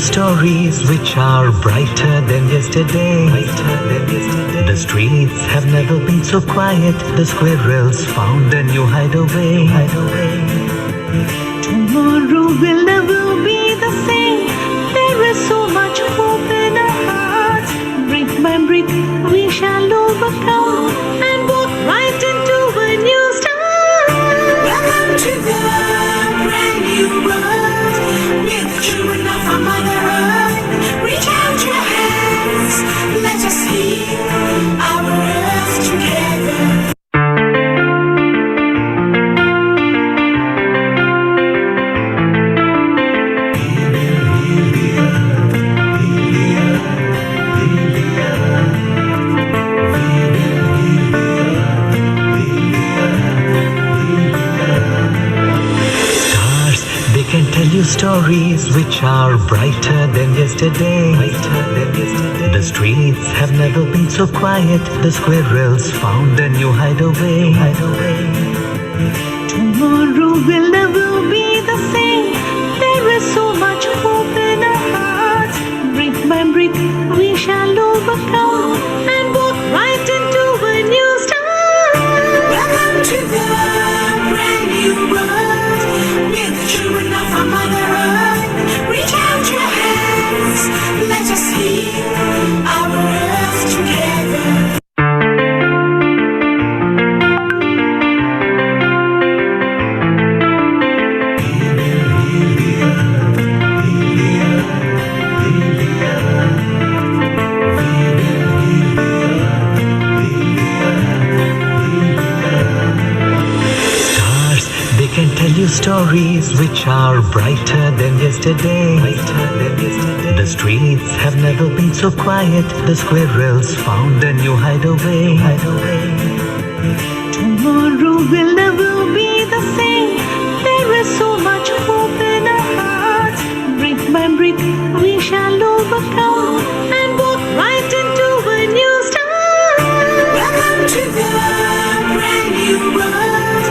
stories which are brighter than yesterday. The streets have never been so quiet. The squirrels found a new hideaway. Tomorrow will never be the same. There is so much hope in our hearts. Brick by brick we shall overcome and walk right into a new start. Welcome to the brand new world. We're the children of our Mother Earth. Reach out your hands, let us heal our earth together. Can tell you stories which are brighter than yesterday. The streets have never been so quiet. The squirrels found a new hideaway. Tomorrow will never be the same. There is so much hope in our hearts. Brick by brick we shall overcome and walk right into a new start. Welcome to the brand new world. We're the children of our Mother Earth. Reach out your hands, let us heal our earth together. Can tell you stories which are brighter than yesterday. The streets have never been so quiet. The squirrels found a new hideaway. Tomorrow will never be the same. There is so much hope in our hearts. Brick by brick we shall overcome and walk right into a new start. Welcome to the brand new world.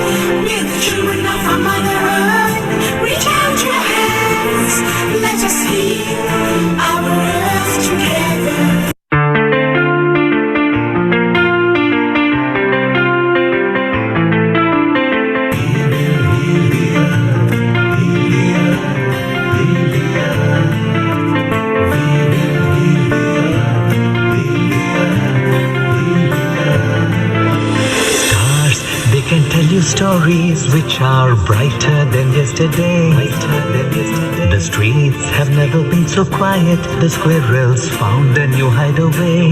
We're the children of our Mother Earth. Reach out your hands, let us heal our earth together. Can tell you stories which are brighter than yesterday. The streets have never been so quiet. The squirrels found a new hideaway.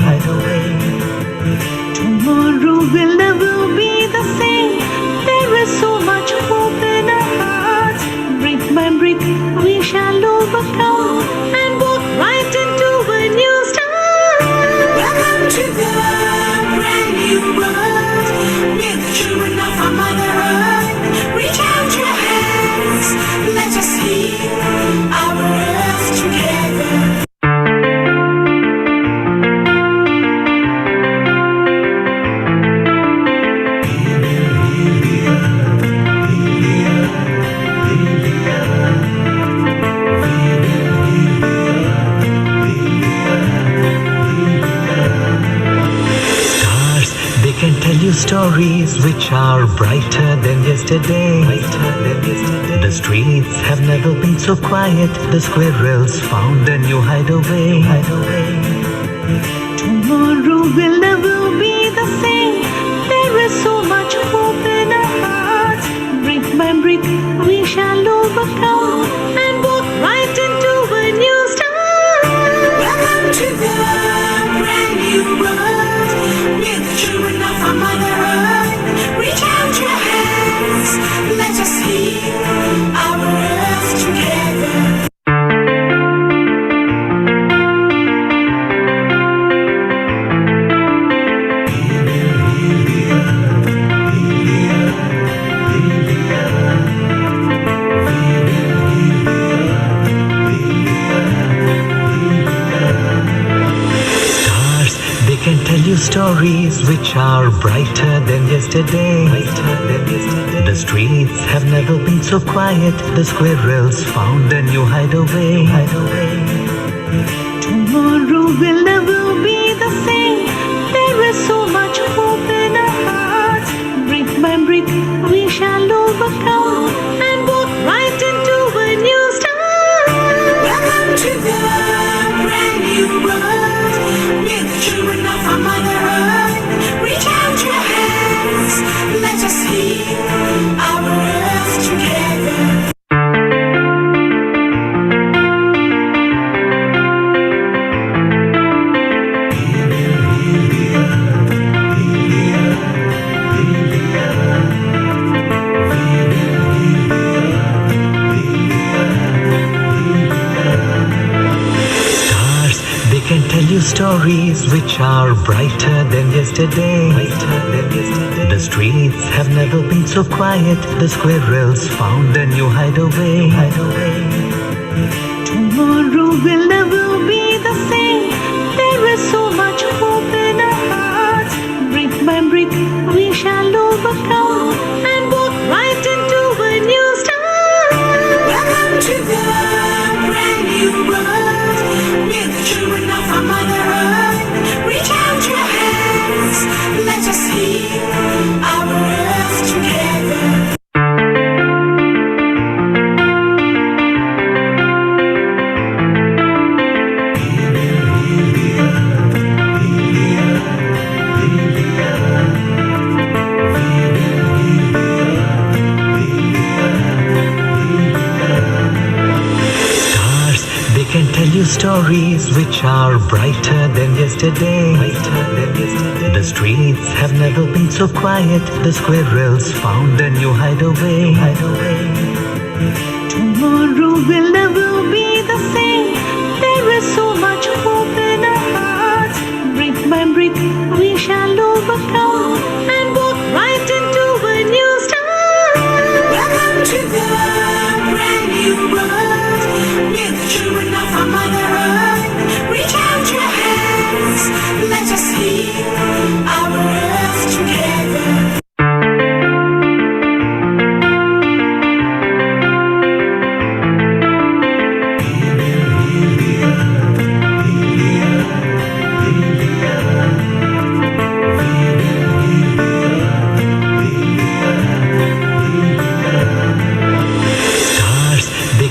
Tomorrow will never be the same. There is so much hope in our hearts. Brick by brick we shall overcome and walk right into a new start. Welcome to the brand new world. We're the children of our Mother Earth. Reach out your hands, let us heal our earth together. Can tell you stories which are brighter than yesterday. The streets have never been so quiet. The squirrels found a new hideaway. Tomorrow will never be the same. There is so much hope in our hearts. Brick by brick we shall overcome and walk right into a new start. Welcome to the brand new world. We're the children of our Mother Earth. Reach out your hands, let us heal our earth together. Can tell you stories which are brighter than yesterday. The streets have never been so quiet. The squirrels found a new hideaway. tell you stories which are brighter than yesterday. The streets have never been so quiet. The squirrels found a new hideaway. Tomorrow will never be the same. There is so much hope in our hearts. Brick by brick, we shall overcome and walk right into a new start. Welcome to the brand new world. We're the children of our Mother Earth. Reach out your hands. Let us heal our earth together. Can tell you stories which are brighter than yesterday. The streets have never been so quiet. The squirrels found a new hideaway. Tomorrow will never be the same. There is so much hope in our hearts. Brick by brick, we shall overcome and walk right into a new start. Welcome to the brand new world. We're the children of our Mother Earth. Reach out your hands. Let us heal our earth together.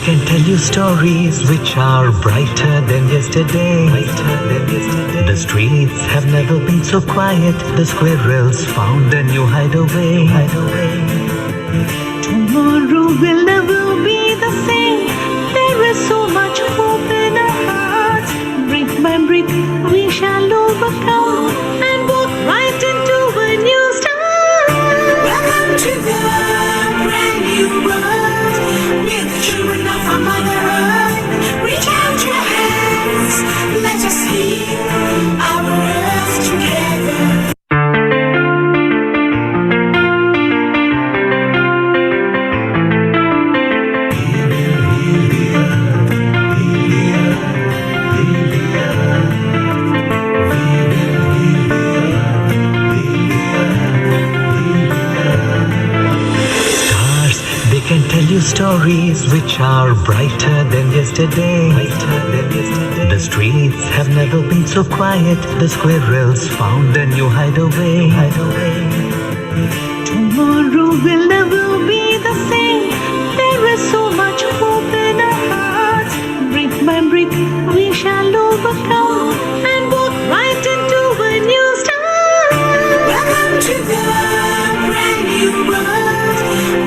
Can tell you stories which are brighter than yesterday. The streets have never been so quiet. The squirrels found a new hideaway. Tomorrow will never be the same. There is so much hope in our hearts. Brick by brick, we shall overcome and walk right into a new start. Welcome to the brand new world. We're the children of our Mother Earth. Reach out your hands. Let us heal our earth together. Can tell you stories which are brighter than yesterday. The streets have never been so quiet. The squirrels found a new hideaway. Tomorrow will never be the same. There is so much hope in our hearts. Brick by brick, we shall overcome and walk right into a new start. Welcome to the brand new world.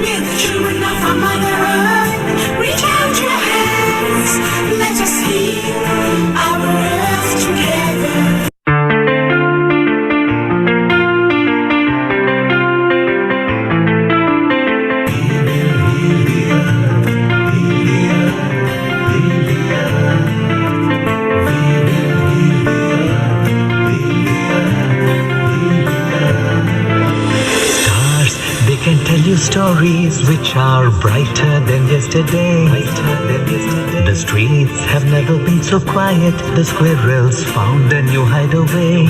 We're the children of our Mother Earth. Reach out your hands. Let us heal our earth together. Can tell you stories which are brighter than yesterday. The streets have never been so quiet. The squirrels found a new hideaway.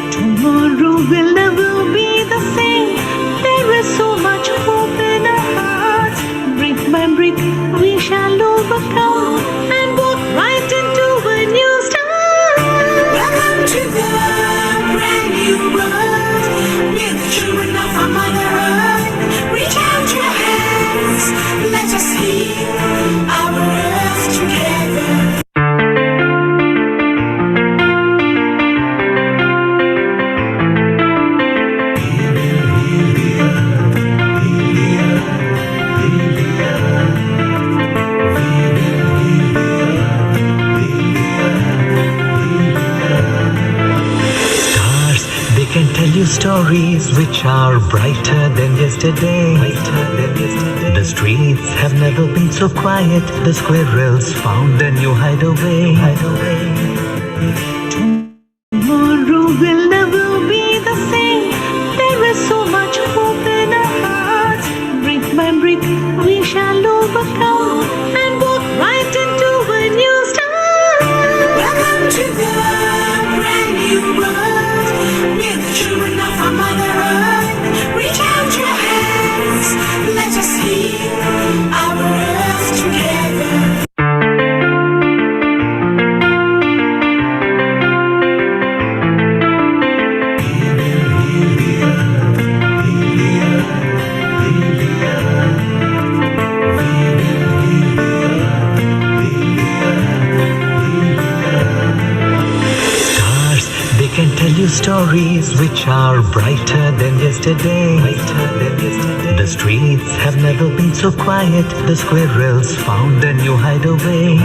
Tomorrow will never be the same. There is so much hope in our hearts. Brick by brick, we shall overcome and walk right into a new start. Welcome to the brand new world. We're the children of our Mother Earth. Reach out your hands. Let us heal our earth together. Can tell you stories which are brighter than yesterday. The streets have never been so quiet. The squirrels found a new hideaway. stories which are brighter than yesterday. The streets have never been so quiet. The squirrels found a new hideaway.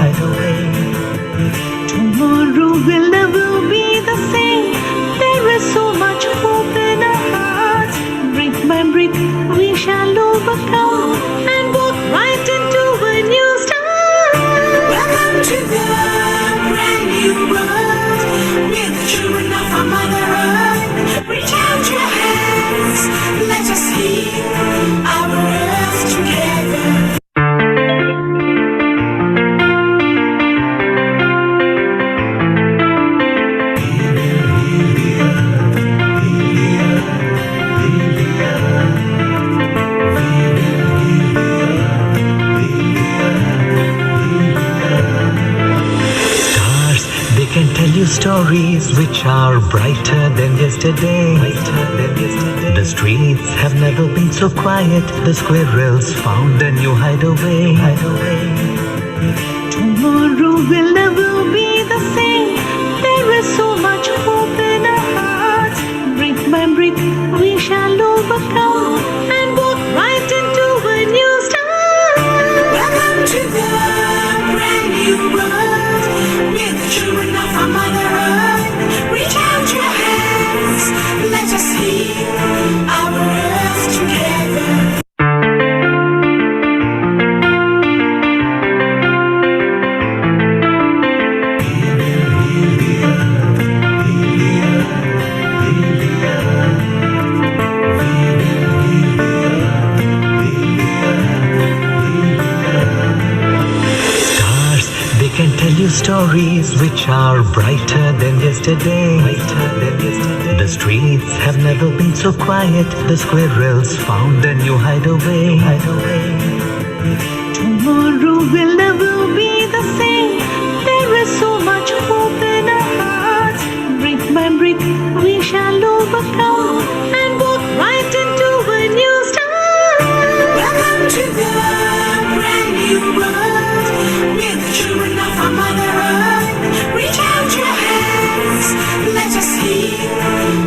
Tomorrow will never be the same. There is so much hope in our hearts. Brick by brick, we shall overcome and walk right into a new start. Welcome to the brand new world. We're the children of our Mother Earth. Reach out your hands. Let us heal our earth together. Can tell you stories which are brighter than yesterday. The streets have never been so quiet. The squirrels found a new hideaway. Tomorrow will never be the same. There is so much hope in our hearts. Brick by brick, we shall overcome and walk right into a new start. Welcome to the brand new world. We're the children of our Mother Earth. Reach out your hands. Let us heal our earth together. Can tell you stories which are brighter than yesterday. The streets have never been so quiet. The squirrels found a new hideaway. Tomorrow will never be the same. There is so much hope in our hearts. Brick by brick, we shall overcome and walk right into a new start. Welcome to the brand new world. We're the children of our Mother Earth. Reach out your hands. Let us heal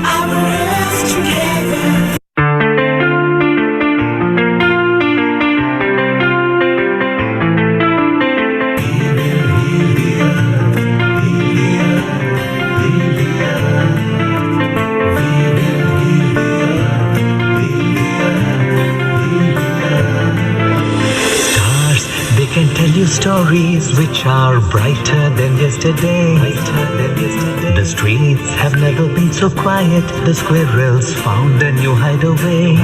our earth together. Can tell you stories which are brighter than yesterday. The streets have never been so quiet. The squirrels found a new hideaway.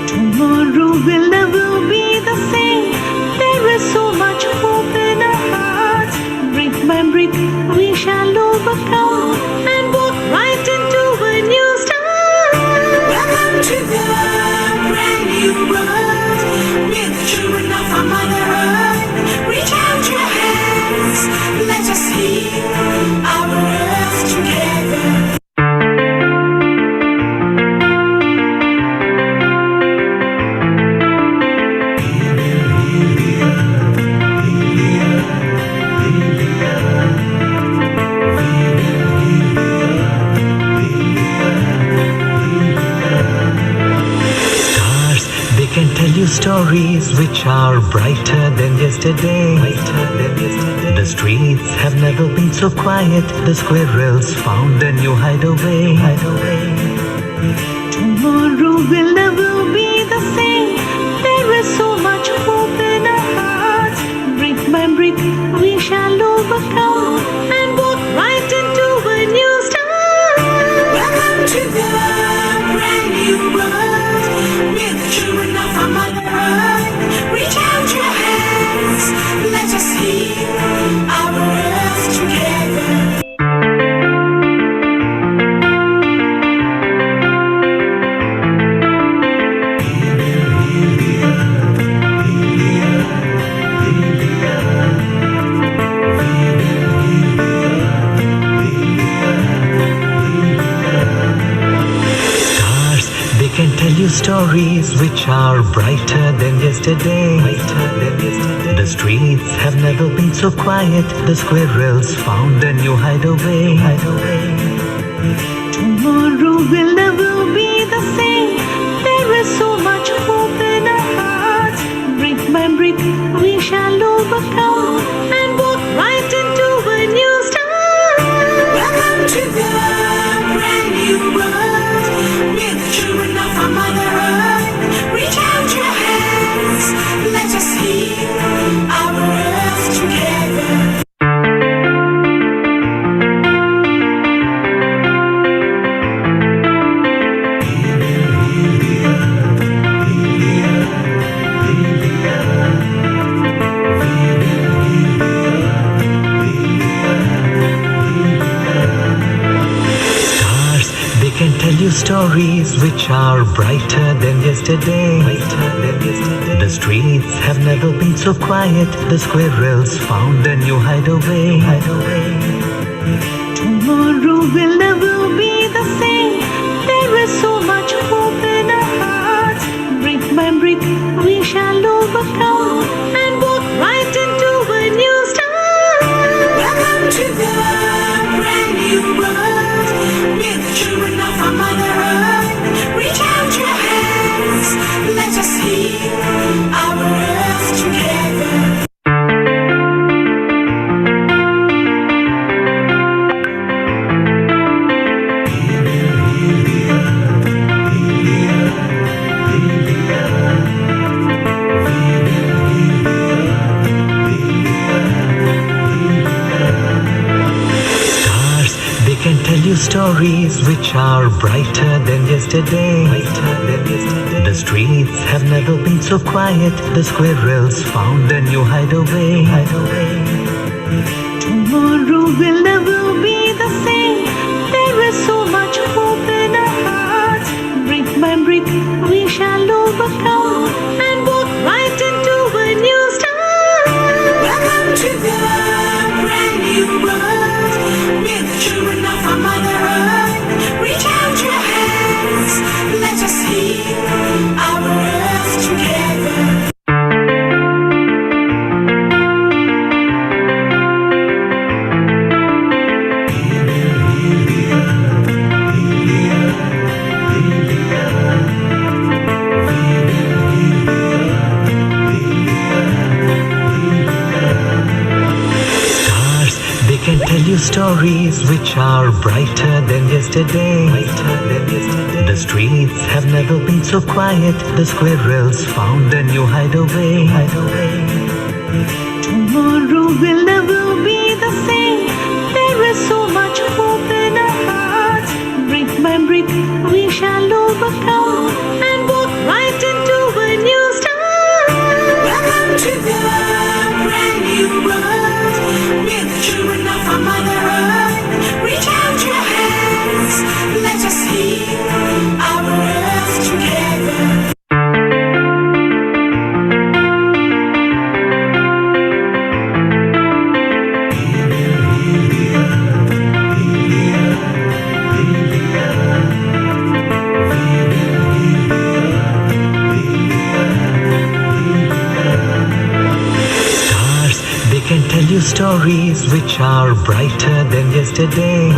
Tomorrow will never be the same. There is so much hope in our hearts. Brick by brick, we shall overcome and walk right into a new start. Welcome to the brand new world. We're the children of our Mother Earth. Reach out your hands. Let us heal our earth together. Can tell you stories which are brighter than yesterday. The streets have never been so quiet. The squirrels found a new hideaway. Tomorrow will never be the same. There is so much hope in our hearts. Brick by brick, we shall overcome and walk right into a new start. Welcome to the brand new world. We're the children of our Mother Earth. Reach out your hands. Let us heal our earth together. Can tell you stories which are brighter than yesterday. The streets have never been so quiet. The squirrels found a new hideaway. Tomorrow will never be the same. There is so much hope in our hearts. Brick by brick, we shall overcome and walk right into a new start. Welcome to the brand new world. We're the children of our Mother Earth. Reach out your hands. Let us heal our earth together. Stars, they can tell you stories which are brighter than yesterday. The streets have never been so quiet. The squirrels found a new hideaway. Tomorrow will never be the same. There is so much hope in our hearts. Brick by brick, we shall overcome and walk right into a new start. Welcome to the brand new world. We're the children of our Mother Earth. Reach out your hands. Let us heal our earth together. Stars, they can tell you stories which are brighter than yesterday. The streets have never been so quiet. The squirrels found a new hideaway. Tomorrow will never be the same. There is so much hope in our hearts. Brick by brick, we shall overcome and walk right into a new start. Welcome to the brand new world. We're the children of our Mother Earth. Reach out your hands. Let us heal our earth together. Stars, they can tell you stories which are brighter than yesterday. The streets have never been so quiet. The squirrels found a new hideaway. Tomorrow will never be the same. There is so much hope in our hearts. Brick by brick, we shall overcome and walk right into a new start. Welcome to the brand new world. We're the children of our Mother Earth. Reach out your hands. Let us heal our earth together. Stars, they can tell you stories which are brighter than yesterday.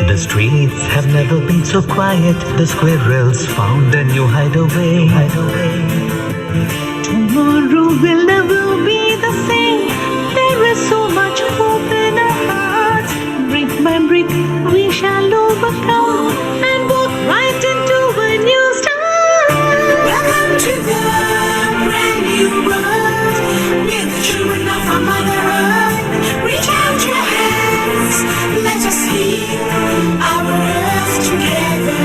The streets have never been so quiet. The squirrels found a new hideaway. Tomorrow will never be the same. There is so much hope in our hearts. Brick by brick, we shall overcome and walk right into a new start. Welcome to the brand new world. We're the children of our Mother Earth. Reach out your hands. Let us heal our earth together.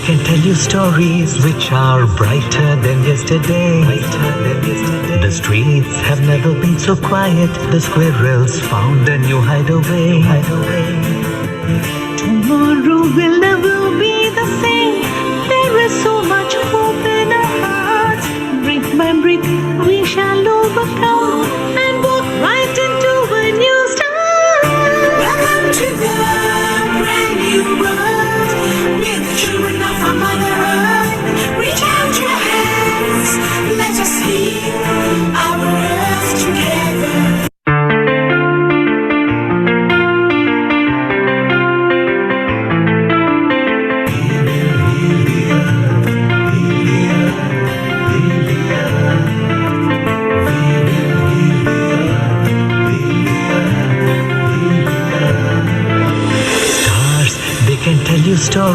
can tell you stories which are brighter than yesterday. The streets have never been so quiet. The squirrels found a new hideaway. Tomorrow will never be the same. There is so much hope in our hearts. Brick by brick, we shall overcome and walk right in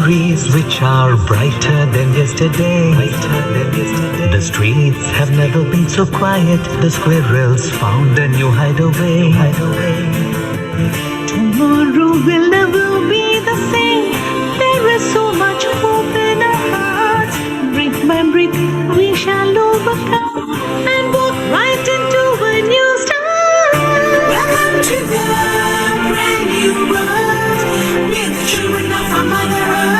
stories which are brighter than yesterday. The streets have never been so quiet. The squirrels found a new hideaway. Tomorrow will never be the same. There is so much hope in our hearts. Brick by brick, we shall overcome and walk right into a new start. Welcome to the brand new world. We're the children of our Mother Earth.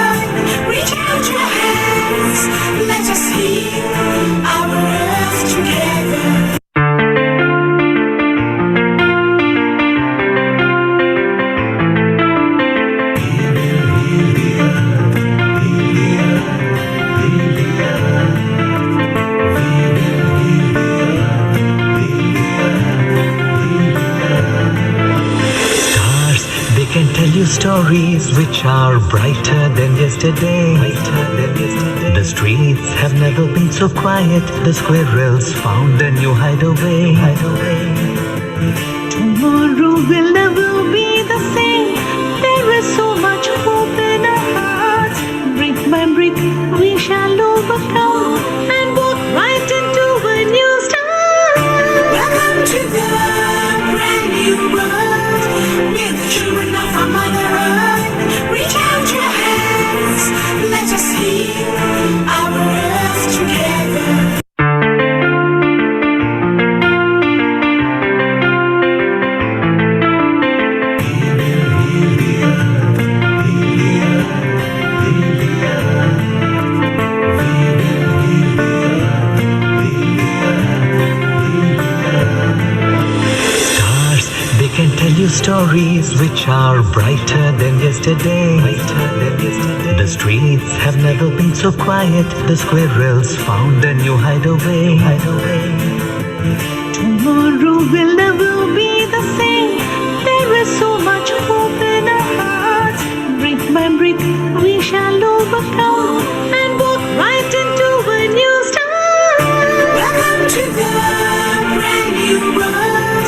Reach out your hands. Let us heal our earth together. Can tell you stories which are brighter than yesterday. The streets have never been so quiet. The squirrels found a new hideaway. Tomorrow will never be the same. There is so much hope in our hearts. Brick by brick, we shall overcome and walk right into a new start. Welcome to the brand new world. We're the children of our Mother Earth. Reach out your hands. Let us heal our earth together. Can tell you stories which are brighter than yesterday. The streets have never been so quiet. The squirrels found a new hideaway. Tomorrow will never be the same. There is so much hope in our hearts. Brick by brick, we shall overcome and walk right into a new start. Welcome to the brand new world.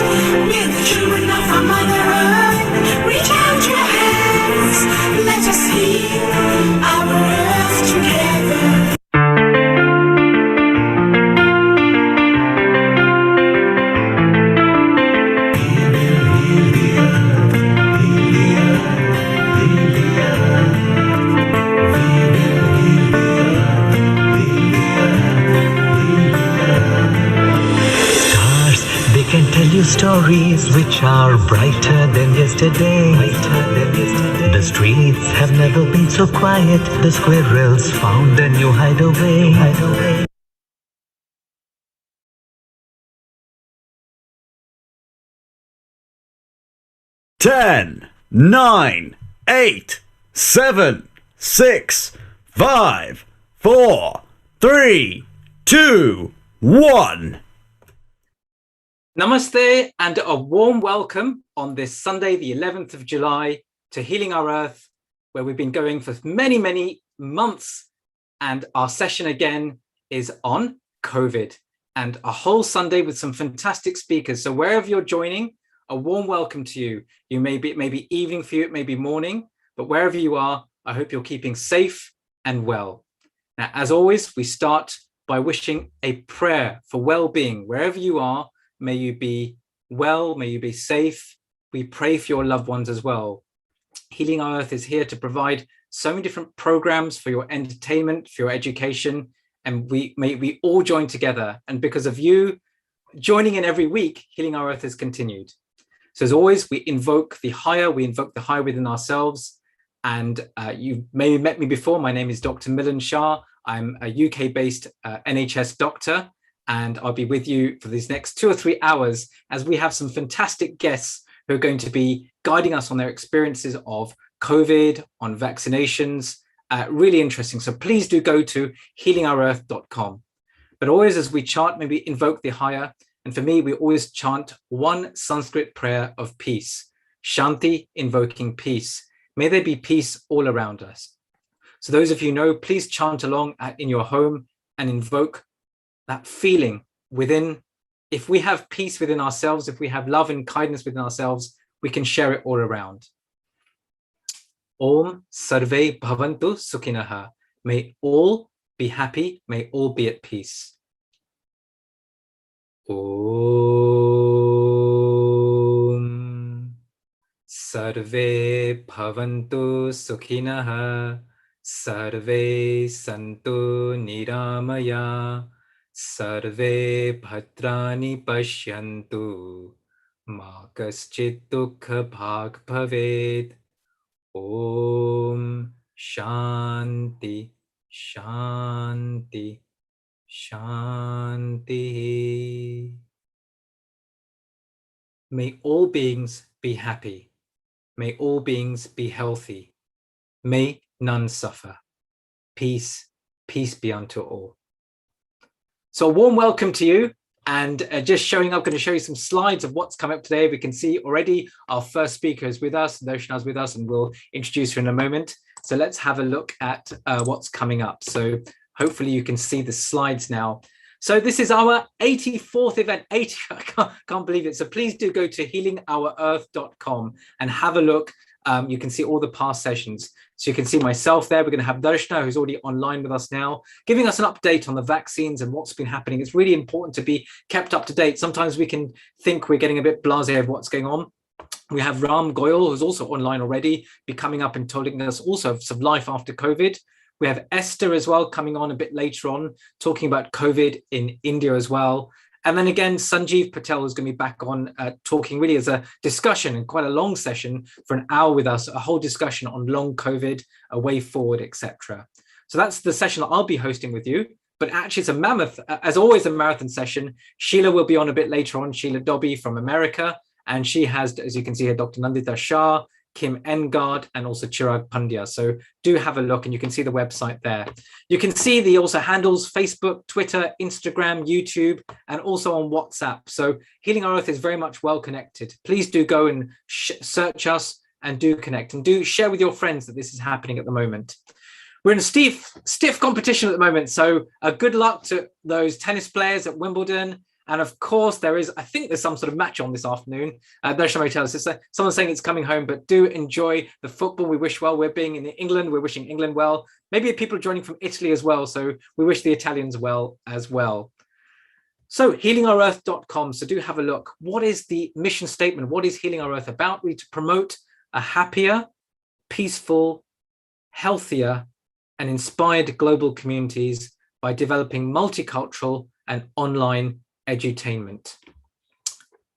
We're the children of our Mother Earth. Reach out your hands. Let us heal our earth together. Can tell you stories which are brighter than yesterday. The streets have never been so quiet. The squirrels found a new hideaway. 10, 9, 8, 7, 6, 5, 4, 3, 2, 1. Namaste and a warm welcome on this Sunday, the 11th of July, to Healing Our Earth, where we've been going for many, many months. And our session again is on COVID, and a whole Sunday with some fantastic speakers. So wherever you're joining, a warm welcome to you. It may be evening for you, it may be morning, but wherever you are, I hope you're keeping safe and well. Now, as always, we start by wishing a prayer for well-being. Wherever you are, may you be well, may you be safe. We pray for your loved ones as well. Healing Our Earth is here to provide so many different programs for your entertainment, for your education, and we all join together. And because of you joining in every week, Healing Our Earth has continued. So as always, we invoke the higher within ourselves. And you may have met me before. My name is Dr. Milan Shah. I'm a UK-based NHS doctor, and I'll be with you for these next 2 or 3 hours as we have some fantastic guests who are going to be guiding us on their experiences of COVID, on vaccinations. Really interesting. So please do go to healingourEarth.com. But always as we chant, maybe invoke the higher. And for me, we always chant one Sanskrit prayer of peace. Shanti, invoking peace. May there be peace all around us. So those of you know, please chant along in your home and invoke that feeling within. If we have peace within ourselves, if we have love and kindness within ourselves, we can share it all around. Om Sarve Bhavantu Sukhinaha. May all be happy. May all be at peace. Om Sarve Bhavantu Sukhinaha. Sarve Santu Niramaya. Sarve Bhadrani Pashyantu. Ma kaschit dukha bhag bhaved. Om Shanti Shanti Shanti. May all beings be happy. May all beings be healthy. May none suffer. Peace, peace be unto all. So a warm welcome to you. And just showing up, going to show you some slides of what's come up today. We can see already our first speaker is with us, Darshana is with us, and we'll introduce her in a moment. So let's have a look at what's coming up. So hopefully you can see the slides now. So this is our 84th event, I can't believe it. So please do go to healingourearth.com and have a look. You can see all the past sessions. So you can see myself there. We're going to have Darshana, who's already online with us now, giving us an update on the vaccines and what's been happening. It's really important to be kept up to date. Sometimes we can think we're getting a bit blasé of what's going on. We have Ram Goyal, who's also online already, be coming up and telling us also of some life after COVID. We have Esther as well coming on a bit later on, talking about COVID in India as well. And then again, Sanjeev Patel is going to be back on talking really as a discussion and quite a long session for an hour with us, a whole discussion on long COVID, a way forward, etc. So that's the session that I'll be hosting with you. But actually, it's a mammoth, as always, a marathon session. Sheila will be on a bit later on, Sheila Dobby from America. And she has, as you can see here, Dr. Nandita Shah, Kim Engard, and also Chirag Pandya. So do have a look, and you can see the website there. You can see the also handles Facebook, Twitter, Instagram, YouTube, and also on WhatsApp. So Healing Our Earth is very much well connected. Please do go and search us and do connect, and do share with your friends that this is happening at the moment. We're in a stiff competition at the moment. So good luck to those tennis players at Wimbledon. And of course, I think there's some sort of match on this afternoon. Darshana may tell us, someone's saying it's coming home, but do enjoy the football. We wish well. We're being in England. We're wishing England well. Maybe people joining from Italy as well. So we wish the Italians well as well. So healingourearth.com. So do have a look. What is the mission statement? What is Healing Our Earth about? We to promote a happier, peaceful, healthier, and inspired global communities by developing multicultural and online edutainment.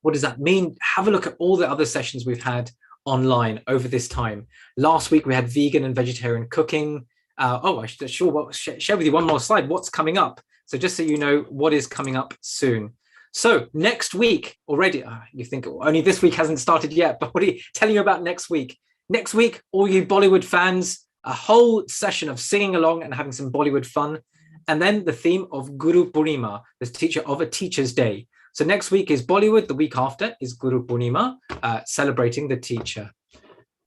What does that mean? Have a look at all the other sessions we've had online over this time. Last week we had vegan and vegetarian cooking. I should share with you one more slide. What's coming up? So just so you know what is coming up soon. So next week already, you think only this week hasn't started yet, but what are you telling you about next week? Next week, all you Bollywood fans, a whole session of singing along and having some Bollywood fun. And then the theme of Guru Purnima, the teacher of a teacher's day. So next week is Bollywood. The week after is Guru Purnima, celebrating the teacher.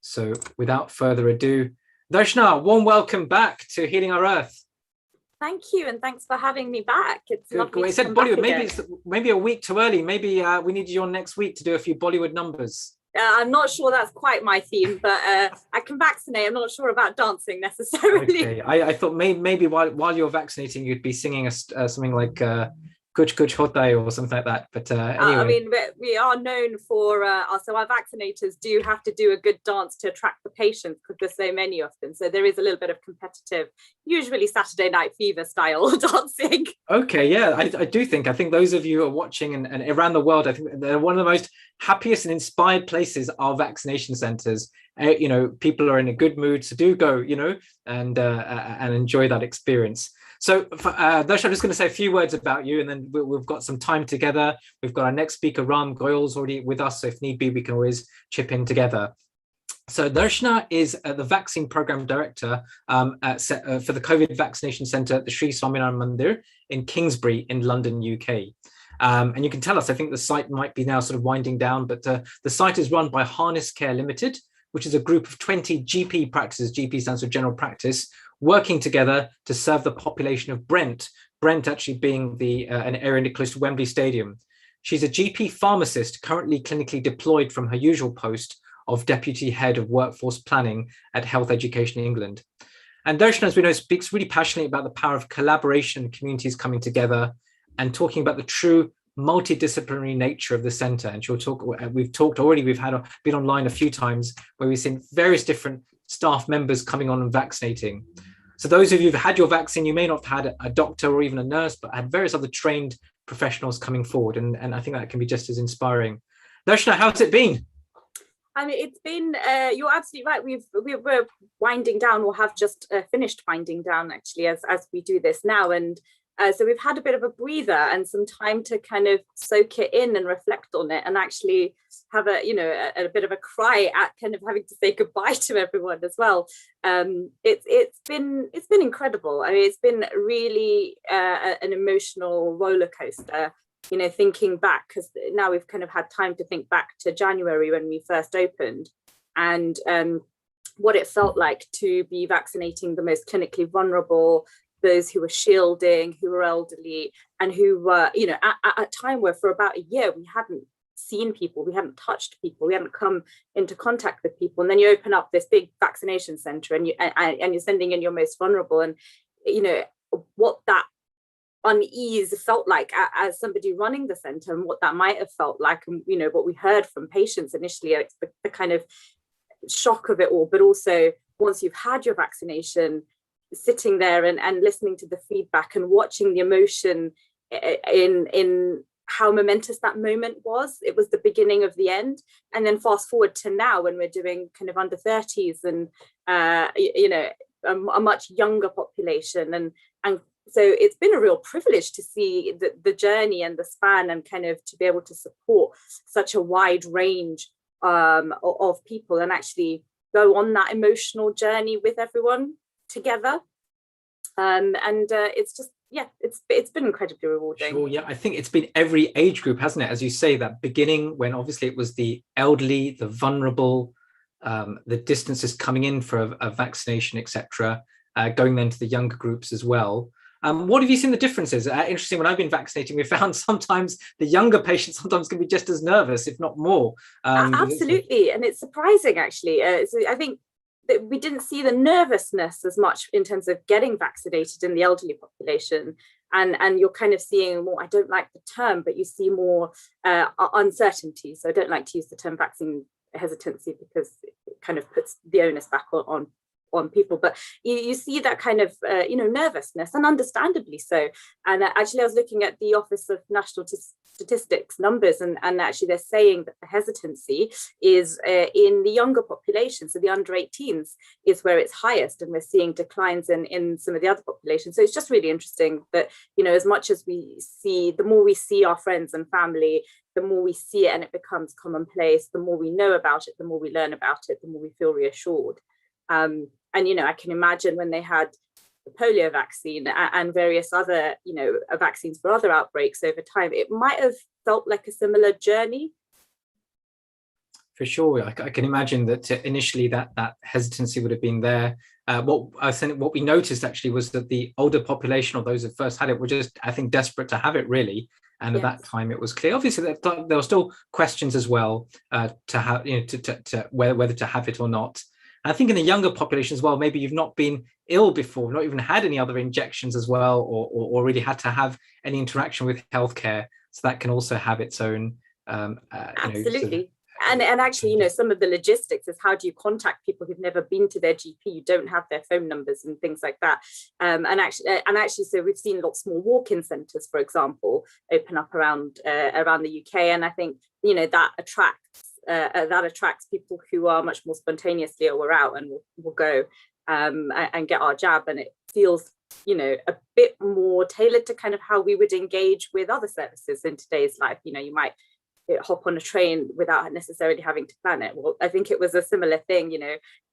So without further ado, Darshana, warm welcome back to Healing Our Earth. Thank you, and thanks for having me back. It's lovely to come Bollywood. Maybe it's maybe a week too early. Maybe we need you on next week to do a few Bollywood numbers. I'm not sure that's quite my theme, but I can vaccinate. I'm not sure about dancing necessarily. Okay, I thought maybe while you're vaccinating, you'd be singing something like Kuch Kuch Hota Hai or something like that. But anyway. I mean, we are known for, so our vaccinators do have to do a good dance to attract the patients because there's so many of them. So there is a little bit of competitive, usually Saturday Night Fever style dancing. Okay, yeah, I think those of you who are watching and around the world, I think they're one of the most happiest and inspired places are vaccination centers. People are in a good mood, so do go, and enjoy that experience. So, Darshana, I'm just going to say a few words about you, and then we've got some time together. We've got our next speaker, Ram Goyal's already with us, so if need be, we can always chip in together. So Darshana is the vaccine program director for the COVID vaccination centre at the Sri Swaminarayan Mandir in Kingsbury in London, UK. And you can tell us, I think the site might be now sort of winding down, but the site is run by Harness Care Limited, which is a group of 20 GP practices, GP stands for general practice, working together to serve the population of Brent actually being an area close to Wembley Stadium. She's a GP pharmacist currently clinically deployed from her usual post of Deputy Head of Workforce Planning at Health Education England. And Darshana, as we know, speaks really passionately about the power of collaboration, communities coming together, and talking about the true multidisciplinary nature of the centre. And she'll talk. We've talked already. We've been online a few times where we've seen various different staff members coming on and vaccinating. So those of you who've had your vaccine, you may not have had a doctor or even a nurse, but had various other trained professionals coming forward, and I think that can be just as inspiring. Darshana, how's it been? I mean, it's been, you're absolutely right. We're winding down, or have just finished winding down actually as we do this now. And so we've had a bit of a breather and some time to kind of soak it in and reflect on it, and actually have a bit of a cry at kind of having to say goodbye to everyone as well. It's been incredible. I mean, it's been really an emotional roller coaster. Thinking back, because now we've kind of had time to think back to January when we first opened, and what it felt like to be vaccinating the most clinically vulnerable, those who were shielding, who were elderly, and who were, at a time where for about a year we hadn't seen people, we hadn't touched people, we hadn't come into contact with people. And then you open up this big vaccination centre, and you're sending in your most vulnerable, and what that unease felt like as somebody running the centre, and what that might have felt like, and what we heard from patients initially, the kind of shock of it all, but also once you've had your vaccination, sitting there and listening to the feedback and watching the emotion in how momentous that moment was. It was the beginning of the end. And then fast forward to now, when we're doing kind of under 30s and a much younger population, and so it's been a real privilege to see the journey and the span, and kind of to be able to support such a wide range of people, and actually go on that emotional journey with everyone together. It's just, it's been incredibly rewarding. Sure, yeah, I think it's been every age group, hasn't it? As you say, that beginning when obviously it was the elderly, the vulnerable, the distances coming in for a vaccination, etc., going then to the younger groups as well. What have you seen the differences? Interesting, when I've been vaccinating, we found sometimes the younger patients sometimes can be just as nervous, if not more. Absolutely, and it's surprising actually. So I think that we didn't see the nervousness as much in terms of getting vaccinated in the elderly population. And you're kind of seeing more, I don't like the term, but you see more uncertainty. So I don't like to use the term vaccine hesitancy, because it kind of puts the onus back on people, but you see that kind of nervousness, and understandably so. And actually I was looking at the Office of National Statistics numbers, and actually they're saying that the hesitancy is in the younger population, so the under 18s is where it's highest, and we're seeing declines in some of the other populations. So it's just really interesting that as much as we see, the more we see our friends and family, the more we see it and it becomes commonplace, the more we know about it, the more we learn about it, the more we feel reassured. And I can imagine when they had the polio vaccine and various other, vaccines for other outbreaks over time, it might have felt like a similar journey. For sure, I can imagine that initially that hesitancy would have been there. What we noticed actually was that the older population, or those who first had it, were just, I think, desperate to have it really. And at that time, it was clear. Obviously, there were still questions as well to have, to whether to have it or not. I think in the younger population as well, maybe you've not been ill before, not even had any other injections as well, or really had to have any interaction with healthcare. So that can also have its own. Absolutely. And actually, some of the logistics is, how do you contact people who've never been to their GP? You don't have their phone numbers and things like that. And actually, so we've seen lots more walk-in centres, for example, open up around the UK, and I think that attracts people who are much more spontaneously, or we're out and we'll go and get our jab, and it feels a bit more tailored to kind of how we would engage with other services in today's life. You might hop on a train without necessarily having to plan it. Well, I think it was a similar thing,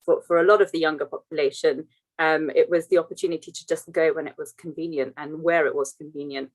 for a lot of the younger population. It was the opportunity to just go when it was convenient and where it was convenient.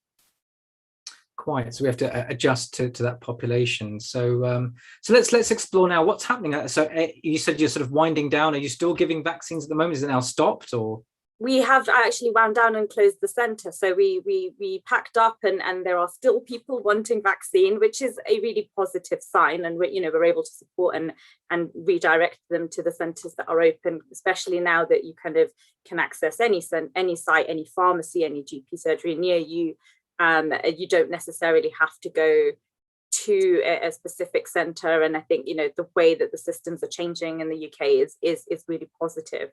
Quite. So we have to adjust to that population. So let's explore now what's happening. So you said you're sort of winding down. Are you still giving vaccines at the moment? Is it now stopped, or? We have actually wound down and closed the centre. So we packed up, and there are still people wanting vaccine, which is a really positive sign. And we're able to support and redirect them to the centres that are open, especially now that you kind of can access any site, any pharmacy, any GP surgery near you. You don't necessarily have to go to a specific centre, and I think the way that the systems are changing in the UK is really positive,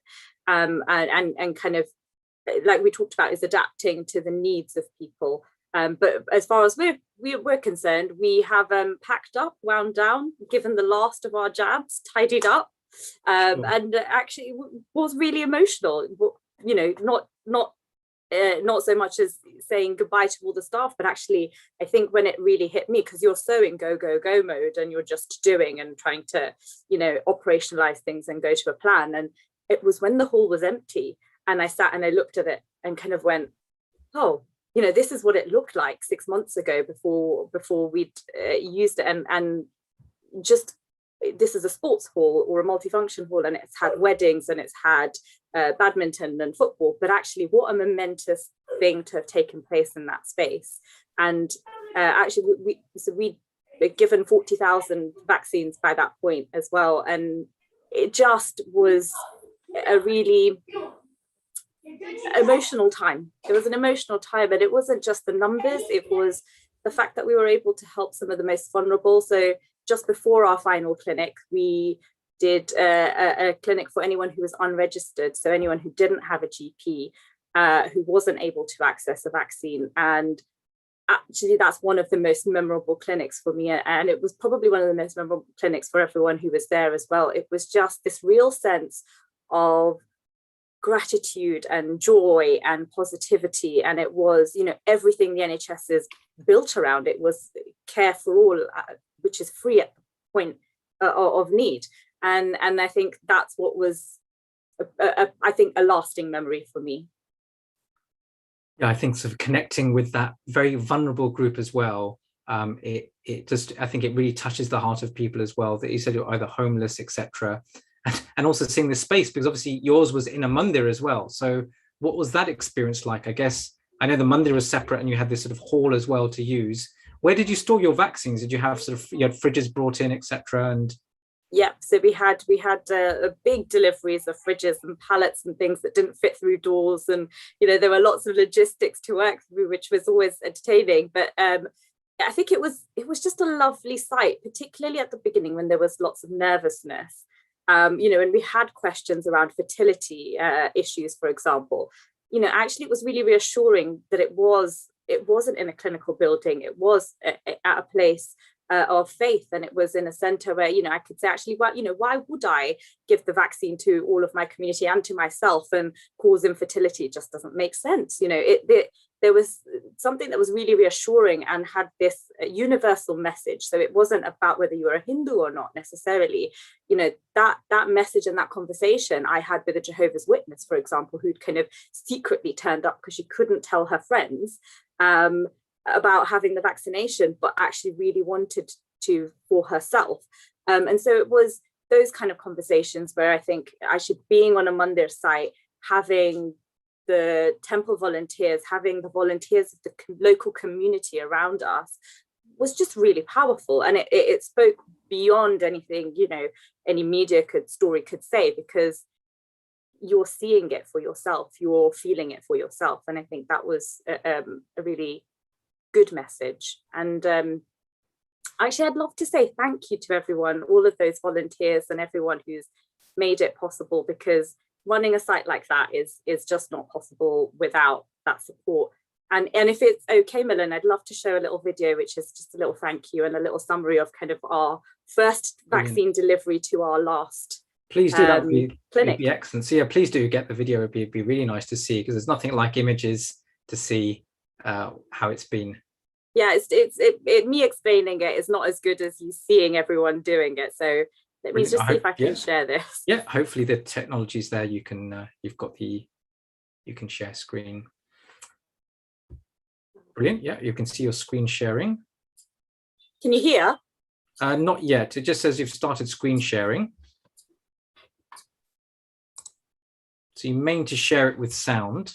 and kind of like we talked about, is adapting to the needs of people. But as far as we're concerned, we have packed up, wound down, given the last of our jabs, tidied up, and actually was really emotional. Not so much as saying goodbye to all the staff, but actually I think when it really hit me, because you're so in go mode and you're just doing and trying to operationalize things and go to a plan, and it was when the hall was empty and I sat and I looked at it and kind of went, oh, this is what it looked like 6 months ago before we'd used it, and just, this is a sports hall or a multifunction hall, and it's had weddings and it's had badminton and football, but actually what a momentous thing to have taken place in that space. And actually we'd given 40,000 vaccines by that point as well, and it just was a really emotional time. It was an emotional time, and it wasn't just the numbers, it was the fact that we were able to help some of the most vulnerable. So just before our final clinic, we did a clinic for anyone who was unregistered, so anyone who didn't have a GP, who wasn't able to access a vaccine. And actually that's one of the most memorable clinics for me, and it was probably one of the most memorable clinics for everyone who was there as well. It was just this real sense of gratitude and joy and positivity, and it was everything the NHS is built around. It was care for all, which is free at the point of need, and I think that's what was I think a lasting memory for me. Yeah, I think sort of connecting with that very vulnerable group as well, it just, I think it really touches the heart of people as well, that you said you're either homeless, etc. And also seeing the space, because obviously yours was in a mandir as well. So what was that experience like? I guess I know the mandir was separate and you had this sort of hall as well to use. Where did you store your vaccines? Did you have you had fridges brought in, etc.? And yeah, so we had big deliveries of fridges and pallets and things that didn't fit through doors, and there were lots of logistics to work through, which was always entertaining. But I think it was just a lovely site, particularly at the beginning when there was lots of nervousness. And we had questions around fertility issues, for example. Actually it was really reassuring that it wasn't in a clinical building. It was at a place of faith, and it was in a centre where I could say, actually, why would I give the vaccine to all of my community and to myself and cause infertility? It just doesn't make sense. There was something that was really reassuring and had this universal message. So it wasn't about whether you were a Hindu or not necessarily. That message and that conversation I had with a Jehovah's Witness, for example, who'd kind of secretly turned up because she couldn't tell her friends about having the vaccination, but actually really wanted to for herself. And so it was those kind of conversations where I think actually being on a mandir site, having the temple volunteers, having the volunteers of the local community around us was just really powerful. And it spoke beyond anything, any media story could say, because you're seeing it for yourself, you're feeling it for yourself. And I think that was a really good message. And actually, I'd love to say thank you to everyone, all of those volunteers and everyone who's made it possible, because running a site like that is just not possible without that support. And if it's okay, Milan, I'd love to show a little video, which is just a little thank you and a little summary of kind of our first vaccine delivery to our last please do, that would be, clinic. It'd be excellent. So yeah, please do get the video. It'd be really nice to see, because there's nothing like images to see how it's been. Yeah, it's me explaining it is not as good as you seeing everyone doing it. So let me just see if I can share this. Yeah, hopefully the technology's there. You can you can share screen. Brilliant. Yeah, you can see your screen sharing. Can you hear? Not yet. It just says you've started screen sharing. So you may need to share it with sound.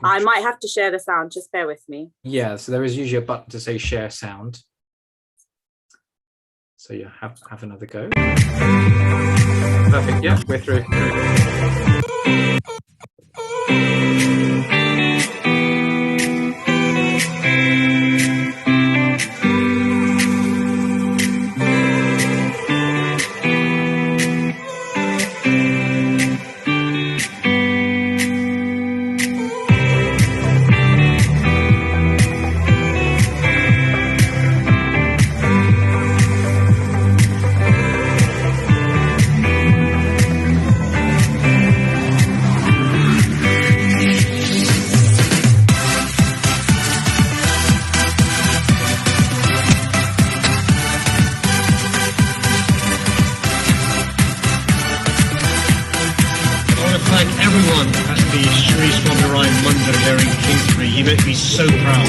I might have to share the sound, just bear with me. Yeah, so there is usually a button to say share sound. So you have another go. Perfect, yeah, we're through. Everyone at the Sri Swaminarayan Mandir here in Kingsbury, you make me so proud.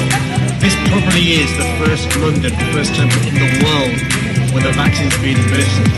This probably is the first Mandir, the first temple in the world where the vaccine's been administered.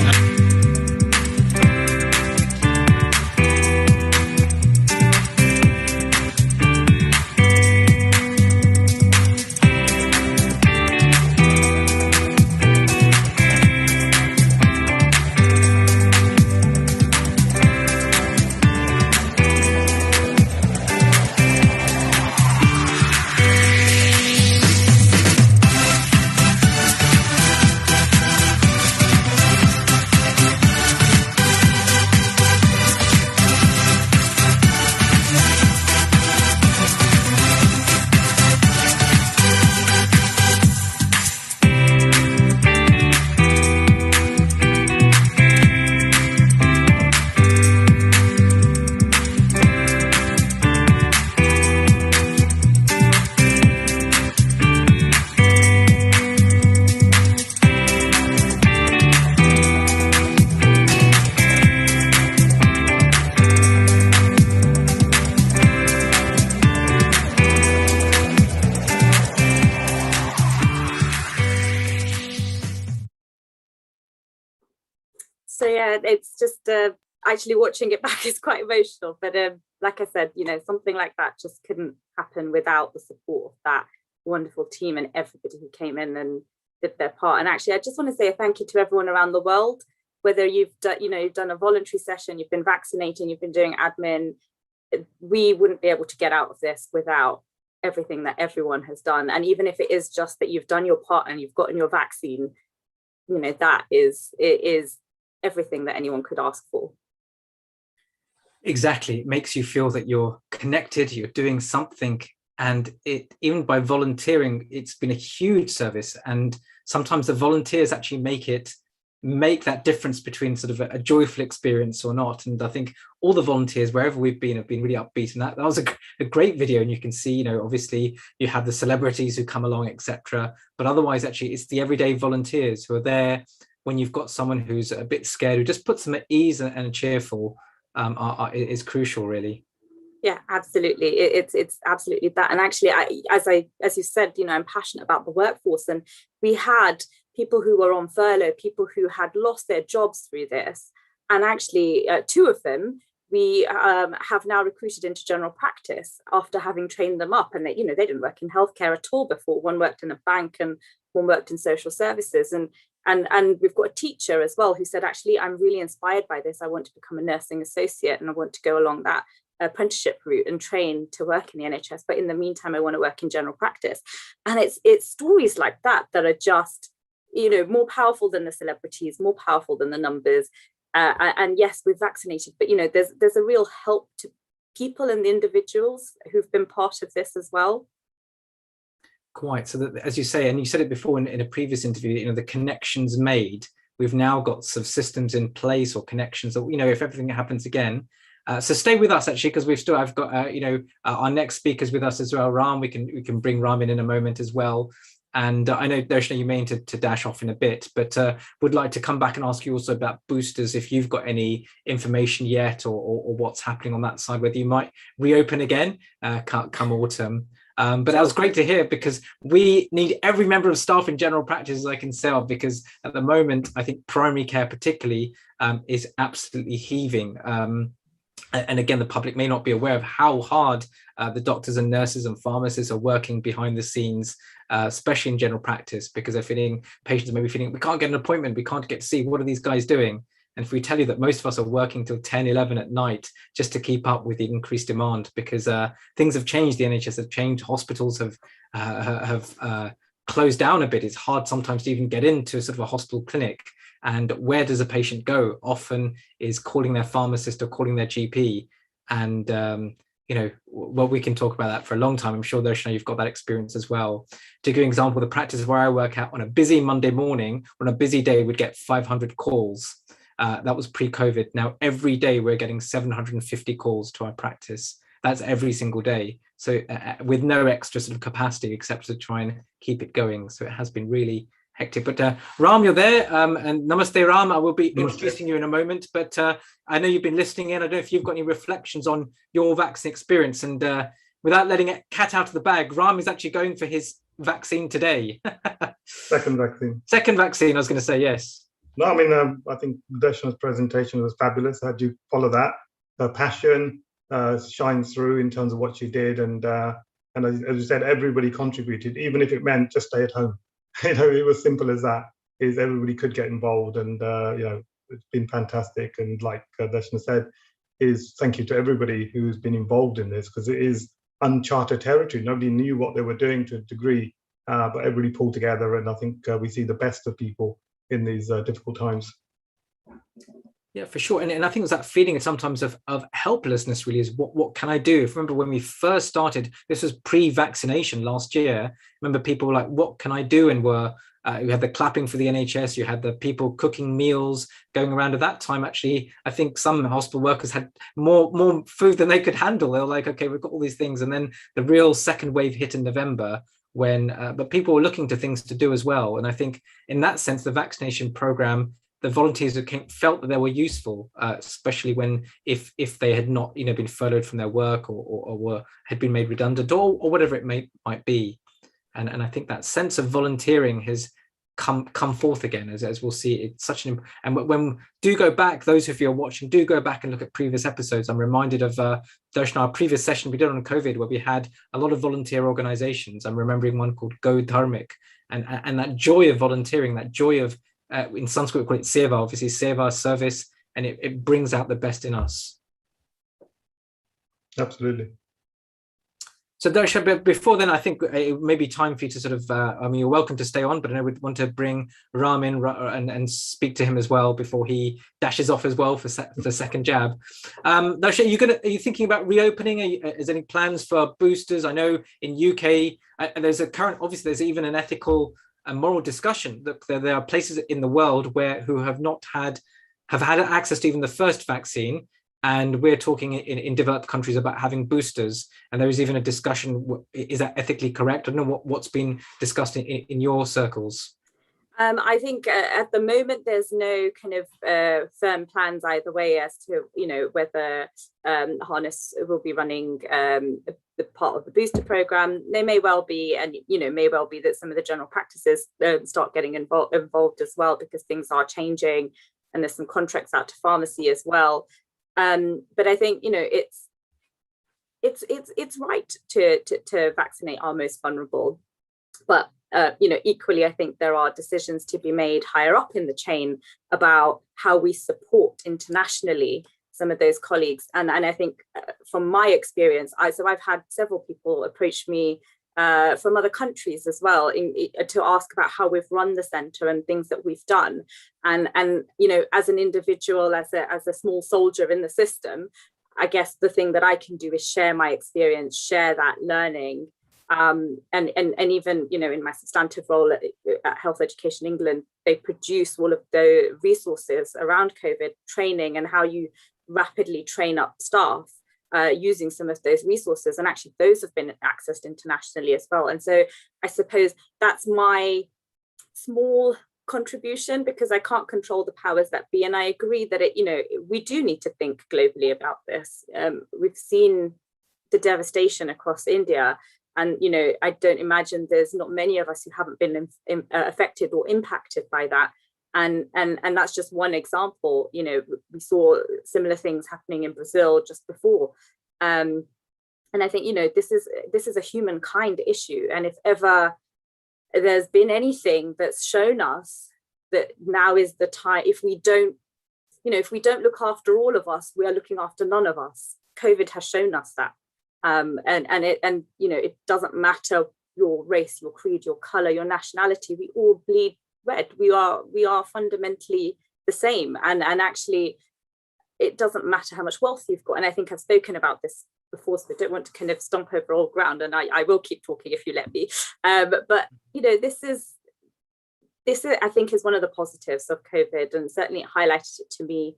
So yeah, it's just actually watching it back is quite emotional. But like I said, you know, something like that just couldn't happen without the support of that wonderful team and everybody who came in and did their part. And actually, I just want to say a thank you to everyone around the world. Whether you've done, you know, you've done a voluntary session, you've been vaccinating, you've been doing admin, we wouldn't be able to get out of this without everything that everyone has done. And even if it is just that you've done your part and you've gotten your vaccine, you know, it is everything that anyone could ask for. Exactly. It makes you feel that you're connected, you're doing something, and it, even by volunteering, it's been a huge service. And sometimes the volunteers actually make that difference between sort of a joyful experience or not. And I think all the volunteers wherever we've been have been really upbeat, and that was a great video. And you can see, you know, obviously you have the celebrities who come along, etc., but otherwise actually it's the everyday volunteers who are there when you've got someone who's a bit scared, who just puts them at ease and cheerful, is crucial, really. Yeah, absolutely. It's absolutely that. And actually, as you said, you know, I'm passionate about the workforce, and we had people who were on furlough, people who had lost their jobs through this, and actually, two of them we have now recruited into general practice after having trained them up. And they, you know, they didn't work in healthcare at all before. One worked in a bank, and one worked in social services, and we've got a teacher as well who said, actually, I'm really inspired by this. I want to become a nursing associate, and I want to go along that apprenticeship route and train to work in the NHS. But in the meantime, I want to work in general practice. And it's stories like that that are just, you know, more powerful than the celebrities, more powerful than the numbers. And yes, we're vaccinated, but, you know, there's a real help to people and the individuals who've been part of this as well. Quite. So that, as you say, and you said it before in a previous interview, you know, the connections made, we've now got some systems in place, or connections that, you know, if everything happens again. So stay with us, actually, because I've got, you know, our next speakers with us as well. Ram, we can bring Ram in a moment as well. And I know, Darshna, you may need to dash off in a bit, but would like to come back and ask you also about boosters, if you've got any information yet, or what's happening on that side, whether you might reopen again come autumn. But that was great to hear, because we need every member of staff in general practice, as I can say, because at the moment, I think primary care particularly is absolutely heaving. And again, the public may not be aware of how hard the doctors and nurses and pharmacists are working behind the scenes, especially in general practice, because they're feeling, patients may be feeling, we can't get an appointment, we can't get to see, what are these guys doing? And if we tell you that most of us are working till 10, 11 at night just to keep up with the increased demand, because things have changed, the NHS have changed, hospitals have closed down a bit. It's hard sometimes to even get into sort of a hospital clinic. And where does a patient go? Often is calling their pharmacist or calling their GP. And, well, we can talk about that for a long time. I'm sure, Darshana, you've got that experience as well. To give you an example, the practice where I work at, on a busy Monday morning, on a busy day, we'd get 500 calls. That was pre-COVID. Now, every day we're getting 750 calls to our practice. That's every single day. So with no extra sort of capacity except to try and keep it going. So it has been really hectic. But Ram, you're there. And namaste, Ram. I will be introducing you in a moment. But I know you've been listening in. I don't know if you've got any reflections on your vaccine experience. And without letting it cat out of the bag, Ram is actually going for his vaccine today. Second vaccine. Second vaccine, I was going to say, yes. No, I mean, I think Darshana's presentation was fabulous. How do you follow that? Her passion shines through in terms of what she did. And as you said, everybody contributed, even if it meant just stay at home. It was simple as that. Is everybody could get involved, and it's been fantastic. And like Darshana said, is thank you to everybody who's been involved in this, because it is uncharted territory. Nobody knew what they were doing to a degree, but everybody pulled together, and I think we see the best of people in these difficult times. Yeah, for sure. And I think it's that feeling sometimes of helplessness, really, is what can I do? If remember when we first started, this was pre-vaccination last year. Remember, people were like, what can I do? And you had the clapping for the NHS, you had the people cooking meals going around. At that time, actually, I think some hospital workers had more food than they could handle. They were like, okay, we've got all these things. And then the real second wave hit in November, but people were looking to things to do as well. And I think in that sense, the vaccination program, the volunteers felt that they were useful, especially when if they had not been furloughed from their work or had been made redundant or whatever it might be. And I think that sense of volunteering has come forth again, as we'll see. It's such an, and when do go back, those of you are watching, do go back and look at previous episodes. I'm reminded of Darshana, our previous session we did on COVID, where we had a lot of volunteer organizations. I'm remembering one called Go Dharmic, and that joy of volunteering, that joy of in Sanskrit we call it seva, obviously seva, service, and it brings out the best in us. Absolutely. So Darshana, before then, I think it may be time for you to sort of, I mean, you're welcome to stay on, but I know we'd want to bring Ram in and speak to him as well before he dashes off as well for the second jab. Darshana, are you thinking about reopening? Is there any plans for boosters? I know in UK, there's obviously there's even an ethical and moral discussion that there are places in the world who have had access to even the first vaccine. And we're talking in developed countries about having boosters. And there is even a discussion, is that ethically correct? I don't know what's been discussed in your circles. I think at the moment there's no kind of firm plans either way as to whether Harness will be running the part of the booster program. They may well be, and may well be that some of the general practices start getting involved as well, because things are changing and there's some contracts out to pharmacy as well. But I think it's right to vaccinate our most vulnerable, but equally, I think there are decisions to be made higher up in the chain about how we support internationally some of those colleagues. And I think from my experience, I've had several people approach me from other countries as well to ask about how we've run the centre and things that we've done. And as an individual, as a small soldier in the system, I guess the thing that I can do is share my experience, share that learning. And even in my substantive role at Health Education England, they produce all of the resources around COVID training and how you rapidly train up staff using some of those resources, and actually those have been accessed internationally as well. And so I suppose that's my small contribution, because I can't control the powers that be, and I agree that we do need to think globally about this. We've seen the devastation across India. And, you know, I don't imagine there's not many of us who haven't been affected or impacted by that. And that's just one example. You know, we saw similar things happening in Brazil just before. And I think, you know, this is a humankind issue. And if ever there's been anything that's shown us that now is the time, if we don't look after all of us, we are looking after none of us. COVID has shown us that. And you know, it doesn't matter your race, your creed, your color, your nationality, we all bleed red. We are fundamentally the same. And actually, it doesn't matter how much wealth you've got. And I think I've spoken about this before, so I don't want to kind of stomp over old ground, and I will keep talking if you let me. But you know, this is I think is one of the positives of COVID, and certainly it highlighted it to me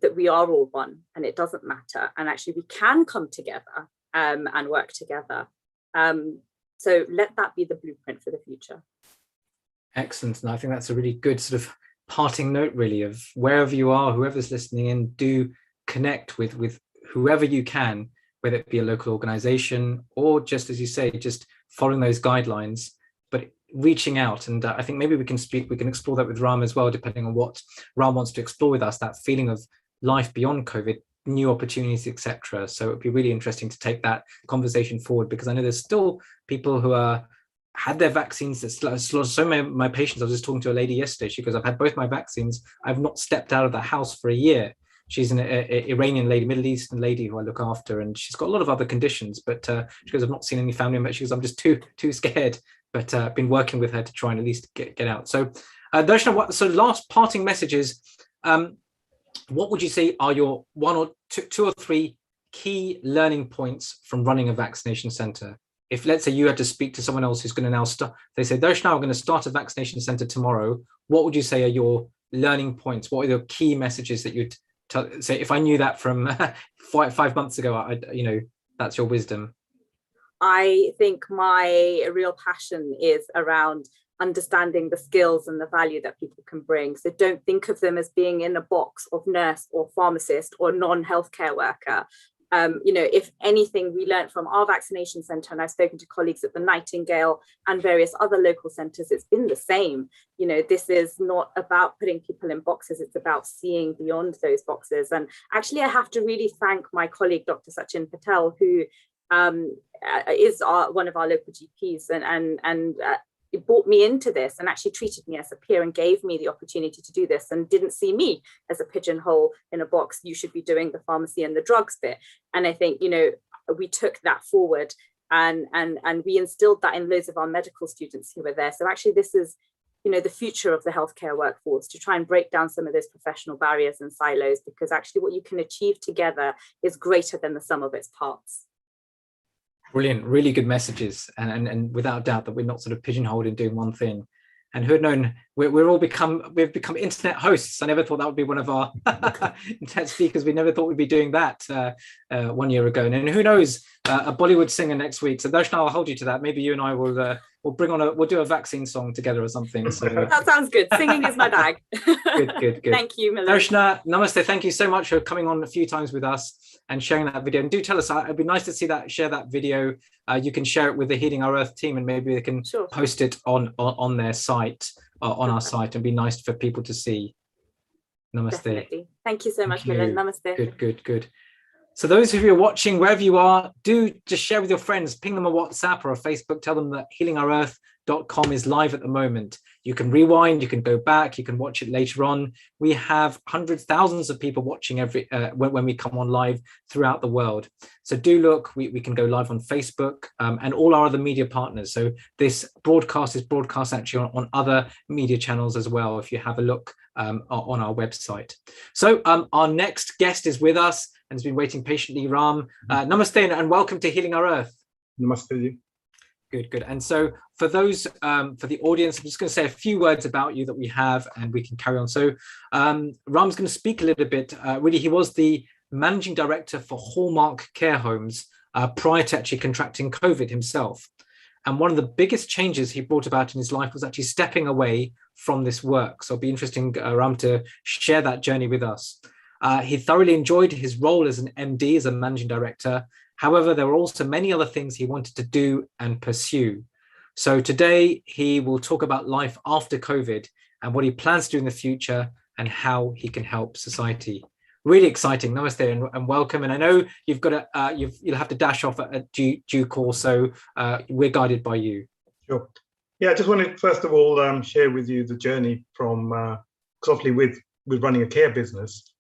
that we are all one, and it doesn't matter, and actually we can come together and work together. So let that be the blueprint for the future. Excellent. And I think that's a really good sort of parting note, really, of wherever you are, whoever's listening in, do connect with whoever you can, whether it be a local organization or just, as you say, just following those guidelines, but reaching out. And I think maybe we can explore that with Ram as well, depending on what Ram wants to explore with us, that feeling of life beyond COVID, new opportunities, etc. So it'd be really interesting to take that conversation forward, because I know there's still people who had their vaccines. So many of my patients, I was just talking to a lady yesterday, she goes, I've had both my vaccines, I've not stepped out of the house for a year. She's an Iranian lady, Middle Eastern lady who I look after, and she's got a lot of other conditions, but she goes, I've not seen any family members. She goes, I'm just too scared, but I've been working with her to try and at least get out. So Darshana, so last parting messages, what would you say are your two or three key learning points from running a vaccination center? If, let's say, you had to speak to someone else who's going to now start, they say, Darshana, I'm going to start a vaccination center tomorrow. What would you say are your learning points? What are the key messages that you'd say, if I knew that from 5 months ago, you know, that's your wisdom? I think my real passion is around understanding the skills and the value that people can bring. So don't think of them as being in a box of nurse or pharmacist or non-healthcare worker. You know, if anything, we learned from our vaccination centre, and I've spoken to colleagues at the Nightingale and various other local centres, it's been the same. You know, this is not about putting people in boxes, it's about seeing beyond those boxes. And actually, I have to really thank my colleague, Dr. Sachin Patel, who is one of our local GPs, and it brought me into this and actually treated me as a peer and gave me the opportunity to do this, and didn't see me as a pigeonhole in a box. You should be doing the pharmacy and the drugs bit. And I think, you know, we took that forward and we instilled that in loads of our medical students who were there. So actually this is, you know, the future of the healthcare workforce, to try and break down some of those professional barriers and silos, because actually what you can achieve together is greater than the sum of its parts. Brilliant, really good messages, and without doubt that we're not sort of pigeonholed in doing one thing. And who had known, we've become internet hosts. I never thought that would be one of our internet speakers. We never thought we'd be doing that 1 year ago. And who knows, a Bollywood singer next week. So Darshana, I'll hold you to that. Maybe you and I will we'll do a vaccine song together or something. So that sounds good. Singing is my bag. Good. Thank you, Milan. Darshana, namaste. Thank you so much for coming on a few times with us and sharing that video. And do tell us, it'd be nice to see that, share that video. You can share it with the Healing Our Earth team, and maybe they can post it on their site, on our site. It'd be nice for people to see. Namaste. Definitely. Thank you so much, Milan. Namaste. Good. So those of you who are watching, wherever you are, do just share with your friends, ping them a WhatsApp or a Facebook, tell them that healingourearth.com is live at the moment. You can rewind, you can go back, you can watch it later on. We have hundreds, thousands of people watching when we come on live throughout the world. So do look, we can go live on Facebook and all our other media partners. So this broadcast is broadcast actually on other media channels as well, if you have a look on our website. So our next guest is with us and has been waiting patiently. Ram, namaste and welcome to Healing Our Earth. Namaste. Good. And so for those, for the audience, I'm just going to say a few words about you that we have, and we can carry on. So Ram's going to speak a little bit. Really, he was the managing director for Hallmark Care Homes prior to actually contracting COVID himself. And one of the biggest changes he brought about in his life was actually stepping away from this work. So it'll be interesting, Ram, to share that journey with us. He thoroughly enjoyed his role as an MD, as a managing director, However, there were also many other things he wanted to do and pursue. So today he will talk about life after COVID and what he plans to do in the future and how he can help society. Really exciting. Namaste and welcome. And I know you've got to you'll have to dash off at due course, so we're guided by you. Sure. Yeah, I just wanted to first of all share with you the journey from obviously with running a care business.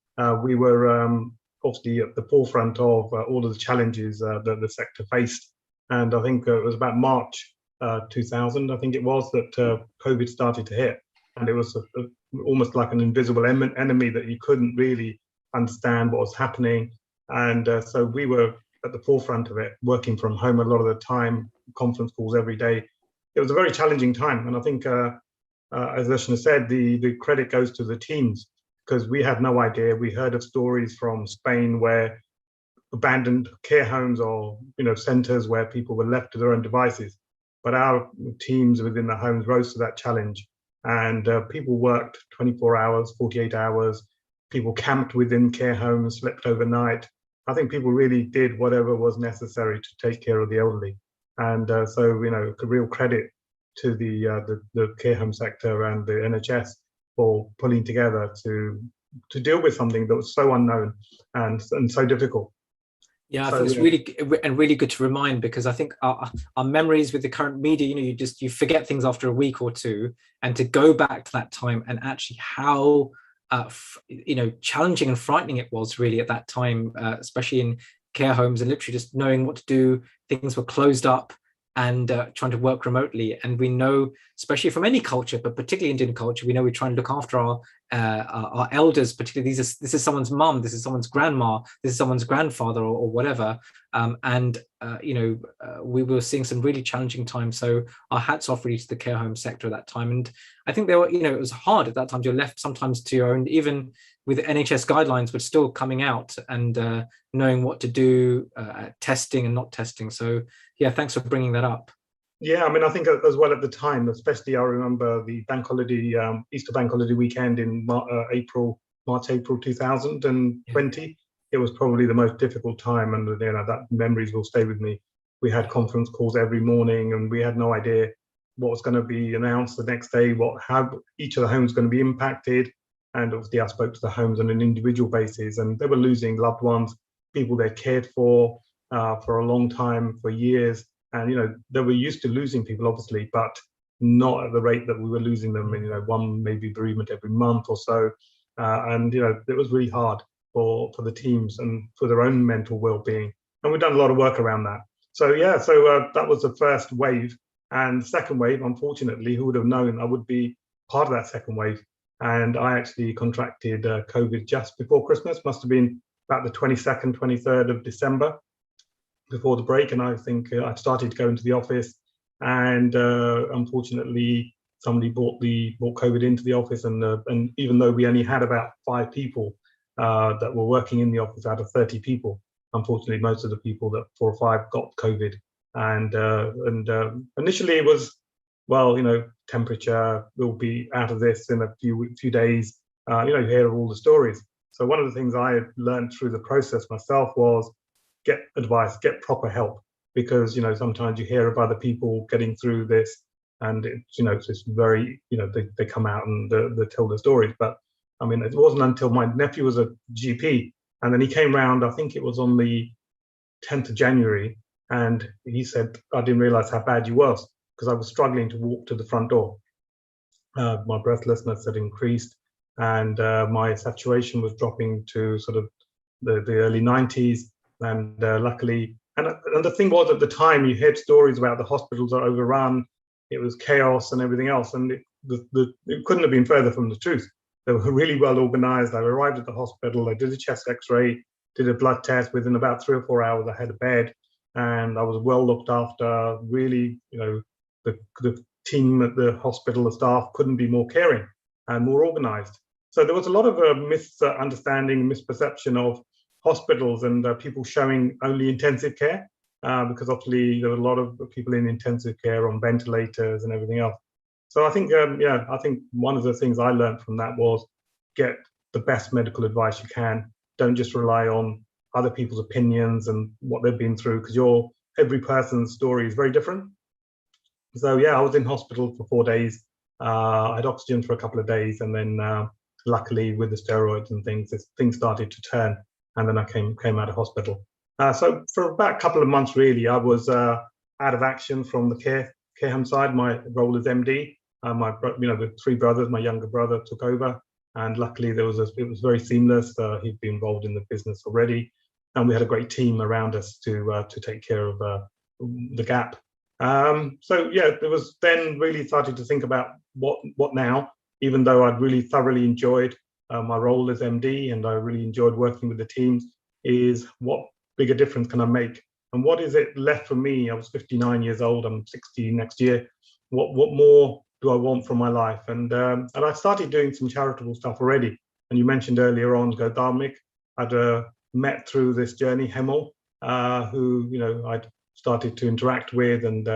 We were obviously at the forefront of all of the challenges that the sector faced, and I think it was about March 2000, I think it was, that COVID started to hit, and it was almost like an invisible enemy that you couldn't really understand what was happening. And so we were at the forefront of it, working from home a lot of the time, conference calls every day. It was a very challenging time, and I think, as Ashna said, the credit goes to the teams, because we had no idea. We heard of stories from Spain where abandoned care homes or centres where people were left to their own devices, but our teams within the homes rose to that challenge, and people worked 24 hours, 48 hours. People camped within care homes, slept overnight. I think people really did whatever was necessary to take care of the elderly. And so, a real credit to the care home sector and the NHS for pulling together to deal with something that was so unknown and so difficult. Yeah, I think it's really good to remind, because I think our memories with the current media, you forget things after a week or two, and to go back to that time and actually how challenging and frightening it was really at that time, especially in care homes, and literally just knowing what to do. Things were closed up and trying to work remotely. And we know, especially from any culture, but particularly Indian culture, we know we try and look after our elders, particularly this is someone's mum, this is someone's grandma, this is someone's grandfather, or whatever. We were seeing some really challenging times. So our hats off really to the care home sector at that time. And I think there were, it was hard at that time. You're left sometimes to your own, even with NHS guidelines, but still coming out and knowing what to do, testing and not testing. So yeah, thanks for bringing that up. Yeah, I mean, I think as well at the time, especially I remember the bank holiday, Easter bank holiday weekend in March, April 2020. Yeah. It was probably the most difficult time, and that memories will stay with me. We had conference calls every morning, and we had no idea what was going to be announced the next day, how each of the homes was going to be impacted. And obviously I spoke to the homes on an individual basis, and they were losing loved ones, people they cared for a long time, for years. And they were used to losing people, obviously, but not at the rate that we were losing them. And one maybe bereavement every month or so. And it was really hard for the teams and for their own mental well-being. And we've done a lot of work around that. So yeah, that was the first wave. And the second wave, unfortunately, who would have known I would be part of that second wave? And I actually contracted COVID just before Christmas. Must have been about the 22nd, 23rd of December, before the break. And I think I started to go into the office, and unfortunately somebody brought COVID into the office, and even though we only had about 5 people that were working in the office out of 30 people, unfortunately most of the people, that 4 or 5, got COVID. And initially it was, well, temperature, we'll be out of this in a few days. You hear all the stories. So one of the things I learned through the process myself was get advice, get proper help, because sometimes you hear of other people getting through this, and it's just very, they come out and they tell their stories. But I mean, it wasn't until my nephew was a GP, and then he came round, I think it was on the 10th of January, and he said, I didn't realize how bad you was, because I was struggling to walk to the front door. My breathlessness had increased, and my saturation was dropping to sort of the early 90s. And luckily, and the thing was, at the time, you heard stories about the hospitals are overrun, it was chaos and everything else, and it couldn't have been further from the truth. They were really well organized. I arrived at the hospital, I did a chest x-ray, did a blood test. Within about 3 or 4 hours, I had a bed, and I was well looked after. Really, the team at the hospital, the staff, couldn't be more caring and more organized. So there was a lot of misunderstanding, misperception of hospitals and people showing only intensive care, because obviously there were a lot of people in intensive care on ventilators and everything else. So I think, I think one of the things I learned from that was get the best medical advice you can. Don't just rely on other people's opinions and what they've been through, because every person's story is very different. So yeah, I was in hospital for 4 days. I had oxygen for a couple of days, and then luckily with the steroids and things started to turn, and then I came out of hospital. So for about a couple of months, really, I was out of action from the care home side. My role as MD, the 3 brothers, my younger brother took over, and luckily it was very seamless. He'd been involved in the business already, and we had a great team around us to take care of the gap. So yeah, it was then really started to think about what now, even though I'd really thoroughly enjoyed my role as MD and I really enjoyed working with the teams, is what bigger difference can I make? And what is it left for me? I was 59 years old, I'm 60 next year. What more do I want from my life? And I started doing some charitable stuff already. And you mentioned earlier on Godharmik. I'd met through this journey Hemal, who I'd started to interact with and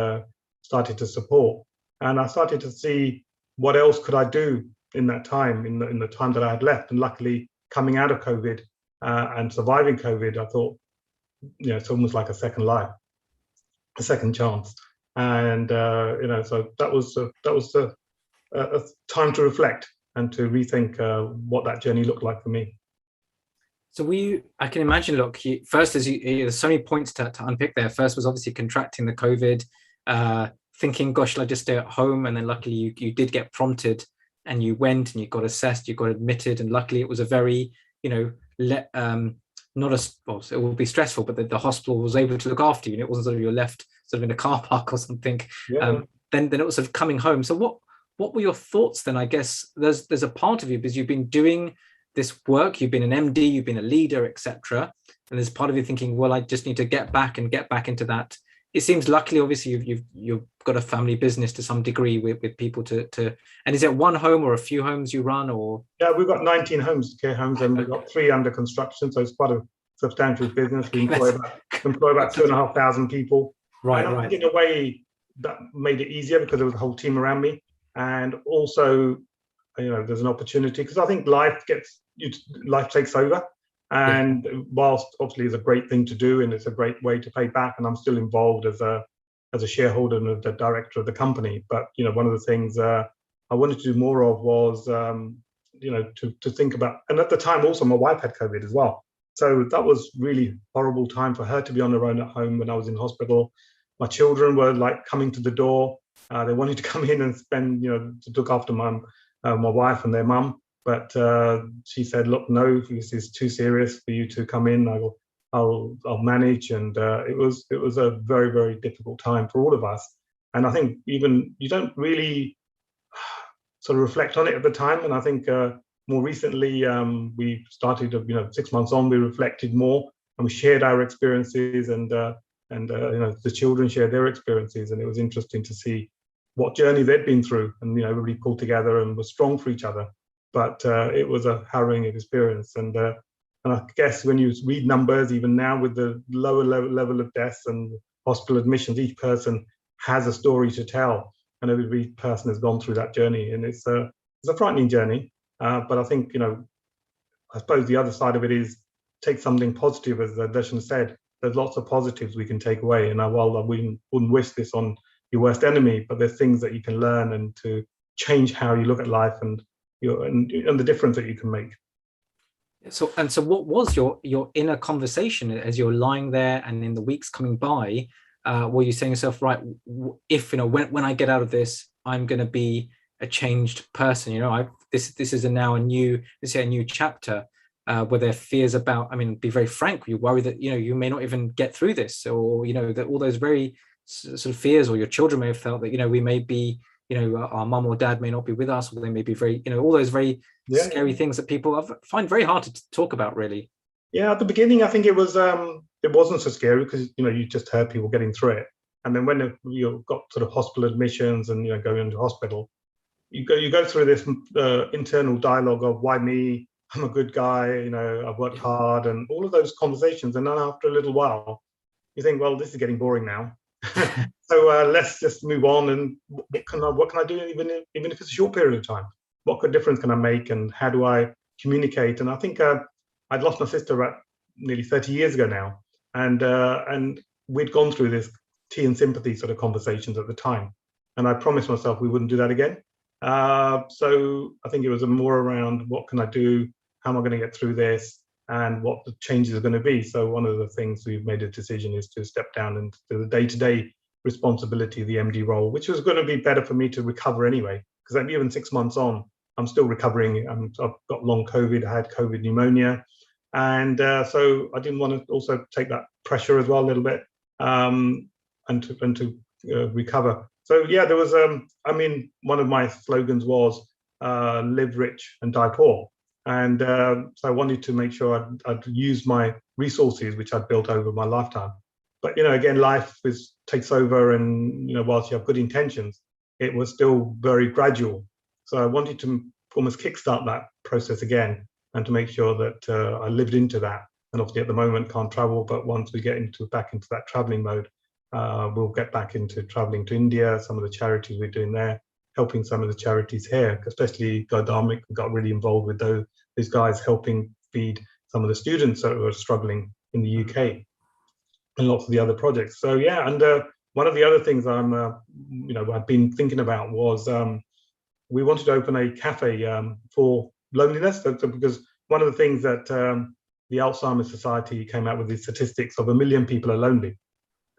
started to support. And I started to see what else could I do in that time, in the time that I had left. And luckily, coming out of COVID and surviving COVID, I thought, it's almost like a second life, a second chance. And so that was a time to reflect and to rethink what that journey looked like for me. So I can imagine, look, first, there's so many points to unpick there. First was obviously contracting the COVID, thinking, gosh, shall I just stay at home? And then luckily you did get prompted and you went and you got assessed, you got admitted. And luckily it was a very, it will be stressful, but the hospital was able to look after you, and it wasn't sort of you're left sort of in a car park or something. Yeah. Then it was sort of coming home. So what were your thoughts then? I guess there's a part of you, because you've been doing this work, you've been an MD, you've been a leader, etc. And there's part of you thinking, well, I just need to get back into that. It seems luckily, obviously, you've got a family business to some degree with people to. And is it one home or a few homes you run, or? Yeah, we've got 19 care homes, and we've got 3 under construction, so it's quite a substantial business. We employ about 2,500 people. Right, and I think in a way that made it easier because there was a whole team around me, and also, there's an opportunity, because I think life takes over. And whilst obviously it's a great thing to do and it's a great way to pay back, and I'm still involved as a shareholder and the director of the company, but one of the things I wanted to do more of was to think about. And at the time also my wife had COVID as well, so that was really horrible time for her to be on her own at home when I was in hospital. My children were like coming to the door. They wanted to come in and spend, to look after my wife and their mum. But she said, look, no, this is too serious for you to come in. I'll manage. And it was a very, very difficult time for all of us. And I think even you don't really sort of reflect on it at the time. And I think more recently, we started, 6 months on, we reflected more and we shared our experiences, and the children shared their experiences. And it was interesting to see what journey they'd been through, and everybody pulled together and was strong for each other. But it was a harrowing experience, and I guess when you read numbers, even now with the lower level of deaths and hospital admissions, each person has a story to tell, and every person has gone through that journey, and it's a frightening journey. But I think I suppose the other side of it is take something positive, as Darshan said. There's lots of positives we can take away, and while I wouldn't wish this on your worst enemy, but there's things that you can learn and to change how you look at life and the difference that you can make. So what was your inner conversation as you're lying there and in the weeks coming by? Were you saying to yourself, right, if when I get out of this, I'm going to be a changed person? This is now a new chapter. Were there fears about? I mean, be very frank. You worry that you may not even get through this, or that all those very sort of fears, or your children may have felt that we may be. Our mum or dad may not be with us, or they may be very, all those very scary things that people find very hard to talk about, really. Yeah, at the beginning, I think it wasn't so scary because, you just heard people getting through it. And then when you got sort of hospital admissions and, going into hospital, you go through this internal dialogue of why me, I'm a good guy, I've worked hard, and all of those conversations. And then after a little while, you think, well, this is getting boring now. So let's just move on, and what can I do, even if it's a short period of time? What difference can I make, and how do I communicate? And I think I'd lost my sister nearly 30 years ago now, and we'd gone through this tea and sympathy sort of conversations at the time, and I promised myself we wouldn't do that again. So I think it was more around what can I do, how am I going to get through this, and what the changes are going to be. So one of the things we've made a decision is to step down into the day-to-day responsibility of the MD role, which was going to be better for me to recover anyway, because even 6 months on, I'm still recovering. I've got long COVID, I had COVID pneumonia. And so I didn't want to also take that pressure as well a little bit, and to recover. So yeah, there was, I mean, one of my slogans was live rich and die poor. And so I wanted to make sure I'd use my resources, which I'd built over my lifetime. But, again, life takes over, and, whilst you have good intentions, it was still very gradual. So I wanted to almost kickstart that process again, and to make sure that I lived into that. And obviously at the moment can't travel, but once we get back into that traveling mode, we'll get back into traveling to India, some of the charities we're doing there, helping some of the charities here, especially Godamic got really involved with those guys helping feed some of the students that were struggling in the UK, and lots of the other projects. So yeah, and one of the other things I've been thinking about was we wanted to open a cafe for loneliness. So because one of the things that the Alzheimer's Society came out with these statistics of 1 million people are lonely.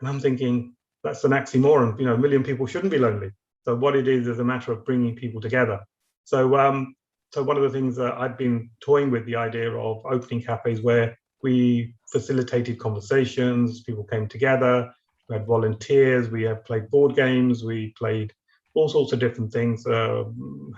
And I'm thinking, that's an oxymoron. 1 million people shouldn't be lonely. So what it is a matter of bringing people together. So one of the things that I'd been toying with, the idea of opening cafes where we facilitated conversations, people came together, we had volunteers, we have played board games, we played all sorts of different things,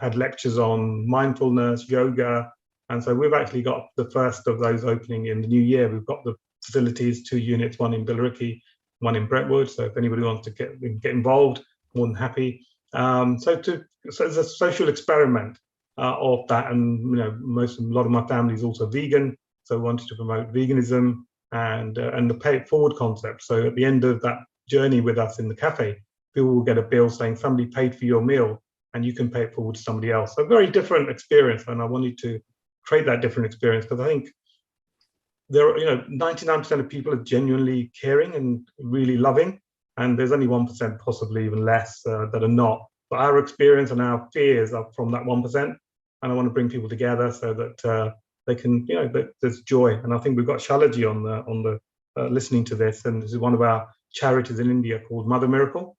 had lectures on mindfulness, yoga. And so we've actually got the first of those opening in the new year. We've got the facilities, 2 units, one in Billericay, one in Brentwood. So if anybody wants to get involved, more than happy. So it's a social experiment of that. And a lot of my family is also vegan. So I wanted to promote veganism and the pay it forward concept. So at the end of that journey with us in the cafe, people will get a bill saying somebody paid for your meal and you can pay it forward to somebody else. So a very different experience. And I wanted to create that different experience because I think there are, 99% of people are genuinely caring and really loving. And there's only 1%, possibly even less, that are not. But our experience and our fears are from that 1%. And I want to bring people together so that they can, there's joy. And I think we've got Shalaji on the listening to this. And this is one of our charities in India called Mother Miracle.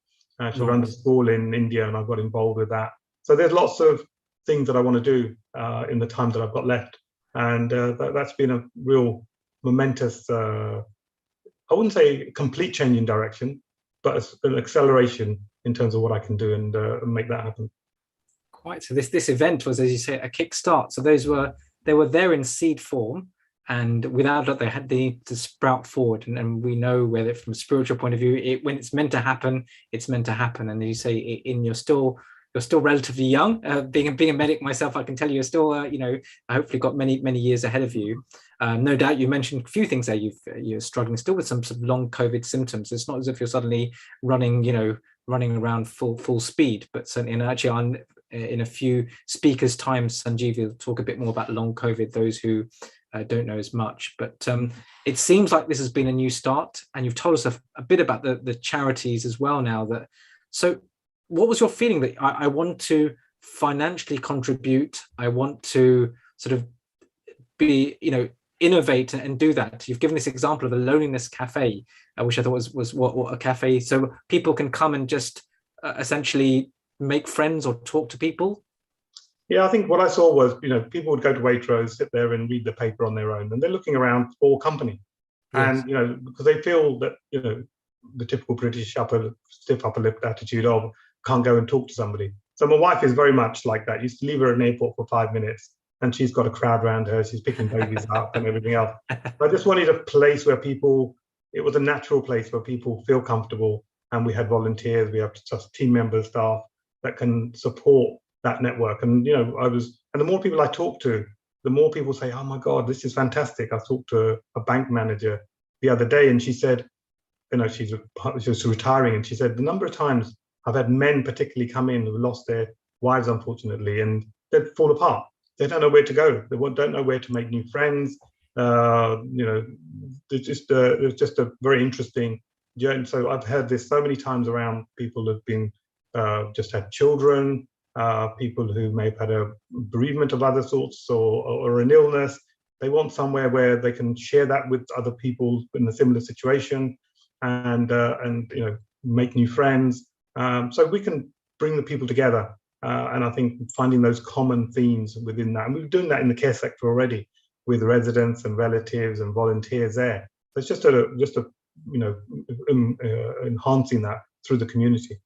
She runs a school in India, and I got involved with that. So there's lots of things that I want to do in the time that I've got left. And that's been a real momentous, I wouldn't say complete change in direction, but it's an acceleration in terms of what I can do and make that happen. Quite. So this event was, as you say, a kickstart. So they were there in seed form, and without it, they need to sprout forward. And we know whether from a spiritual point of view, when it's meant to happen, it's meant to happen. And as you say, you're still relatively young. Being a medic myself, I can tell you're still, I hopefully got many years ahead of you. No doubt you mentioned a few things there. You're struggling still with some long COVID symptoms. It's not as if you're suddenly running around full speed, but certainly, and actually in a few speakers' time, Sanjeev will talk a bit more about long COVID, those who don't know as much. But it seems like this has been a new start, and you've told us a bit about the charities as well now. So what was your feeling that I want to financially contribute, I want to sort of be, innovate and do that? You've given this example of the Loneliness Cafe, which I thought was what a cafe, so people can come and just essentially make friends or talk to people. Yeah, I think what I saw was, people would go to Waitrose, sit there and read the paper on their own, and they're looking around for company. Yes. And, because they feel that, the typical British stiff upper lip attitude of can't go and talk to somebody. So my wife is very much like that. You used to leave her at an airport for 5 minutes and she's got a crowd around her. She's picking babies up and everything else. I just wanted a place where it was a natural place where people feel comfortable. And we had volunteers, we have just team members, staff that can support that network. And, and the more people I talk to, the more people say, oh my God, this is fantastic. I talked to a bank manager the other day and she said, she's retiring. And she said, the number of times I've had men particularly come in who lost their wives, unfortunately, and they'd fall apart. They don't know where to go. They don't know where to make new friends. You know, it's just a very interesting journey. So I've heard this so many times around people who've been just had children, people who may have had a bereavement of other sorts, or an illness. They want somewhere where they can share that with other people in a similar situation, and you know, make new friends. So we can bring the people together, and I think finding those common themes within that, and we're doing that in the care sector already with residents and relatives and volunteers there. So it's just a you know, enhancing that through the community.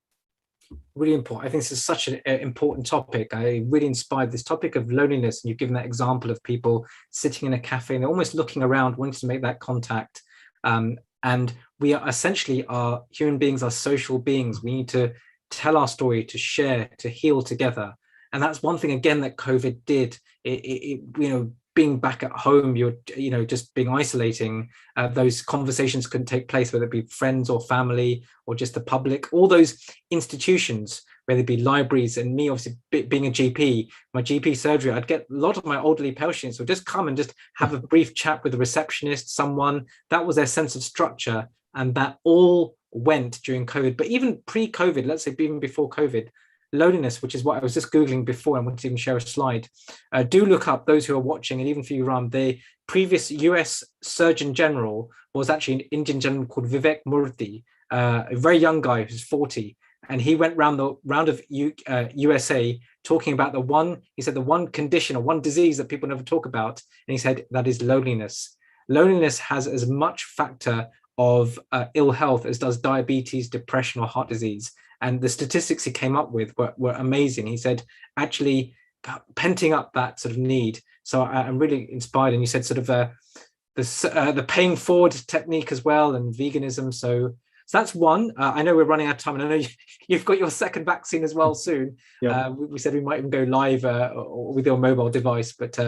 Really important. I think this is such an important topic. I really inspired this topic of loneliness, and you've given that example of people sitting in a cafe and they're almost looking around, wanting to make that contact. And we are essentially, our human beings are social beings. We need to tell our story, to share, to heal together. And that's one thing again that COVID did. It you know, being back at home, you're, you know, just being isolating, those conversations couldn't take place, whether it be friends or family or just the public, all those institutions, whether it be libraries. And me, obviously being a GP, my GP surgery, I'd get a lot of my elderly patients would just come and just have a brief chat with a receptionist, someone. That was their sense of structure, and that all went during COVID. But even pre-COVID, let's say even before COVID, loneliness, which is what I was just Googling before, I wanted to even share a slide. Do look up, those who are watching, and even for you, Ram, the previous US Surgeon General was actually an Indian gentleman called Vivek Murthy, a very young guy who's 40. And he went round of USA talking about he said the one condition or one disease that people never talk about. And he said that is loneliness. Loneliness has as much factor of ill health as does diabetes, depression, or heart disease. And the statistics he came up with were amazing. He said, actually penting up that sort of need. So I'm really inspired. And you said sort of the paying forward technique as well, and veganism. So that's one. I know we're running out of time, and I know you've got your second vaccine as well soon. Yeah. We said we might even go live with your mobile device. But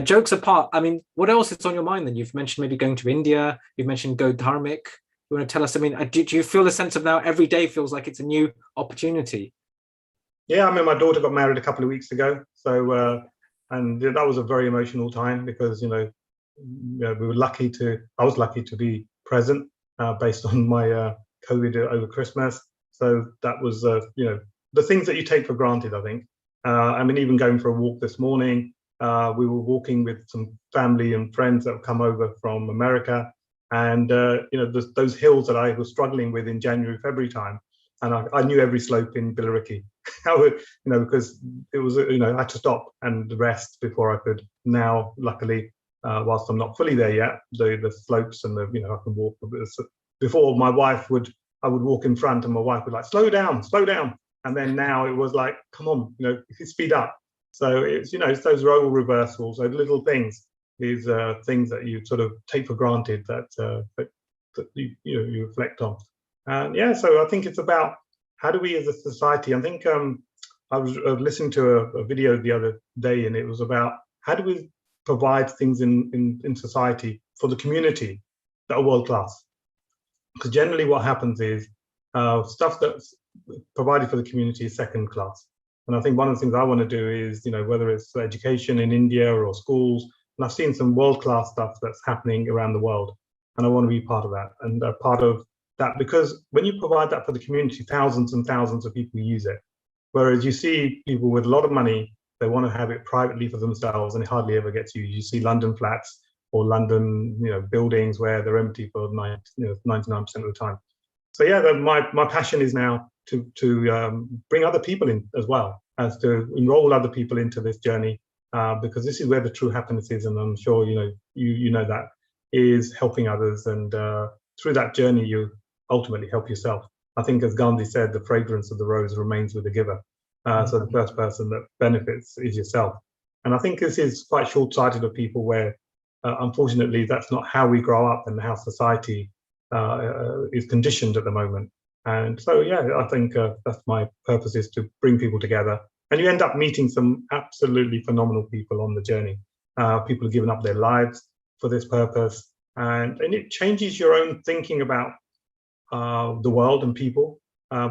jokes apart, I mean, what else is on your mind then? You've mentioned maybe going to India. You've mentioned Go Dharmic. You want to tell us, I mean, do you feel a sense of now every day feels like it's a new opportunity? Yeah, I mean, my daughter got married a couple of weeks ago. So, and that was a very emotional time because, you know, I was lucky to be present based on my COVID over Christmas. So that was, you know, the things that you take for granted, I think. I mean, even going for a walk this morning, we were walking with some family and friends that have come over from America. And, you know, those hills that I was struggling with in January, February time, and I knew every slope in Billericay, you know, because it was, you know, I had to stop and rest before I could. Now, luckily, whilst I'm not fully there yet, the slopes and you know, I can walk. Before I would walk in front and my wife would like, slow down. And then now it was like, come on, you know, speed up. So it's, you know, it's those role reversals, those little things. These things that you sort of take for granted that you reflect on. And yeah, so I think it's about how do we as a society, I think I was listening to a video the other day, and it was about how do we provide things in society for the community that are world class? Because generally what happens is stuff that's provided for the community is second class. And I think one of the things I want to do is, you know, whether it's education in India or schools, and I've seen some world-class stuff that's happening around the world, and I want to be part of that and part of that, because when you provide that for the community, thousands and thousands of people use it. Whereas you see people with a lot of money, they want to have it privately for themselves, and it hardly ever gets used. You see London flats or London, you know, buildings where they're empty for 99% of the time. So yeah, my passion is now to bring other people in as well, as to enroll other people into this journey. Because this is where the true happiness is, and I'm sure you know that is helping others, and through that journey you ultimately help yourself. I think, as Gandhi said, the fragrance of the rose remains with the giver. So the first person that benefits is yourself, and I think this is quite short-sighted of people, where unfortunately that's not how we grow up and how society is conditioned at the moment. And so yeah, I think that's my purpose, is to bring people together. And you end up meeting some absolutely phenomenal people on the journey. People have given up their lives for this purpose. And it changes your own thinking about the world and people.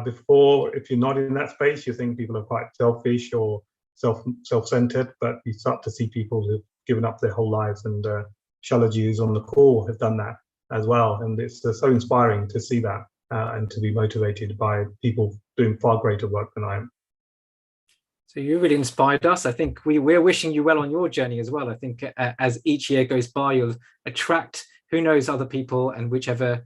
Before, if you're not in that space, you think people are quite selfish or self-centered, but you start to see people who've given up their whole lives and Shalaji, who's on the call, has done that as well. And it's so inspiring to see that and to be motivated by people doing far greater work than I am. So you really inspired us. I think we're wishing you well on your journey as well. I think as each year goes by, you'll attract, who knows, other people and whichever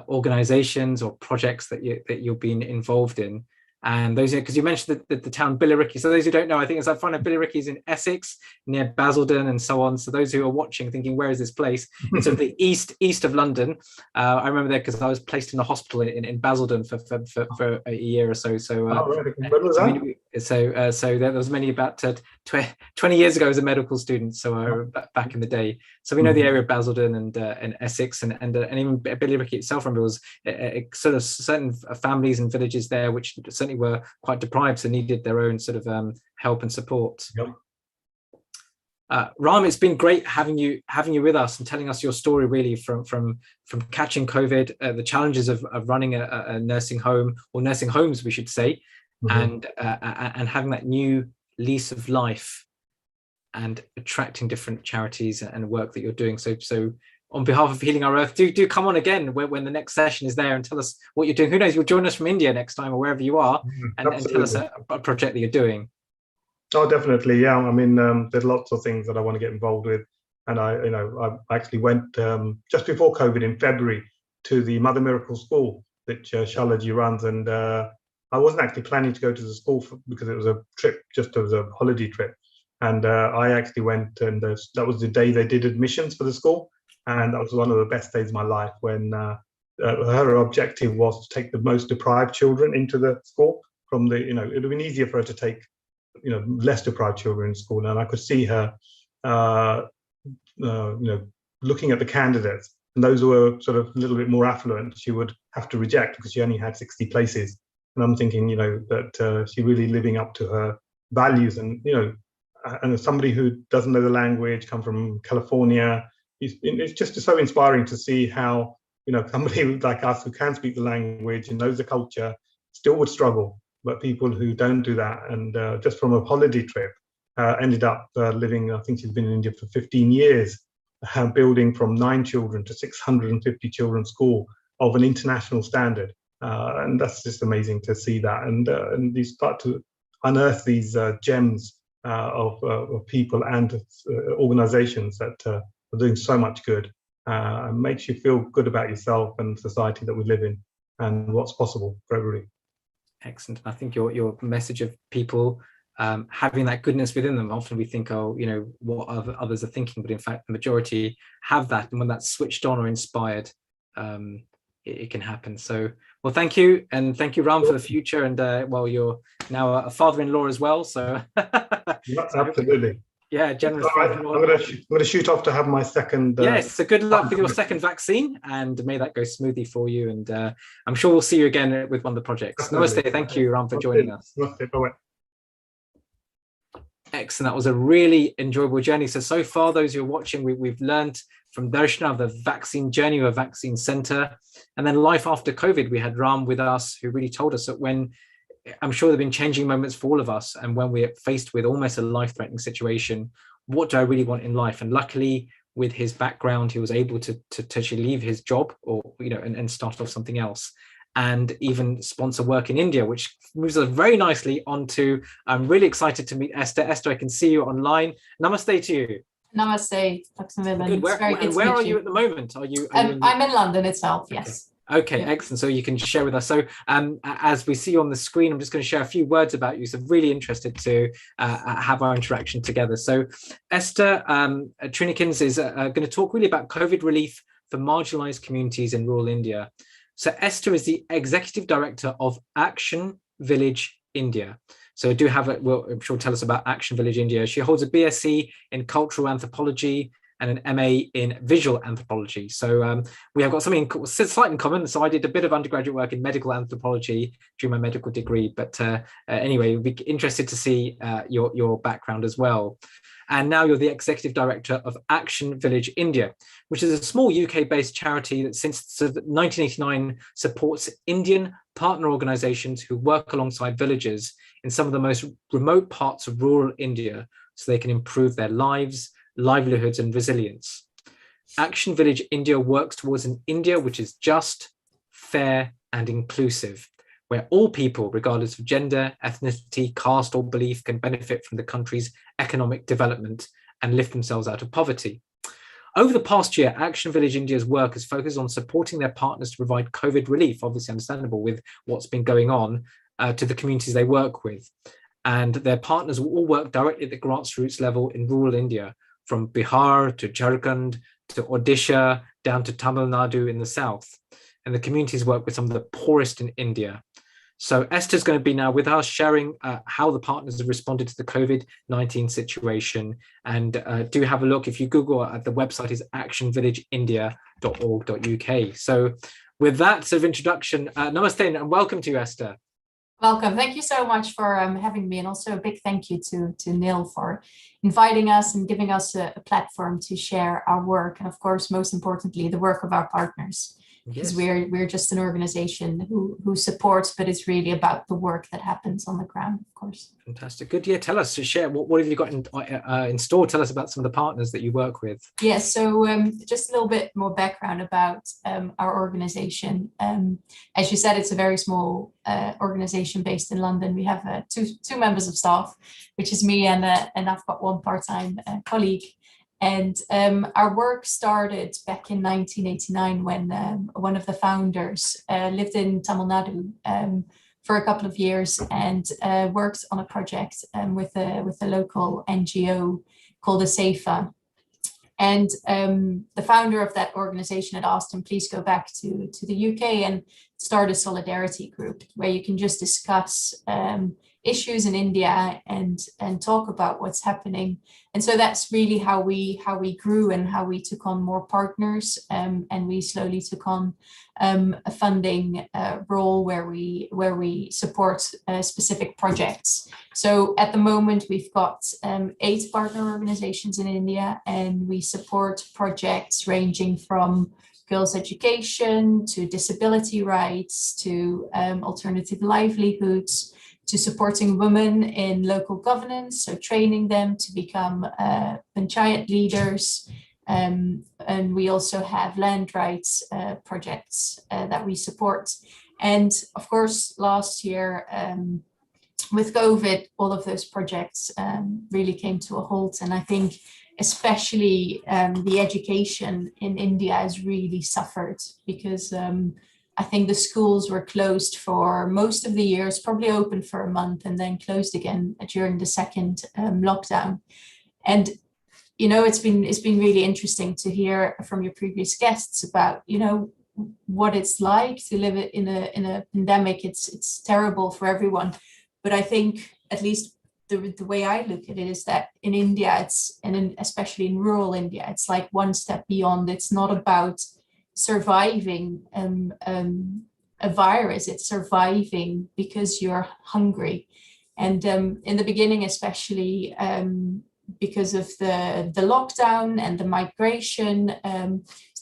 organizations or projects that you've been involved in. And those, because you mentioned the town Billericay. So those who don't know, I think it's I find Billericay is in Essex, near Basildon and so on. So those who are watching, thinking, where is this place? It's sort of the east of London. I remember there because I was placed in the hospital in Basildon for a year or so. So when was that? so there was many about 20 years ago as a medical student. So back in the day. So we know the area of Basildon and Essex and even Billericay itself. I remember was sort of certain families and villages there which certainly were quite deprived, so needed their own sort of help and support. Yep. Ram, it's been great having you with us and telling us your story, really from catching COVID, the challenges of running a nursing home, or nursing homes, we should say, and having that new lease of life and attracting different charities and work that you're doing. So on behalf of Healing Our Earth, do come on again when the next session is there and tell us what you're doing. Who knows, you'll join us from India next time or wherever you are and tell us a project that you're doing. Oh, definitely. Yeah. I mean, there's lots of things that I want to get involved with. And I actually went just before COVID in February to the Mother Miracle School that Shalaji runs. And I wasn't actually planning to go to the school because it was a trip, just as a holiday trip. And I actually went, and that was the day they did admissions for the school. And that was one of the best days of my life when her objective was to take the most deprived children into the school from the, it would have been easier for her to take, less deprived children in school. And I could see her, looking at the candidates, and those who were sort of a little bit more affluent, she would have to reject because she only had 60 places. And I'm thinking, that she's really living up to her values. And, and as somebody who doesn't know the language, come from California, it's just so inspiring to see how somebody like us who can speak the language and knows the culture still would struggle, but people who don't do that and just from a holiday trip ended up living, I think she's been in India for 15 years, building from 9 children to 650 children's school of an international standard, and that's just amazing to see that. And you start to unearth these gems of people and organizations that are doing so much good. Makes you feel good about yourself and society that we live in and what's possible for everybody. Excellent. I think your message of people having that goodness within them. Often we think, what others are thinking, but in fact, the majority have that. And when that's switched on or inspired, it can happen. So, well, thank you. And thank you, Ram, for the future. And you're now a father-in-law as well. So absolutely. Yeah, generous. Right. I'm going to shoot off to have my second. Yes, so good luck with your second vaccine, and may that go smoothly for you. And I'm sure we'll see you again with one of the projects. Definitely. Namaste. Thank you, Ram, for joining us. Namaste. Bye-bye. Excellent. That was a really enjoyable journey. So far, those who are watching, we've learned from Darshana of the vaccine journey of a vaccine center, and then life after COVID. We had Ram with us, who really told us that when, I'm sure there have been changing moments for all of us, and when we're faced with almost a life-threatening situation, what do I really want in life? And luckily, with his background, he was able to actually leave his job, or and start off something else, and even sponsor work in India, which moves us very nicely onto. I'm really excited to meet Esther. Esther, I can see you online. Namaste to you. Namaste, Dr. Millen. Good. Where are you at the moment? Are you? I'm in London itself. Yes. Okay, excellent. So you can share with us. So as we see on the screen, I'm just going to share a few words about you. So really interested to have our interaction together. So Esther Trinikins is going to talk really about COVID relief for marginalized communities in rural India. So Esther is the Executive Director of Action Village India. So do have it, well, I'm sure tell us about Action Village India. She holds a BSc in Cultural Anthropology and an MA in Visual Anthropology. So we have got something slightly in common. So I did a bit of undergraduate work in medical anthropology during my medical degree. But anyway, we'd be interested to see your background as well. And now you're the Executive Director of Action Village India, which is a small UK-based charity that since 1989 supports Indian partner organizations who work alongside villagers in some of the most remote parts of rural India so they can improve their lives, livelihoods and resilience. Action Village India works towards an India which is just, fair, and inclusive, where all people, regardless of gender, ethnicity, caste, or belief, can benefit from the country's economic development and lift themselves out of poverty. Over the past year, Action Village India's work has focused on supporting their partners to provide COVID relief, obviously understandable with what's been going on, to the communities they work with. And their partners will all work directly at the grassroots level in rural India, from Bihar to Jharkhand to Odisha, down to Tamil Nadu in the south. And the communities work with some of the poorest in India. So Esther's going to be now with us, sharing how the partners have responded to the COVID-19 situation. And do have a look. If you Google at the website is actionvillageindia.org.uk. So with that sort of introduction, namaste and welcome to you, Esther. Welcome. Thank you so much for having me, and also a big thank you to Neil for inviting us and giving us a platform to share our work, and of course, most importantly, the work of our partners. Because we're just an organization who supports, but it's really about the work that happens on the ground, of course. Fantastic. Good. Yeah, tell us, to share, what have you got in store? Tell us about some of the partners that you work with. Yes, so just a little bit more background about our organization. As you said, it's a very small organization based in London. We have two members of staff, which is me and I've got one part-time colleague. And our work started back in 1989 when one of the founders lived in Tamil Nadu for a couple of years and worked on a project with a local NGO called ASEFA. And the founder of that organization had asked him, please go back to the UK and start a solidarity group where you can just discuss issues in India and talk about what's happening. And so that's really how we grew and how we took on more partners, and we slowly took on a funding role where we support specific projects. So at the moment we've got 8 partner organizations in India, and we support projects ranging from girls' education to disability rights to alternative livelihoods, to supporting women in local governance, so training them to become panchayat leaders. And we also have land rights projects that we support. And of course, last year, with COVID, all of those projects really came to a halt. And I think especially the education in India has really suffered because I think the schools were closed for most of the year. It's probably open for a month and then closed again during the second lockdown. And you know, it's been really interesting to hear from your previous guests about, you know, what it's like to live in a pandemic. It's terrible for everyone, but I think at least the way I look at it is that in India, especially in rural India, it's like one step beyond. It's not about surviving a virus, it's surviving because you're hungry. And in the beginning, especially because of the lockdown and the migration,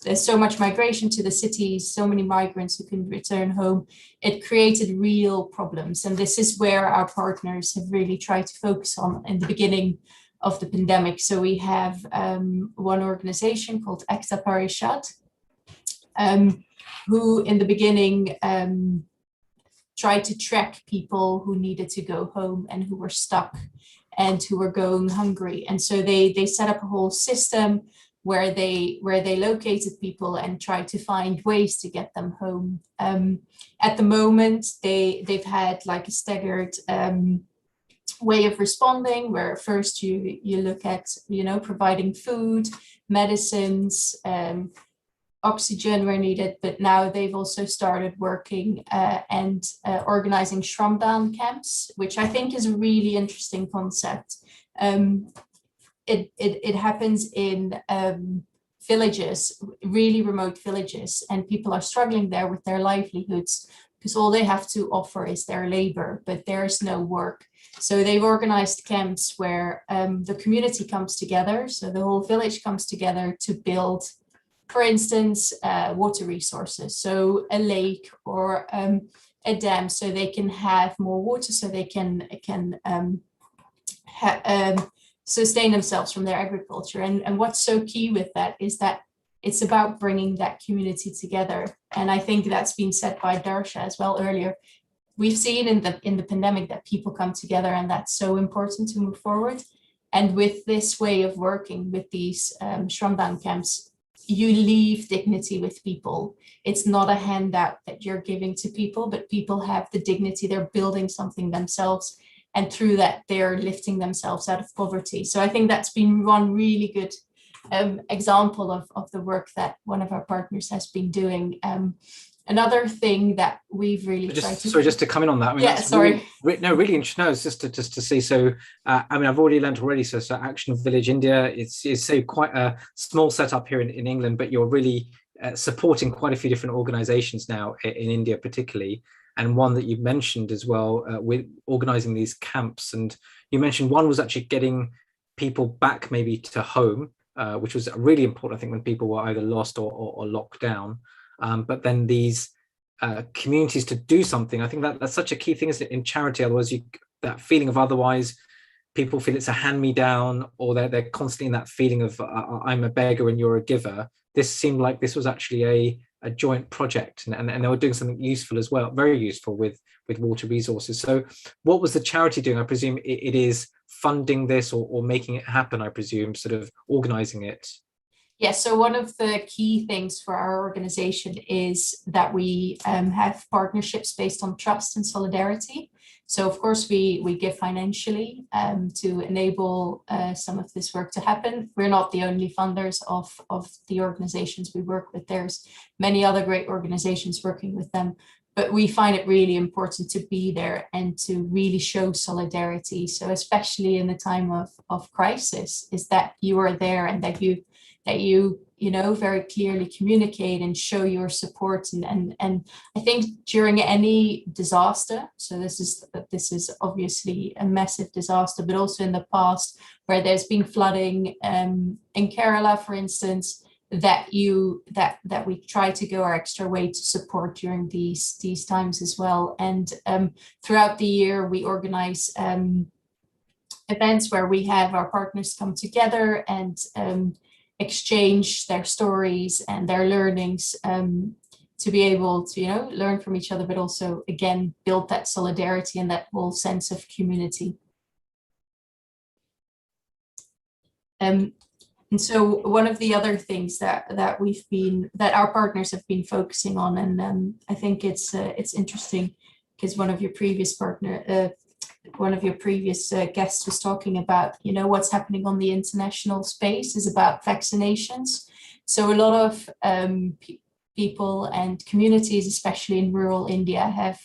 there's so much migration to the cities, so many migrants who can return home, it created real problems. And this is where our partners have really tried to focus on in the beginning of the pandemic. So we have one organization called Ekta Parishad, who in the beginning tried to track people who needed to go home and who were stuck and who were going hungry. And so they set up a whole system where they located people and tried to find ways to get them home. At the moment, they've had like a staggered way of responding, where first you look at, you know, providing food, medicines, oxygen where needed, but now they've also started working and organizing Shramdan camps, which I think is a really interesting concept. It happens in villages, really remote villages, and people are struggling there with their livelihoods because all they have to offer is their labor, but there's no work. So they've organized camps where the community comes together, so the whole village comes together to build, for instance, water resources, so a lake or a dam, so they can have more water, so they can sustain themselves from their agriculture. And what's so key with that is that it's about bringing that community together. And I think that's been said by Darsha as well earlier. We've seen in the pandemic that people come together, and that's so important to move forward. And with this way of working with these Shramdan camps, you leave dignity with people. It's not a handout that you're giving to people, but people have the dignity, they're building something themselves. And through that, they're lifting themselves out of poverty. So I think that's been one really good example of the work that one of our partners has been doing. Another thing that we've really tried to... Sorry, just to come in on that. I mean, yeah, sorry. Really interesting. No, it's just to see. So, I mean, I've already learned already. So Action Village India, it's so quite a small setup here in England, but you're really supporting quite a few different organisations now in India, particularly. And one that you mentioned as well, with organising these camps. And you mentioned one was actually getting people back maybe to home, which was really important, I think, when people were either lost or locked down. But then these communities to do something, I think that's such a key thing, isn't it, in charity? Otherwise, that feeling of otherwise people feel it's a hand-me-down, or they're constantly in that feeling of I'm a beggar and you're a giver. This seemed like this was actually a joint project, and they were doing something useful as well, very useful with water resources. So what was the charity doing? I presume it is funding this or making it happen, I presume, sort of organising it. Yeah, so one of the key things for our organization is that we have partnerships based on trust and solidarity. So of course we give financially to enable some of this work to happen. We're not the only funders of the organizations we work with. There's many other great organizations working with them, but we find it really important to be there and to really show solidarity. So especially in the time of crisis, is that you are there and that you very clearly communicate and show your support. And I think during any disaster, so this is obviously a massive disaster, but also in the past where there's been flooding in Kerala, for instance, that we try to go our extra way to support during these times as well. And throughout the year, we organize events where we have our partners come together and exchange their stories and their learnings to be able to learn from each other, but also again build that solidarity and that whole sense of community. And so one of the other things that our partners have been focusing on, and I think it's interesting because one of your previous guests was talking about, what's happening on the international space is about vaccinations. So a lot of people and communities, especially in rural India, have,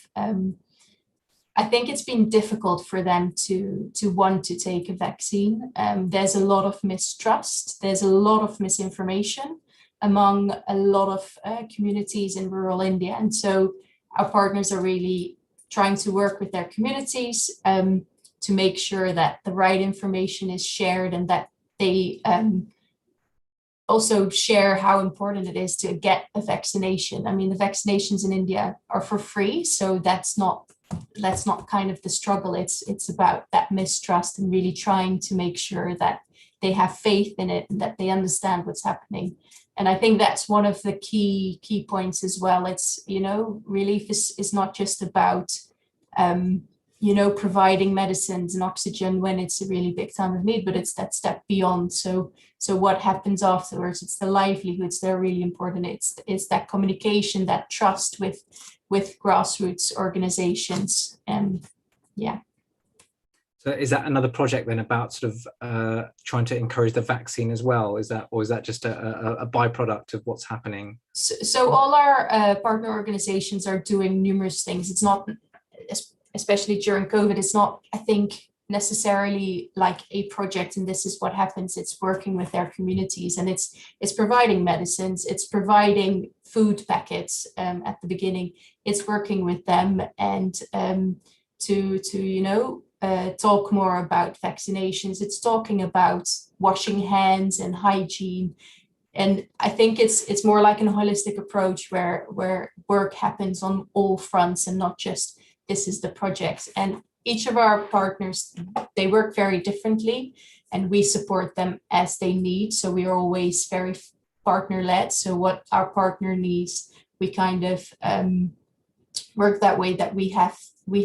I think it's been difficult for them to want to take a vaccine. There's a lot of mistrust. There's a lot of misinformation among a lot of communities in rural India. And so our partners are really trying to work with their communities to make sure that the right information is shared and that they also share how important it is to get a vaccination. I mean, the vaccinations in India are for free, so that's not kind of the struggle. It's about that mistrust and really trying to make sure that they have faith in it and that they understand what's happening. And I think that's one of the key points as well. It's, relief is not just about, providing medicines and oxygen when it's a really big time of need, but it's that step beyond. So what happens afterwards? It's the livelihoods that are really important. It's that communication, that trust with grassroots organizations. And yeah. So is that another project then about sort of trying to encourage the vaccine as well? Is that just a byproduct of what's happening? So all our partner organizations are doing numerous things. It's not, especially during COVID, it's not, I think, necessarily like a project and this is what happens. It's working with their communities, and it's providing medicines, it's providing food packets at the beginning. It's working with them and to talk more about vaccinations. It's talking about washing hands and hygiene. And I think it's more like a holistic approach where work happens on all fronts and not just this is the project. And each of our partners, they work very differently and we support them as they need. So we are always very partner led. So what our partner needs, we kind of work that way, that we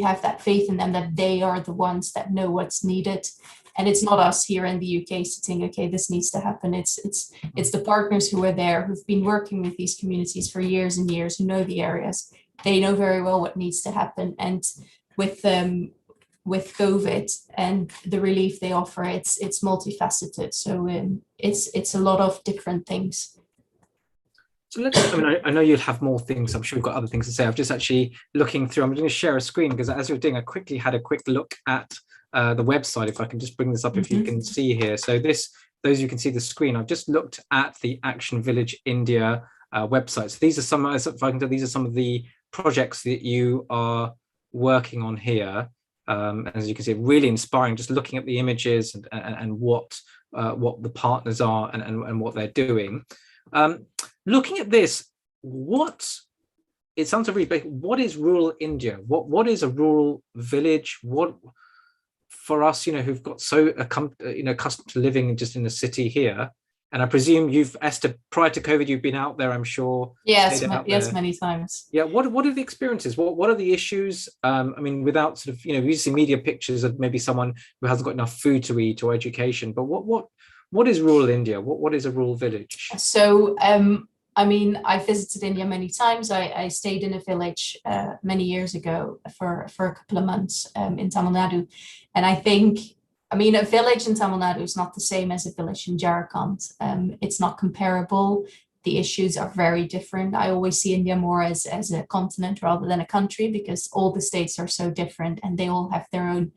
have that faith in them, that they are the ones that know what's needed. And it's not us here in the UK sitting, okay, this needs to happen. It's the partners who are there, who've been working with these communities for years and years, who know the areas. They know very well what needs to happen. And with COVID and the relief they offer, it's multifaceted. So it's a lot of different things. So I know you'll have more things. I'm sure you've got other things to say. I'm just actually looking through. I'm going to share a screen because as you're doing, I quickly had a quick look at the website. If I can just bring this up, if you can see here. So those you can see the screen. I've just looked at the Action Village India website. So these are some, if I can tell, these are some of the projects that you are working on here. As you can see, really inspiring. Just looking at the images and what the partners are and what they're doing. Looking at this, it sounds really big. What is rural India? What is a rural village? What, for us, who've got so accustomed to living just in a city here, and I presume you've, Esther, prior to COVID, you've been out there, I'm sure. Yes, many times. Yeah. What are the experiences? What are the issues? I mean, without sort of, we see media pictures of maybe someone who hasn't got enough food to eat or education, but what is rural India? What is a rural village? So, I mean, I visited India many times. I stayed in a village many years ago for a couple of months in Tamil Nadu. And I think, a village in Tamil Nadu is not the same as a village in Jharkhand. It's not comparable. The issues are very different. I always see India more as a continent rather than a country, because all the states are so different and they all have their own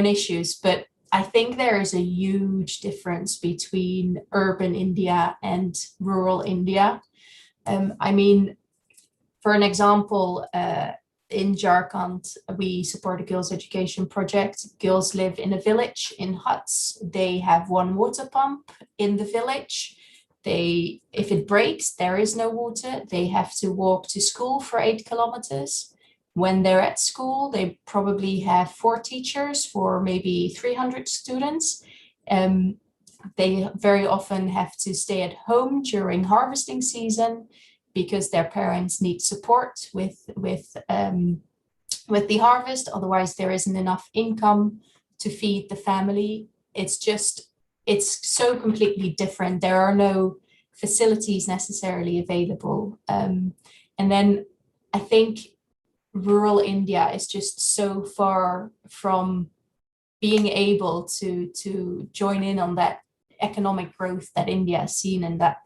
issues. But I think there is a huge difference between urban India and rural India. For an example, in Jharkhand, we support a girls' education project. Girls live in a village in huts. They have one water pump in the village. If it breaks, there is no water. They have to walk to school for 8 kilometers. When they're at school, they probably have 4 teachers for maybe 300 students. They very often have to stay at home during harvesting season because their parents need support with the harvest. Otherwise, there isn't enough income to feed the family. It's so completely different. There are no facilities necessarily available. And then I think rural India is just so far from being able to join in on that economic growth that India has seen and that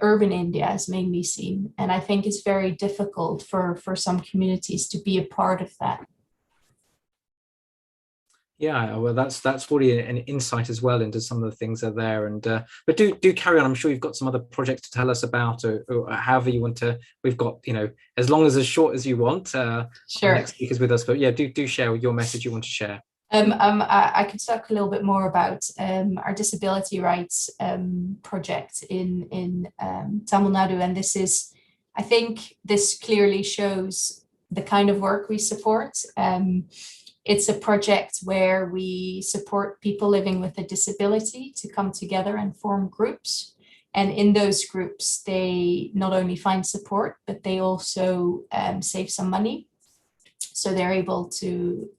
urban India has mainly seen. And I think it's very difficult for some communities to be a part of that. Yeah, well, that's really an insight as well into some of the things that are there. And but do carry on. I'm sure you've got some other projects to tell us about, or however you want to. We've got, as long as short as you want. Sure. Next speakers with us, but yeah, do share your message you want to share. I could talk a little bit more about our disability rights project in Tamil Nadu, and I think this clearly shows the kind of work we support. It's a project where we support people living with a disability to come together and form groups. And in those groups, they not only find support, but they also save some money. So they're able to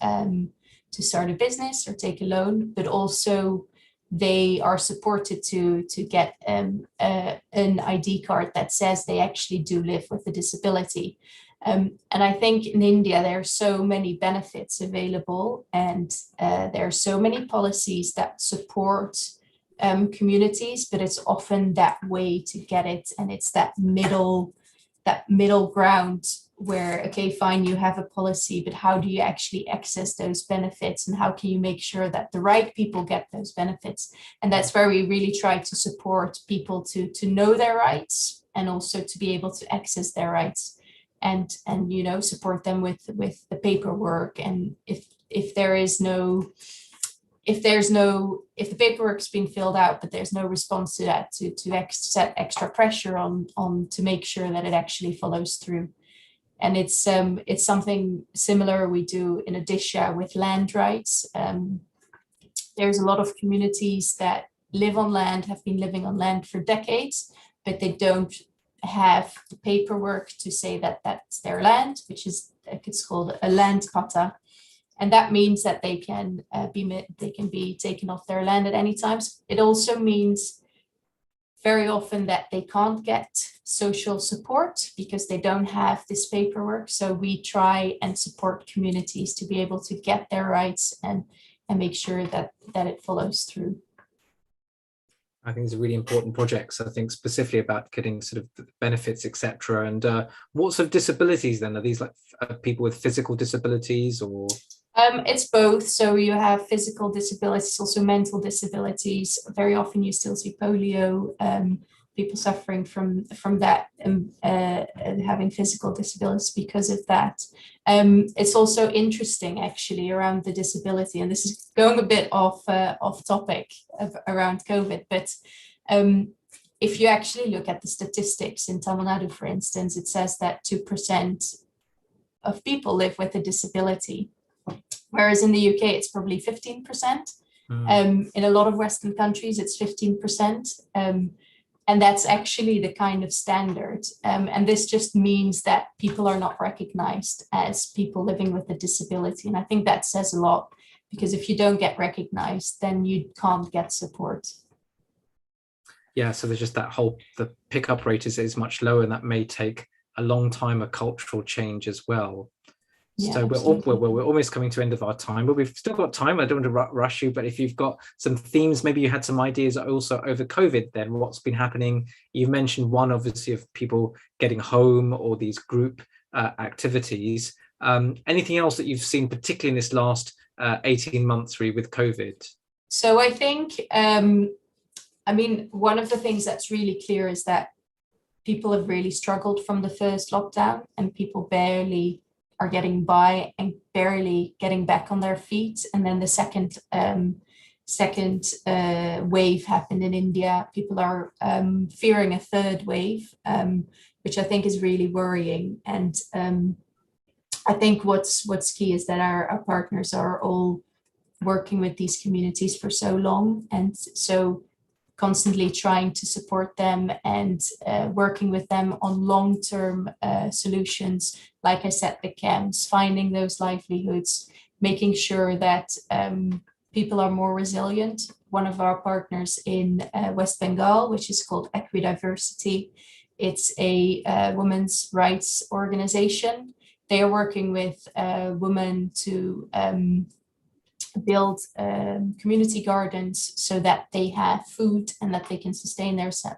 start a business or take a loan, but also they are supported to get an ID card that says they actually do live with a disability. And I think in India, there are so many benefits available, and there are so many policies that support communities, but it's often that way to get it. And it's that middle ground where, okay, fine, you have a policy, but how do you actually access those benefits, and how can you make sure that the right people get those benefits? And that's where we really try to support people to know their rights and also to be able to access their rights. And support them with the paperwork. And if the paperwork's been filled out but there's no response to that, to set extra pressure on to make sure that it actually follows through. And it's something similar we do in Odisha with land rights. There's a lot of communities that live on land, have been living on land for decades, but they don't have the paperwork to say that that's their land, which is, it's called a land quota. And that means that they can be taken off their land at any time. It also means very often that they can't get social support because they don't have this paperwork. So we try and support communities to be able to get their rights and make sure that it follows through. I think these are really important projects. I think specifically about getting sort of the benefits, etc. And what sort of disabilities then? Are these like people with physical disabilities or? It's both. So you have physical disabilities, also mental disabilities. Very often you still see polio, people suffering from that, and having physical disabilities because of that. It's also interesting actually around the disability, and this is going a bit off topic around COVID, but if you actually look at the statistics in Tamil Nadu, for instance, it says that 2% of people live with a disability. Whereas in the UK, it's probably 15%. In a lot of Western countries, it's 15%. And that's actually the kind of standard. And this just means that people are not recognized as people living with a disability. And I think that says a lot, because if you don't get recognized, then you can't get support. Yeah, so there's just that the pickup rate is much lower, and that may take a long time, a cultural change as well. Yeah, so we're almost coming to the end of our time, but we've still got time. I don't want to rush you, but if you've got some themes, maybe you had some ideas also over COVID, then what's been happening. You've mentioned one, obviously, of people getting home or these group activities. Anything else that you've seen, particularly in this last 18 months really with COVID? So I think, I mean, one of the things that's really clear is that people have really struggled from the first lockdown, and people barely are getting by and barely getting back on their feet. And then the second wave happened in India. People are fearing a third wave, which I think is really worrying. And I think what's key is that our partners are all working with these communities for so long, and so constantly trying to support them and working with them on long-term solutions. Like I said, the camps, finding those livelihoods, making sure that people are more resilient. One of our partners in West Bengal, which is called Equidiversity, it's a women's rights organization. They are working with women to build community gardens so that they have food and that they can sustain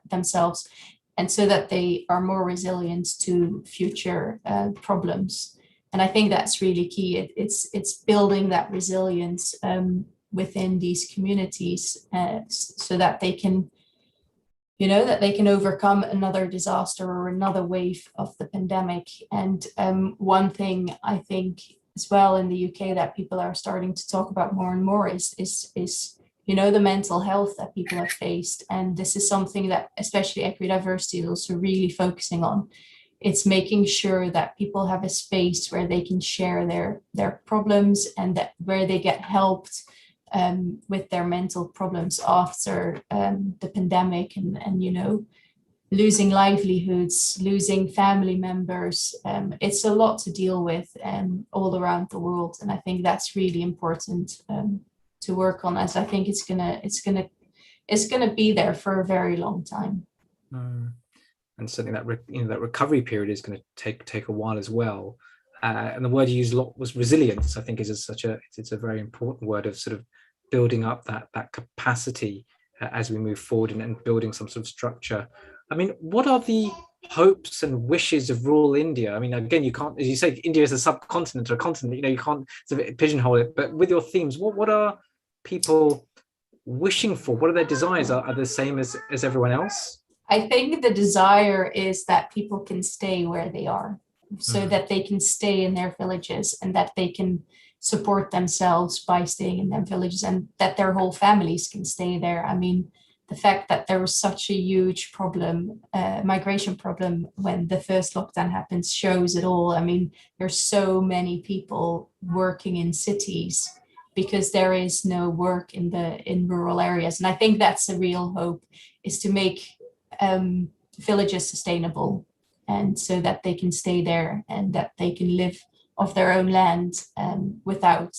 themselves, and so that they are more resilient to future problems. And I think that's really key. It's building that resilience within these communities so that they can, that they can overcome another disaster or another wave of the pandemic. And one thing I think as well in the UK that people are starting to talk about more and more is the mental health that people have faced. And this is something that especially Equidiversity is also really focusing on. It's making sure that people have a space where they can share their problems, and that where they get helped with their mental problems after the pandemic and losing livelihoods, losing family members. It's a lot to deal with all around the world. And I think that's really important to work on, as I think it's gonna be there for a very long time. And certainly that recovery period is going to take a while as well. And the word you used a lot was resilience. I think it's a very important word of sort of building up that capacity as we move forward and building some sort of structure. I mean, what are the hopes and wishes of rural India? I mean, again, you can't, as you say, India is a subcontinent or a continent, you can't sort of pigeonhole it, but with your themes, what are people wishing for? What are their desires? Are they the same as everyone else? I think the desire is that people can stay where they are, so that they can stay in their villages, and that they can support themselves by staying in their villages, and that their whole families can stay there. I mean, the fact that there was such a huge problem, migration problem when the first lockdown happened shows it all. I mean, there's so many people working in cities because there is no work in rural areas. And I think that's the real hope, is to make village is sustainable, and so that they can stay there and that they can live off their own land without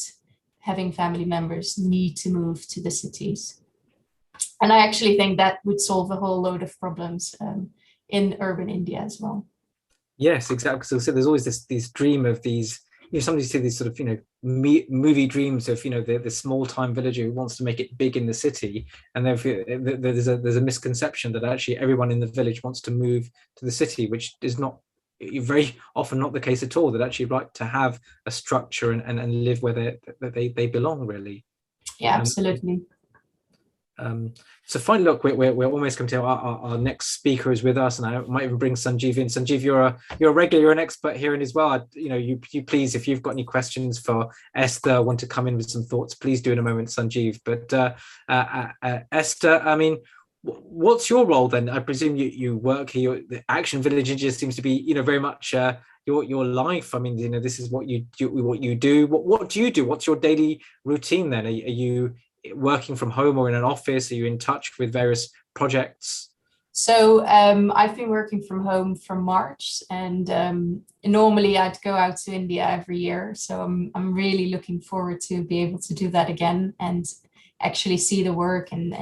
having family members need to move to the cities. And I actually think that would solve a whole load of problems in urban India as well. Yes, exactly. So there's always this dream of these, sometimes you see these sort of, movie dreams of, the small time villager who wants to make it big in the city. And then there's a misconception that actually everyone in the village wants to move to the city, which is not very often not the case at all. That actually like to have a structure and live where they belong, really. Yeah, absolutely. So finally, look, we're almost coming to our next speaker is with us, and I might even bring Sanjeev in. Sanjeev, you're a regular, you're an expert here, and as well, you please, if you've got any questions for Esther, want to come in with some thoughts, please do in a moment, Sanjeev. But Esther, I mean, what's your role then? I presume you work here. The Action Village India seems to be, very much your life. I mean, this is what you do. What do you do? What's your daily routine then? Are you working from home or in an office? Are you in touch with various projects? So I've been working from home from March, and normally I'd go out to India every year. So I'm really looking forward to be able to do that again and actually see the work and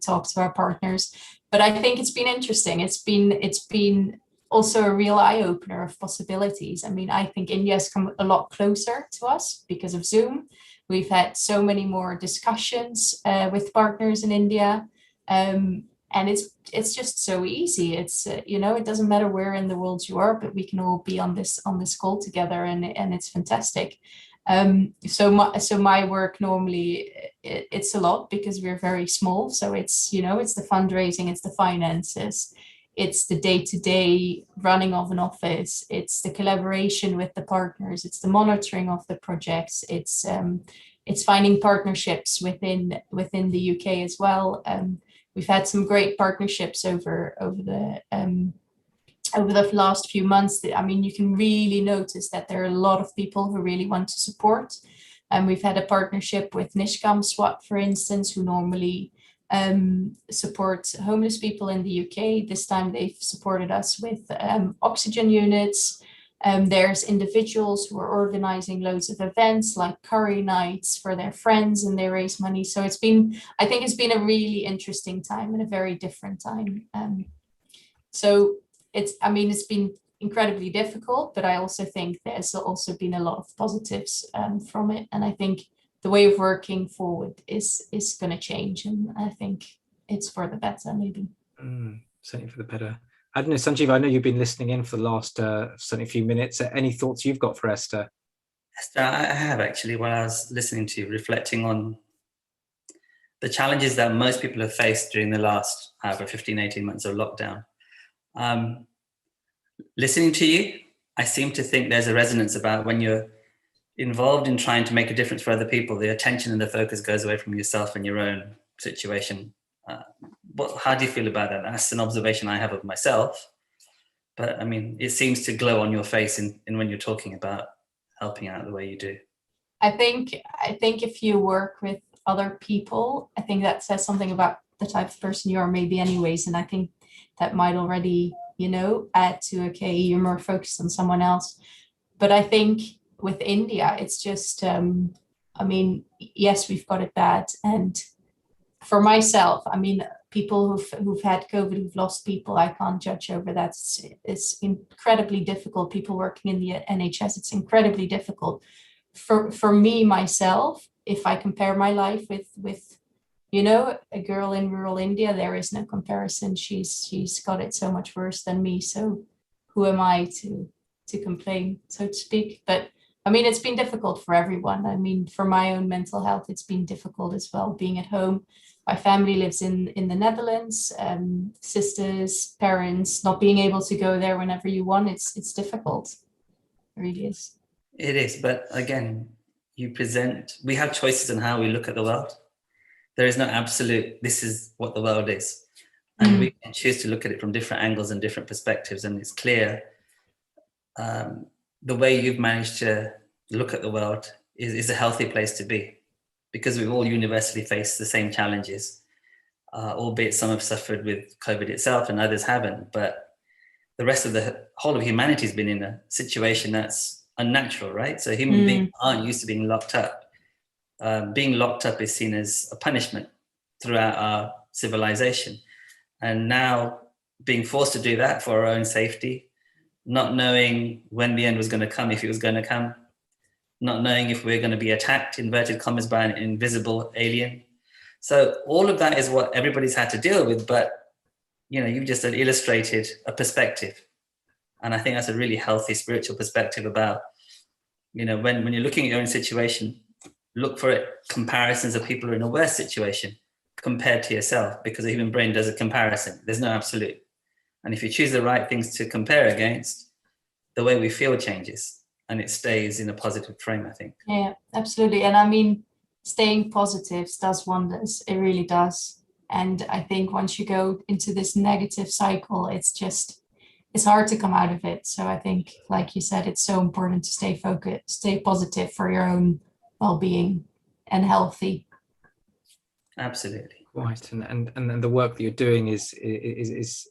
talk to our partners. But I think it's been interesting. It's been also a real eye-opener of possibilities. I mean, I think India has come a lot closer to us because of Zoom. We've had so many more discussions with partners in India, and it's just so easy. It's it doesn't matter where in the world you are, but we can all be on this call together, and it's fantastic. So my work normally it's a lot because we're very small. So it's it's the fundraising, it's the finances, it's the day-to-day running of an office, it's the collaboration with the partners, it's the monitoring of the projects, it's finding partnerships within the UK as well. We've had some great partnerships over the last few months. I mean, you can really notice that there are a lot of people who really want to support. And we've had a partnership with Nishkam Swat, for instance, who normally support homeless people in the UK. This time they've supported us with oxygen units. There's individuals who are organizing loads of events like curry nights for their friends, and they raise money. So I think it's been a really interesting time and a very different time. So it's been incredibly difficult, but I also think there's also been a lot of positives from it. And I think the way of working forward is going to change, and I think it's for the better, maybe. Certainly for the better. I don't know, Sanjeev, I know you've been listening in for the last certainly few minutes. Any thoughts you've got for Esther? Esther, I have actually, while I was listening to you, reflecting on the challenges that most people have faced during the last 15, 18 months of lockdown. Listening to you, I seem to think there's a resonance about when you're involved in trying to make a difference for other people, the attention and the focus goes away from yourself and your own situation. How do you feel about that? That's an observation I have of myself, but I mean, it seems to glow on your face in when you're talking about helping out the way you do. I think if you work with other people, I think that says something about the type of person you are, maybe anyways, and I think that might already add to, okay, you're more focused on someone else. But I think with India, it's just I mean, yes, we've got it bad, and for myself, I mean, people who've had COVID, who've lost people, I can't judge over that. It's incredibly difficult. People working in the NHS, it's incredibly difficult. For me, myself, if I compare my life with a girl in rural India, there is no comparison. She's got it so much worse than me. So who am I to complain, so to speak? But I mean, it's been difficult for everyone. I mean, for my own mental health, it's been difficult as well, being at home. My family lives in the Netherlands, sisters, parents, not being able to go there whenever you want. It's difficult. It really is. It is, but again, we have choices on how we look at the world. There is no absolute, this is what the world is. And we can choose to look at it from different angles and different perspectives. And it's clear the way you've managed to look at the world is a healthy place to be, because we all universally face the same challenges. albeit some have suffered with COVID itself and others haven't. But the rest of the whole of humanity has been in a situation that's unnatural, right? So human beings aren't used to being locked up. Being locked up is seen as a punishment throughout our civilization. And now being forced to do that for our own safety, not knowing when the end was going to come, if it was going to come, not knowing if we're going to be attacked, inverted commas, by an invisible alien. So all of that is what everybody's had to deal with. But, you know, you've just illustrated a perspective. And I think that's a really healthy spiritual perspective about, you know, when you're looking at your own situation, look for comparisons of people who are in a worse situation compared to yourself, because the human brain does a comparison. There's no absolute. And if you choose the right things to compare against, the way we feel changes and it stays in a positive frame, I think. Yeah, absolutely. And I mean, staying positive does wonders. It really does. And I think once you go into this negative cycle, it's hard to come out of it. So I think, like you said, it's so important to stay focused, stay positive for your own well-being and healthy. Absolutely. Right, and the work that you're doing is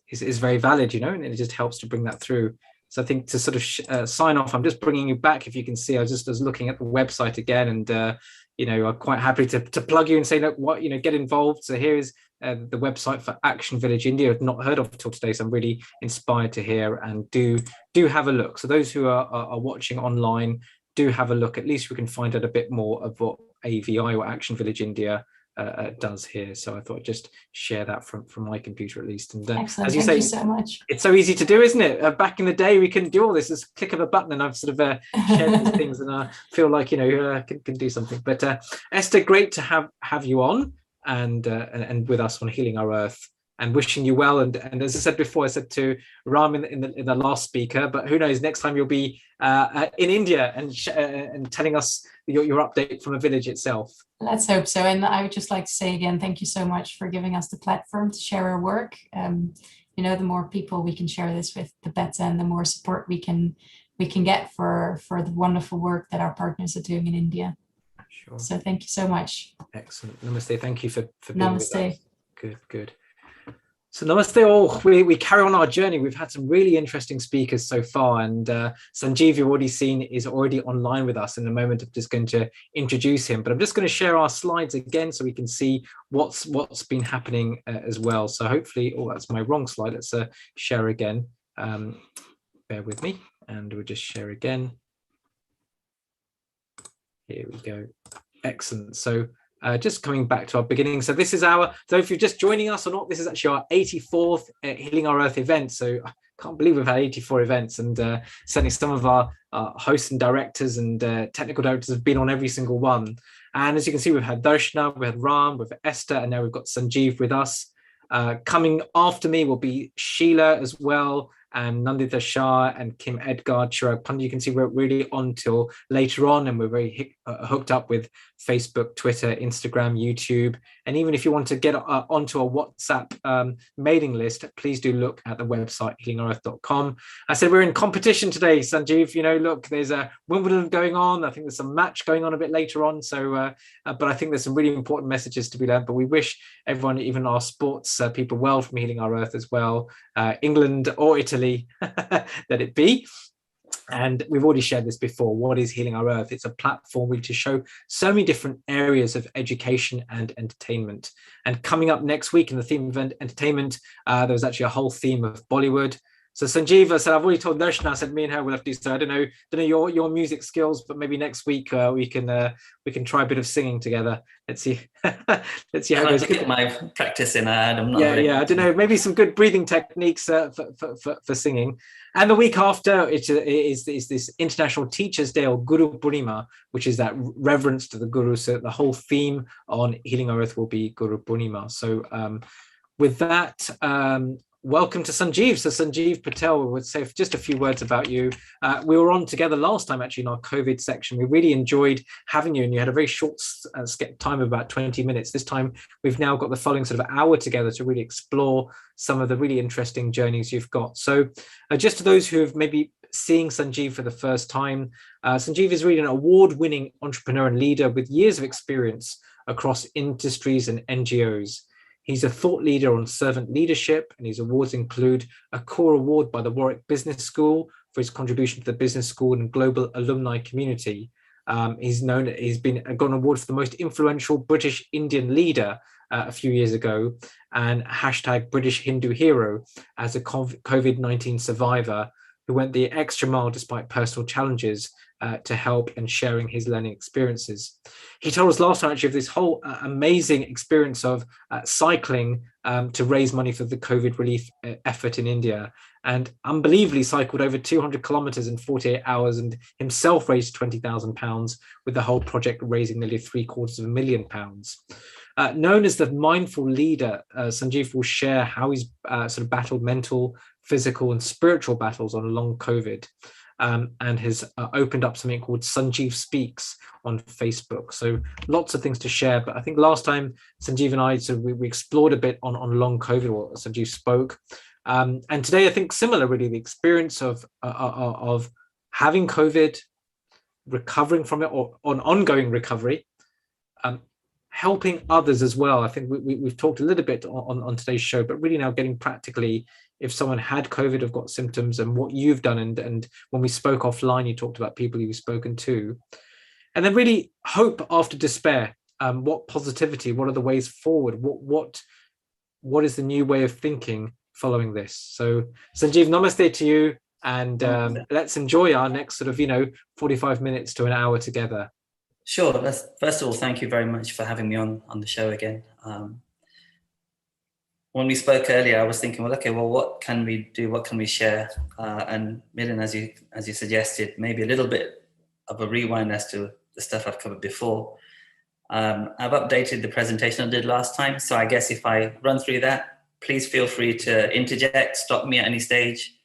very valid, you know, and it just helps to bring that through. So I think to sort of sign off, I'm just bringing you back. If you can see, I was looking at the website again, and you know, I'm quite happy to plug you and say, look, what, you know, get involved. So here is the website for Action Village India. I've not heard of till today, so I'm really inspired to hear, and do have a look. So those who are watching online, do have a look. At least we can find out a bit more of what AVI or Action Village India does here. So I thought I'd just share that from my computer at least. And as you say, thank you so much. It's so easy to do, isn't it? Back in the day, we couldn't do all this. It's a click of a button, and I've sort of shared these things, and I feel like, you know, can do something. But Esther, great to have you on and with us on Healing Our Earth, and wishing you well. And as I said before, I said to Ram in the last speaker, but who knows, next time you'll be in India and telling us your update from a village itself. Let's hope so. And I would just like to say again, thank you so much for giving us the platform to share our work. You know, the more people we can share this with, the better, and the more support we can get for the wonderful work that our partners are doing in India. Sure. So thank you so much. Excellent. Namaste. Thank you for being Namaste. With us. Good. So namaste all. We carry on our journey. We've had some really interesting speakers so far, and Sanjeev, you've already seen, is already online with us. In a moment, I'm just going to introduce him, but I'm just going to share our slides again so we can see what's been happening as well. So hopefully, that's my wrong slide. Let's share again. Bear with me, and we'll just share again. Here we go. Excellent. So just coming back to our beginning. So this is so if you're just joining us or not, this is actually our 84th Healing Our Earth event. So I can't believe we've had 84 events, and certainly some of our hosts and directors and technical directors have been on every single one. And as you can see, we've had Darshana, we had Ram, we've had Esther, and now we've got Sanjeev with us. Coming after me will be Sheila as well, and Nandita Shah and Kim Edgard, Chirag Pandya. You can see we're really on till later on, and we're very hooked up with Facebook, Twitter, Instagram, YouTube. And even if you want to get onto a WhatsApp mailing list, please do look at the website, healingourEarth.com. I said we're in competition today, Sanjeev. You know, look, there's a Wimbledon going on. I think there's some match going on a bit later on. So, but I think there's some really important messages to be learned. But we wish everyone, even our sports people, well from Healing Our Earth as well. England or Italy, let it be. And we've already shared this before. What is Healing Our Earth? It's a platform to show so many different areas of education and entertainment. And coming up next week in the theme of entertainment, there was actually a whole theme of Bollywood. So Sanjeev said, I've already told Darshana, I said me and her will have to do so. I don't know your music skills, but maybe next week we can try a bit of singing together. Let's see. Let's see how it goes. Get my practice in. I'm not I don't know. Maybe some good breathing techniques for singing. And the week after it is this International Teachers' Day, or Guru Purnima, which is that reverence to the Guru. So the whole theme on Healing Our Earth will be Guru Purnima. So with that, welcome to Sanjeev. So Sanjeev Patel would say just a few words about you. We were on together last time, actually, in our COVID section. We really enjoyed having you, and you had a very short time of about 20 minutes. This time, we've now got the following sort of hour together to really explore some of the really interesting journeys you've got. So just to those who have maybe seeing Sanjeev for the first time, Sanjeev is really an award-winning entrepreneur and leader with years of experience across industries and NGOs. He's a thought leader on servant leadership, and his awards include a core award by the Warwick Business School for his contribution to the business school and global alumni community. He's got an award for the most influential British Indian leader a few years ago, and hashtag British Hindu hero as a COVID-19 survivor who went the extra mile despite personal challenges to help and sharing his learning experiences. He told us last night actually of this whole amazing experience of cycling to raise money for the COVID relief effort in India, and unbelievably cycled over 200 kilometers in 48 hours and himself raised £20,000 with the whole project raising nearly £750,000. Known as the mindful leader, Sanjeev will share how he's sort of battled mental, physical and spiritual battles on long COVID, and has opened up something called Sanjeev Speaks on Facebook. So lots of things to share, but I think last time Sanjeev and I, so we explored a bit on long COVID, or Sanjeev spoke. And today I think similar, really, the experience of having COVID, recovering from it, or on ongoing recovery, helping others as well. I think we've talked a little bit on today's show, but really now getting practically, if someone had COVID, have got symptoms, and what you've done. And when we spoke offline, you talked about people you've spoken to. And then really hope after despair. What positivity, what are the ways forward? What is the new way of thinking following this? So Sanjeev, namaste to you. And let's enjoy our next sort of, 45 minutes to an hour together. Sure. First of all, thank you very much for having me on the show again. When we spoke earlier, I was thinking, what can we do? What can we share? And Milind, as you suggested, maybe a little bit of a rewind as to the stuff I've covered before. I've updated the presentation I did last time, so I guess if I run through that, please feel free to interject, stop me at any stage.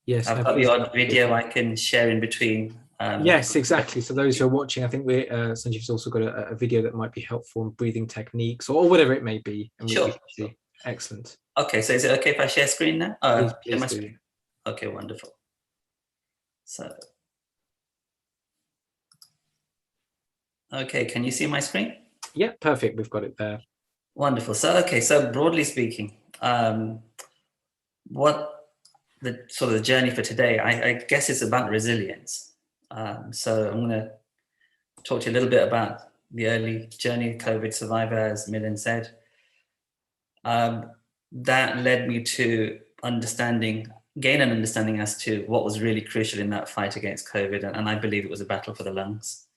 Yes, I've got the odd video I can share in between. Yes, exactly. So those who are watching, I think Sanjeev's also got a video that might be helpful in breathing techniques or whatever it may be. And sure. Excellent. Okay, so is it okay if I share screen now? Please my do. Screen? Okay, wonderful. So, okay, can you see my screen? Yeah, perfect. We've got it there. Wonderful. So broadly speaking, what the sort of the journey for today, I guess it's about resilience. So I'm going to talk to you a little bit about the early journey, COVID survivor, as Milind said. That led me to gain an understanding as to what was really crucial in that fight against COVID. And I believe it was a battle for the lungs.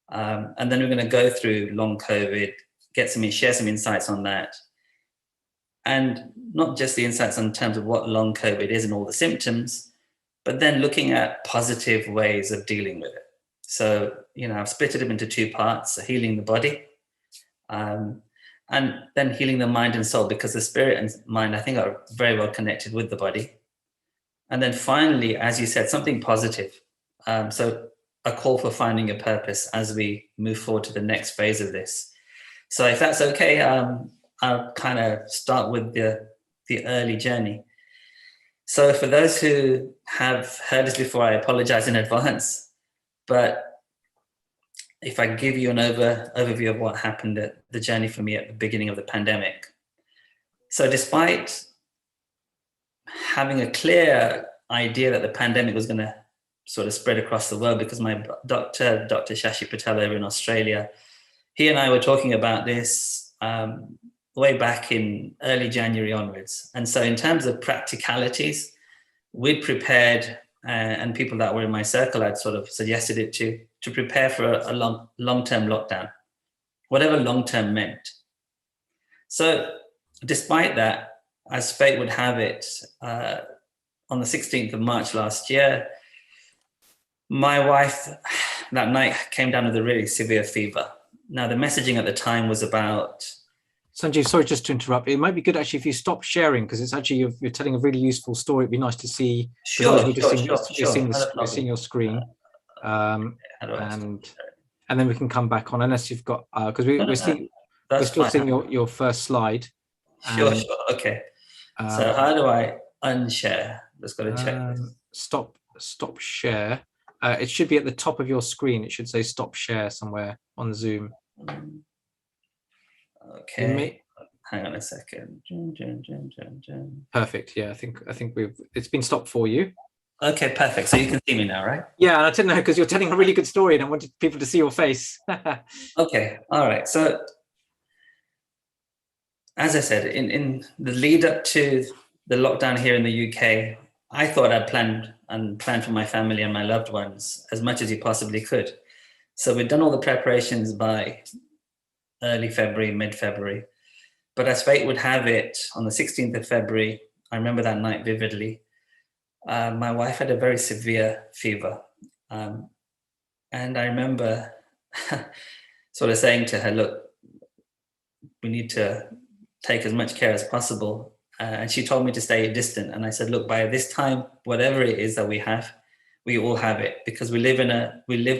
And then we're going to go through long COVID, share some insights on that. And not just the insights in terms of what long COVID is and all the symptoms, but then looking at positive ways of dealing with it. So, I've split it up into two parts, healing the body, and then healing the mind and soul, because the spirit and mind, I think, are very well connected with the body. And then finally, as you said, something positive. So a call for finding a purpose as we move forward to the next phase of this. So if that's okay, I'll kind of start with the early journey. So for those who have heard this before, I apologize in advance. But if I give you an overview of what happened at the journey for me at the beginning of the pandemic. So despite having a clear idea that the pandemic was going to sort of spread across the world, because my doctor, Dr. Shashi Patel over in Australia, he and I were talking about this way back in early January onwards. And so in terms of practicalities, we'd prepared, and people that were in my circle, I'd sort of suggested it to prepare for a long-term lockdown, whatever long-term meant. So despite that, as fate would have it, on the 16th of March last year, my wife that night came down with a really severe fever. Now, the messaging at the time was about... Sanjeev, sorry just to interrupt. It might be good actually if you stop sharing, because it's actually you're telling a really useful story. It'd be nice to see. Sure. We're seeing your screen, and then we can come back on, unless you've got because we're still seeing your first slide. Sure. Okay. So how do I unshare? Just got to check. Stop share. It should be at the top of your screen. It should say stop share somewhere on Zoom. Okay. hang on a second. Perfect. Yeah, I think it's been stopped for you. Okay, perfect. So you can see me now, right? Yeah, and I didn't know because you're telling a really good story and I wanted people to see your face. Okay, all right. So as I said, in the lead up to the lockdown here in the UK, I thought I'd planned for my family and my loved ones as much as you possibly could. So we'd done all the preparations by early February, mid-February. But as fate would have it, on the 16th of February, I remember that night vividly, my wife had a very severe fever. And I remember sort of saying to her, look, we need to take as much care as possible. And she told me to stay distant. And I said, look, by this time, whatever it is that we all have it, because we lived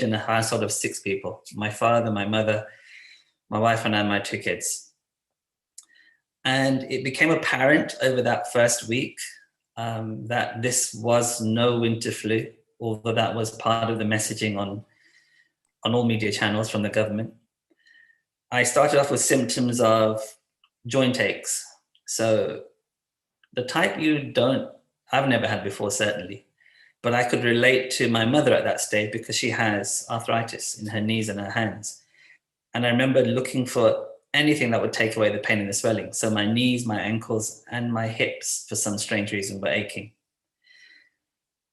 in a household of 6 people, my father, my mother, my wife, and I, my 2 kids. And it became apparent over that first week that this was no winter flu, although that was part of the messaging on all media channels from the government. I started off with symptoms of joint aches. So the type I've never had before, certainly, but I could relate to my mother at that stage because she has arthritis in her knees and her hands. And I remember looking for anything that would take away the pain and the swelling. So my knees, my ankles, and my hips, for some strange reason, were aching.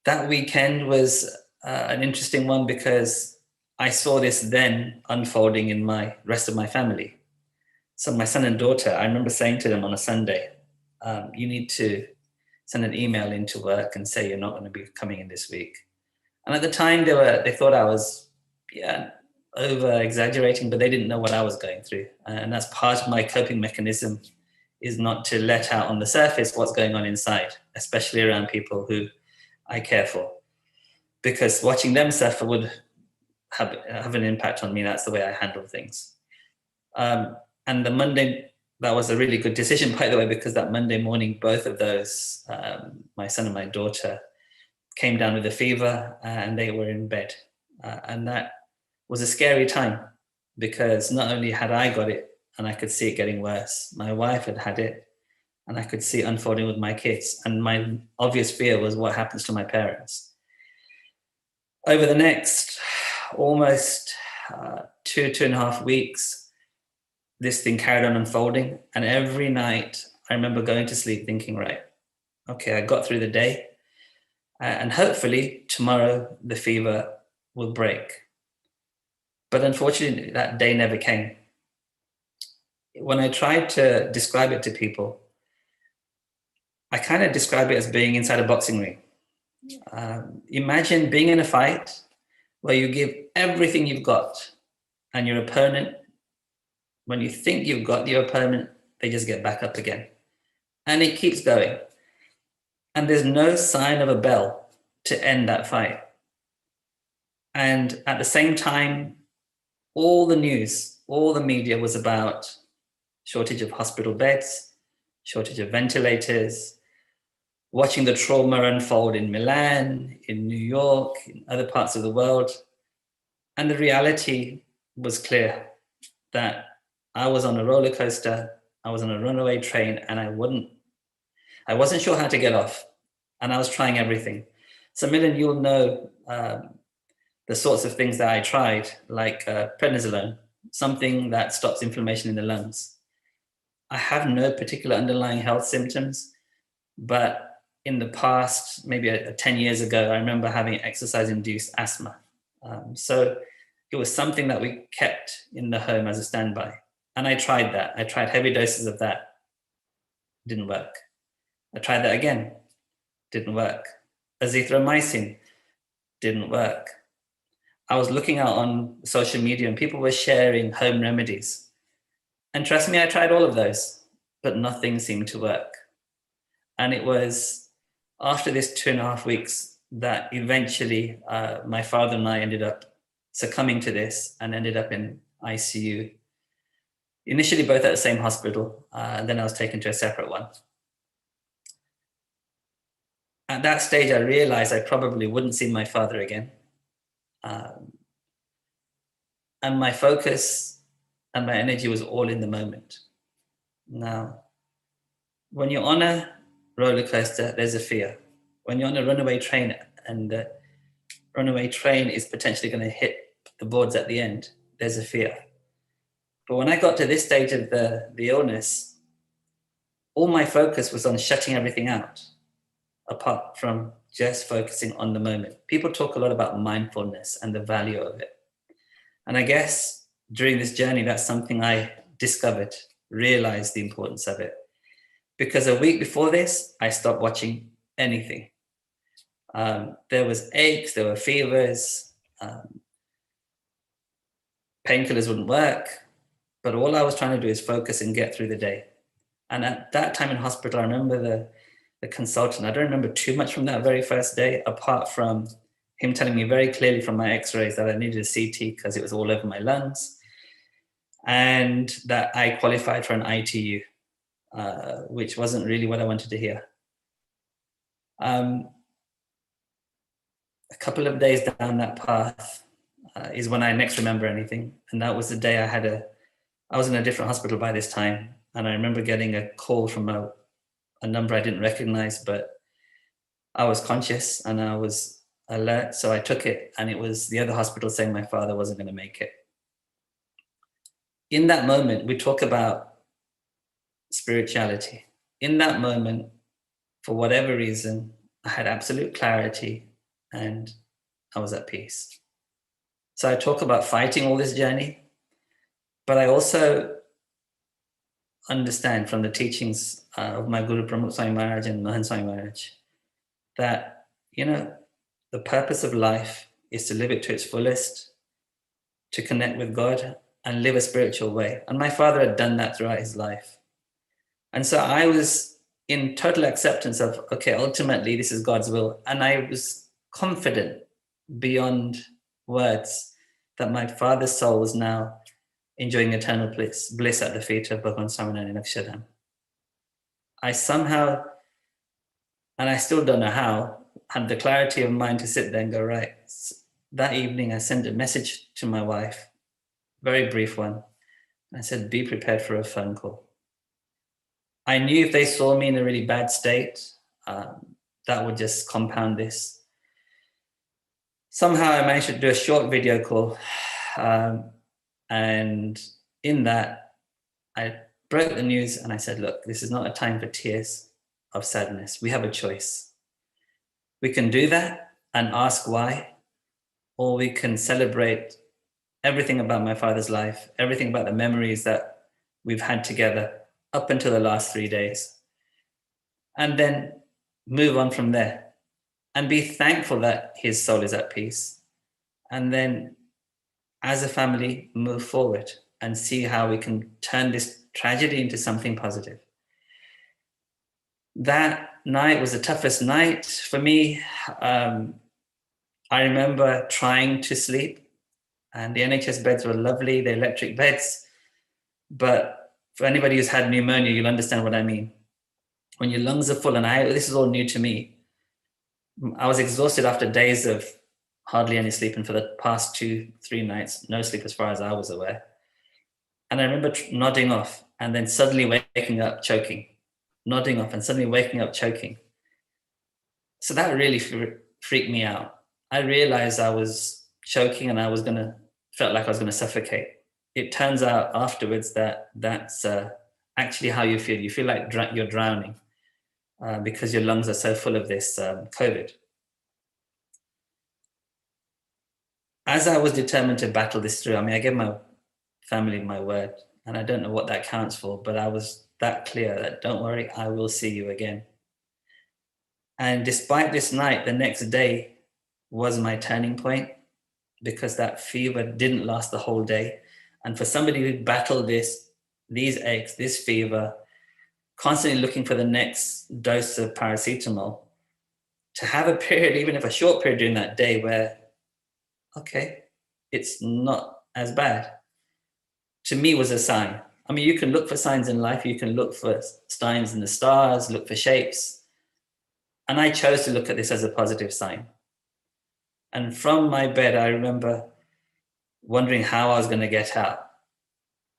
That weekend was an interesting one because I saw this then unfolding in my rest of my family. So my son and daughter, I remember saying to them on a Sunday, you need to send an email into work and say you're not going to be coming in this week. And at the time they thought I was, over exaggerating, but they didn't know what I was going through. And that's part of my coping mechanism, is not to let out on the surface what's going on inside, especially around people who I care for, because watching them suffer would have an impact on me. That's the way I handle things. And the Monday, that was a really good decision, by the way, because that Monday morning, both of those, my son and my daughter, came down with a fever and they were in bed. And that was a scary time because not only had I got it and I could see it getting worse, my wife had it and I could see it unfolding with my kids. And my obvious fear was what happens to my parents. Over the next almost 2.5 weeks, this thing carried on unfolding. And every night I remember going to sleep thinking, right, okay, I got through the day and hopefully tomorrow the fever will break. But unfortunately, that day never came. When I tried to describe it to people, I kind of describe it as being inside a boxing ring. Imagine being in a fight where you give everything you've got and your opponent, when you think you've got your opponent, they just get back up again. And it keeps going. And there's no sign of a bell to end that fight. And at the same time, all the news, all the media was about shortage of hospital beds, shortage of ventilators, watching the trauma unfold in Milan, in New York, in other parts of the world. And the reality was clear that I was on a roller coaster, I was on a runaway train, and I wasn't sure how to get off. And I was trying everything. So Milan, you'll know the sorts of things that I tried, like prednisolone, something that stops inflammation in the lungs. I have no particular underlying health symptoms, but in the past, maybe 10 years ago, I remember having exercise-induced asthma. So it was something that we kept in the home as a standby. And I tried that. I tried heavy doses of that. Didn't work. I tried that again. Didn't work. Azithromycin. Didn't work. I was looking out on social media and people were sharing home remedies. And trust me, I tried all of those, but nothing seemed to work. And it was after this 2.5 weeks that eventually my father and I ended up succumbing to this and ended up in ICU. Initially both at the same hospital, and then I was taken to a separate one. At that stage, I realized I probably wouldn't see my father again. And my focus and my energy was all in the moment. Now, when you're on a roller coaster, there's a fear. When you're on a runaway train and the runaway train is potentially going to hit the boards at the end, there's a fear. But when I got to this stage of the illness, all my focus was on shutting everything out, apart from just focusing on the moment. People talk a lot about mindfulness and the value of it. And I guess during this journey, that's something I discovered, realized the importance of it. Because a week before this, I stopped watching anything. There was aches, there were fevers, painkillers wouldn't work, but all I was trying to do is focus and get through the day. And at that time in hospital, I remember the consultant, I don't remember too much from that very first day, apart from him telling me very clearly from my x-rays that I needed a CT because it was all over my lungs, and that I qualified for an ITU, which wasn't really what I wanted to hear. A couple of days down that path is when I next remember anything. And that was the day I was in a different hospital by this time. And I remember getting a call from a number I didn't recognize, but I was conscious and I was alert. So I took it, and it was the other hospital saying my father wasn't going to make it. In that moment, we talk about spirituality. In that moment, for whatever reason, I had absolute clarity and I was at peace. So I talk about fighting all this journey, but I also understand from the teachings of my Guru Pramukh Swami Maharaj and Mahan Swami Maharaj that, the purpose of life is to live it to its fullest, to connect with God and live a spiritual way. And my father had done that throughout his life. And so I was in total acceptance of, okay, ultimately this is God's will. And I was confident beyond words that my father's soul was now enjoying eternal bliss at the feet of Bhagavan Swaminarayan Akshardham. I somehow, and I still don't know how, had the clarity of mind to sit there and go, right. That evening I sent a message to my wife, very brief one. I said, be prepared for a phone call. I knew if they saw me in a really bad state, that would just compound this. Somehow I managed to do a short video call. And in that, I broke the news and I said, look, this is not a time for tears of sadness. We have a choice. We can do that and ask why, or we can celebrate everything about my father's life, everything about the memories that we've had together up until the last 3 days, and then move on from there and be thankful that his soul is at peace. And then as a family, move forward and see how we can turn this tragedy into something positive. That night was the toughest night for me. I remember trying to sleep, and the NHS beds were lovely, the electric beds. But for anybody who's had pneumonia, you'll understand what I mean. When your lungs are full, and this is all new to me. I was exhausted after days of hardly any sleep, and for the past 2-3 nights, no sleep as far as I was aware. And I remember nodding off and then suddenly waking up choking, nodding off and suddenly waking up choking. So that really freaked me out. I realized I was choking and felt like I was going to suffocate. It turns out afterwards that that's actually how you feel. You feel like you're drowning because your lungs are so full of this COVID. As I was determined to battle this through, I gave my family my word, and I don't know what that counts for, but I was that clear that don't worry, I will see you again. And despite this night, the next day was my turning point, because that fever didn't last the whole day. And for somebody who battled these aches, this fever, constantly looking for the next dose of paracetamol, to have a period, even if a short period during that day where, okay, it's not as bad, to me was a sign. You can look for signs in life, you can look for signs in the stars, look for shapes. And I chose to look at this as a positive sign. And from my bed, I remember wondering how I was going to get out.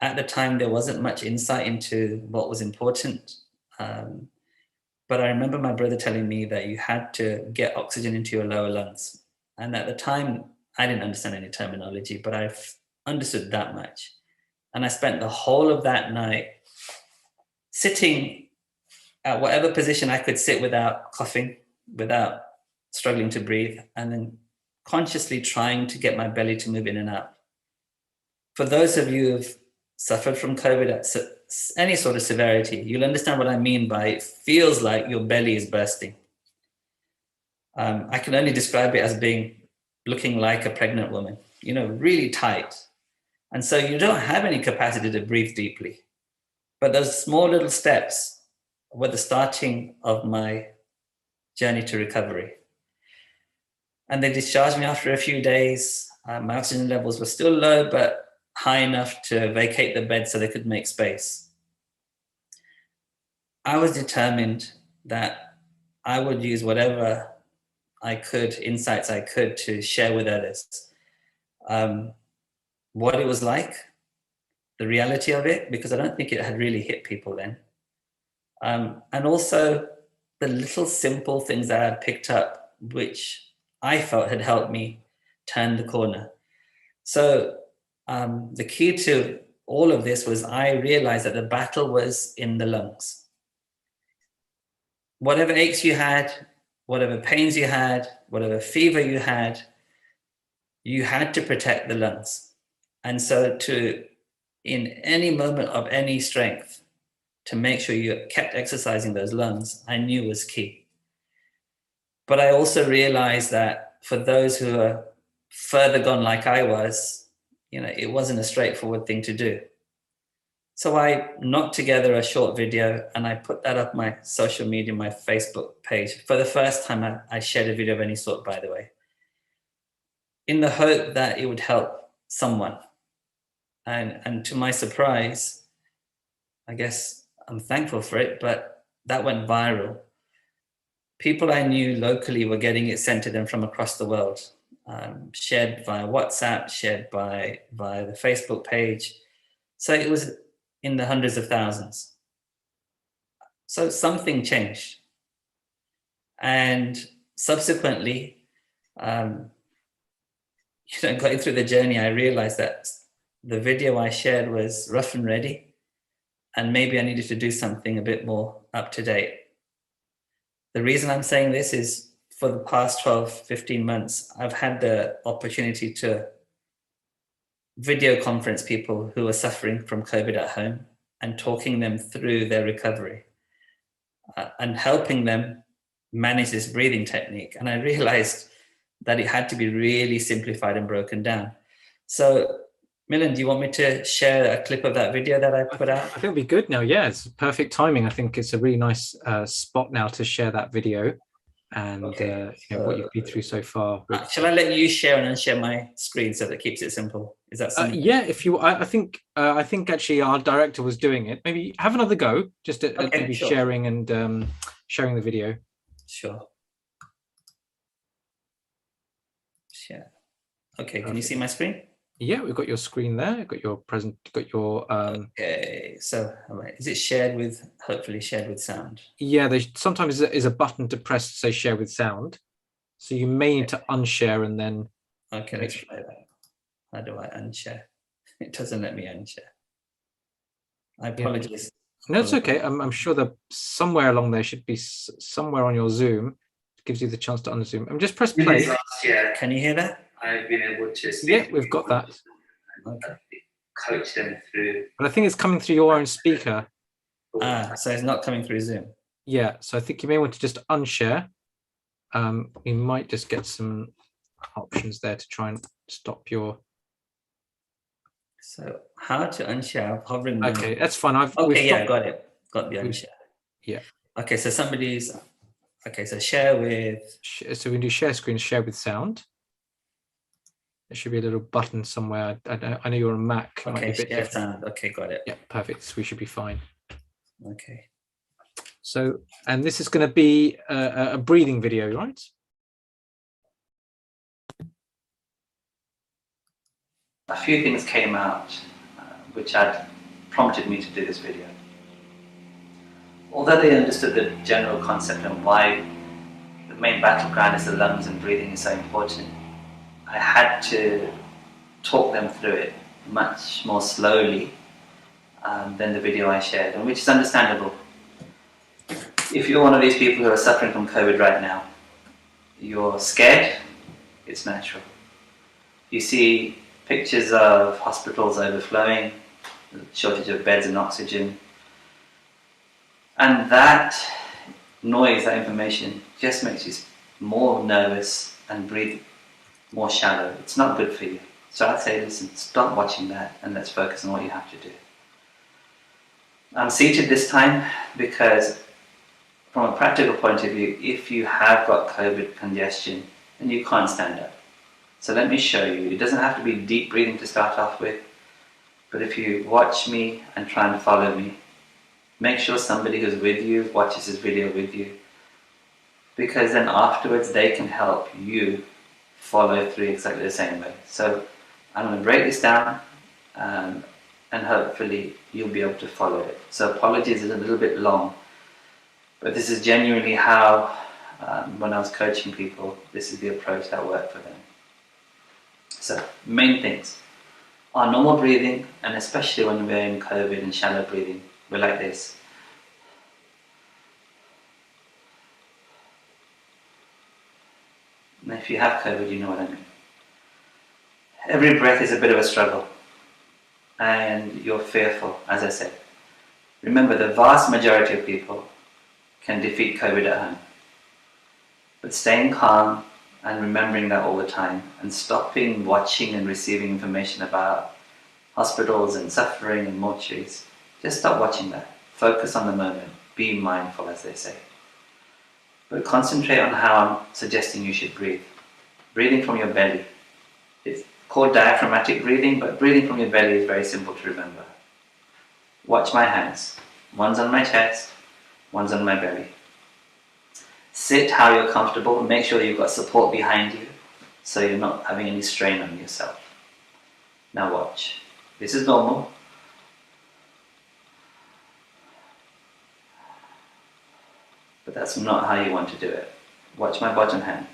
At the time, there wasn't much insight into what was important. But I remember my brother telling me that you had to get oxygen into your lower lungs. And at the time, I didn't understand any terminology, but I understood that much. And I spent the whole of that night sitting at whatever position I could sit without coughing, without struggling to breathe, and then consciously trying to get my belly to move in and out. For those of you who've suffered from COVID at any sort of severity, you'll understand what I mean by it feels like your belly is bursting. I can only describe it as looking like a pregnant woman, you know, really tight. And so you don't have any capacity to breathe deeply. But those small little steps were the starting of my journey to recovery. And they discharged me after a few days. My oxygen levels were still low, but high enough to vacate the bed so they could make space. I was determined that I would use whatever I could, insights I could, to share with others what it was like, the reality of it, because I don't think it had really hit people then. And also the little simple things that I had picked up, which I felt had helped me turn the corner. So the key to all of this was I realized that the battle was in the lungs. Whatever aches you had, whatever pains you had, whatever fever you had to protect the lungs. And so in any moment of any strength, to make sure you kept exercising those lungs, I knew was key. But I also realized that for those who are further gone like I was, you know, it wasn't a straightforward thing to do. So I knocked together a short video and I put that up my social media, my Facebook page. For the first time, I shared a video of any sort, by the way, in the hope that it would help someone. And to my surprise, I guess I'm thankful for it, but that went viral. People I knew locally were getting it sent to them from across the world, shared via WhatsApp, shared via the Facebook page. So it was in the hundreds of thousands. So something changed. And subsequently, going through the journey, I realized that the video I shared was rough and ready, and maybe I needed to do something a bit more up to date. The reason I'm saying this is for the past 12, 15 months, I've had the opportunity to video conference people who are suffering from COVID at home and talking them through their recovery and helping them manage this breathing technique. And I realized that it had to be really simplified and broken down. So Milan, do you want me to share a clip of that video that I put out? I think it'll be good now. Yeah, it's perfect timing. I think it's a really nice spot now to share that video and Okay, what you've been through so far. Shall I let you share and unshare my screen so that keeps it simple? Is that something? Yeah, if you, I think actually our director was doing it. Maybe have another go, just at maybe sure. sharing and sharing the video. Sure. Share. Okay, can you see my screen? Yeah, we've got your screen there. Got your present. Got your. Okay, so is it shared with? Hopefully, shared with sound. Yeah, there sometimes is a button to press to say share with sound, so you may need to unshare and then. Okay, let's try that. How do I unshare? It doesn't let me unshare. I apologize. No, it's okay. I'm sure that somewhere along there should be somewhere on your Zoom. It gives you the chance to unzoom. And just press play. Yeah, can you hear that? I've been able to speak. Yeah, we've got that. Okay. Coach them through. But I think it's coming through your own speaker. So it's not coming through Zoom. Yeah, so I think you may want to just unshare. We might just get some options there to try and stop your. So how to unshare? I'm hovering. Okay, that's fine. Okay, yeah, got it. Got the unshare. Yeah. Okay, so somebody's. Okay, so share with. So we can do share screen, share with sound. There should be a little button somewhere. I know you're on Mac. Okay, share sound. Okay, got it. Yeah, perfect. So we should be fine. Okay. So, and this is going to be a breathing video, right? A few things came out which had prompted me to do this video. Although they understood the general concept and why the main battleground is the lungs and breathing is so important, I had to talk them through it much more slowly than the video I shared, and which is understandable. If you're one of these people who are suffering from COVID right now, you're scared, it's natural. You see pictures of hospitals overflowing, shortage of beds and oxygen, and that noise, that information, just makes you more nervous and breathe more shallow. It's not good for you. So I'd say, listen, stop watching that and let's focus on what you have to do. I'm seated this time because from a practical point of view, if you have got COVID congestion, then you can't stand up. So let me show you. It doesn't have to be deep breathing to start off with, but if you watch me and try and follow me, make sure somebody who's with you watches this video with you, because then afterwards they can help you follow through exactly the same way. So I'm going to break this down and hopefully you'll be able to follow it. So apologies, it's a little bit long, but this is genuinely how, when I was coaching people, this is the approach that worked for them. So main things, our normal breathing, and especially when we're in COVID and shallow breathing, we're like this. And if you have COVID, you know what I mean. Every breath is a bit of a struggle, and you're fearful, as I said. Remember, the vast majority of people can defeat COVID at home. But staying calm and remembering that all the time, and stopping watching and receiving information about hospitals and suffering and mortuaries, just stop watching that. Focus on the moment. Be mindful, as they say. But concentrate on how I'm suggesting you should breathe. Breathing from your belly. It's called diaphragmatic breathing, but breathing from your belly is very simple to remember. Watch my hands. One's on my chest, one's on my belly. Sit how you're comfortable. Make sure you've got support behind you so you're not having any strain on yourself. Now watch. This is normal. But that's not how you want to do it. Watch my bottom hand.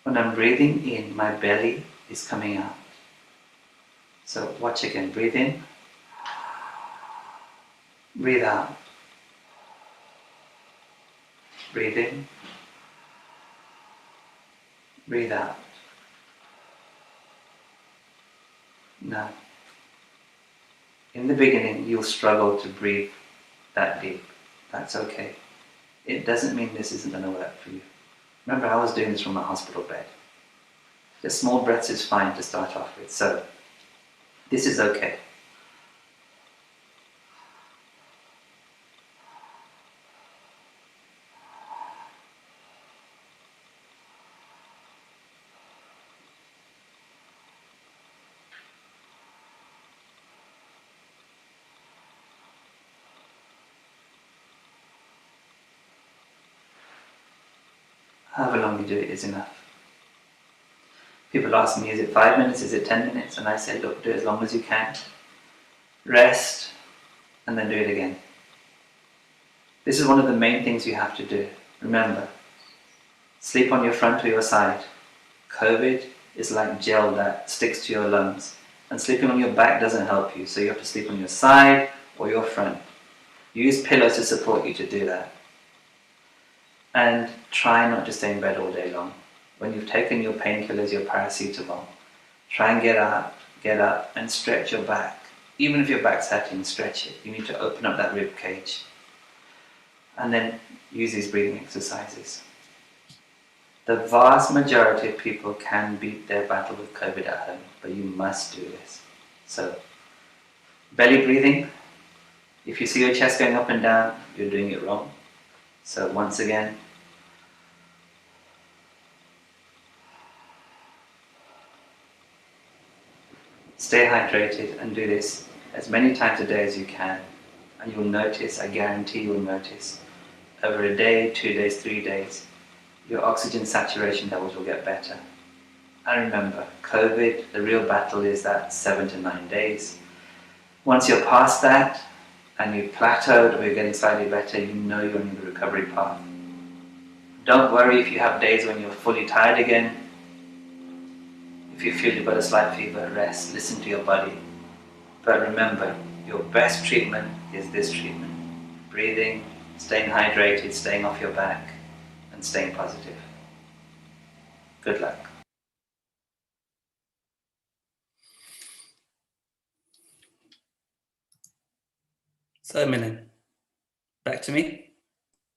When I'm breathing in, my belly is coming out. So watch again. Breathe in. Breathe out. Breathe in. Breathe out. Now, in the beginning, you'll struggle to breathe that deep. That's okay. It doesn't mean this isn't going to work for you. Remember, I was doing this from a hospital bed. Just small breaths is fine to start off with. So, this is okay. However long you do it is enough. People ask me, is it 5 minutes, is it 10 minutes? And I say, look, do it as long as you can. Rest, and then do it again. This is one of the main things you have to do. Remember, sleep on your front or your side. COVID is like gel that sticks to your lungs. And sleeping on your back doesn't help you, so you have to sleep on your side or your front. Use pillows to support you to do that. And try not to stay in bed all day long. When you've taken your painkillers, your paracetamol, try and get up and stretch your back. Even if your back's hurting, stretch it. You need to open up that rib cage. And then use these breathing exercises. The vast majority of people can beat their battle with COVID at home, but you must do this. So, belly breathing. If you see your chest going up and down, you're doing it wrong. So once again, stay hydrated and do this as many times a day as you can. And you'll notice, I guarantee you'll notice, over a day, 2 days, 3 days, your oxygen saturation levels will get better. And remember, COVID, the real battle is that 7 to 9 days. Once you're past that and you've plateaued or you're getting slightly better, you know you're on the recovery path. Don't worry if you have days when you're fully tired again. If you feel you've got a slight fever, rest, listen to your body. But remember, your best treatment is this treatment. Breathing, staying hydrated, staying off your back, and staying positive. Good luck. So, Milan, back to me.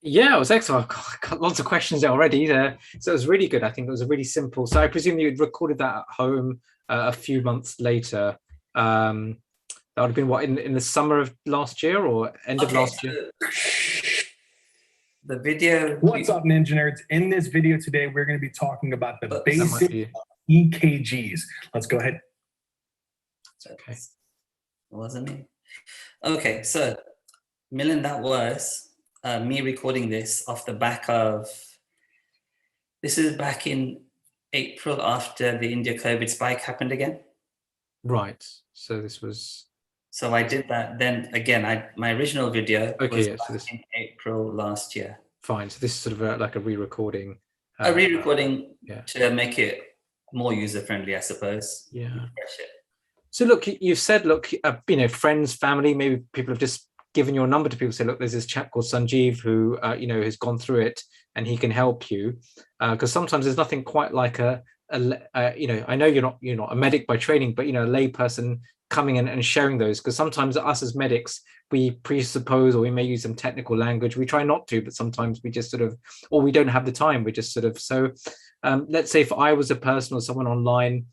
Yeah, it was excellent. I've got lots of questions there already. So it was really good. I think it was a really simple. So I presume you'd recorded that at home a few months later. That would have been what, in the summer of last year or end of last year? The video. What's up, Ninja Nerds? In this video today, we're going to be talking about the basic EKGs. Let's go ahead. Okay. Wasn't it? Okay, so Milan, that was me recording this off the back of, this is back in April after the India COVID spike happened again. Right. So this was. So I did that then again. My original video was yeah, so in April last year. Fine. So this is sort of like a re-recording. A re-recording yeah. to make it more user-friendly, I suppose. Yeah. Refresh it. So look, you've said, look, you know, friends, family, maybe people have just given your number to people, say, look, there's this chap called Sanjeev who, you know, has gone through it and he can help you. Because sometimes there's nothing quite like you know, I know you're not a medic by training, but, you know, a lay person coming in and sharing those, because sometimes us as medics, we presuppose, or we may use some technical language. We try not to, but sometimes we just sort of, or we don't have the time. We just sort of, so let's say if I was a person or someone online,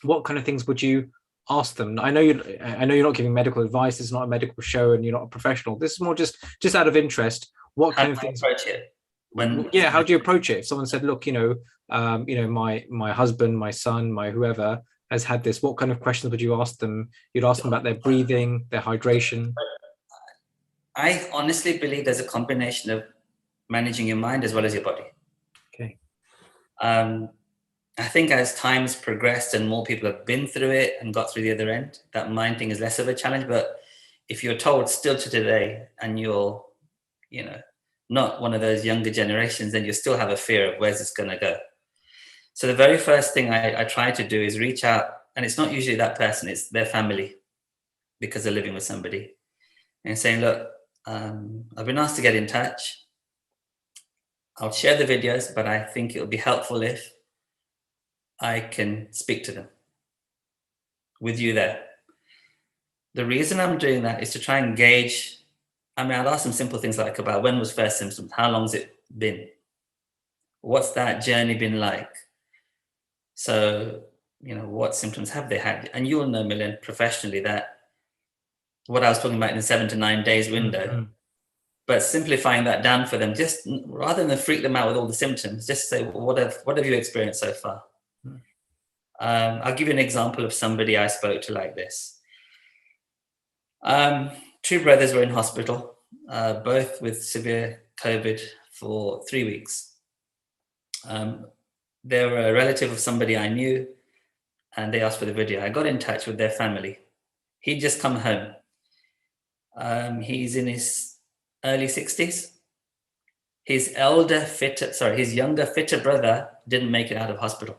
what kind of things would you ask them? I know you're not giving medical advice. It's not a medical show and you're not a professional. This is more just out of interest. What kind of things approach it? How do you approach it? If someone said, look, you know, my husband, my son, my whoever has had this, what kind of questions would you ask them? You'd ask them about their breathing, their hydration. I honestly believe there's a combination of managing your mind as well as your body. Okay. I think as time's progressed and more people have been through it and got through the other end, that mind thing is less of a challenge. But if you're told still to today and you're, you know, not one of those younger generations, then you still have a fear of where's this going to go. So the very first thing I try to do is reach out, and it's not usually that person, it's their family, because they're living with somebody, and saying, look, I've been asked to get in touch. I'll share the videos, but I think it'll be helpful if I can speak to them with you there. The reason I'm doing that is to try and gauge. I mean, I'll ask some simple things like about when was first symptoms, how long's it been? What's that journey been like? So, you know, what symptoms have they had? And you'll know, Milan, professionally, that what I was talking about in the 7 to 9 days window, but simplifying that down for them, just rather than freak them out with all the symptoms, just say, well, what have you experienced so far? I'll give you an example of somebody I spoke to like this. 2 brothers were in hospital, both with severe COVID for 3 weeks. They were a relative of somebody I knew, and they asked for the video. I got in touch with their family. He'd just come home. He's in his early 60s. His younger, fitter brother didn't make it out of hospital.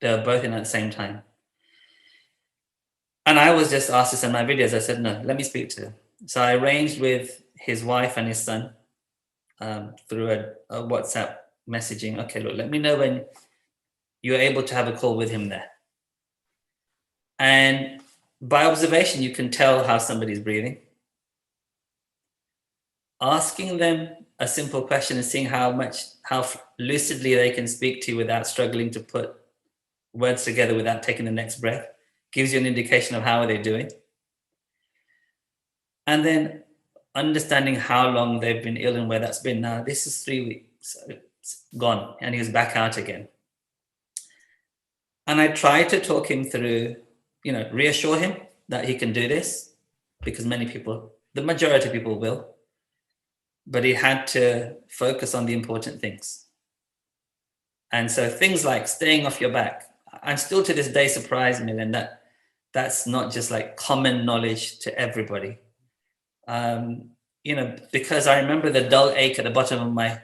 They were both in at the same time. And I was just asked to send my videos. I said, no, let me speak to them. So I arranged with his wife and his son through a WhatsApp messaging. Okay, look, let me know when you're able to have a call with him there. And by observation, you can tell how somebody's breathing. Asking them a simple question and seeing how lucidly they can speak to you without struggling to put words together without taking the next breath gives you an indication of how are they doing. And then understanding how long they've been ill and where that's been. Now, this is 3 weeks, it's gone, and he was back out again. And I tried to talk him through, you know, reassure him that he can do this, because many people The majority of people will. But he had to focus on the important things. And so things like staying off your back. I'm still to this day surprised, Milan, that that's not just like common knowledge to everybody. You know, because I remember the dull ache at the bottom of my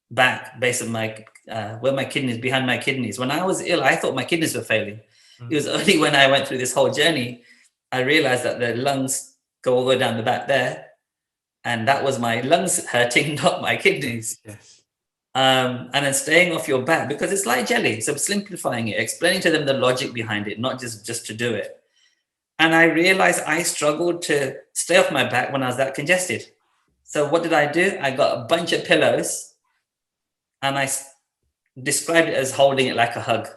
back, base of my, where my kidneys, behind my kidneys. When I was ill, I thought my kidneys were failing. It was only when I went through this whole journey, I realized that the lungs go all the way down the back there. And that was my lungs hurting, not my kidneys. Yes. And then staying off your back, because it's like jelly. So simplifying it, explaining to them the logic behind it, not just to do it. And I realized I struggled to stay off my back when I was that congested. So what did I do? I got a bunch of pillows and I described it as holding it like a hug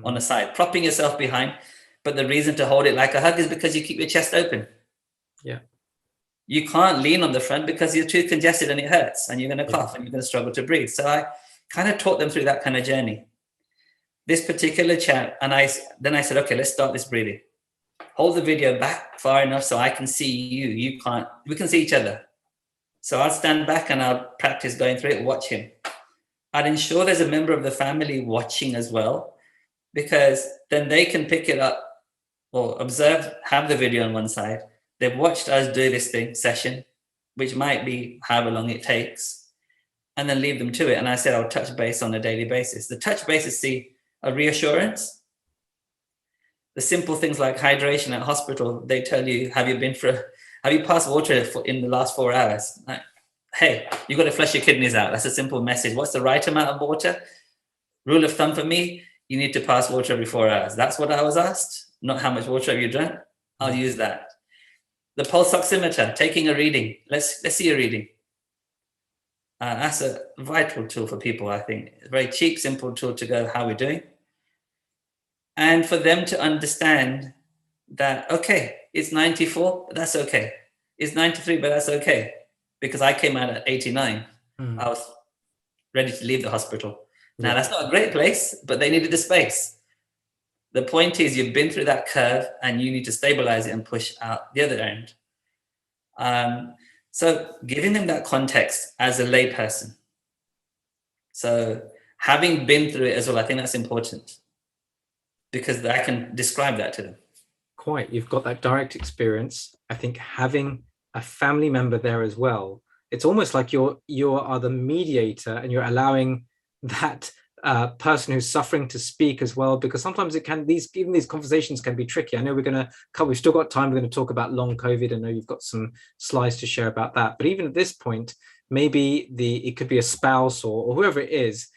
on the side, propping yourself behind. But the reason to hold it like a hug is because you keep your chest open. Yeah. You can't lean on the front because you're too congested and it hurts and you're going to cough and you're going to struggle to breathe. So I kind of taught them through that kind of journey. This particular chap, and then I said, okay, let's start this breathing. Hold the video back far enough so I can see you. You can't, we can see each other. So I'll stand back and I'll practice going through it, watch him. I'd ensure there's a member of the family watching as well, because then they can pick it up or observe, have the video on one side. They've watched us do this session, which might be however long it takes, and then leave them to it. And I said, I'll touch base on a daily basis. The touch base is a reassurance. The simple things like hydration at hospital, they tell you, have you passed water in the last 4 hours? Like, hey, you've got to flush your kidneys out. That's a simple message. What's the right amount of water? Rule of thumb for me, you need to pass water every 4 hours. That's what I was asked, not how much water have you drunk. I'll use that. The pulse oximeter, taking a reading. Let's see a reading. That's a vital tool for people, I think. A very cheap, simple tool to go, how we're doing. And for them to understand that, okay, it's 94, but that's okay. It's 93, but that's okay. Because I came out at 89. I was ready to leave the hospital. Now, that's not a great place, but they needed the space. The point is you've been through that curve and you need to stabilize it and push out the other end. So giving them that context as a layperson. So having been through it as well, I think that's important because I can describe that to them. Quite, you've got that direct experience. I think having a family member there as well, it's almost like you are the mediator and you're allowing that person who's suffering to speak as well, because sometimes even these conversations can be tricky. I know we've still got time. We're going to talk about long COVID. I know you've got some slides to share about that, but even at this point, maybe it could be a spouse or whoever it is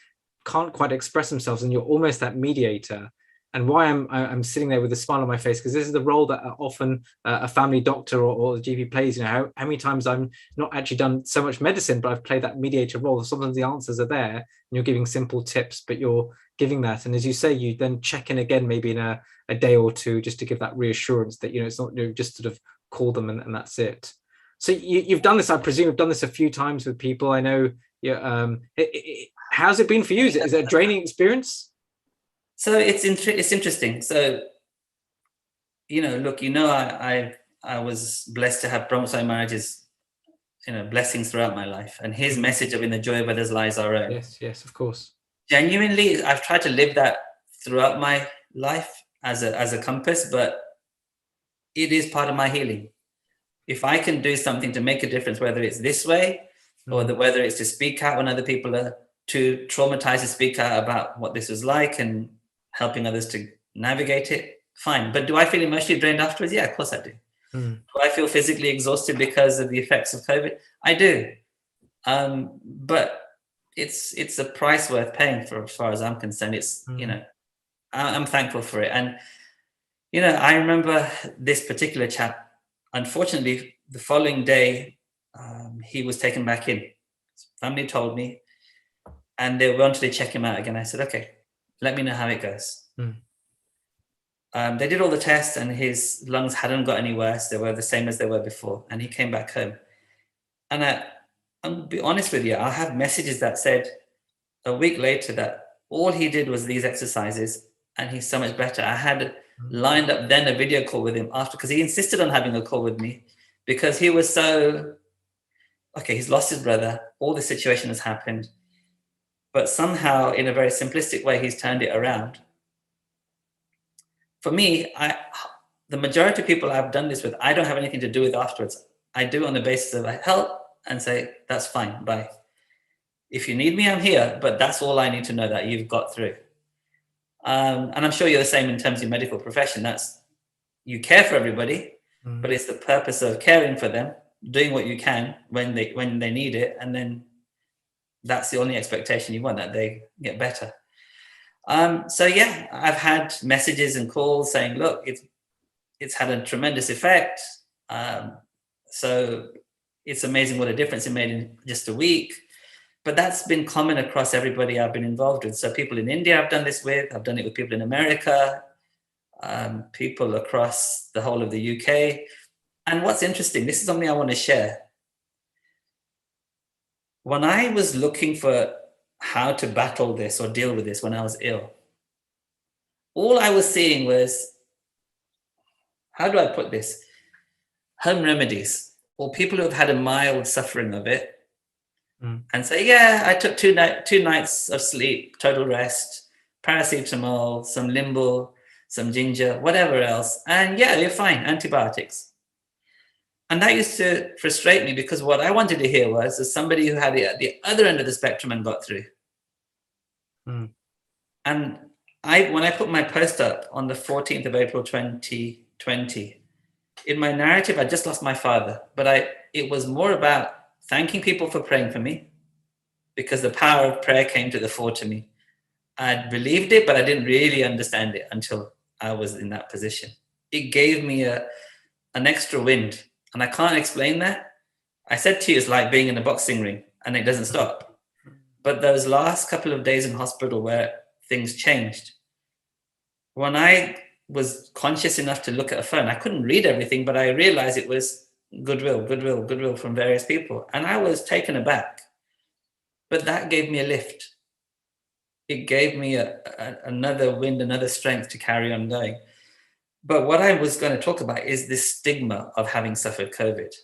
can't quite express themselves, and you're almost that mediator. And why I'm sitting there with a smile on my face, because this is the role that often a family doctor or the GP plays. You know, how many times I'm not actually done so much medicine, but I've played that mediator role. Sometimes the answers are there and you're giving simple tips, but you're giving that. And as you say, you then check in again, maybe in a day or two, just to give that reassurance that, you know, it's not, you just sort of call them and that's it. So you've done this, I presume you've done this a few times with people. I know, how's it been for you? Is it a draining experience? So it's interesting. So, you know, look, you know, I was blessed to have Brahma marriages, you know, blessings throughout my life. And his message of in the joy of others lies our own. Yes, of course. Genuinely, I've tried to live that throughout my life as a compass, but it is part of my healing. If I can do something to make a difference, whether it's this way or whether it's to speak out when other people are too traumatized to speak out about what this was like and helping others to navigate it, fine. But do I feel emotionally drained afterwards? Yeah, of course I do. Do I feel physically exhausted because of the effects of COVID? I do. But it's a price worth paying for, as far as I'm concerned. It's, you know, I'm thankful for it. And, you know, I remember this particular chap, unfortunately, the following day, he was taken back in. His family told me, and they wanted to check him out again. I said, okay, let me know how it goes. They did all the tests and his lungs hadn't got any worse. They were the same as they were before. And he came back home. And I'll be honest with you, I have messages that said a week later that all he did was these exercises and he's so much better. I had lined up then a video call with him after, because he insisted on having a call with me because he was so, okay, he's lost his brother, all the situation has happened, but somehow in a very simplistic way, he's turned it around. For me, the majority of people I've done this with, I don't have anything to do with afterwards. I do it on the basis of I help and say, that's fine, bye. If you need me, I'm here, but that's all I need to know that you've got through. And I'm sure you're the same in terms of your medical profession. That's, you care for everybody, but it's the purpose of caring for them, doing what you can when they need it, and then that's the only expectation you want, that they get better. So yeah, I've had messages and calls saying, look, it's had a tremendous effect. So it's amazing what a difference it made in just a week. But that's been common across everybody I've been involved with. So people in India I've done this with, I've done it with people in America, people across the whole of the UK. And what's interesting, this is something I want to share. When I was looking for how to battle this or deal with this when I was ill, all I was seeing was, how do I put this? Home remedies, or people who have had a mild suffering of it, and say, yeah, I took two nights of sleep, total rest, paracetamol, some Limbo, some ginger, whatever else, and yeah, you're fine, antibiotics. And that used to frustrate me, because what I wanted to hear was, as somebody who had it at the other end of the spectrum and got through. And when I put my post up on the 14th of April 2020, in my narrative, I just lost my father, but it was more about thanking people for praying for me, because the power of prayer came to the fore to me. I believed it, but I didn't really understand it until I was in that position. It gave me an extra wind, and I can't explain that. I said to you, it's like being in a boxing ring and it doesn't stop. But those last couple of days in hospital where things changed, when I was conscious enough to look at a phone, I couldn't read everything, but I realized it was goodwill from various people. And I was taken aback, but that gave me a lift. It gave me another wind, another strength to carry on going. But what I was going to talk about is this stigma of having suffered COVID.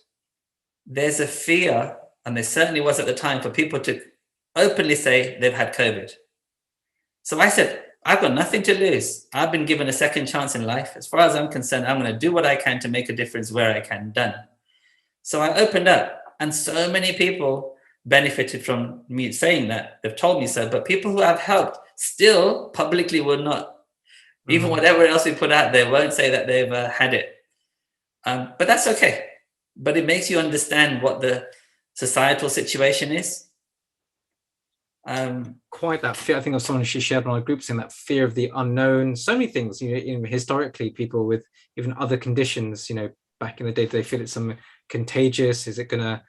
There's a fear, and there certainly was at the time, for people to openly say they've had COVID. So I said, I've got nothing to lose. I've been given a second chance in life. As far as I'm concerned, I'm going to do what I can to make a difference where I can. Done. So I opened up, and so many people benefited from me saying that. They've told me so, but people who I've helped still publicly will not. Even whatever else we put out there won't say that they've had it. But that's okay. But it makes you understand what the societal situation is. Quite that fear. I think of someone she shared on our group saying that fear of the unknown. So many things, historically, people with even other conditions, back in the day, do they feel it's some contagious? Is it going to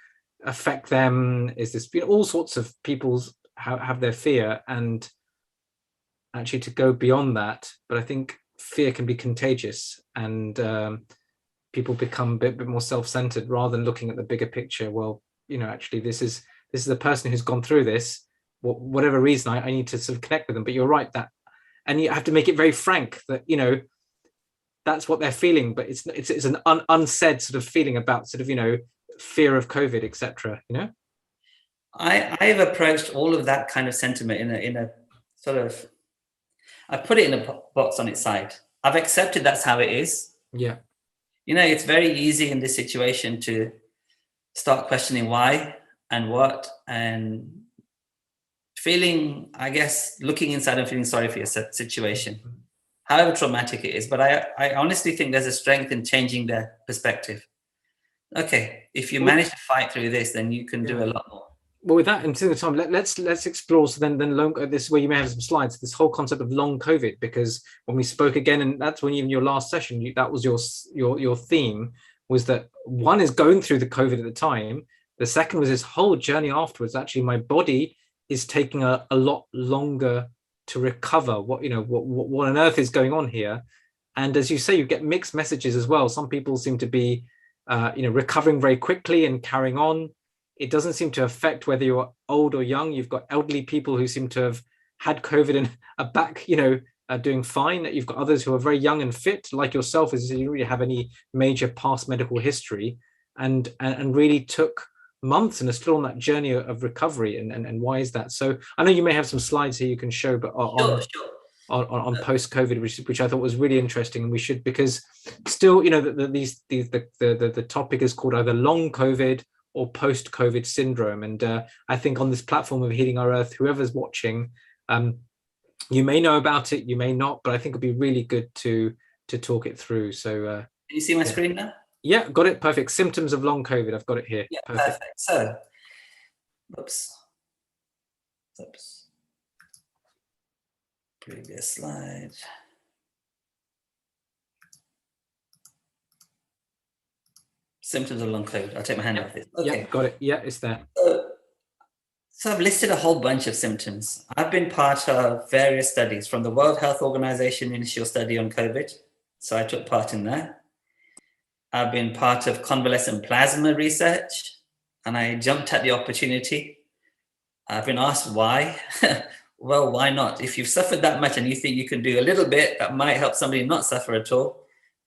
affect them? Is this, all sorts of people have their fear, and actually to go beyond that. But I think fear can be contagious, and people become a bit more self-centered rather than looking at the bigger picture. Well, actually this is the person who's gone through this. Whatever reason, I need to sort of connect with them. But you're right, that, and you have to make it very frank that that's what they're feeling, but it's an unsaid sort of feeling about sort of fear of COVID, etc. I've approached all of that kind of sentiment in a sort of, I put it in a box on its side. I've accepted that's how it is. Yeah. It's very easy in this situation to start questioning why and what, and feeling, I guess, looking inside and feeling sorry for your situation, however traumatic it is. But I honestly think there's a strength in changing their perspective. Okay, if you manage to fight through this, then you can do a lot more. Well, with that, until the time, let's explore. So then long, this is where you may have some slides. This whole concept of long COVID, because when we spoke again, and that's when in your last session, that was your theme, was that one is going through the COVID at the time. The second was this whole journey afterwards. Actually, my body is taking a lot longer to recover. What on earth is going on here? And as you say, you get mixed messages as well. Some people seem to be, recovering very quickly and carrying on. It doesn't seem to affect whether you're old or young. You've got elderly people who seem to have had COVID and are back, doing fine. You've got others who are very young and fit, like yourself, as you don't really have any major past medical history. and really took months and are still on that journey of recovery. And why is that? So I know you may have some slides here you can show, but on post-COVID, which I thought was really interesting, and we should, because still, you know, the topic is called either long COVID or post-COVID syndrome. And I think on this platform of Healing Our Earth, whoever's watching, you may know about it, you may not, but I think it'd be really good to talk it through. So can you see my screen now? Yeah, got it. Perfect. Symptoms of long COVID. I've got it here. Yeah, perfect. So, oops. Previous slide. Symptoms of long COVID. I'll take my hand off this. Okay. Yeah, got it. Yeah, it's there. So I've listed a whole bunch of symptoms. I've been part of various studies, from the World Health Organization initial study on COVID. So I took part in that. I've been part of convalescent plasma research, and I jumped at the opportunity. I've been asked why. Well, why not? If you've suffered that much and you think you can do a little bit that might help somebody not suffer at all,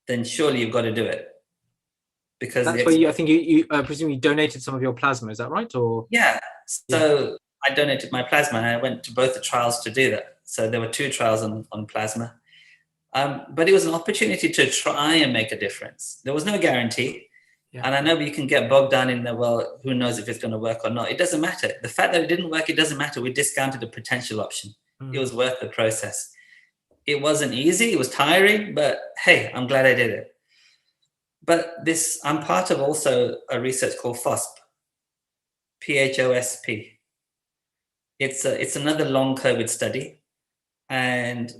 then surely you've got to do it. Because that's where I think you presume you donated some of your plasma, is that right? Or yeah. So I donated my plasma, and I went to both the trials to do that. So there were 2 trials on plasma. But it was an opportunity to try and make a difference. There was no guarantee. Yeah. And I know you can get bogged down in the, well, who knows if it's going to work or not. It doesn't matter. The fact that it didn't work, it doesn't matter. We discounted the potential option. It was worth the process. It wasn't easy. It was tiring, but hey, I'm glad I did it. But I'm part of also a research called FOSP, PHOSP. It's another long COVID study. And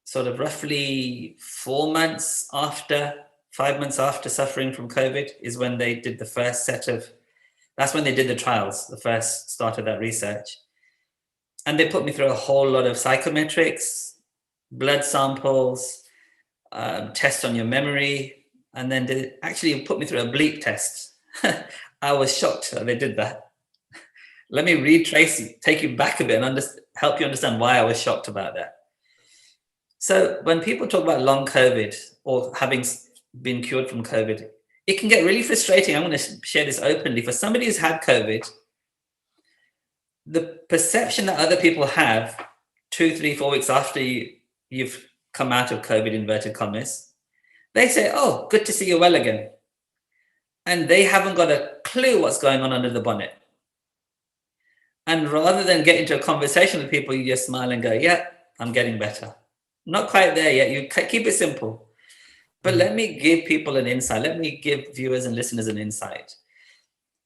sort of roughly 5 months after suffering from COVID is when they did the first that's when they did the trials, the first start of that research. And they put me through a whole lot of psychometrics, blood samples, tests on your memory, and then they actually put me through a bleep test. I was shocked that they did that. Let me take you back a bit and help you understand why I was shocked about that. So when people talk about long COVID or having been cured from COVID, it can get really frustrating. I'm going to share this openly. For somebody who's had COVID, the perception that other people have 2, 3, 4 weeks after you've come out of COVID, inverted commas, they say, oh, good to see you well again. And they haven't got a clue what's going on under the bonnet. And rather than get into a conversation with people, you just smile and go, yeah, I'm getting better. Not quite there yet. You keep it simple. But let me give people an insight. Let me give viewers and listeners an insight.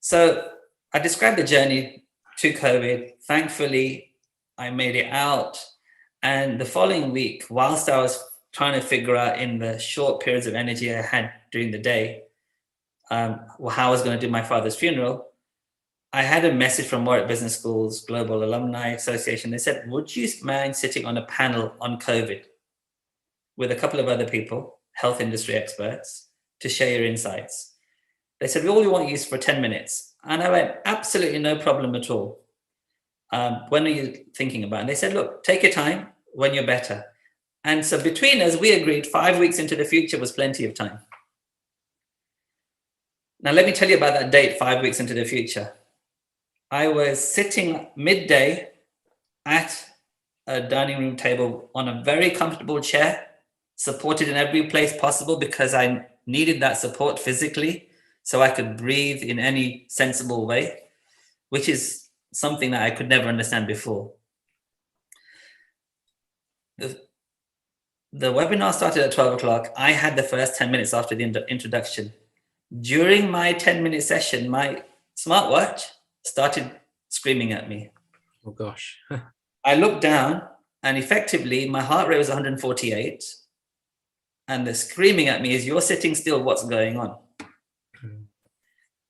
So I described the journey to COVID. Thankfully, I made it out. And the following week, whilst I was trying to figure out in the short periods of energy I had during the day, how I was going to do my father's funeral, I had a message from Warwick Business School's Global Alumni Association. They said, would you mind sitting on a panel on COVID with a couple of other people, health industry experts, to share your insights? They said, all we want you is for 10 minutes. And I went, absolutely no problem at all. When are you thinking about it? And they said, look, take your time when you're better. And so between us, we agreed 5 weeks into the future was plenty of time. Now, let me tell you about that date, 5 weeks into the future. I was sitting midday at a dining room table on a very comfortable chair, supported in every place possible because I needed that support physically so I could breathe in any sensible way, which is something that I could never understand before. The webinar started at 12 o'clock. I had the first 10 minutes after the introduction. During my 10-minute session, my smartwatch started screaming at me. Oh gosh. I looked down and effectively my heart rate was 148. And the screaming at me is, you're sitting still, what's going on?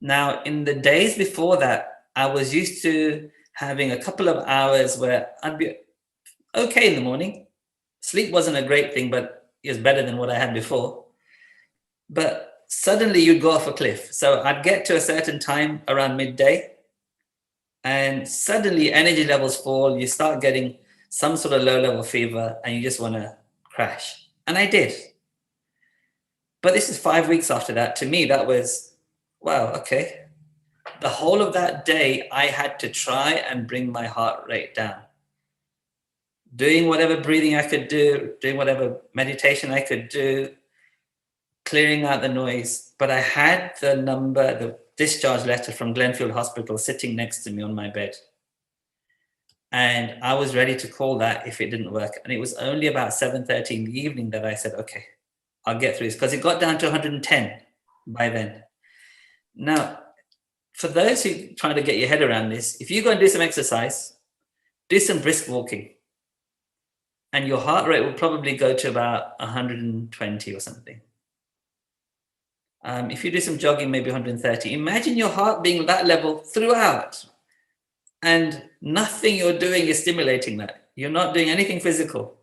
Now, in the days before that, I was used to having a couple of hours where I'd be okay in the morning. Sleep wasn't a great thing, but it was better than what I had before. But suddenly you'd go off a cliff. So I'd get to a certain time around midday, and suddenly energy levels fall. You start getting some sort of low-level fever, and you just want to crash. And I did. But this is 5 weeks after that. To me, that was wow, okay. The whole of that day, I had to try and bring my heart rate down. Doing whatever breathing I could do, doing whatever meditation I could do, clearing out the noise. But I had the discharge letter from Glenfield Hospital sitting next to me on my bed. And I was ready to call that if it didn't work. And it was only about 7:30 in the evening that I said, okay, I'll get through this, because it got down to 110 by then. Now, for those who try to get your head around this, if you go and do some exercise, do some brisk walking, and your heart rate will probably go to about 120 or something. If you do some jogging, maybe 130. Imagine your heart being that level throughout, and nothing you're doing is stimulating that. You're not doing anything physical.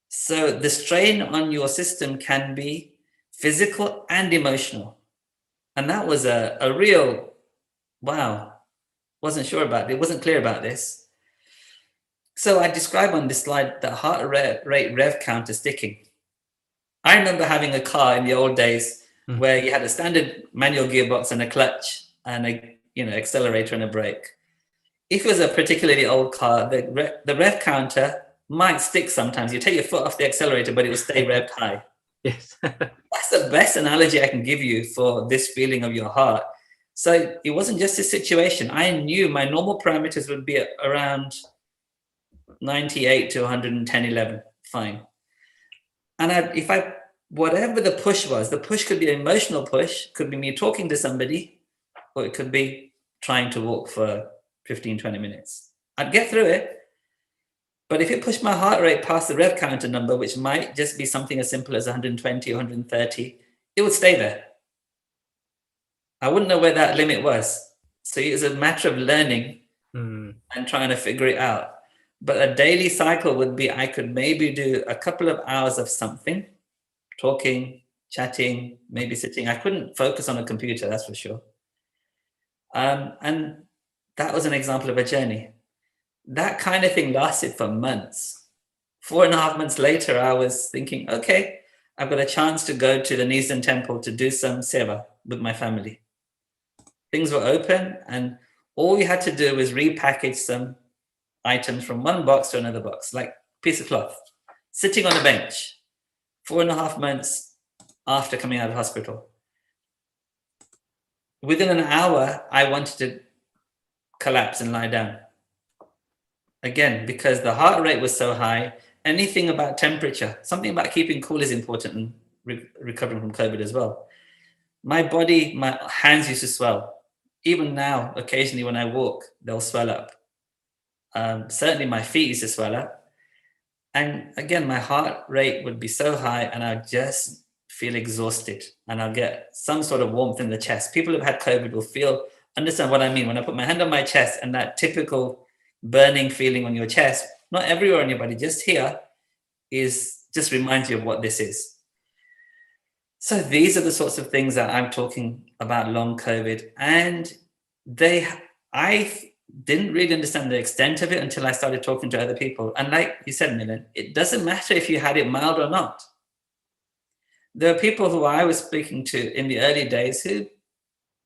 So the strain on your system can be physical and emotional. And that was a real, wow, wasn't sure about it, wasn't clear about this. So I describe on this slide the heart rate rev counter sticking. I remember having a car in the old days where you had a standard manual gearbox and a clutch and a accelerator and a brake. If it was a particularly old car, the rev counter might stick sometimes. You take your foot off the accelerator, but it will stay revved high. Yes. That's the best analogy I can give you for this feeling of your heart. So it wasn't just a situation. I knew my normal parameters would be around 98 to 110, 11, fine. And whatever the push was, the push could be an emotional push, could be me talking to somebody, or it could be trying to walk for 15, 20 minutes. I'd get through it. But if it pushed my heart rate past the rev counter number, which might just be something as simple as 120 or 130, it would stay there. I wouldn't know where that limit was. So it was a matter of learning and trying to figure it out. But a daily cycle would be, I could maybe do a couple of hours of something, talking, chatting, maybe sitting. I couldn't focus on a computer, that's for sure. And that was an example of a journey. That kind of thing lasted for months. 4.5 months later, I was thinking, okay, I've got a chance to go to the Nisan temple to do some seva with my family. Things were open, and all we had to do was repackage some items from one box to another box, like a piece of cloth, sitting on a bench, 4.5 months after coming out of hospital. Within an hour, I wanted to collapse and lie down. Again, because the heart rate was so high, anything about temperature, something about keeping cool is important in recovering from COVID as well. My body, my hands used to swell. Even now, occasionally when I walk, they'll swell up. Certainly my feet used to swell up. And again, my heart rate would be so high and I'd just feel exhausted and I'll get some sort of warmth in the chest. People who've had COVID will understand what I mean. When I put my hand on my chest and that typical burning feeling on your chest, not everywhere on your body, just here, just reminds you of what this is. So these are the sorts of things that I'm talking about long COVID. And I didn't really understand the extent of it until I started talking to other people. And like you said, Milan, it doesn't matter if you had it mild or not. There are people who I was speaking to in the early days who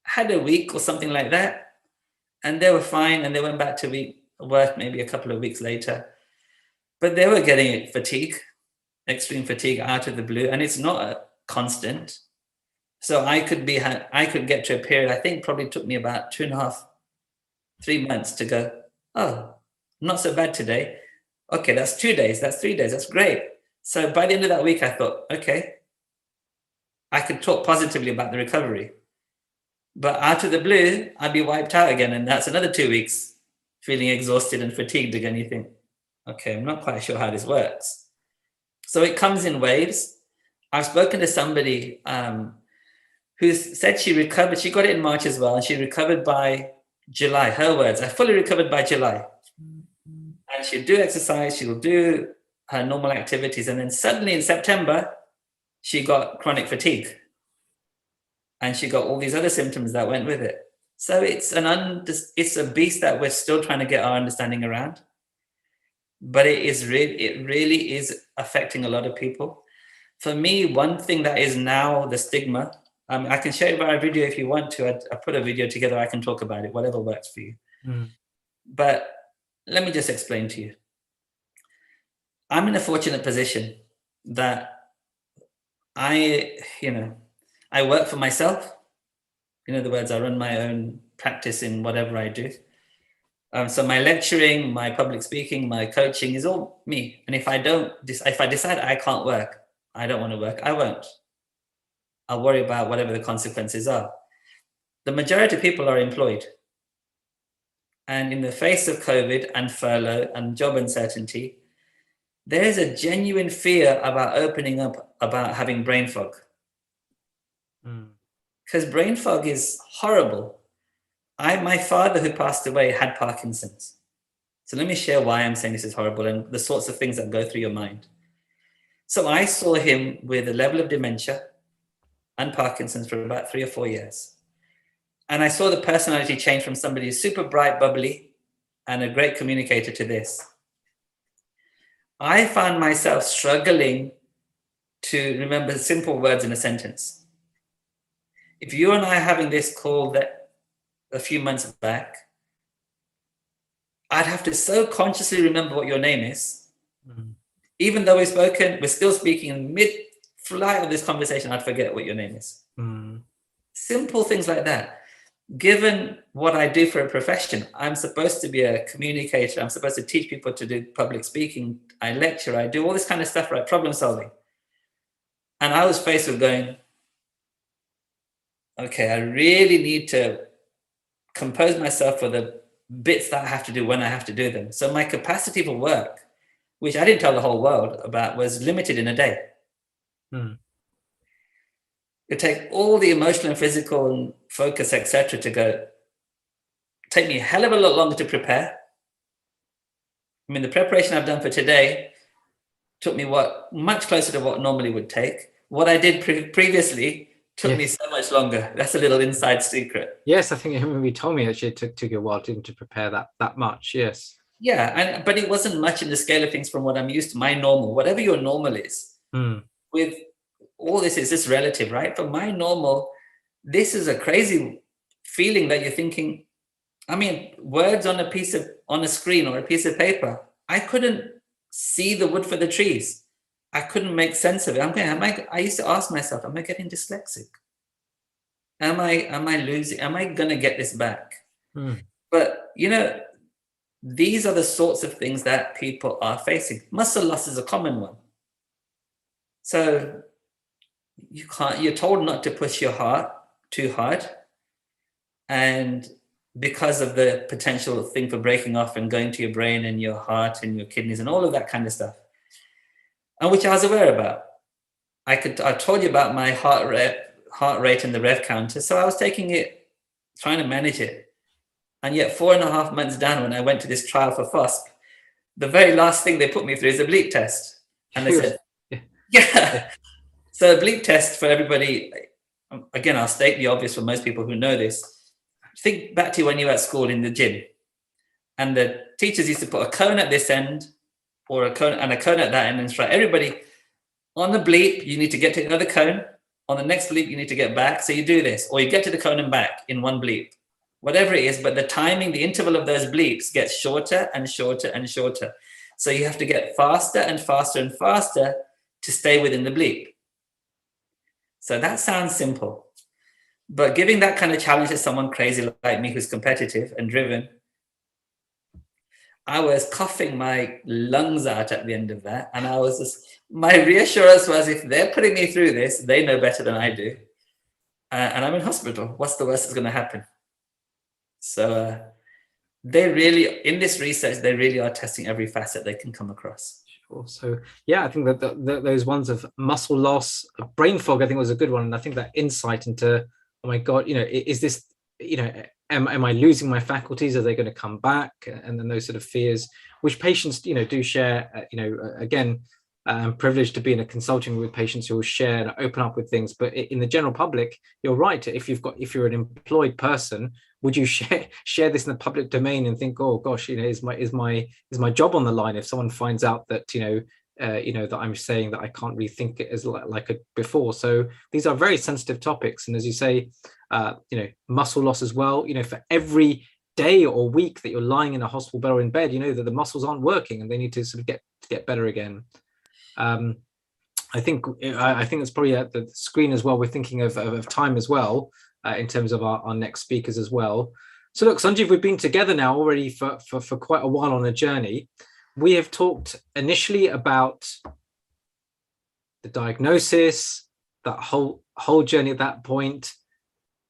had a week or something like that, and they were fine, and they went back to work maybe a couple of weeks later. But they were getting fatigue, extreme fatigue out of the blue, and it's not a constant. So I could get to a period, I think probably took me about 2.5, 3 months to go, oh, not so bad today. Okay, that's 2 days, that's 3 days, that's great. So by the end of that week, I thought, okay, I could talk positively about the recovery. But out of the blue, I'd be wiped out again. And that's another 2 weeks feeling exhausted and fatigued again. You think, okay, I'm not quite sure how this works. So it comes in waves. I've spoken to somebody who said she recovered. She got it in March as well. And she recovered by July. Her words, I fully recovered by July. And she'll do exercise. She'll do her normal activities. And then suddenly in September, she got chronic fatigue. And she got all these other symptoms that went with it. So it's a beast that we're still trying to get our understanding around. But it really is affecting a lot of people. For me, one thing that is now the stigma I can show you via video if you want to. I put a video together. I can talk about it, whatever works for you. But let me just explain to you. I'm in a fortunate position that I work for myself. In other words, I run my own practice in whatever I do. So my lecturing, my public speaking, my coaching is all me. And if I decide I can't work, I don't want to work, I won't. I'll worry about whatever the consequences are. The majority of people are employed. And in the face of COVID and furlough and job uncertainty, there is a genuine fear about opening up, about having brain fog. Because brain fog is horrible. My father, who passed away, had Parkinson's. So let me share why I'm saying this is horrible and the sorts of things that go through your mind. So I saw him with a level of dementia and Parkinson's for about 3 or 4 years. And I saw the personality change from somebody who's super bright, bubbly, and a great communicator to this. I found myself struggling to remember simple words in a sentence. If you and I are having this call that a few months back, I'd have to so consciously remember what your name is. Even though we're still speaking in mid-flight of this conversation, I'd forget what your name is. Simple things like that. Given what I do for a profession, I'm supposed to be a communicator. I'm supposed to teach people to do public speaking. I lecture, I do all this kind of stuff, right? Problem solving. And I was faced with going, okay, I really need to compose myself for the bits that I have to do when I have to do them. So my capacity for work, which I didn't tell the whole world about, was limited in a day. It take all the emotional and physical and focus, etc., to go. Take me a hell of a lot longer to prepare. I mean, the preparation I've done for today took me much closer to what normally would take. What I did previously took me so much longer. That's a little inside secret. Yes, I think you told me actually it took you a while to prepare that much. Yes. Yeah, but it wasn't much in the scale of things from what I'm used to. My normal, whatever your normal is, with all this is just relative, right? For my normal, this is a crazy feeling that you're thinking. I mean, words on a screen or a piece of paper. I couldn't see the wood for the trees. I couldn't make sense of it. I used to ask myself, am I getting dyslexic? Am I losing? Am I gonna get this back? But these are the sorts of things that people are facing. Muscle loss is a common one. So you're told not to push your heart too hard. And because of the potential thing for breaking off and going to your brain and your heart and your kidneys and all of that kind of stuff, and which I was aware about. I told you about my heart rate and the rev counter. So I was taking it, trying to manage it. And yet 4.5 months down, when I went to this trial for FOSP, the very last thing they put me through is a bleep test. And they said, yeah. So a bleep test for everybody, again, I'll state the obvious for most people who know this. Think back to when you were at school in the gym. And the teachers used to put a cone at this end or a cone at that end and instruct everybody, on the bleep, you need to get to another cone. On the next bleep, you need to get back. So you do this, or you get to the cone and back in one bleep. Whatever it is, but the timing, the interval of those bleeps gets shorter and shorter and shorter. So you have to get faster and faster and faster to stay within the bleep. So that sounds simple, but giving that kind of challenge to someone crazy like me who's competitive and driven, I was coughing my lungs out at the end of that. And my reassurance was, if they're putting me through this, they know better than I do. And I'm in hospital. What's the worst that's going to happen? So they really, in this research, they really are testing every facet they can come across. Sure. So yeah, I think that those ones of muscle loss, brain fog, I think was a good one. And I think that insight into, oh my God, is this, am I losing my faculties? Are they going to come back? And then those sort of fears, which patients, do share, again, I'm privileged to be in a consulting with patients who will share and open up with things. But in the general public, you're right. If you're an employed person, would you share this in the public domain and think, oh gosh, is my job on the line if someone finds out that that I'm saying that I can't really think it as like it before. So these are very sensitive topics. And as you say, muscle loss as well, for every day or week that you're lying in a hospital bed or in bed, that the muscles aren't working and they need to sort of get better again. I think it's probably at the screen as well. We're thinking of time as well, in terms of our next speakers as well. So look, Sanjeev, we've been together now already for quite a while on a journey. We have talked initially about the diagnosis, that whole journey at that point,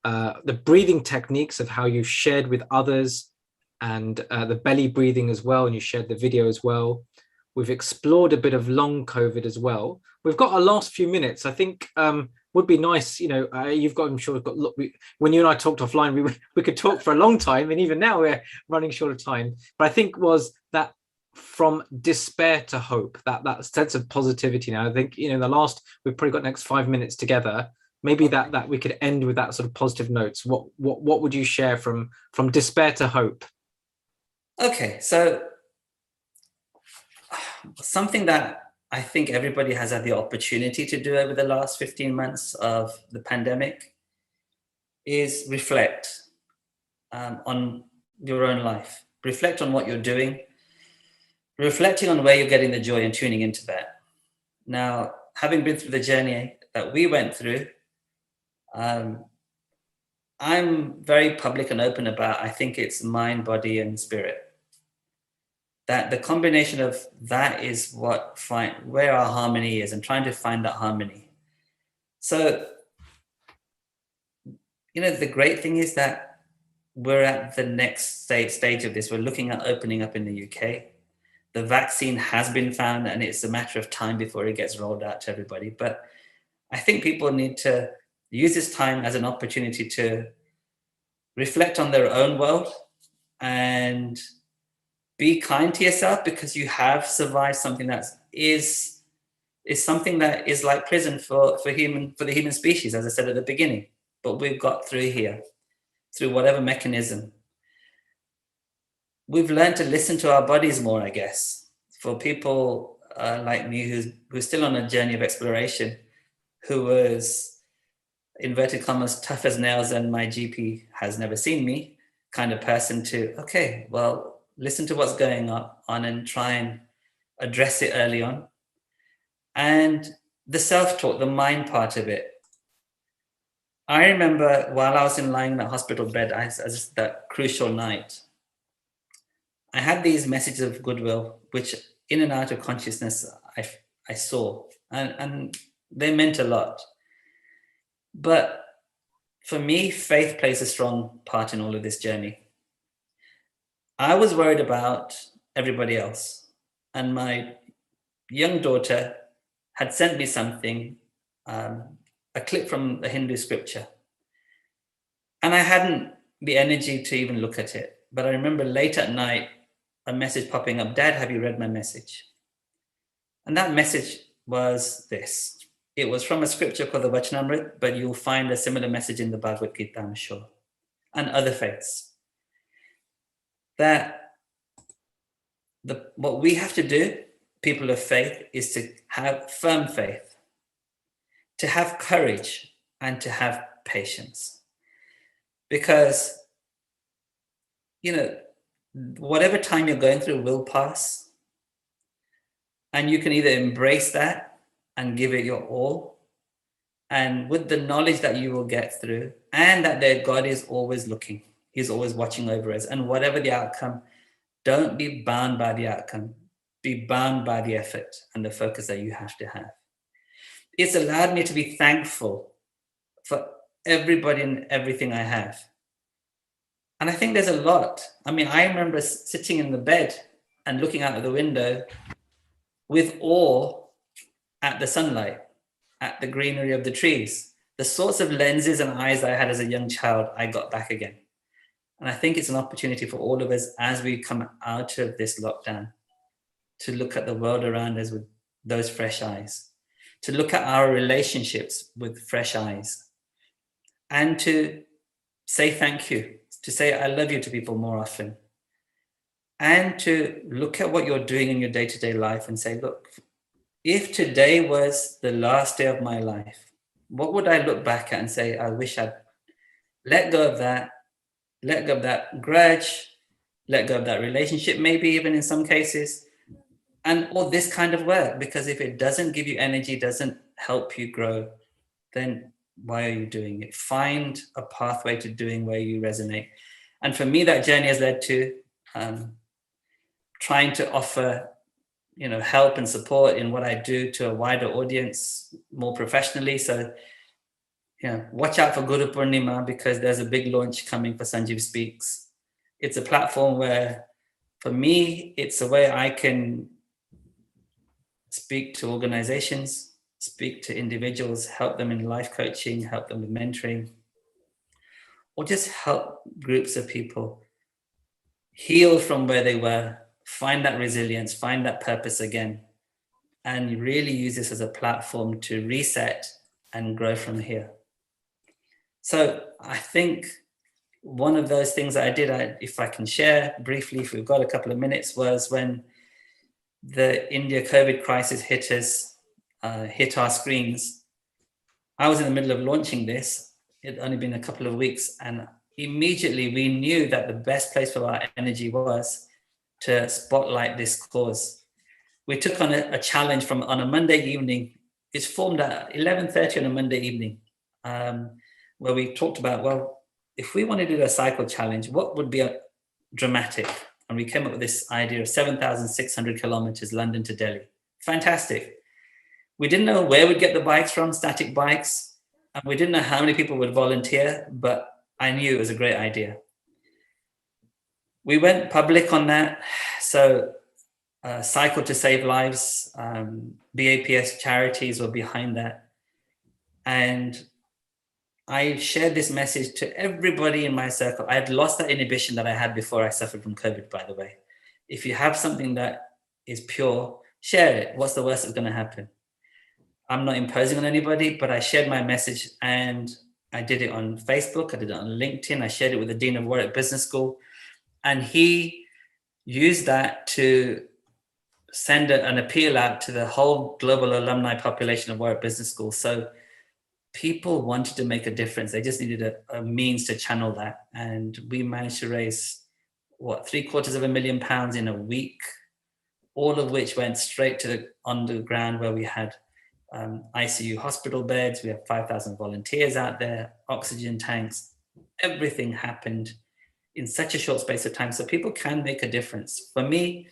the breathing techniques of how you shared with others, and the belly breathing as well, and you shared the video as well. We've explored a bit of long COVID as well. We've got our last few minutes. I think would be nice, you've got, I'm sure we've got, look, when you and I talked offline, we could talk for a long time, and even now we're running short of time. But I think was that from despair to hope, that sense of positivity. Now I think the last, we've probably got next 5 minutes together, maybe that we could end with that sort of positive notes. What would you share from despair to hope? Okay, so something that I think everybody has had the opportunity to do over the last 15 months of the pandemic is reflect on your own life, reflect on what you're doing, reflecting on where you're getting the joy and tuning into that. Now, having been through the journey that we went through, I'm very public and open about, I think it's mind, body, and spirit. That the combination of that is where our harmony is, and trying to find that harmony. So, the great thing is that we're at the next stage of this. We're looking at opening up in the UK. The vaccine has been found, and it's a matter of time before it gets rolled out to everybody. But I think people need to use this time as an opportunity to reflect on their own world and be kind to yourself, because you have survived something that is something that is like prison for the human species, as I said at the beginning. But we've got through here, through whatever mechanism. We've learned to listen to our bodies more, I guess. For people like me who's still on a journey of exploration, who was, inverted commas, tough as nails and my GP has never seen me kind of person, to, okay, well, listen to what's going on and try and address it early on. And the self-talk, the mind part of it. I remember while I was lying in that hospital bed, that crucial night, I had these messages of goodwill, which in and out of consciousness, I saw, and they meant a lot. But for me, faith plays a strong part in all of this journey. I was worried about everybody else, and my young daughter had sent me something, a clip from the Hindu scripture, and I hadn't the energy to even look at it. But I remember late at night, a message popping up, "Dad, have you read my message?" And that message was this. It was from a scripture called the Vachanamrit, but you'll find a similar message in the Bhagavad Gita, I'm sure, and other faiths. That what we have to do, people of faith, is to have firm faith, to have courage, and to have patience. Because, whatever time you're going through will pass. And you can either embrace that and give it your all, and with the knowledge that you will get through, and that their God is always looking, he's always watching over us, and whatever the outcome, don't be bound by the outcome, be bound by the effort and the focus that you have to have. It's allowed me to be thankful for everybody and everything I have. And I think there's a lot. I mean, I remember sitting in the bed and looking out of the window with awe at the sunlight, at the greenery of the trees. The sorts of lenses and eyes I had as a young child, I got back again. And I think it's an opportunity for all of us as we come out of this lockdown to look at the world around us with those fresh eyes, to look at our relationships with fresh eyes, and to say thank you, to say I love you to people more often, and to look at what you're doing in your day-to-day life and say, look, if today was the last day of my life, what would I look back at and say, I wish I'd let go of that grudge, let go of that relationship, maybe even in some cases, and all this kind of work, because if it doesn't give you energy, doesn't help you grow, then why are you doing it? Find a pathway to doing where you resonate. And for me, that journey has led to trying to offer, help and support in what I do to a wider audience more professionally. So, watch out for Guru Purnima, because there's a big launch coming for Sanjeev Speaks. It's a platform where, for me, it's a way I can speak to organizations, speak to individuals, help them in life coaching, help them with mentoring, or just help groups of people heal from where they were, find that resilience, find that purpose again, and really use this as a platform to reset and grow from here. So I think one of those things that I did, if I can share briefly, if we've got a couple of minutes, was when the India COVID crisis hit us, hit our screens. I was in the middle of launching this. It had only been a couple of weeks, and immediately we knew that the best place for our energy was to spotlight this cause. We took on a challenge on a Monday evening. It's formed at 11:30 on a Monday evening, where we talked about, well, if we wanted to do a cycle challenge, what would be dramatic? And we came up with this idea of 7,600 kilometers, London to Delhi. Fantastic. We didn't know where we'd get the bikes from, static bikes, and we didn't know how many people would volunteer, but I knew it was a great idea. We went public on that. So Cycle to Save Lives, BAPS charities were behind that. And I shared this message to everybody in my circle. I had lost that inhibition that I had before I suffered from COVID, by the way. If you have something that is pure, share it. What's the worst that's going to happen? I'm not imposing on anybody, but I shared my message, and I did it on Facebook. I did it on LinkedIn. I shared it with the Dean of Warwick Business School. And he used that to send an appeal out to the whole global alumni population of Warwick Business School. So people wanted to make a difference. They just needed a means to channel that. And we managed to raise, £750,000 in a week, all of which went straight to the underground, where we had ICU hospital beds. We have 5,000 volunteers out there, oxygen tanks. Everything happened in such a short space of time. So people can make a difference. For me,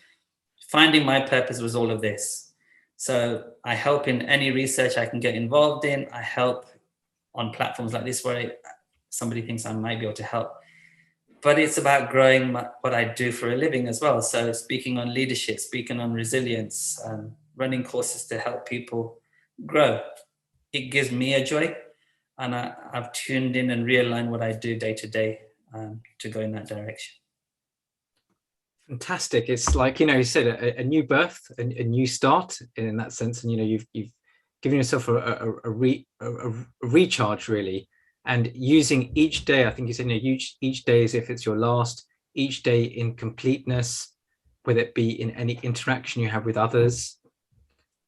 finding my purpose was all of this. So I help in any research I can get involved in. I help on platforms like this where somebody thinks I might be able to help. But it's about growing what I do for a living as well. So speaking on leadership, speaking on resilience, running courses to help people grow. It gives me a joy. And I've tuned in and realigned what I do day to day to go in that direction. Fantastic. It's like, you said, a new birth, a new start in that sense. And, you've given yourself a recharge, really. And using each day, I think you said, each day as if it's your last, each day in completeness, whether it be in any interaction you have with others.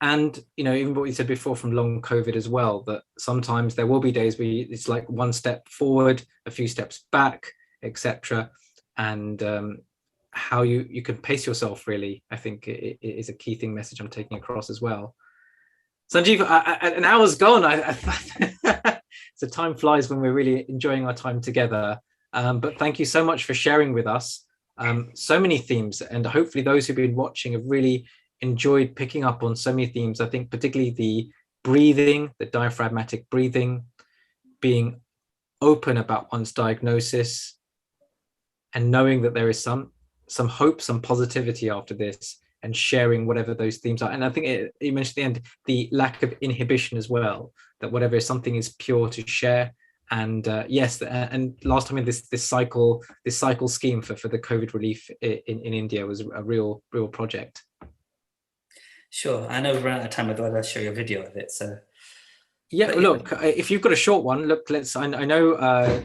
And, even what you said before from long COVID as well, that sometimes there will be days where it's like one step forward, a few steps back, etc. And how you can pace yourself, really, I think it is a key thing message I'm taking across as well. Sanjeev, an hour's gone. So time flies when we're really enjoying our time together. But thank you so much for sharing with us so many themes. And hopefully those who've been watching have really enjoyed picking up on so many themes. I think particularly the breathing, the diaphragmatic breathing, being open about one's diagnosis, and knowing that there is some hope, some positivity after this, and sharing whatever those themes are. And I think you mentioned at the end, the lack of inhibition as well, that whatever something is pure to share. And yes, and last time in this cycle scheme for the COVID relief in India was a real project. Sure, I know we're out of time. I'd rather show you a video of it. So yeah, look, if you've got a short one, look, I know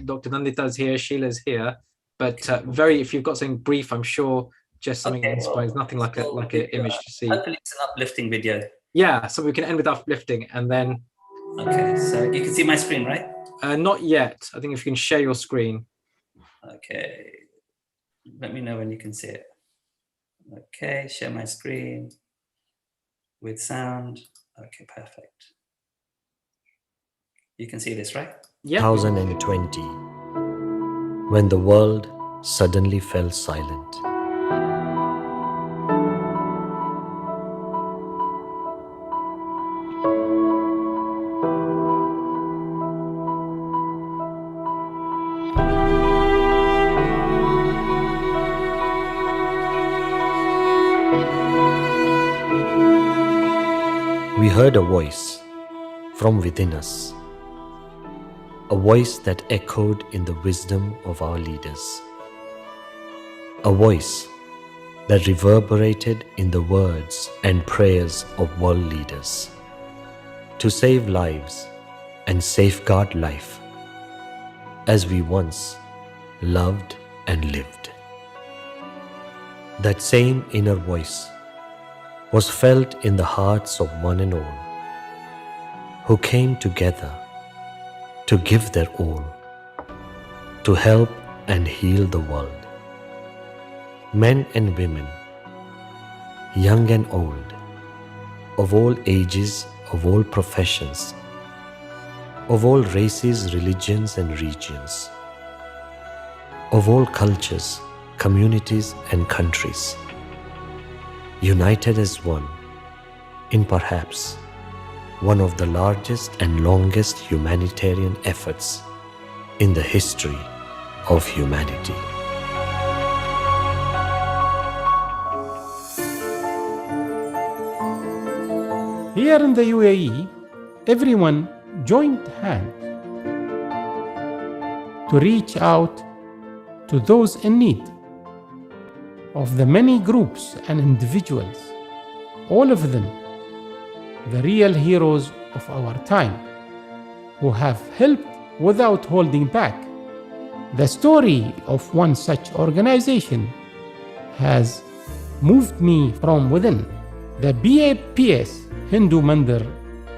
Dr. Nandita's here, Sheila's here, but if you've got something brief, I'm sure just something inspires, nothing like an image to see. Hopefully it's an uplifting video. Yeah, so we can end with uplifting and then... Okay, so you can see my screen, right? Not yet. I think if you can share your screen. Okay, let me know when you can see it. Okay, share my screen with sound. Okay, perfect. You can see this, right? Yeah. 2020, when the world suddenly fell silent. We heard a voice from within us, a voice that echoed in the wisdom of our leaders, a voice that reverberated in the words and prayers of world leaders to save lives and safeguard life as we once loved and lived. That same inner voice was felt in the hearts of one and all, who came together to give their all, to help and heal the world. Men and women, young and old, of all ages, of all professions, of all races, religions and regions, of all cultures, communities and countries, united as one in perhaps one of the largest and longest humanitarian efforts in the history of humanity. Here in the UAE, everyone joined hands to reach out to those in need. Of the many groups and individuals, all of them the real heroes of our time, who have helped without holding back. The story of one such organization has moved me from within. The BAPS Hindu Mandir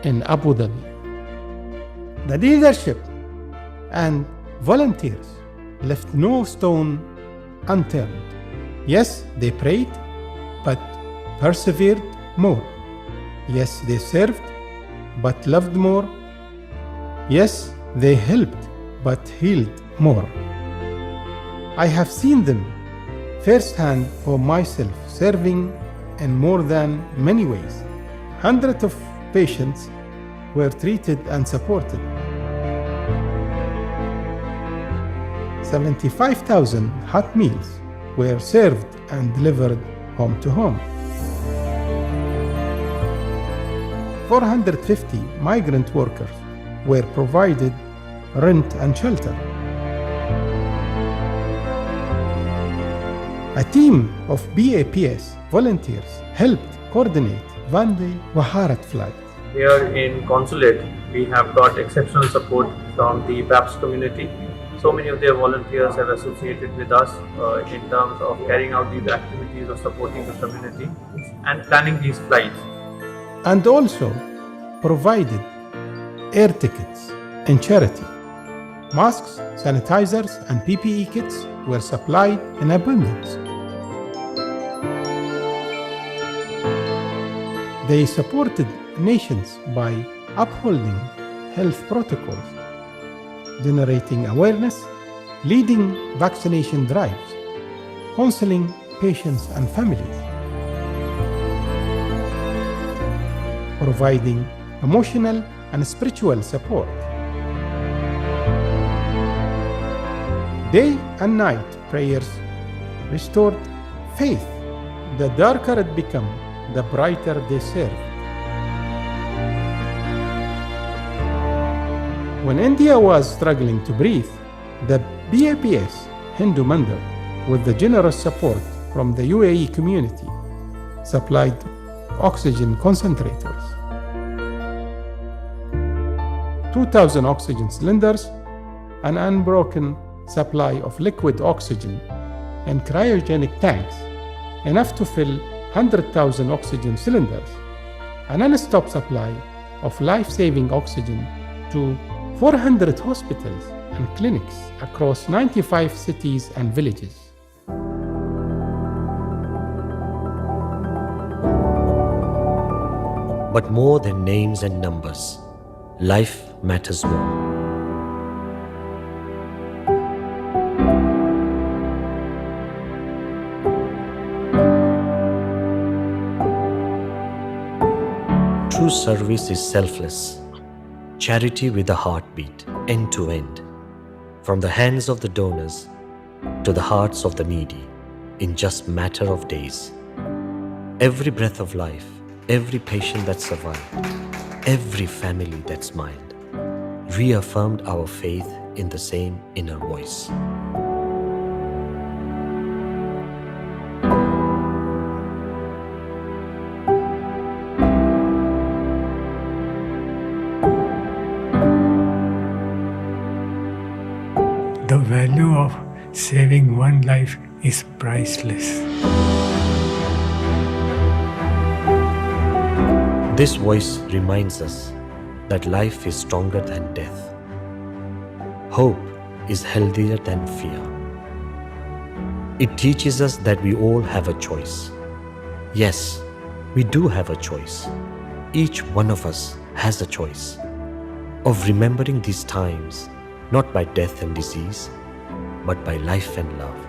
in Abu Dhabi. The leadership and volunteers left no stone unturned. Yes, they prayed, but persevered more. Yes, they served, but loved more. Yes, they helped, but healed more. I have seen them firsthand for myself, serving in more than many ways. Hundreds of patients were treated and supported. 75,000 hot meals were served and delivered home to home. 450 migrant workers were provided rent and shelter. A team of BAPS volunteers helped coordinate Vande Bharat flight. Here in Consulate, we have got exceptional support from the BAPS community. So many of their volunteers have associated with us in terms of carrying out these activities of supporting the community and planning these flights. And also provided air tickets in charity. Masks, sanitizers, and PPE kits were supplied in abundance. They supported nations by upholding health protocols, generating awareness, leading vaccination drives, counseling patients and families, providing emotional and spiritual support. Day and night prayers restored faith. The darker it became, the brighter they served. When India was struggling to breathe, the BAPS Hindu Mandir, with the generous support from the UAE community, supplied oxygen concentrators, 2,000 oxygen cylinders, an unbroken supply of liquid oxygen, and cryogenic tanks, enough to fill 100,000 oxygen cylinders, a non-stop supply of life-saving oxygen to 400 hospitals and clinics across 95 cities and villages. But more than names and numbers, life matters more. True service is selfless, charity with a heartbeat, end to end, from the hands of the donors to the hearts of the needy, in just matter of days. Every breath of life, every patient that survived, every family that smiled, reaffirmed our faith in the same inner voice. The value of saving one life is priceless. This voice reminds us that life is stronger than death. Hope is healthier than fear. It teaches us that we all have a choice. Yes, we do have a choice. Each one of us has a choice of remembering these times, not by death and disease, but by life and love.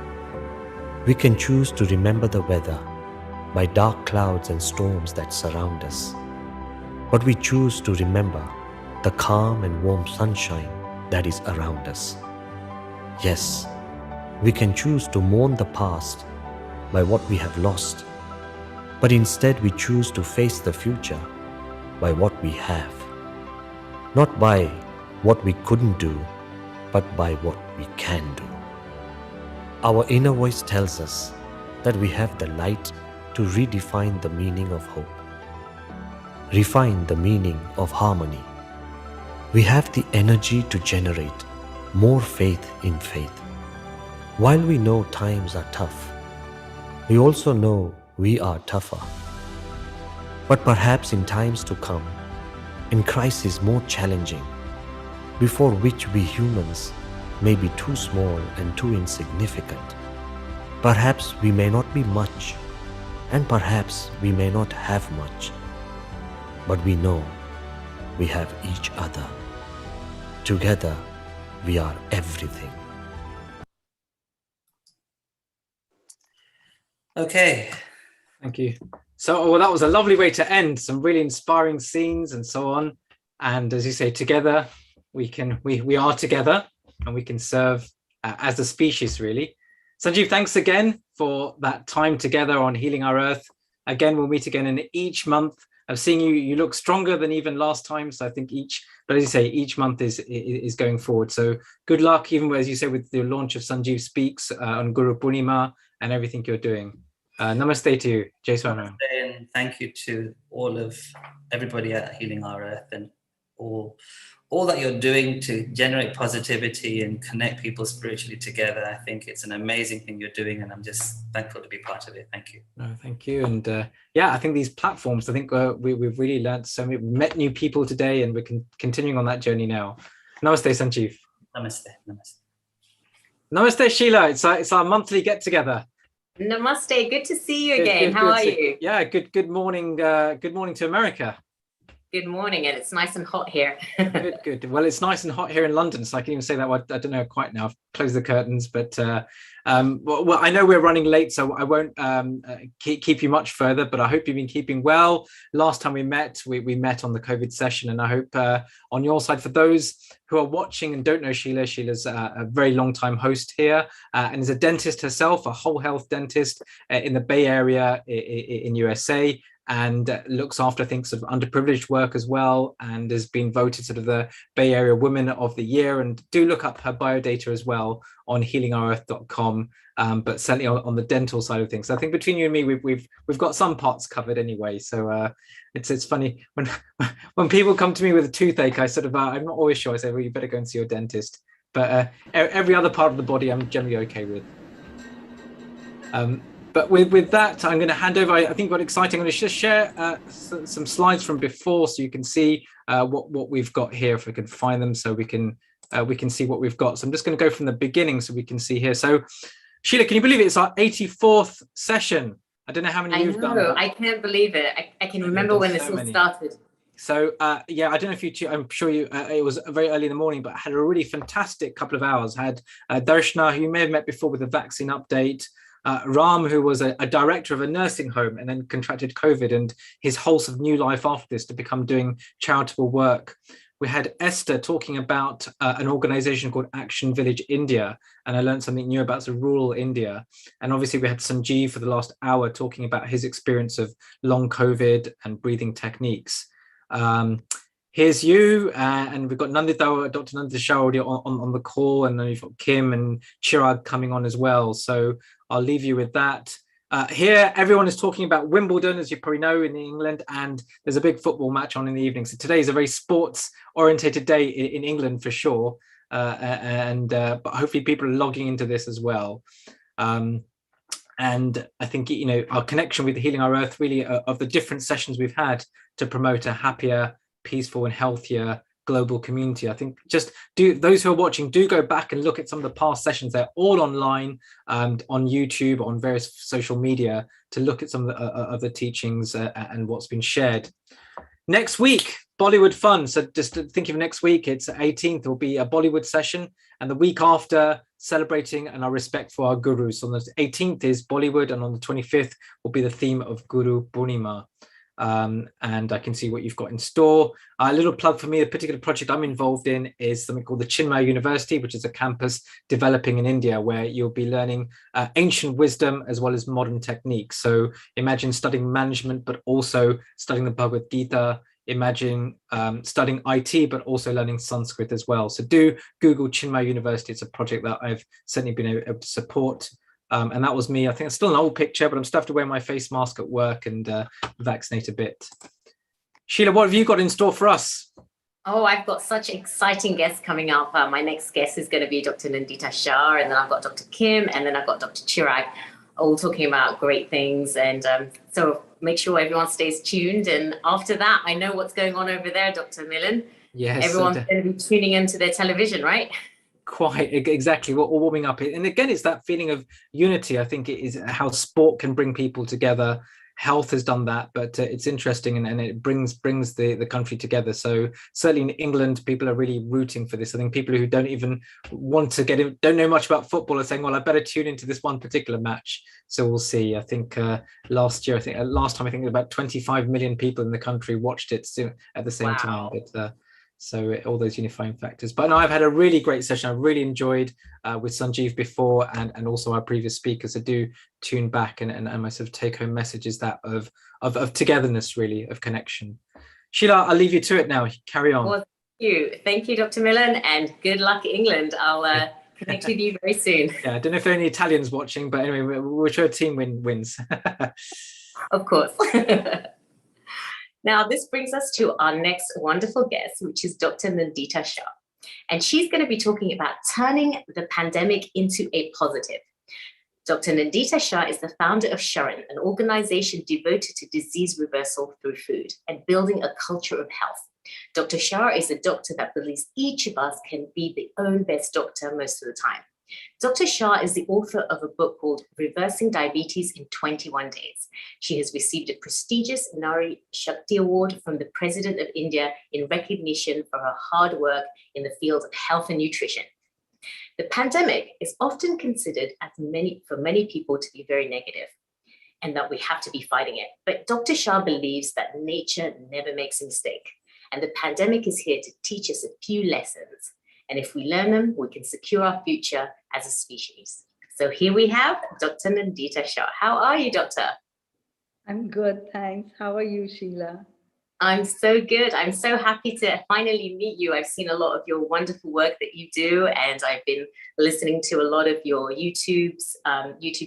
We can choose to remember the weather by dark clouds and storms that surround us. But we choose to remember the calm and warm sunshine that is around us. Yes, we can choose to mourn the past by what we have lost, but instead we choose to face the future by what we have. Not by what we couldn't do, but by what we can do. Our inner voice tells us that we have the light to redefine the meaning of hope, refine the meaning of harmony. We have the energy to generate more faith in faith. While we know times are tough, we also know we are tougher. But perhaps in times to come, in crises more challenging, before which we humans may be too small and too insignificant, perhaps we may not be much, and perhaps we may not have much, but we know we have each other. Together, we are everything. Okay. Thank you. So, well, that was a lovely way to end. Some really inspiring scenes and so on. And as you say, together, we are together, and we can serve as a species, really. Sanjeev, thanks again for that time together on Healing Our Earth. Again, we'll meet again in each month. I've seen you look stronger than even last time. So I think but as you say, each month is going forward. So good luck, even as you say, with the launch of Sanjeev Speaks on Guru Purnima and everything you're doing. Namaste to you, Jai Swaminarayan. And thank you to everybody at Healing Our Earth, and all that you're doing to generate positivity and connect people spiritually together. I think it's an amazing thing you're doing, and I'm just thankful to be part of it. Thank you. No, thank you. And yeah, I think these platforms, I think we've really learned so many, met new people today, and we're continuing on that journey now. Namaste, Sanjeev. Namaste. Namaste. Namaste, Sheila. It's our monthly get togeted. Namaste. Good to see you again. How are you? Yeah, good morning. Good morning to America. Good morning, and it's nice and hot here. Good. Well, it's nice and hot here in London, so I can even say that. Well, I don't know quite now. I've closed the curtains, but well, I know we're running late, so I won't keep you much further. But I hope you've been keeping well. Last time we met on the COVID session, and I hope on your side, for those who are watching and don't know Sheila, Sheila's a very long time host here, and is a dentist herself, a whole health dentist in the Bay Area in USA. And looks after, I think, sort of underprivileged work as well, and has been voted sort of the Bay Area Woman of the Year. And do look up her biodata as well on healingourEarth.com, but certainly on the dental side of things. So I think between you and me, we've got some parts covered anyway. So it's funny when people come to me with a toothache, I sort of I'm not always sure. I say, well, you better go and see your dentist. But every other part of the body, I'm generally okay with. But with that, I'm going to hand over. I think what's exciting, I'm going to just share some slides from before so you can see what we've got here, if we can find them, so we can see what we've got. So I'm just going to go from the beginning so we can see here. So Sheila, can you believe it? It's our 84th session. I don't know how many you've done. I can't believe it. I can remember when this all started. So yeah, I don't know if you, I'm sure you, it was very early in the morning, but I had a really fantastic couple of hours. I had Darshna, who you may have met before with the vaccine update, Ram, who was a director of a nursing home and then contracted COVID, and his whole sort of new life after this to become doing charitable work. We had Esther talking about an organization called Action Village India, and I learned something new about rural India. And obviously we had Sanjeev for the last hour talking about his experience of long COVID and breathing techniques. Here's you, and we've got Nandita, Dr. Nandita Shah already on the call, and then you've got Kim and Chirag coming on as well. So I'll leave you with that. Here, everyone is talking about Wimbledon, as you probably know, in England, and there's a big football match on in the evening. So today is a very sports-orientated day in England for sure, but hopefully people are logging into this as well. And I think, you know, our connection with Healing Our Earth, really, of the different sessions we've had to promote a happier, peaceful and healthier global community. I think just those who are watching, do go back and look at some of the past sessions. They're all online and on YouTube, on various social media, to look at some of the teachings and what's been shared. Next week, Bollywood Fun. So just thinking of next week, it's 18th, will be a Bollywood session, and the week after, celebrating and our respect for our gurus. So on the 18th is Bollywood, and on the 25th will be the theme of Guru Purnima. And I can see what you've got in store. A little plug for me, a particular project I'm involved in is something called the Chinmaya University, which is a campus developing in India, where you'll be learning ancient wisdom as well as modern techniques. So imagine studying management, but also studying the Bhagavad Gita. Imagine studying IT, but also learning Sanskrit as well. So do Google Chinmaya University. It's a project that I've certainly been able to support. And that was me. I think it's still an old picture, but I'm still have to wear my face mask at work and vaccinate a bit. Sheila, what have you got in store for us? Oh, I've got such exciting guests coming up. My next guest is going to be Dr. Nandita Shah, and then I've got Dr. Kim, and then I've got Dr. Chirag, all talking about great things. And so make sure everyone stays tuned. And after that, I know what's going on over there, Dr. Milan. Yes. Everyone's going to be tuning into their television, right? Quite exactly, we're all warming up. And again, it's that feeling of unity. I think it is how sport can bring people together. Health has done that, but it's interesting, and it brings the country together. So certainly in England, people are really rooting for this. I think people who don't even want to get in, don't know much about football, are saying, well, I better tune into this one particular match. So we'll see. I think last time about 25 million people in the country watched it at the same time. But so all those unifying factors. But no, I've had a really great session. I really enjoyed with Sanjeev before, and also our previous speakers. So do tune back, and my sort of take home message is that of togetherness, really, of connection. Sheila, I'll leave you to it now. Carry on. Well, thank you, Dr. Milan, and good luck, England. I'll connect with you very soon. Yeah, I don't know if there are any Italians watching, but anyway, we'll show a team wins. Of course. Now, this brings us to our next wonderful guest, which is Dr. Nandita Shah. And she's going to be talking about turning the pandemic into a positive. Dr. Nandita Shah is the founder of Sharan, an organization devoted to disease reversal through food and building a culture of health. Dr. Shah is a doctor that believes each of us can be their own best doctor most of the time. Dr. Shah is the author of a book called Reversing Diabetes in 21 Days. She has received a prestigious Nari Shakti Award from the President of India in recognition for her hard work in the field of health and nutrition. The pandemic is often considered for many people to be very negative, and that we have to be fighting it. But Dr. Shah believes that nature never makes a mistake, and the pandemic is here to teach us a few lessons. And if we learn them, we can secure our future as a species. So here we have Dr. Nandita Shah. How are you, Doctor? I'm good, thanks. How are you, Sheila? I'm so good. I'm so happy to finally meet you. I've seen a lot of your wonderful work that you do, and I've been listening to a lot of your YouTube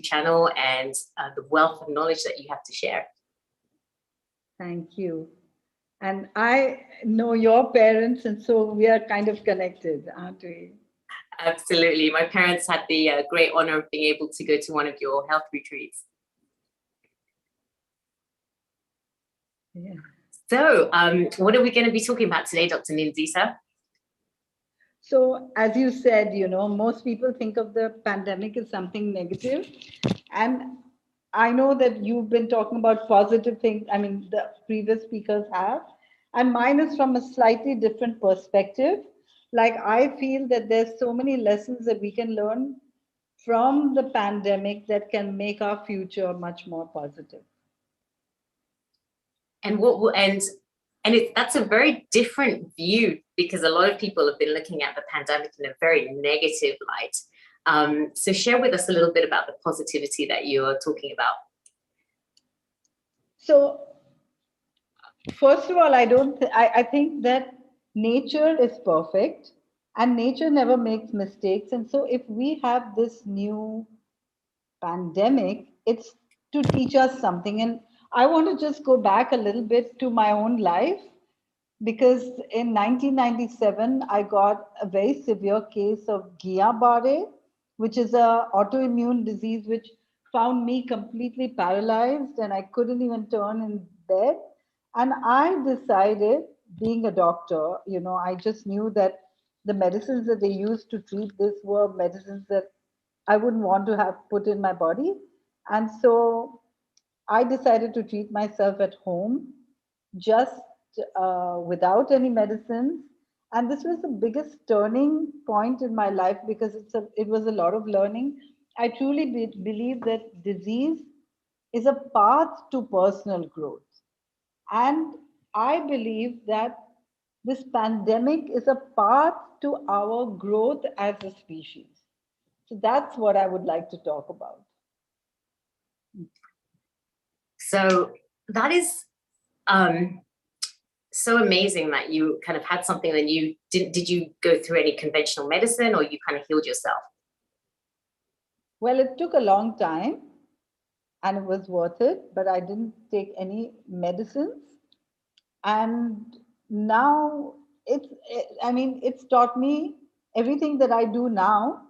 channel and the wealth of knowledge that you have to share. Thank you. And I know your parents, and so we are kind of connected, aren't we? Absolutely. My parents had the great honor of being able to go to one of your health retreats. Yeah. So what are we going to be talking about today, Dr. Nindita? So, as you said, most people think of the pandemic as something negative. And I know that you've been talking about positive things. I mean, the previous speakers have. And mine is from a slightly different perspective. Like, I feel that there's so many lessons that we can learn from the pandemic that can make our future much more positive. And that's a very different view, because a lot of people have been looking at the pandemic in a very negative light. So share with us a little bit about the positivity that you're talking about. So, first of all, I think that nature is perfect and nature never makes mistakes. And so if we have this new pandemic, it's to teach us something. And I want to just go back a little bit to my own life, because in 1997, I got a very severe case of Guillain-Barré, which is an autoimmune disease which found me completely paralyzed and I couldn't even turn in bed. And I decided, being a doctor, I just knew that the medicines that they used to treat this were medicines that I wouldn't want to have put in my body. And so I decided to treat myself at home, just without any medicines. And this was the biggest turning point in my life, because it was a lot of learning. I truly believe that disease is a path to personal growth. And I believe that this pandemic is a path to our growth as a species. So that's what I would like to talk about. So that is so amazing that you kind of had something that you did you go through any conventional medicine, or you kind of healed yourself? Well, it took a long time and it was worth it, but I didn't take any medicines. And now it's taught me everything that I do now,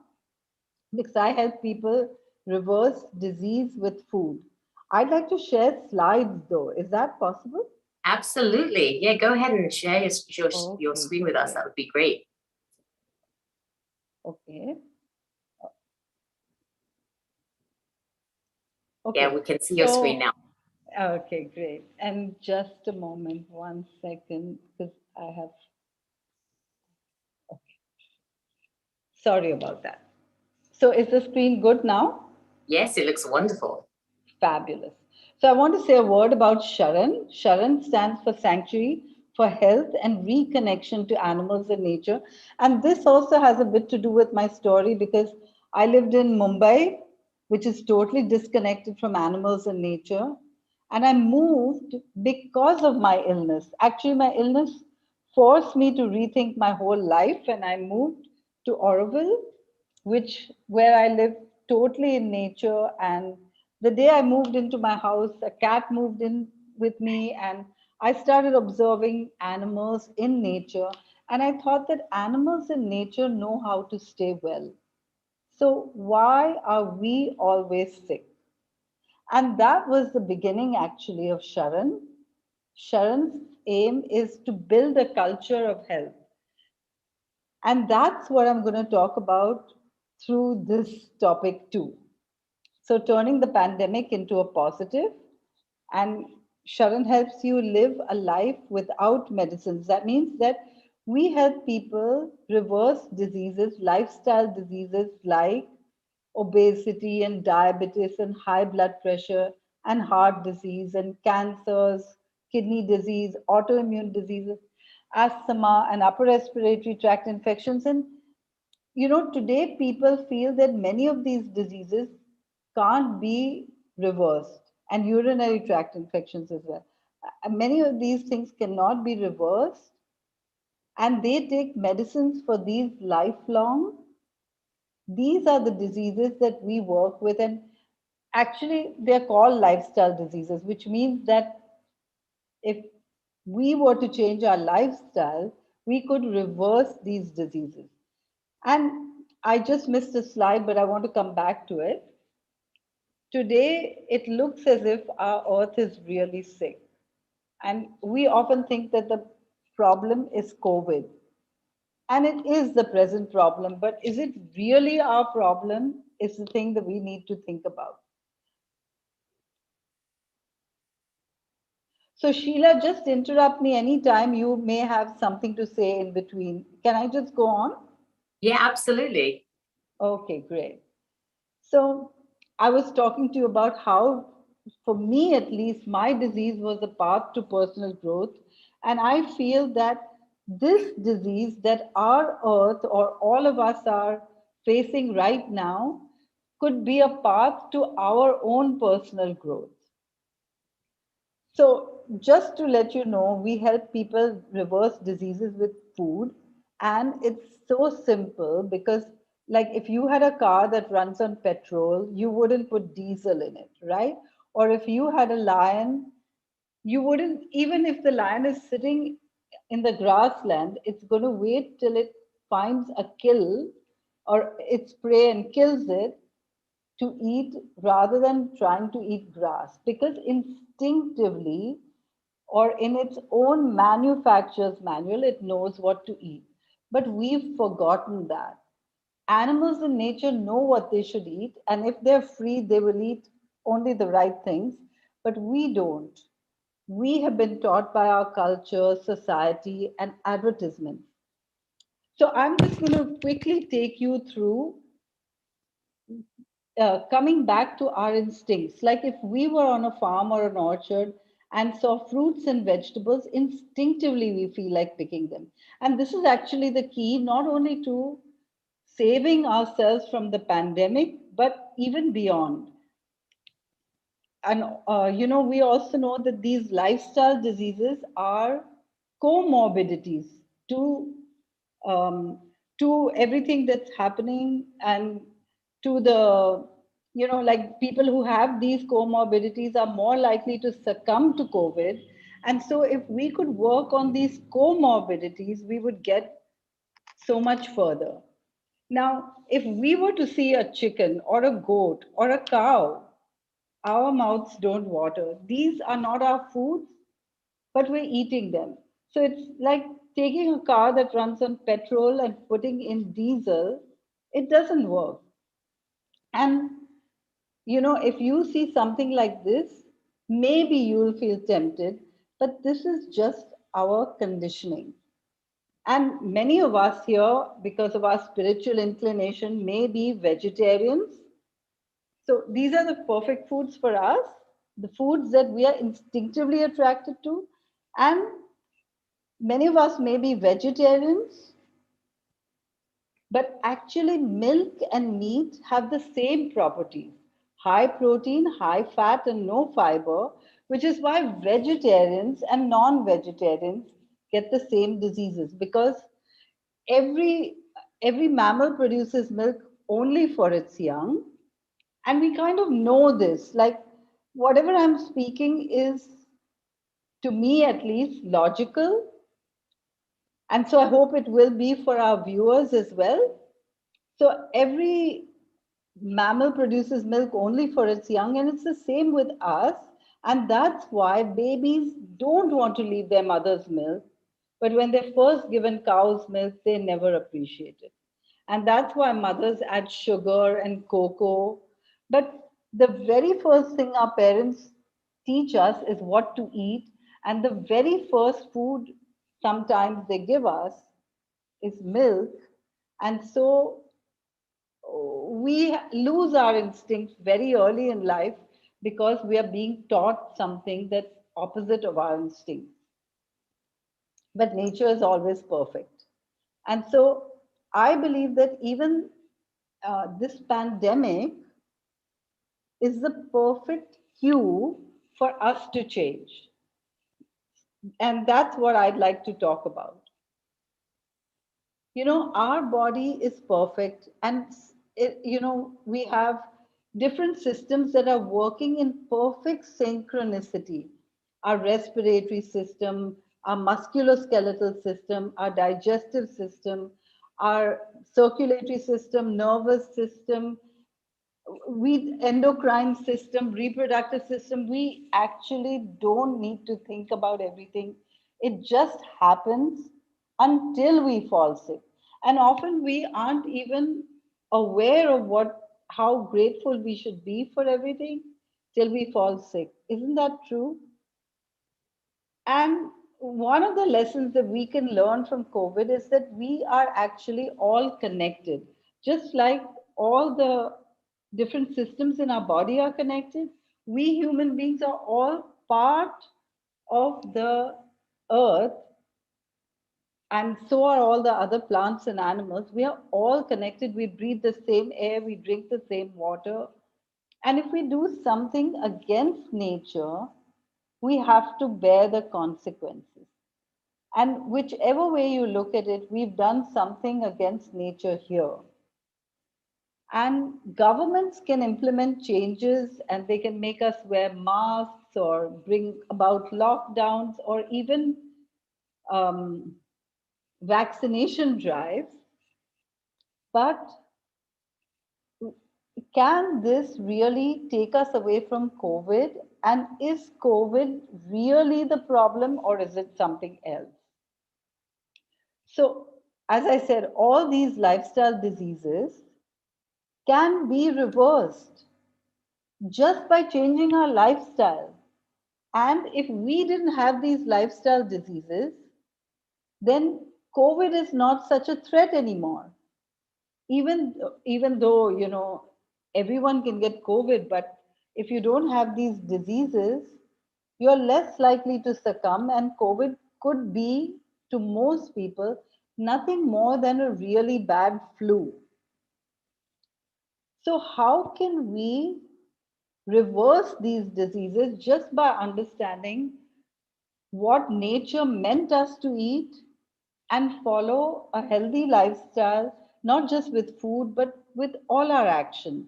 because I help people reverse disease with food. I'd like to share slides though. Is that possible? Absolutely. Yeah, go ahead and share your screen with us. That would be great. Okay. Yeah, we can see your screen now. Okay, great. And just a moment, 1 second, because I have. Okay. Sorry about that. So is the screen good now? Yes, it looks wonderful. Fabulous. So I want to say a word about Sharan. Sharan stands for Sanctuary for Health and Reconnection to Animals and Nature. And this also has a bit to do with my story, because I lived in Mumbai, which is totally disconnected from animals and nature. And I moved because of my illness. Actually, my illness forced me to rethink my whole life, and I moved to Oroville, where I live totally in nature. And the day I moved into my house, a cat moved in with me, and I started observing animals in nature. And I thought that animals in nature know how to stay well. So why are we always sick? And that was the beginning actually of Sharan. Sharan's aim is to build a culture of health. And that's what I'm going to talk about through this topic too. So turning the pandemic into a positive, and Sharan helps you live a life without medicines. That means that we help people reverse diseases, lifestyle diseases like obesity and diabetes and high blood pressure and heart disease and cancers, kidney disease, autoimmune diseases, asthma and upper respiratory tract infections. And today people feel that many of these diseases can't be reversed, and urinary tract infections as well. Many of these things cannot be reversed, and they take medicines for these lifelong. These are the diseases that we work with, and actually they're called lifestyle diseases, which means that if we were to change our lifestyle, we could reverse these diseases. And I just missed a slide, but I want to come back to it. Today, it looks as if our earth is really sick. And we often think that the problem is COVID. And it is the present problem, but is it really our problem? Is the thing that we need to think about. So Sheila, just interrupt me anytime you may have something to say in between. Can I just go on? Yeah, absolutely. Okay, great. So I was talking to you about how, for me at least, my disease was a path to personal growth. And I feel that this disease that our earth or all of us are facing right now could be a path to our own personal growth. So just to let you know, we help people reverse diseases with food. And it's so simple because like if you had a car that runs on petrol, you wouldn't put diesel in it, right? Or if you had a lion, you wouldn't, even if the lion is sitting in the grassland, it's going to wait till it finds a kill or its prey and kills it to eat rather than trying to eat grass, because instinctively or in its own manufacturer's manual, it knows what to eat. But we've forgotten that. Animals in nature know what they should eat, and if they're free, they will eat only the right things, but we don't. We have been taught by our culture, society, and advertisements. So I'm just going to quickly take you through coming back to our instincts. Like if we were on a farm or an orchard and saw fruits and vegetables, instinctively we feel like picking them. And this is actually the key, not only to saving ourselves from the pandemic, but even beyond. And, we also know that these lifestyle diseases are comorbidities to everything that's happening and to the, like people who have these comorbidities are more likely to succumb to COVID. And so if we could work on these comorbidities, we would get so much further. Now, if we were to see a chicken or a goat or a cow, our mouths don't water. These are not our foods, but we're eating them. So it's like taking a car that runs on petrol and putting in diesel. It doesn't work. And, if you see something like this, maybe you'll feel tempted, but this is just our conditioning. And many of us here, because of our spiritual inclination, may be vegetarians. So these are the perfect foods for us, the foods that we are instinctively attracted to. And many of us may be vegetarians, but actually milk and meat have the same properties: high protein, high fat, and no fiber, which is why vegetarians and non-vegetarians get the same diseases, because every mammal produces milk only for its young. And we kind of know this, like whatever I'm speaking is, to me at least, logical. And so I hope it will be for our viewers as well. So every mammal produces milk only for its young, and it's the same with us. And that's why babies don't want to leave their mother's milk. But when they're first given cow's milk, they never appreciate it. And that's why mothers add sugar and cocoa. But the very first thing our parents teach us is what to eat. And the very first food sometimes they give us is milk. And so we lose our instincts very early in life because we are being taught something that's opposite of our instincts. But nature is always perfect. And so I believe that even this pandemic is the perfect cue for us to change. And that's what I'd like to talk about. Our body is perfect, and we have different systems that are working in perfect synchronicity. Our respiratory system, our musculoskeletal system, our digestive system, our circulatory system, nervous system. we endocrine system, reproductive system, we actually don't need to think about everything. It just happens until we fall sick. And often we aren't even aware of how grateful we should be for everything till we fall sick. Isn't that true? And one of the lessons that we can learn from COVID is that we are actually all connected. Just like all the different systems in our body are connected, we human beings are all part of the earth, and so are all the other plants and animals. We are all connected. We breathe the same air, we drink the same water. And if we do something against nature, we have to bear the consequences. And whichever way you look at it, we've done something against nature here. And governments can implement changes and they can make us wear masks or bring about lockdowns or even vaccination drives. But can this really take us away from COVID? And is COVID really the problem or is it something else? So, as I said, all these lifestyle diseases can be reversed just by changing our lifestyle. And if we didn't have these lifestyle diseases, then COVID is not such a threat anymore. Even though, everyone can get COVID, but if you don't have these diseases, you're less likely to succumb, and COVID could be, to most people, nothing more than a really bad flu. So how can we reverse these diseases just by understanding what nature meant us to eat and follow a healthy lifestyle, not just with food, but with all our actions?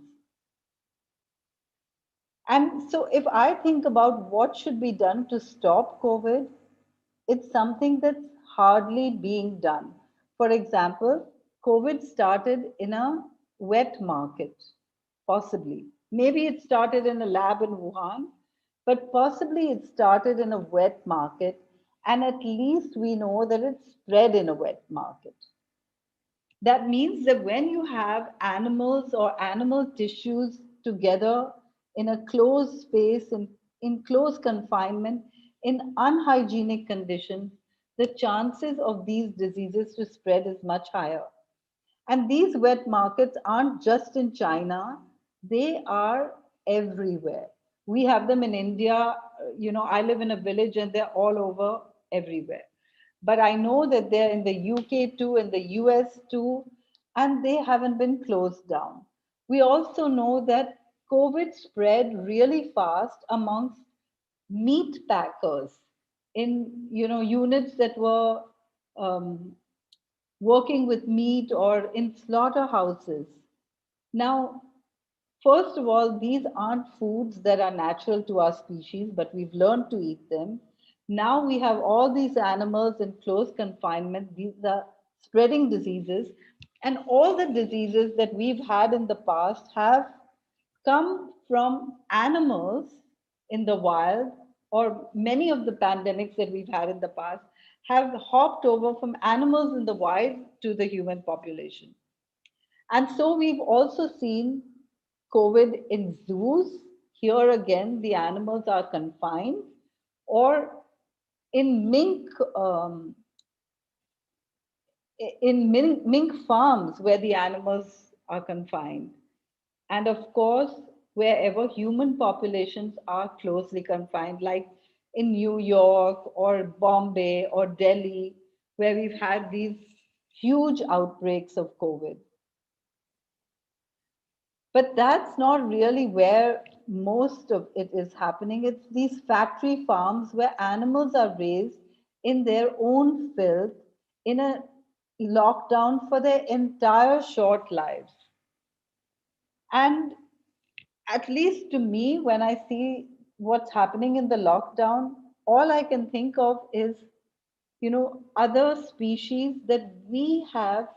And so if I think about what should be done to stop COVID, it's something that's hardly being done. For example, COVID started in a wet market, possibly. Maybe it started in a lab in Wuhan, but possibly it started in a wet market. And at least we know that it spread in a wet market. That means that when you have animals or animal tissues together in a closed space, in close confinement, in unhygienic conditions, the chances of these diseases to spread is much higher. And these wet markets aren't just in China, they are everywhere. We have them in India. I live in a village and they're all over everywhere. But I know that they're in the UK too, in the US too, and they haven't been closed down. We also know that COVID spread really fast amongst meat packers in units that were working with meat or in slaughterhouses. Now, first of all, these aren't foods that are natural to our species, but we've learned to eat them. Now we have all these animals in close confinement. These are spreading diseases. And all the diseases that we've had in the past have come from animals in the wild, or many of the pandemics that we've had in the past have hopped over from animals in the wild to the human population. And so we've also seen COVID in zoos. Here again, the animals are confined, or in mink farms where the animals are confined. And of course, wherever human populations are closely confined, like in New York or Bombay or Delhi, where we've had these huge outbreaks of COVID. But that's not really where most of it is happening. It's these factory farms where animals are raised in their own filth in a lockdown for their entire short lives. And at least to me, when I see what's happening in the lockdown, all I can think of is, other species that we have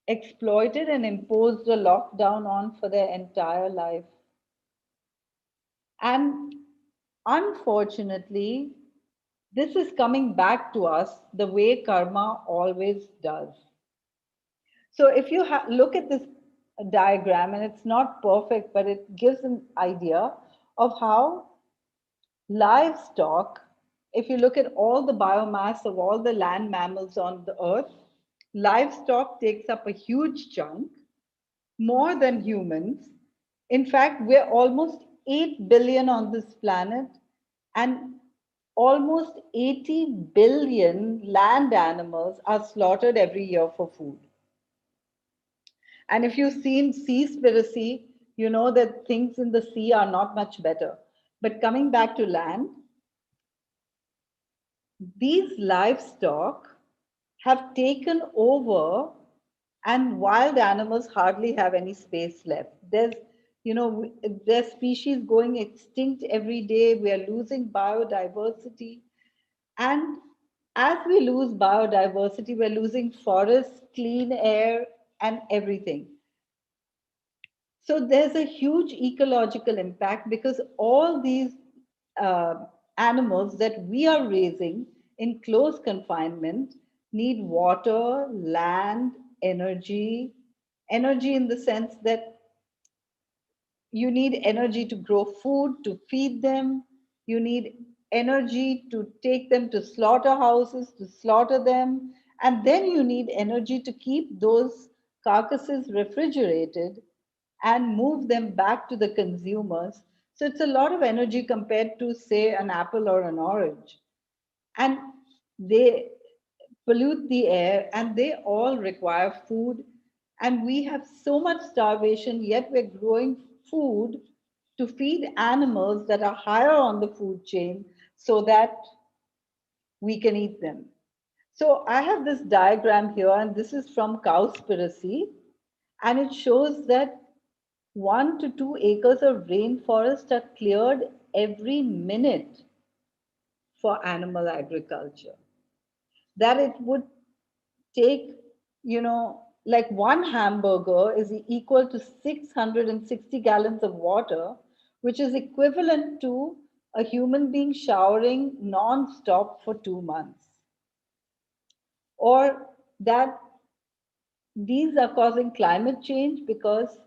exploited and imposed a lockdown on for their entire life. And unfortunately, this is coming back to us the way karma always does. So if you look at this diagram, and it's not perfect, but it gives an idea of how livestock, if you look at all the biomass of all the land mammals on the earth, livestock takes up a huge chunk, more than humans. In fact, we're almost 8 billion on this planet, and almost 80 billion land animals are slaughtered every year for food. And if you've seen Seaspiracy, you know that things in the sea are not much better. But coming back to land, these livestock have taken over, and wild animals hardly have any space left. There's species going extinct every day. We are losing biodiversity. And as we lose biodiversity, we're losing forests, clean air, and everything. So there's a huge ecological impact because all these animals that we are raising in close confinement need water, land, energy in the sense that you need energy to grow food, to feed them. You need energy to take them to slaughterhouses, to slaughter them. And then you need energy to keep those carcasses refrigerated and move them back to the consumers. So it's a lot of energy compared to, say, an apple or an orange. And they pollute the air, and they all require food. And we have so much starvation, yet we're growing food to feed animals that are higher on the food chain so that we can eat them. So I have this diagram here, and this is from Cowspiracy, and it shows that 1 to 2 acres of rainforest are cleared every minute for animal agriculture. That it would take, like one hamburger is equal to 660 gallons of water, which is equivalent to a human being showering non-stop for 2 months. Or that these are causing climate change because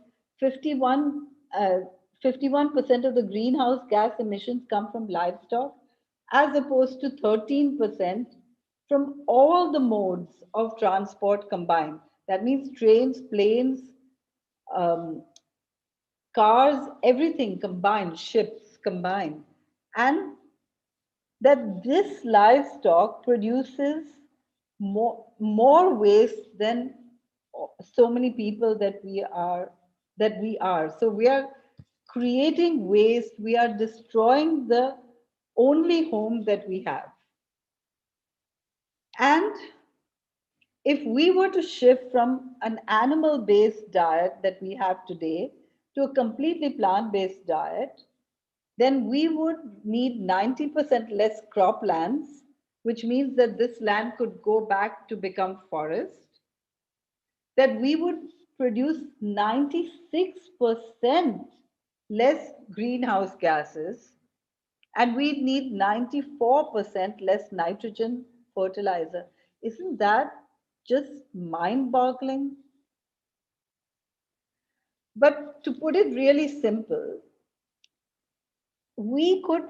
51% of the greenhouse gas emissions come from livestock, as opposed to 13% from all the modes of transport combined. That means trains, planes, cars, everything combined, ships combined. And that this livestock produces more waste than so many people that we are. So we are creating waste. We are destroying the only home that we have. And if we were to shift from an animal-based diet that we have today to a completely plant-based diet, then we would need 90% less croplands, which means that this land could go back to become forest, that we would produce 96% less greenhouse gases, and we'd need 94% less nitrogen fertilizer. Isn't that just mind-boggling? But to put it really simple, we could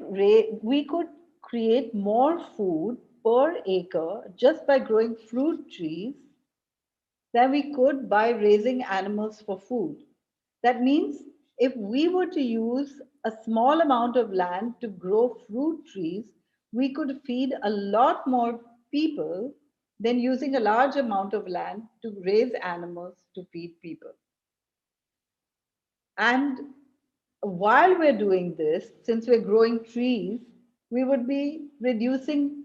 create more food per acre just by growing fruit trees than we could by raising animals for food. That means if we were to use a small amount of land to grow fruit trees, we could feed a lot more people than using a large amount of land to raise animals to feed people. And while we're doing this, since we're growing trees, we would be reducing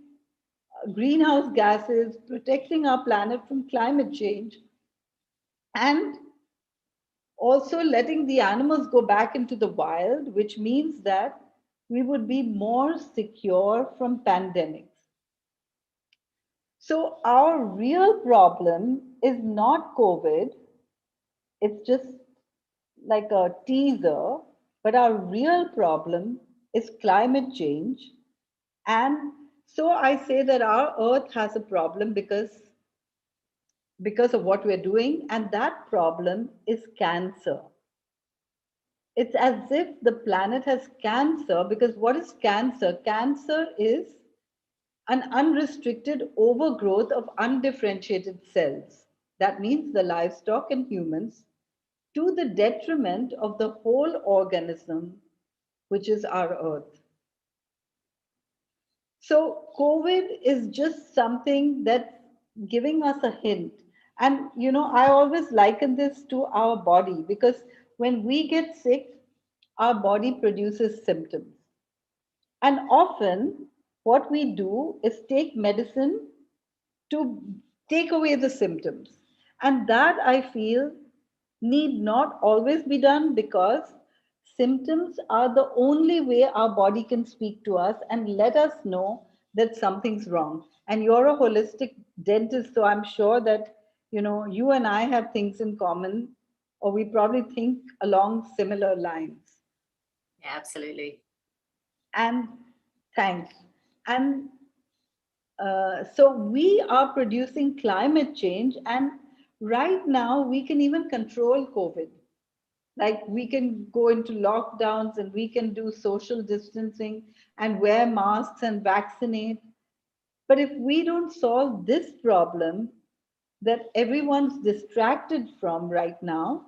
greenhouse gases, protecting our planet from climate change, and also letting the animals go back into the wild, which means that we would be more secure from pandemics. So our real problem is not COVID. It's just like a teaser, but our real problem is climate change. And so I say that our earth has a problem because of what we're doing, and that problem is cancer. It's as if the planet has cancer, because what is cancer? Cancer is an unrestricted overgrowth of undifferentiated cells. That means the livestock and humans, to the detriment of the whole organism, which is our earth. So COVID is just something that's giving us a hint. And, I always liken this to our body, because when we get sick, our body produces symptoms. And often what we do is take medicine to take away the symptoms. And that I feel need not always be done, because symptoms are the only way our body can speak to us and let us know that something's wrong. And you're a holistic dentist, so I'm sure that you and I have things in common, or we probably think along similar lines. Yeah, absolutely. And thanks. And so we are producing climate change, and right now we can even control COVID. Like, we can go into lockdowns and we can do social distancing and wear masks and vaccinate. But if we don't solve this problem that everyone's distracted from right now,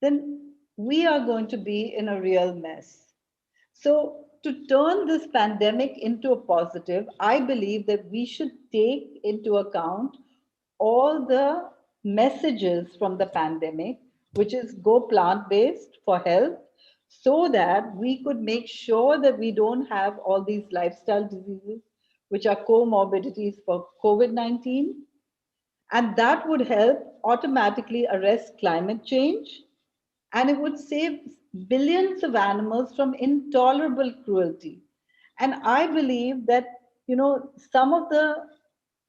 then we are going to be in a real mess. So, to turn this pandemic into a positive, I believe that we should take into account all the messages from the pandemic, which is go plant based for health, so that we could make sure that we don't have all these lifestyle diseases, which are comorbidities for COVID-19. And that would help automatically arrest climate change, and it would save billions of animals from intolerable cruelty. And I believe that, some of the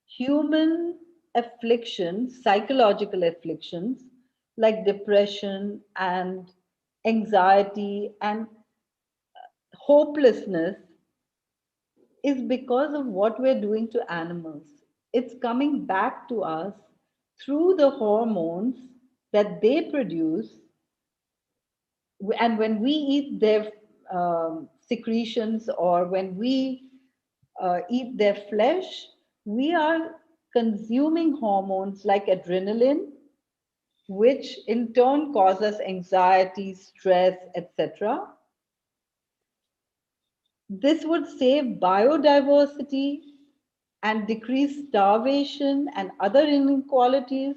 human afflictions, psychological afflictions, like depression and anxiety and hopelessness, is because of what we're doing to animals. It's coming back to us through the hormones that they produce. And when we eat their secretions, or when we eat their flesh, we are consuming hormones like adrenaline, which in turn causes anxiety, stress, etc. This would save biodiversity and decrease starvation and other inequalities.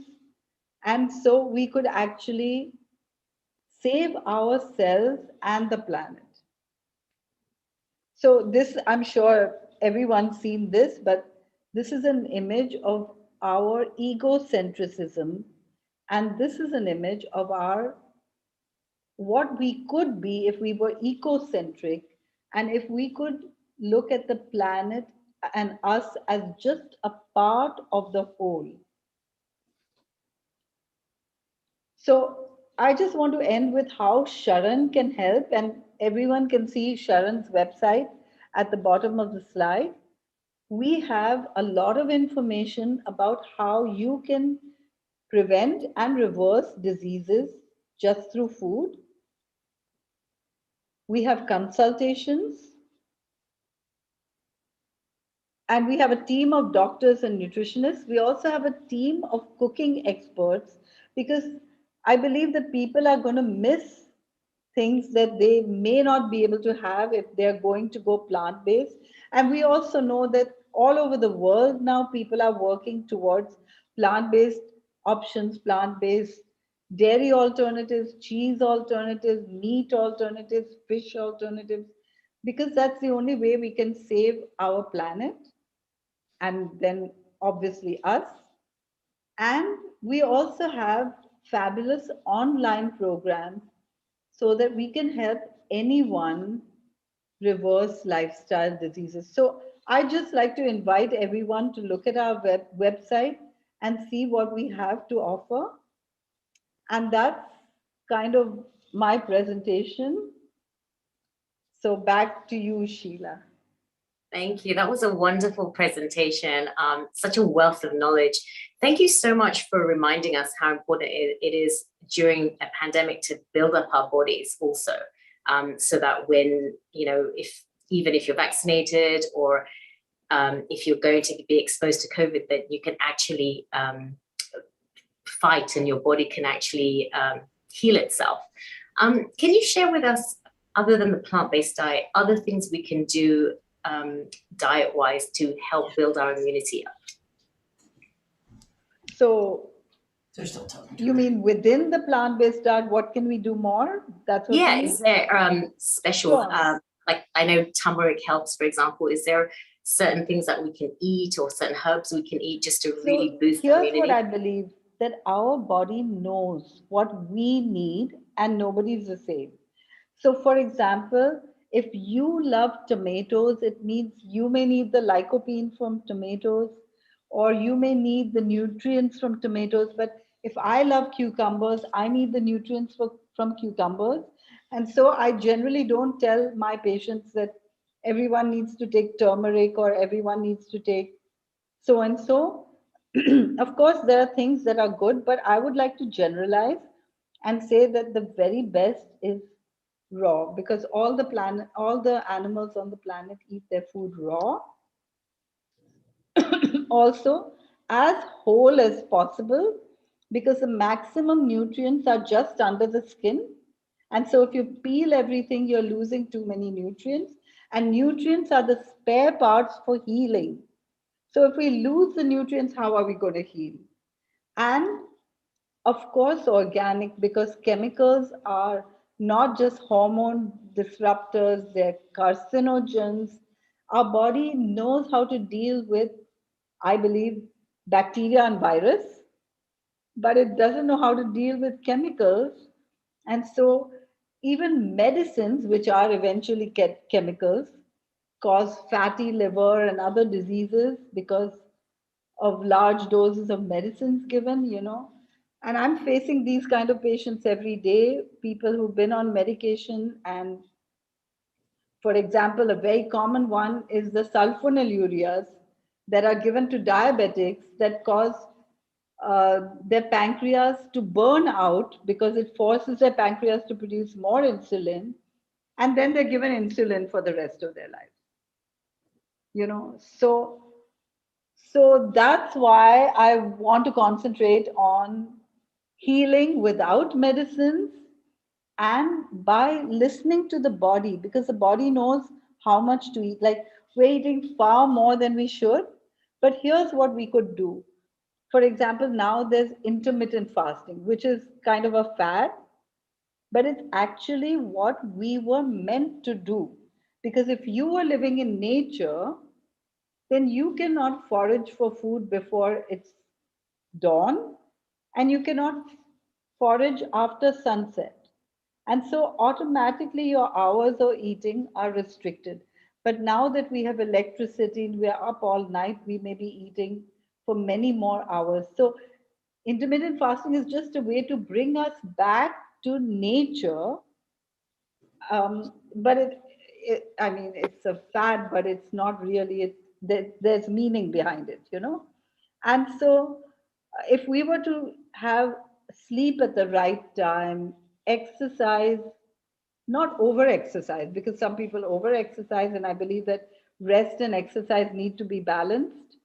And so we could actually save ourselves and the planet. So this, I'm sure everyone's seen this, but this is an image of our egocentrism. And this is an image of what we could be if we were ecocentric, and if we could look at the planet and us as just a part of the whole. So I just want to end with how Sharan can help, and everyone can see Sharan's website at the bottom of the slide. We have a lot of information about how you can prevent and reverse diseases just through food. We have consultations, and we have a team of doctors and nutritionists. We also have a team of cooking experts, because I believe that people are going to miss things that they may not be able to have if they're going to go plant-based. And we also know that all over the world now, people are working towards plant-based options, plant-based dairy alternatives, cheese alternatives, meat alternatives, fish alternatives, because that's the only way we can save our planet, and then obviously us. And we also have fabulous online programs so that we can help anyone reverse lifestyle diseases. So I'd just like to invite everyone to look at our website and see what we have to offer. And that's kind of my presentation. So back to you, Sheila. Thank you. That was a wonderful presentation. Such a wealth of knowledge. Thank you so much for reminding us how important it is during a pandemic to build up our bodies also, so that when, even if you're vaccinated or if you're going to be exposed to COVID, that you can actually fight and your body can actually heal itself. Can you share with us, other than the plant-based diet, other things we can do diet-wise to help build our immunity up? So you mean within the plant-based diet, what can we do more? That's what you mean? Is there special, like I know turmeric helps, for example. Is there certain things that we can eat or certain herbs we can eat just to really boost immunity? Here's what I believe, that our body knows what we need and nobody's the same. So for example, if you love tomatoes, it means you may need the lycopene from tomatoes, or you may need the nutrients from tomatoes. But if I love cucumbers, I need the nutrients from cucumbers. And so I generally don't tell my patients that everyone needs to take turmeric or everyone needs to take so and so. Of course, there are things that are good, but I would like to generalize and say that the very best is raw, because all the animals on the planet eat their food raw. Also, as whole as possible, because the maximum nutrients are just under the skin. And so if you peel everything, you're losing too many nutrients. And nutrients are the spare parts for healing. So if we lose the nutrients, how are we going to heal? And of course, organic, because chemicals are not just hormone disruptors, they're carcinogens. Our body knows how to deal with, I believe, bacteria and virus, but it doesn't know how to deal with chemicals. And so even medicines, which are eventually chemicals, cause fatty liver and other diseases because of large doses of medicines given. And I'm facing these kind of patients every day, people who've been on medication. And for example, a very common one is the sulfonylureas that are given to diabetics that cause their pancreas to burn out because it forces their pancreas to produce more insulin. And then they're given insulin for the rest of their lives. So that's why I want to concentrate on healing without medicines and by listening to the body, because the body knows how much to eat. Like, we're eating far more than we should, but here's what we could do. For example, now there's intermittent fasting, which is kind of a fad, but it's actually what we were meant to do. Because if you were living in nature, then you cannot forage for food before it's dawn, and you cannot forage after sunset. And so automatically your hours of eating are restricted. But now that we have electricity and we are up all night, we may be eating for many more hours. So intermittent fasting is just a way to bring us back to nature. But it's a fad, but it's not really, there's meaning behind it. And so if we were to have sleep at the right time, exercise, not over exercise, because some people over exercise, and I believe that rest and exercise need to be balanced.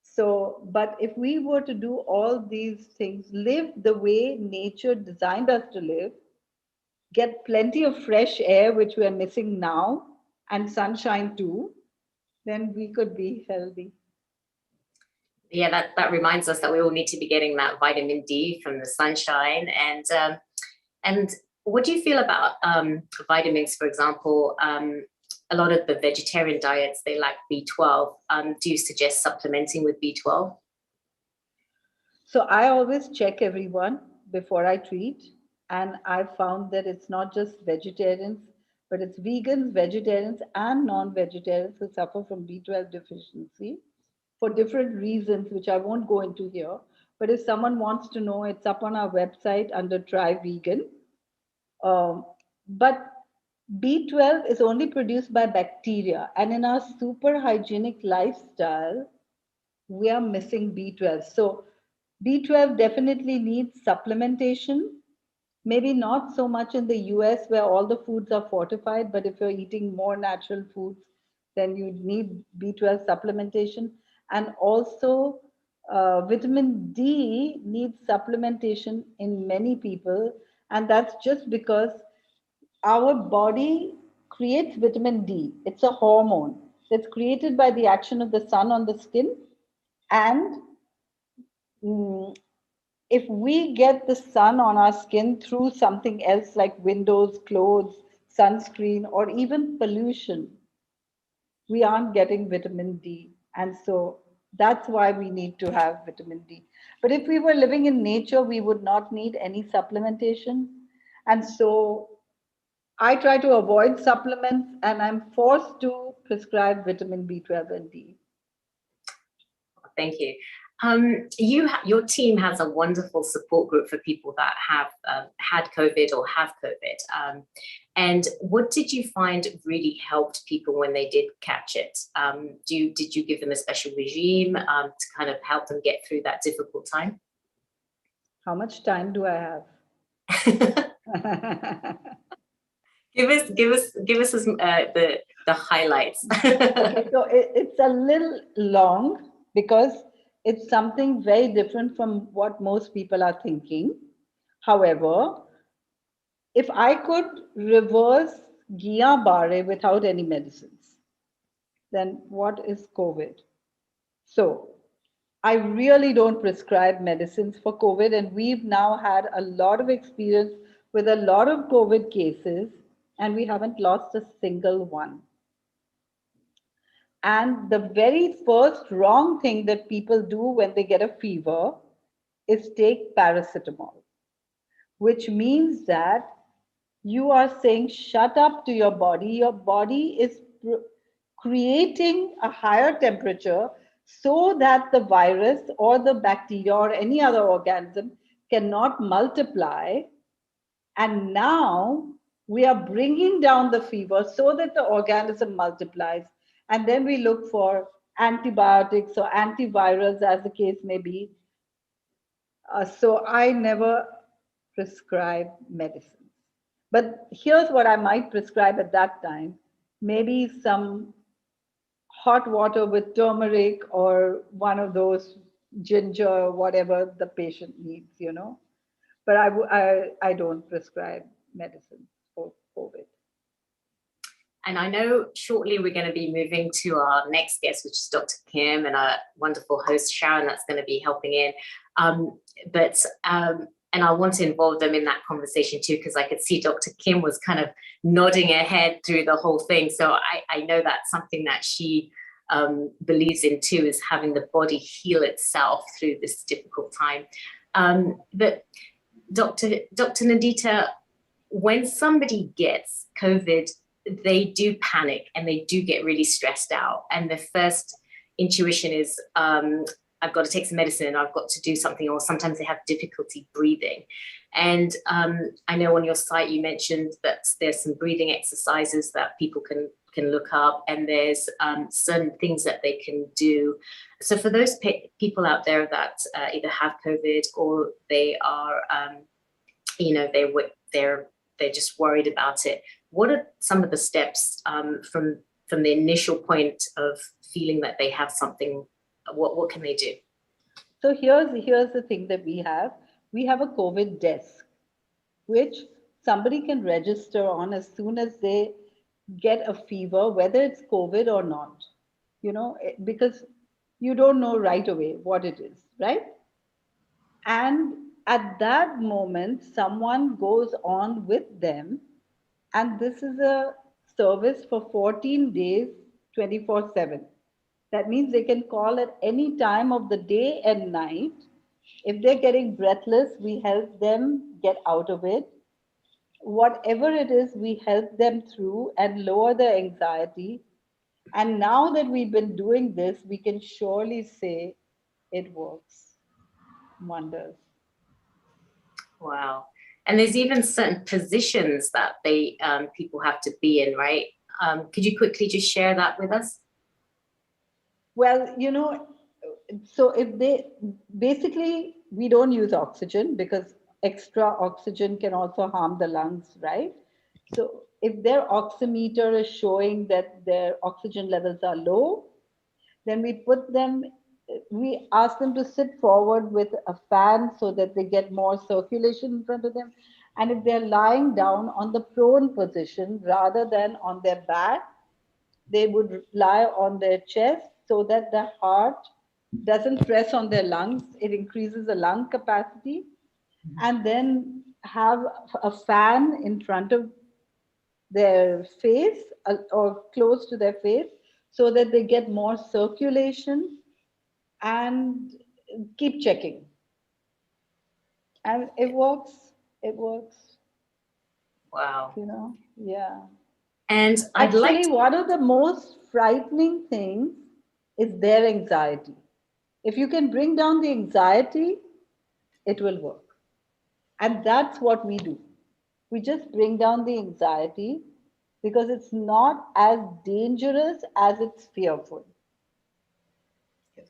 So, but if we were to do all these things, live the way nature designed us to live, get plenty of fresh air, which we are missing now, and sunshine too, then we could be healthy. Yeah, that reminds us that we all need to be getting that vitamin D from the sunshine. And what do you feel about vitamins, for example? A lot of the vegetarian diets, they lack B12. Do you suggest supplementing with B12? So I always check everyone before I treat. And I found that it's not just vegetarians, but it's vegans, vegetarians, and non-vegetarians who suffer from B12 deficiency for different reasons, which I won't go into here. But if someone wants to know, it's up on our website under Try Vegan. But B12 is only produced by bacteria, and in our super hygienic lifestyle, we are missing B12. So B12 definitely needs supplementation. Maybe not so much in the US where all the foods are fortified, but if you're eating more natural foods, then you need B12 supplementation. And also, vitamin D needs supplementation in many people. And that's just because our body creates vitamin D. It's a hormone that's created by the action of the sun on the skin. And if we get the sun on our skin through something else like windows, clothes, sunscreen, or even pollution, we aren't getting vitamin D. And so that's why we need to have vitamin D. But if we were living in nature, we would not need any supplementation. And so I try to avoid supplements, and I'm forced to prescribe vitamin B12 and D. Thank you. Your team has a wonderful support group for people that have had COVID or have COVID. And what did you find really helped people when they did catch it? Did you give them a special regime to kind of help them get through that difficult time? How much time do I have? Give us the highlights. Okay, so it's a little long because it's something very different from what most people are thinking. However, if I could reverse Guillain-Barré without any medicines, then what is COVID? So I really don't prescribe medicines for COVID, and we've now had a lot of experience with a lot of COVID cases, and we haven't lost a single one. And the very first wrong thing that people do when they get a fever is take paracetamol, which means that you are saying, shut up to your body. Your body is creating a higher temperature so that the virus or the bacteria or any other organism cannot multiply. And now we are bringing down the fever so that the organism multiplies. And then we look for antibiotics or antivirals, as the case may be. So I never prescribe medicines. But here's what I might prescribe at that time. Maybe some hot water with turmeric or one of those ginger, whatever the patient needs, you know. But I don't prescribe medicine for COVID. And I know shortly we're going to be moving to our next guest, which is Dr. Kim, and our wonderful host Sharon that's going to be helping in. And I want to involve them in that conversation too, because I could see Dr. Kim was kind of nodding her head through the whole thing. So I know that's something that she believes in too, is having the body heal itself through this difficult time. But Dr. Nandita, when somebody gets COVID, they do panic and they do get really stressed out. And the first intuition is, I've got to take some medicine and I've got to do something, or sometimes they have difficulty breathing. And I know on your site you mentioned that there's some breathing exercises that people can look up, and there's certain things that they can do. So for those people out there that either have COVID or they are, they're just worried about it, what are some of the steps from the initial point of feeling that they have something? What can they do? So here's the thing that we have. We have a COVID desk, which somebody can register on as soon as they get a fever, whether it's COVID or not, because you don't know right away what it is, right? And at that moment, someone goes on with them, and this is a service for 14 days, 24/7. That means they can call at any time of the day and night. If they're getting breathless, we help them get out of it. whatever it is, we help them through and lower their anxiety. And now that we've been doing this, we can surely say it works wonders. Wow. And there's even certain positions that they people have to be in, right? Could you quickly just share that with us? Well, you know, so if they basically, we don't use oxygen because extra oxygen can also harm the lungs, right? So if their oximeter is showing that their oxygen levels are low, then we ask them to sit forward with a fan so that they get more circulation in front of them. And if they're lying down on the prone position rather than on their back, they would lie on their chest so that the heart doesn't press on their lungs. It increases the lung capacity. And then have a fan in front of their face or close to their face so that they get more circulation, and keep checking. And it works. It works. Wow. You know, yeah. And actually, one of the most frightening things is their anxiety. If you can bring down the anxiety, it will work. And that's what we do. We just bring down the anxiety because it's not as dangerous as it's fearful.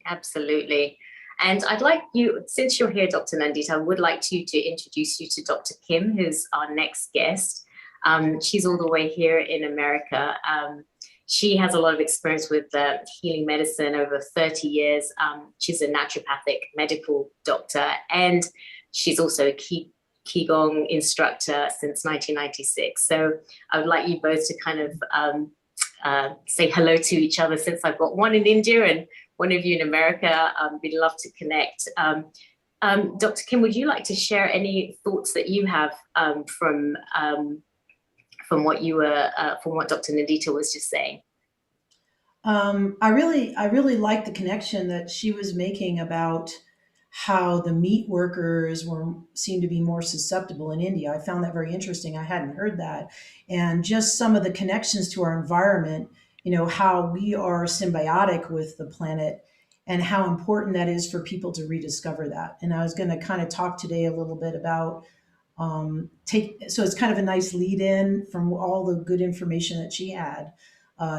Absolutely. And I'd like you, since you're here, Dr. Nandita, I would like to introduce you to Dr. Kim, who's our next guest. She's all the way here in America. She has a lot of experience with healing medicine over 30 years. She's a naturopathic medical doctor, and she's also a Qigong instructor since 1996. So I would like you both to kind of say hello to each other, since I've got one in India and one of you in America. We'd love to connect. Dr. Kim, would you like to share any thoughts that you have from what Dr. Nandita was just saying? I really like the connection that she was making about how the meat workers seem to be more susceptible in India. I found that very interesting. I hadn't heard that. And just some of the connections to our environment, you know, how we are symbiotic with the planet and how important that is for people to rediscover that. And I was going to kind of talk today a little bit about so it's kind of a nice lead in from all the good information that she had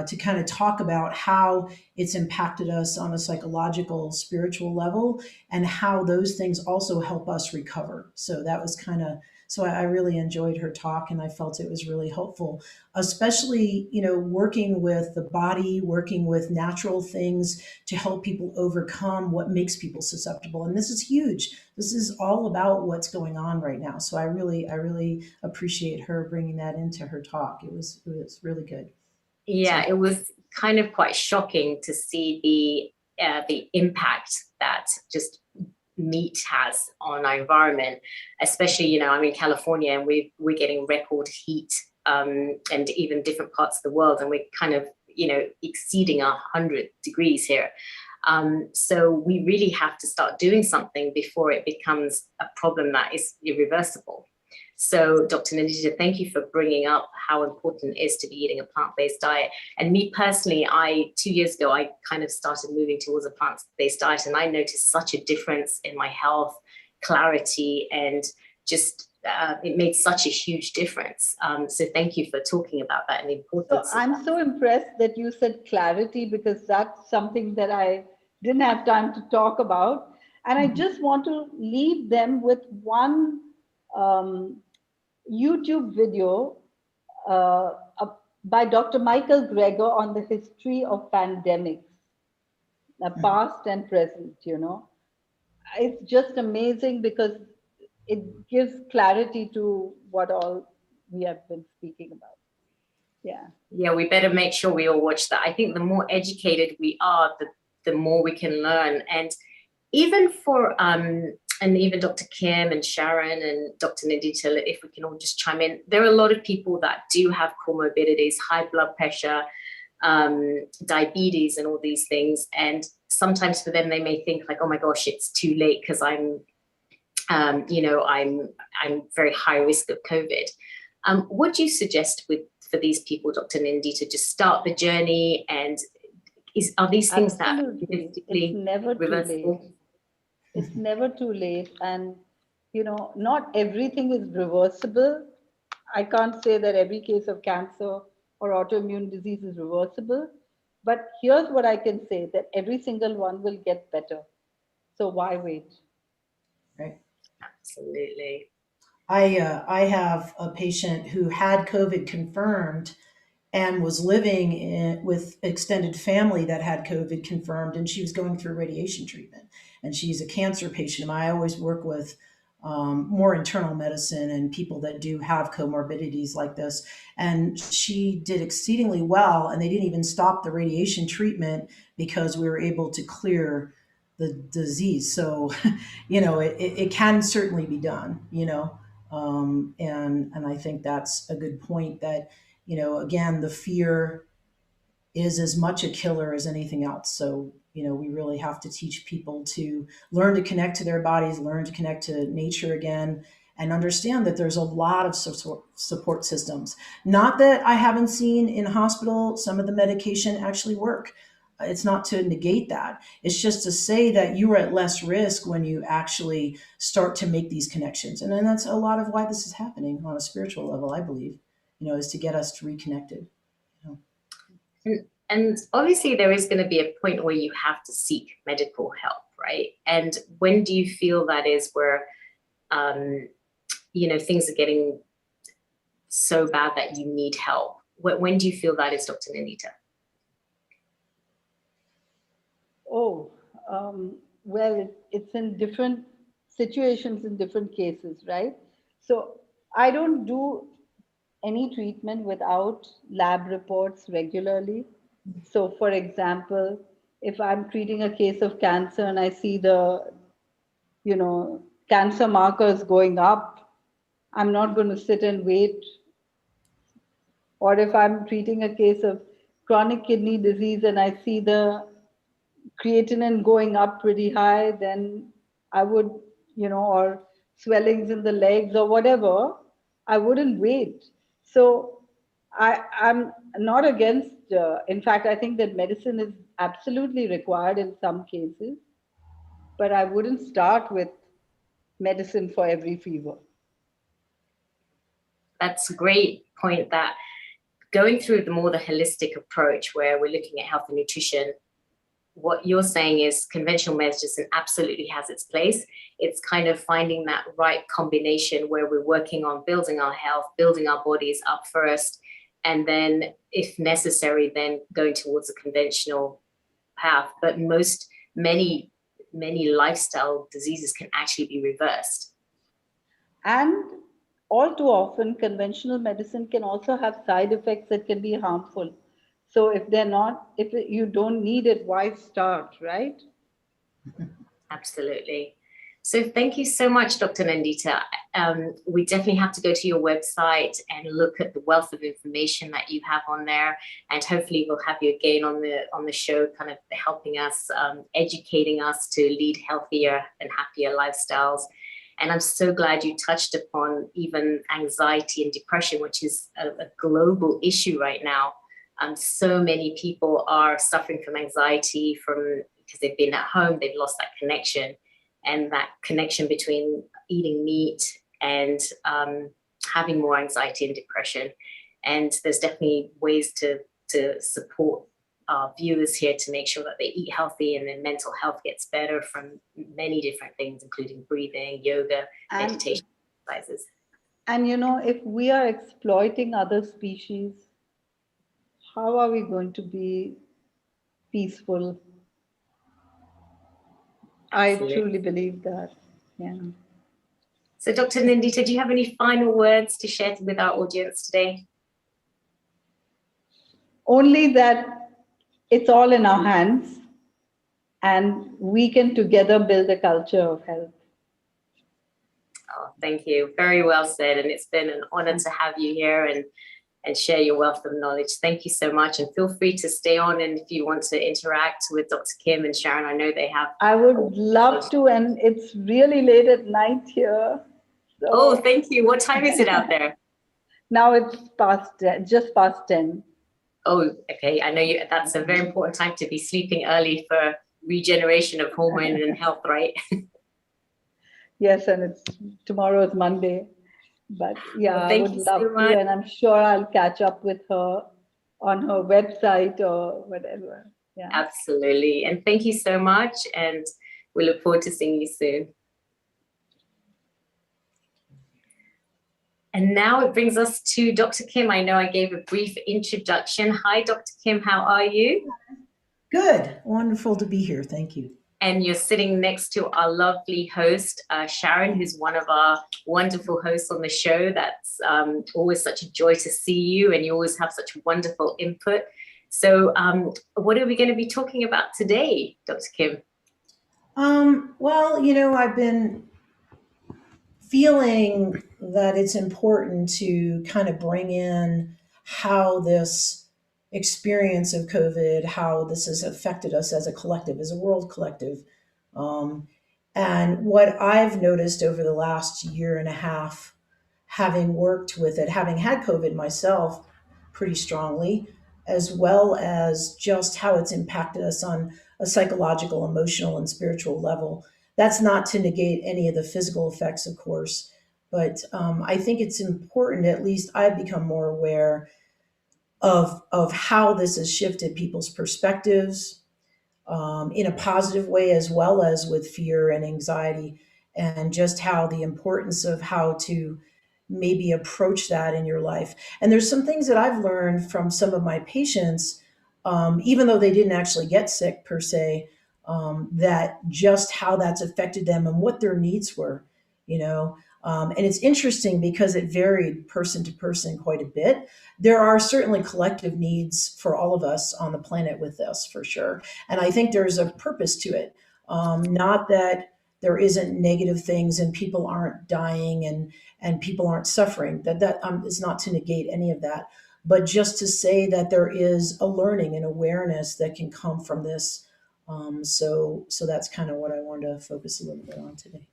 to kind of talk about how it's impacted us on a psychological, spiritual level, and how those things also help us recover. So that was so I really enjoyed her talk, and I felt it was really helpful, especially, you know, working with the body, working with natural things to help people overcome what makes people susceptible. And this is huge. This is all about what's going on right now. So I really appreciate her bringing that into her talk. It was really good. Yeah, it was kind of quite shocking to see the impact that just meat has on our environment, especially, you know, I'm in California and we're getting record heat and even different parts of the world, and we're kind of, you know, exceeding 100 degrees here. So we really have to start doing something before it becomes a problem that is irreversible. So Dr. Nandita, thank you for bringing up how important it is to be eating a plant-based diet. And me personally, 2 years ago, I kind of started moving towards a plant-based diet, and I noticed such a difference in my health, clarity, and just it made such a huge difference. So thank you for talking about that and the importance. So I'm so impressed that you said clarity, because that's something that I didn't have time to talk about. And I just want to leave them with one YouTube video by Dr. Michael Greger on the history of pandemics, past and present, you know. It's just amazing because it gives clarity to what all we have been speaking about. Yeah. Yeah, we better make sure we all watch that. I think the more educated we are, the more we can learn. And even for and even Dr. Kim and Sharon and Dr. Nandita, if we can all just chime in, there are a lot of people that do have comorbidities, high blood pressure, diabetes, and all these things. And sometimes for them, they may think like, oh my gosh, it's too late because I'm, you know, I'm very high risk of COVID. What do you suggest for these people, Dr. Nindi, to just start the journey? And are these things Absolutely. that It's never too late. It's never too late. And, you know, not everything is reversible. I can't say that every case of cancer or autoimmune disease is reversible. But here's what I can say, that every single one will get better. So why wait? Right. Absolutely. I have a patient who had COVID confirmed and was living with extended family that had COVID confirmed, and she was going through radiation treatment. And she's a cancer patient. I always work with more internal medicine and people that do have comorbidities like this. And she did exceedingly well, and they didn't even stop the radiation treatment because we were able to clear the disease. So, you know, it can certainly be done, you know. And I think that's a good point, that, you know, again, the fear is as much a killer as anything else. So, you know, we really have to teach people to learn to connect to their bodies, learn to connect to nature again, and understand that there's a lot of support systems. Not that I haven't seen in hospital some of the medication actually work. It's not to negate that. It's just to say that you are at less risk when you actually start to make these connections. And then that's a lot of why this is happening on a spiritual level, I believe, you know, is to get us to reconnected. You know. And obviously there is going to be a point where you have to seek medical help, right? And when do you feel that is where, you know, things are getting so bad that you need help? When do you feel that is, Dr. Nandita? Oh, well, it's in different situations, in different cases, right? So I don't do any treatment without lab reports regularly. So for example, if I'm treating a case of cancer and I see the, you know, cancer markers going up, I'm not going to sit and wait. Or if I'm treating a case of chronic kidney disease and I see the creatinine going up pretty high, then I would, you know, or swellings in the legs or whatever, I wouldn't wait. So I'm not against, in fact, I think that medicine is absolutely required in some cases, but I wouldn't start with medicine for every fever. That's a great point, that going through the holistic approach where we're looking at health and nutrition, what you're saying is conventional medicine absolutely has its place. It's kind of finding that right combination where we're working on building our health, building our bodies up first, and then if necessary, then going towards a conventional path. But many lifestyle diseases can actually be reversed. And all too often, conventional medicine can also have side effects that can be harmful. So if you don't need it, why start, right? Absolutely. So thank you so much, Dr. Nandita. We definitely have to go to your website and look at the wealth of information that you have on there. And hopefully we'll have you again on the show, kind of helping us, educating us to lead healthier and happier lifestyles. And I'm so glad you touched upon even anxiety and depression, which is a global issue right now. So many people are suffering from anxiety because they've been at home, they've lost that connection, and that connection between eating meat and having more anxiety and depression. And there's definitely ways to support our viewers here to make sure that they eat healthy and their mental health gets better from many different things, including breathing, yoga, meditation exercises. And you know, if we are exploiting other species, how are we going to be peaceful? Absolutely. I truly believe that. Yeah. So Dr. Nandita, do you have any final words to share with our audience today? Only that it's all in our hands and we can together build a culture of health. Oh, thank you. Very well said. And it's been an honor to have you here and share your wealth of knowledge. Thank you so much. And feel free to stay on. And if you want to interact with Dr. Kim and Sharon, I know they have. I would love to. And it's really late at night here. So. Oh, thank you. What time is it out there? Now it's just past 10. Oh, okay. I know you. That's a very important time to be sleeping early for regeneration of hormone and health, right? Yes, and tomorrow is Monday. But yeah, Well, I thank would you love so to, much. and I'm sure I'll catch up with her on her website or whatever. Yeah. Absolutely. And thank you so much. And we look forward to seeing you soon. And now it brings us to Dr. Kim. I know I gave a brief introduction. Hi, Dr. Kim, how are you? Good. Wonderful to be here. Thank you. And you're sitting next to our lovely host, Sharon, who's one of our wonderful hosts on the show. That's always such a joy to see you, and you always have such wonderful input. So what are we going to be talking about today, Dr. Kim? Well, I've been feeling that it's important to kind of bring in how this experience of COVID, how this has affected us as a collective, as a world collective. And what I've noticed over the last year and a half, having worked with it, having had COVID myself pretty strongly, as well as just how it's impacted us on a psychological, emotional, and spiritual level. That's not to negate any of the physical effects, of course, but I think it's important, at least I've become more aware of how this has shifted people's perspectives, in a positive way, as well as with fear and anxiety, and just how the importance of how to maybe approach that in your life. And there's some things that I've learned from some of my patients, even though they didn't actually get sick per se, that just how that's affected them and what their needs were, you know. And it's interesting because it varied person to person quite a bit. There are certainly collective needs for all of us on the planet with this, for sure. And I think there's a purpose to it. Not that there isn't negative things and people aren't dying and people aren't suffering. That is not to negate any of that, but just to say that there is a learning and awareness that can come from this. So that's kind of what I wanted to focus a little bit on today.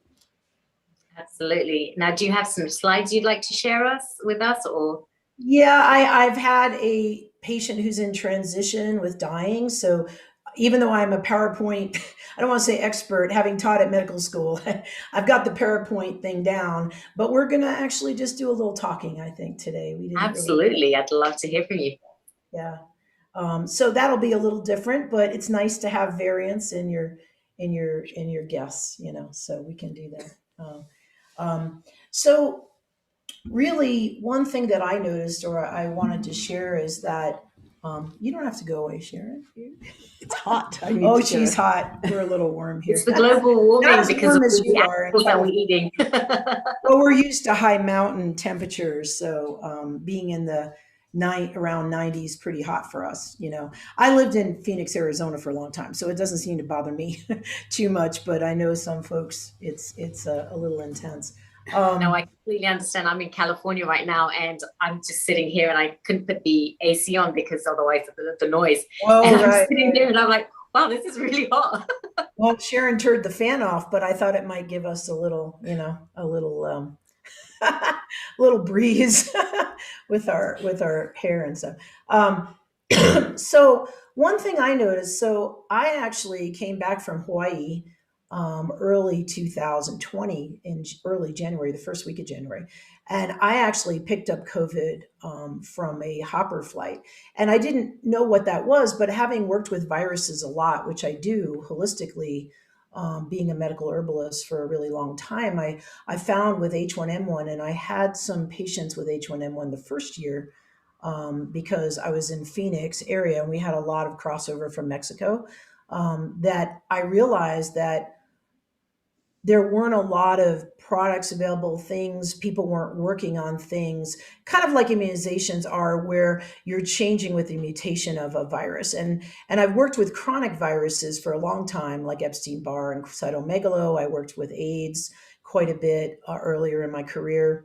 Absolutely. Now, do you have some slides you'd like to share with us, or? Yeah, I've had a patient who's in transition with dying. So even though I'm a PowerPoint, I don't want to say expert, having taught at medical school, I've got the PowerPoint thing down, but we're going to actually just do a little talking, I think, today. We didn't Absolutely. I'd love to hear from you. Yeah. So that'll be a little different, but it's nice to have variance in your guests, so we can do that. So really, one thing that I noticed or I wanted to share is that you don't have to go away, Sharon. It's hot. Oh, she's hot. We're a little warm here. It's the global warming Not as because warm of as the you are. apples that we're eating. Well, we're used to high mountain temperatures, so being in the around 90 is pretty hot for us. I lived in Phoenix, Arizona for a long time, so it doesn't seem to bother me too much. But I know some folks, it's a little intense. No, I completely understand. I'm in California right now, and I'm just sitting here, and I couldn't put the AC on because otherwise the noise. Oh, and I'm right, sitting there, and I'm like, wow, this is really hot. Well, Sharon turned the fan off, but I thought it might give us a little little breeze with our hair and stuff. So one thing I noticed, so I actually came back from Hawaii early 2020 in early January, the first week of January. And I actually picked up COVID from a hopper flight. And I didn't know what that was, but having worked with viruses a lot, which I do holistically, being a medical herbalist for a really long time, I found with H1N1, and I had some patients with H1N1 the first year because I was in Phoenix area and we had a lot of crossover from Mexico, that I realized that there weren't a lot of products available, people weren't working on things, kind of like immunizations are, where you're changing with the mutation of a virus. And I've worked with chronic viruses for a long time, like Epstein-Barr and cytomegalo. I worked with AIDS quite a bit earlier in my career.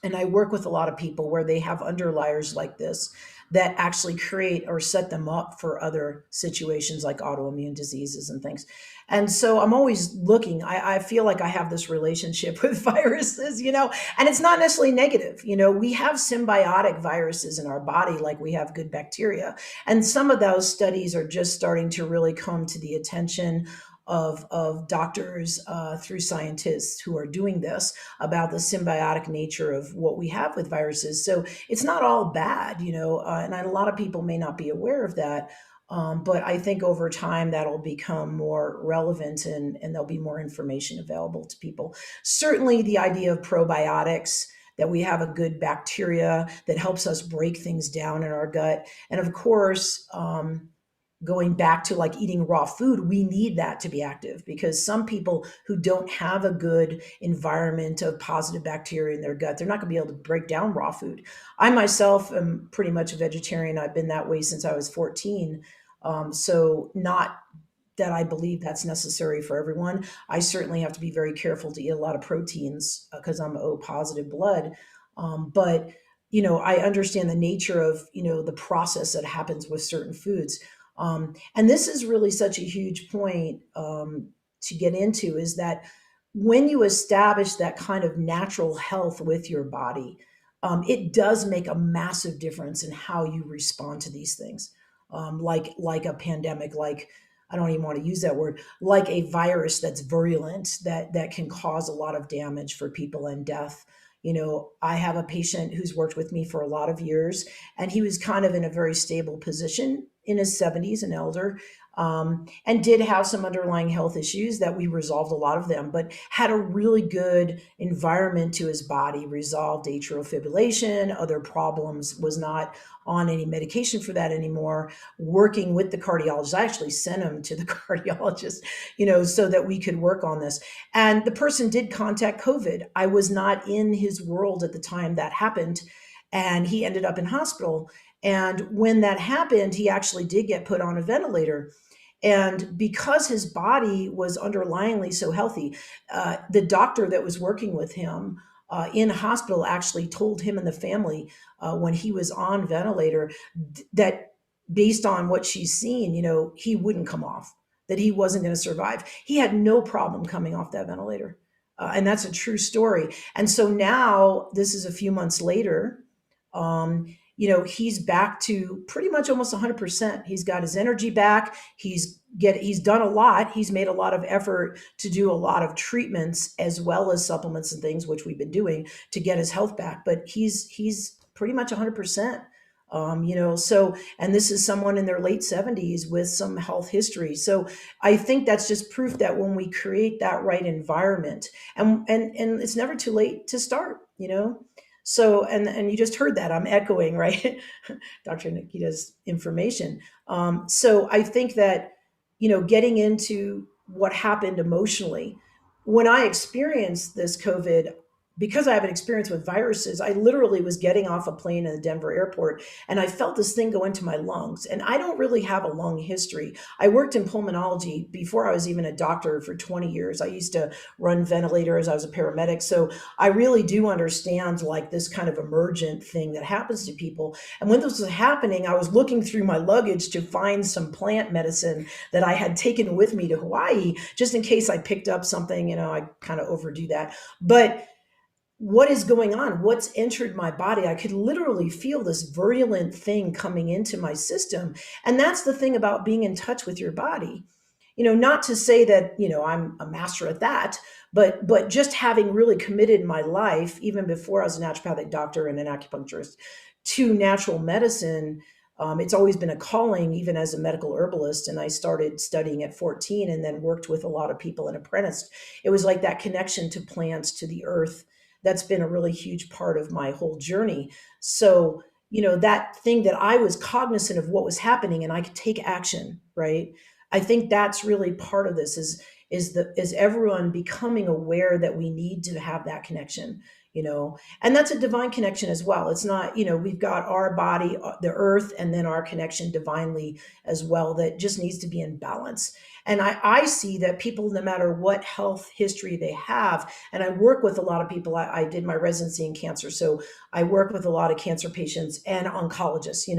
And I work with a lot of people where they have underliers like this that actually create or set them up for other situations like autoimmune diseases and things. And so I'm always looking. I feel like I have this relationship with viruses, and it's not necessarily negative. We have symbiotic viruses in our body, like we have good bacteria. And some of those studies are just starting to really come to the attention of doctors through scientists who are doing this about the symbiotic nature of what we have with viruses. So it's not all bad, and a lot of people may not be aware of that. But I think over time that'll become more relevant and there'll be more information available to people. Certainly the idea of probiotics, that we have a good bacteria that helps us break things down in our gut. And of course, going back to like eating raw food, we need that to be active, because some people who don't have a good environment of positive bacteria in their gut, they're not going to be able to break down raw food. I myself am pretty much a vegetarian. I've been that way since I was 14. So not that I believe that's necessary for everyone. I certainly have to be very careful to eat a lot of proteins because I'm O positive blood. But I understand the nature of, the process that happens with certain foods. And this is really such a huge point to get into, is that when you establish that kind of natural health with your body, it does make a massive difference in how you respond to these things. Like a pandemic, like, I don't even want to use that word, like a virus that's virulent, that can cause a lot of damage for people and death. I have a patient who's worked with me for a lot of years, and he was kind of in a very stable position in his 70s, an elder, and did have some underlying health issues that we resolved a lot of them, but had a really good environment to his body, resolved atrial fibrillation, other problems, was not on any medication for that anymore, working with the cardiologist. I actually sent him to the cardiologist, so that we could work on this. And the person did contact COVID. I was not in his world at the time that happened, and he ended up in hospital. And when that happened, he actually did get put on a ventilator. And because his body was underlyingly so healthy, the doctor that was working with him in hospital actually told him and the family when he was on ventilator that based on what she's seen, he wouldn't come off, that he wasn't going to survive. He had no problem coming off that ventilator. And that's a true story. And so now, this is a few months later, he's back to pretty much almost 100%. He's got his energy back. He's done a lot. He's made a lot of effort to do a lot of treatments as well as supplements and things, which we've been doing to get his health back. But he's pretty much 100%. So, and this is someone in their late 70s with some health history. So I think that's just proof that when we create that right environment, and it's never too late to start, So, and you just heard that I'm echoing, right? Dr. Nikita's information. So I think that, getting into what happened emotionally, when I experienced this COVID, because I have an experience with viruses, I literally was getting off a plane in the Denver airport and I felt this thing go into my lungs. And I don't really have a lung history. I worked in pulmonology before I was even a doctor for 20 years. I used to run ventilators. I was a paramedic. So I really do understand like this kind of emergent thing that happens to people. And when this was happening, I was looking through my luggage to find some plant medicine that I had taken with me to Hawaii, just in case I picked up something, I kind of overdo that. But what is going on? What's entered my body? I could literally feel this virulent thing coming into my system. And that's the thing about being in touch with your body. Not to say that, I'm a master at that, but just having really committed my life, even before I was a naturopathic doctor and an acupuncturist, to natural medicine. It's always been a calling, even as a medical herbalist. And I started studying at 14 and then worked with a lot of people and apprenticed. It was like that connection to plants, to the earth. That's been a really huge part of my whole journey. So, that thing that I was cognizant of what was happening and I could take action, right? I think that's really part of this is everyone becoming aware that we need to have that connection, and that's a divine connection as well. It's not, we've got our body, the earth, and then our connection divinely as well, that just needs to be in balance. And I see that people, no matter what health history they have, and I work with a lot of people, I did my residency in cancer, so I work with a lot of cancer patients and oncologists,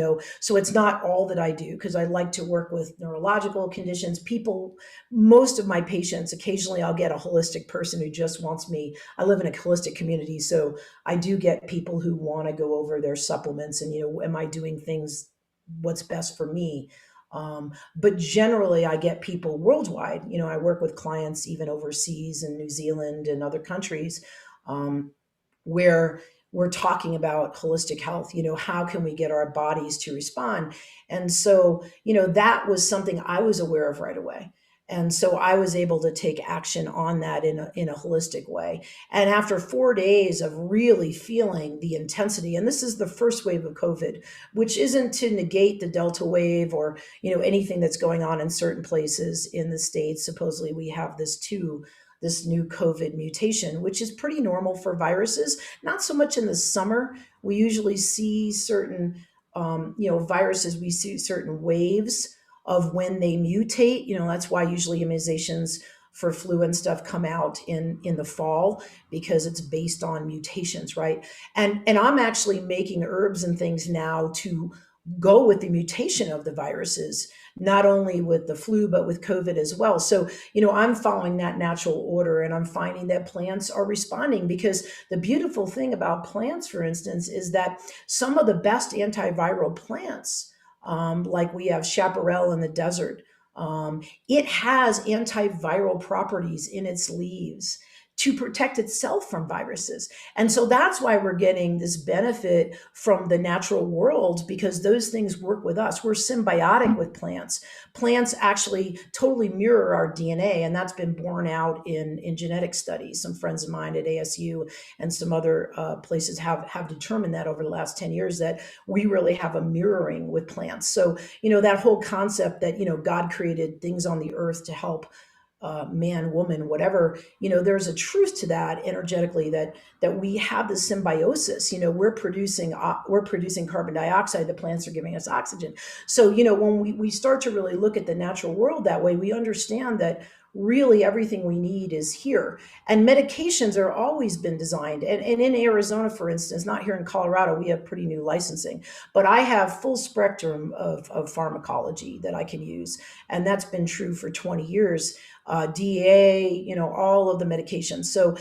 so it's not all that I do, because I like to work with neurological conditions. People, most of my patients, occasionally I'll get a holistic person who just wants me. I live in a holistic community, so I do get people who want to go over their supplements and, am I doing things, what's best for me? But generally, I get people worldwide. I work with clients even overseas in New Zealand and other countries, where we're talking about holistic health. How can we get our bodies to respond? And so, that was something I was aware of right away. And so I was able to take action on that in a holistic way. And after 4 days of really feeling the intensity, and this is the first wave of COVID, which isn't to negate the Delta wave or, anything that's going on in certain places in the States. Supposedly we have this new COVID mutation, which is pretty normal for viruses, not so much in the summer. We usually see certain, viruses, we see certain waves of when they mutate. That's why usually immunizations for flu and stuff come out in the fall, because it's based on mutations, right? And I'm actually making herbs and things now to go with the mutation of the viruses, not only with the flu, but with COVID as well. So, I'm following that natural order, and I'm finding that plants are responding, because the beautiful thing about plants, for instance, is that some of the best antiviral plants, like we have chaparral in the desert, it has antiviral properties in its leaves to protect itself from viruses. And so that's why we're getting this benefit from the natural world, because those things work with us. We're symbiotic with plants. Plants actually totally mirror our DNA, and that's been borne out in genetic studies. Some friends of mine at ASU and some other places have determined that over the last 10 years, that we really have a mirroring with plants. So, that whole concept that, God created things on the earth to help man, woman, whatever, there's a truth to that energetically, that we have this symbiosis. We're producing carbon dioxide, the plants are giving us oxygen. So, when we start to really look at the natural world that way, we understand that really everything we need is here. And medications are always been designed. And in Arizona, for instance, not here in Colorado, we have pretty new licensing, but I have full spectrum of pharmacology that I can use. And that's been true for 20 years. DA, all of the medications. So,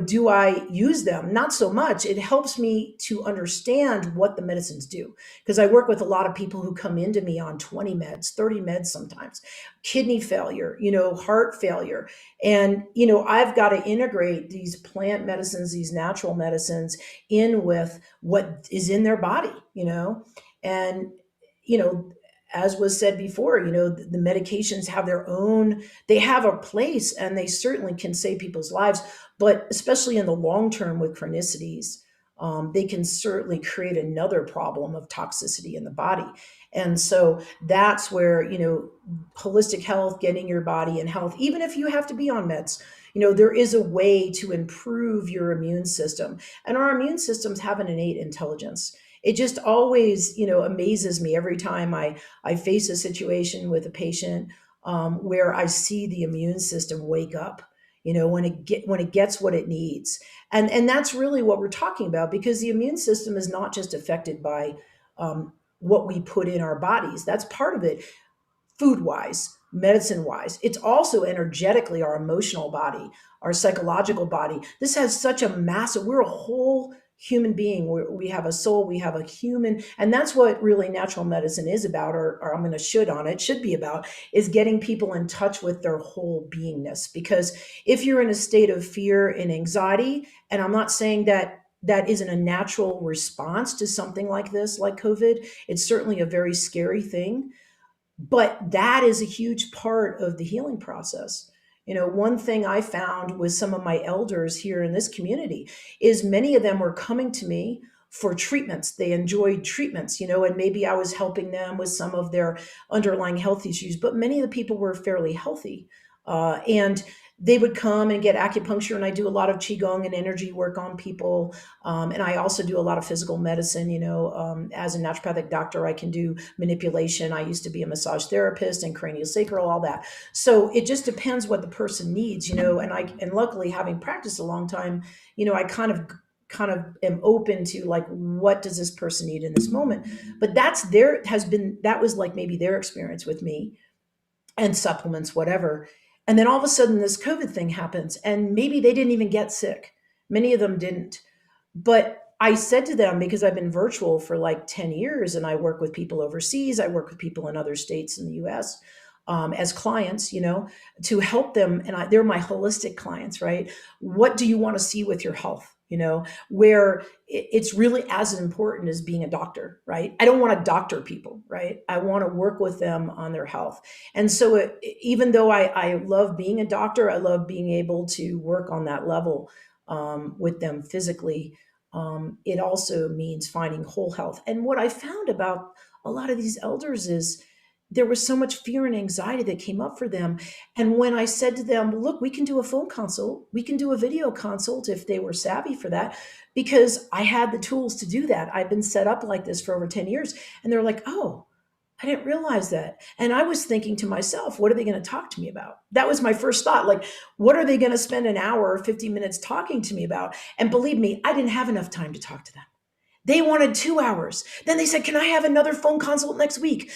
do I use them? Not so much. It helps me to understand what the medicines do, because I work with a lot of people who come into me on 20 meds, 30 meds sometimes, kidney failure, heart failure. And, I've got to integrate these plant medicines, these natural medicines in with what is in their body, and, as was said before, the medications have they have a place, and they certainly can save people's lives, but especially in the long term with chronicities, they can certainly create another problem of toxicity in the body. And so that's where, holistic health, getting your body in health, even if you have to be on meds, there is a way to improve your immune system. And our immune systems have an innate intelligence. It just always, amazes me every time I face a situation with a patient, where I see the immune system wake up, when it gets what it needs. And that's really what we're talking about, because the immune system is not just affected by what we put in our bodies. That's part of it, food-wise, medicine-wise. It's also energetically our emotional body, our psychological body. This has such a massive, we're a whole human being. We have a soul, we have a human, and that's what really natural medicine is about, or I'm going to should be about, is getting people in touch with their whole beingness. Because if you're in a state of fear and anxiety, and I'm not saying that isn't a natural response to something like this, like COVID, it's certainly a very scary thing, but that is a huge part of the healing process. One thing I found with some of my elders here in this community is many of them were coming to me for treatments. They enjoyed treatments, and maybe I was helping them with some of their underlying health issues, but many of the people were fairly healthy. And they would come and get acupuncture, and I do a lot of qigong and energy work on people. And I also do a lot of physical medicine. As a naturopathic doctor, I can do manipulation. I used to be a massage therapist and craniosacral, all that. So it just depends what the person needs, and luckily, having practiced a long time, I kind of am open to, like, what does this person need in this moment. But that was like maybe their experience with me, and supplements, whatever. And then all of a sudden this COVID thing happens, and maybe they didn't even get sick. Many of them didn't. But I said to them, because I've been virtual for like 10 years and I work with people overseas, I work with people in other states in the US, as clients, to help them. And they're my holistic clients, right? What do you want to see with your health? Where it's really as important as being a doctor, right? I don't want to doctor people, right? I want to work with them on their health. And so even though I love being a doctor, I love being able to work on that level with them physically. It also means finding whole health. And what I found about a lot of these elders is there was so much fear and anxiety that came up for them. And when I said to them, look, we can do a phone consult, we can do a video consult, if they were savvy for that, because I had the tools to do that. I've been set up like this for over 10 years. And they're like, oh, I didn't realize that. And I was thinking to myself, what are they going to talk to me about? That was my first thought. Like, what are they going to spend an hour or 50 minutes talking to me about? And believe me, I didn't have enough time to talk to them. They wanted 2 hours. Then they said, can I have another phone consult next week?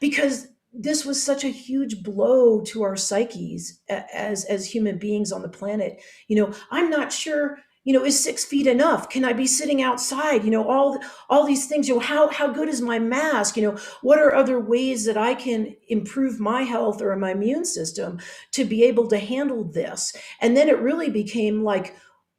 Because this was such a huge blow to our psyches as human beings on the planet. I'm not sure, is 6 feet enough? Can I be sitting outside? All these things, how good is my mask? What are other ways that I can improve my health or my immune system to be able to handle this? And then it really became like,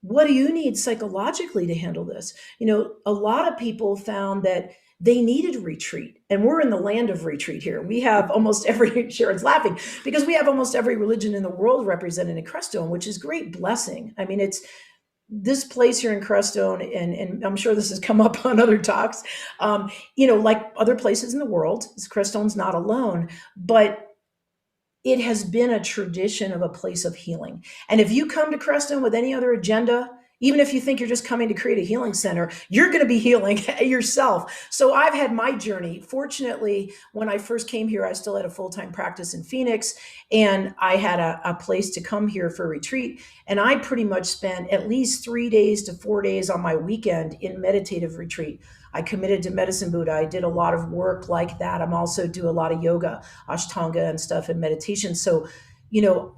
what do you need psychologically to handle this? A lot of people found that they needed retreat, and we're in the land of retreat here. We have almost every, Sharon's laughing, because we have almost every religion in the world represented in Crestone, which is great blessing. I mean, it's this place here in Crestone, and I'm sure this has come up on other talks, like other places in the world, Crestone's not alone, but it has been a tradition of a place of healing. And if you come to Crestone with any other agenda, even if you think you're just coming to create a healing center, you're going to be healing yourself. So I've had my journey. Fortunately, when I first came here, I still had a full-time practice in Phoenix, and I had a place to come here for a retreat. And I pretty much spent at least 3 days to 4 days on my weekend in meditative retreat. I committed to Medicine Buddha. I did a lot of work like that. I'm also do a lot of yoga, Ashtanga and stuff, and meditation. So,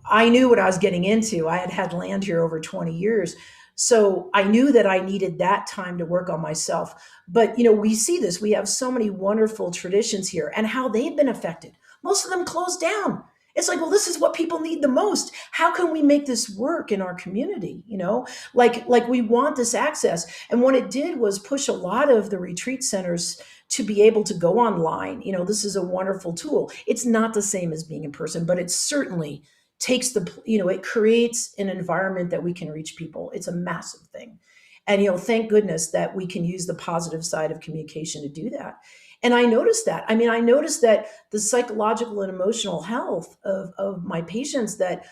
I knew what I was getting into. I had land here over 20 years. So I knew that I needed that time to work on myself. But, we see this. We have so many wonderful traditions here, and how they've been affected. Most of them closed down. It's like, well, this is what people need the most. How can we make this work in our community? Like we want this access. And what it did was push a lot of the retreat centers to be able to go online. This is a wonderful tool. It's not the same as being in person, but it certainly takes it creates an environment that we can reach people. It's a massive thing. And, thank goodness that we can use the positive side of communication to do that. And I noticed that. I noticed that the psychological and emotional health of my patients that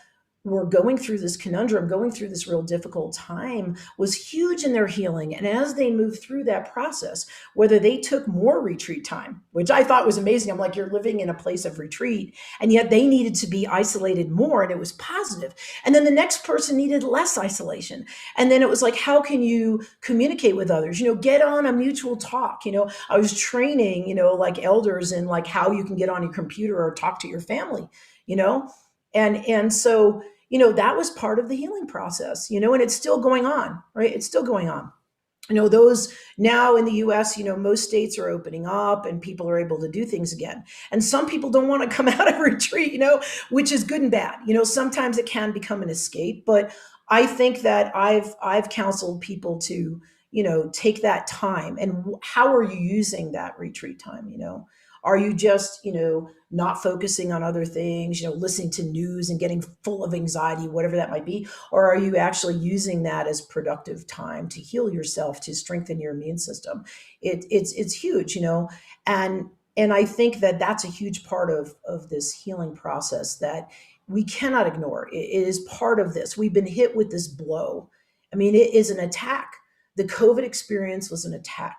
were going through this conundrum, going through this real difficult time, was huge in their healing. And as they moved through that process, whether they took more retreat time, which I thought was amazing. I'm like, you're living in a place of retreat, and yet they needed to be isolated more, and it was positive. And then the next person needed less isolation. And then it was like, how can you communicate with others? Get on a mutual talk. I was training, like elders in like how you can get on your computer or talk to your family, and so, that was part of the healing process, and it's still going on, right? It's still going on. Those now in the US, most states are opening up and people are able to do things again. And some people don't want to come out of retreat, which is good and bad. Sometimes it can become an escape, but I think that I've counseled people to, take that time. And how are you using that retreat time? Are you just, not focusing on other things, listening to news and getting full of anxiety, whatever that might be? Or are you actually using that as productive time to heal yourself, to strengthen your immune system? It's huge, and I think that that's a huge part of this healing process, that we cannot ignore. It is part of this. We've been hit with this blow. I mean, it is an attack. The COVID experience was an attack.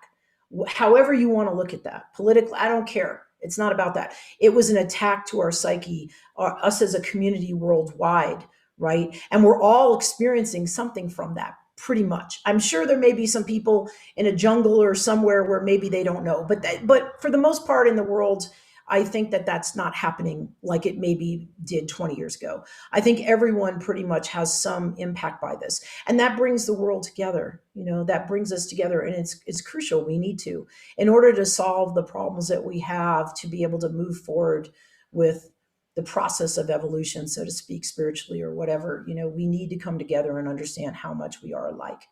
However you want to look at that, politically, I don't care. It's not about that. It was an attack to our psyche, us as a community worldwide, right? And we're all experiencing something from that, pretty much. I'm sure there may be some people in a jungle or somewhere where maybe they don't know, but for the most part in the world, I think that that's not happening like it maybe did 20 years ago. I think everyone pretty much has some impact by this, and that brings the world together. That brings us together, and it's crucial. We need to, in order to solve the problems that we have, to be able to move forward with the process of evolution, so to speak, spiritually or whatever. We need to come together and understand how much we are alike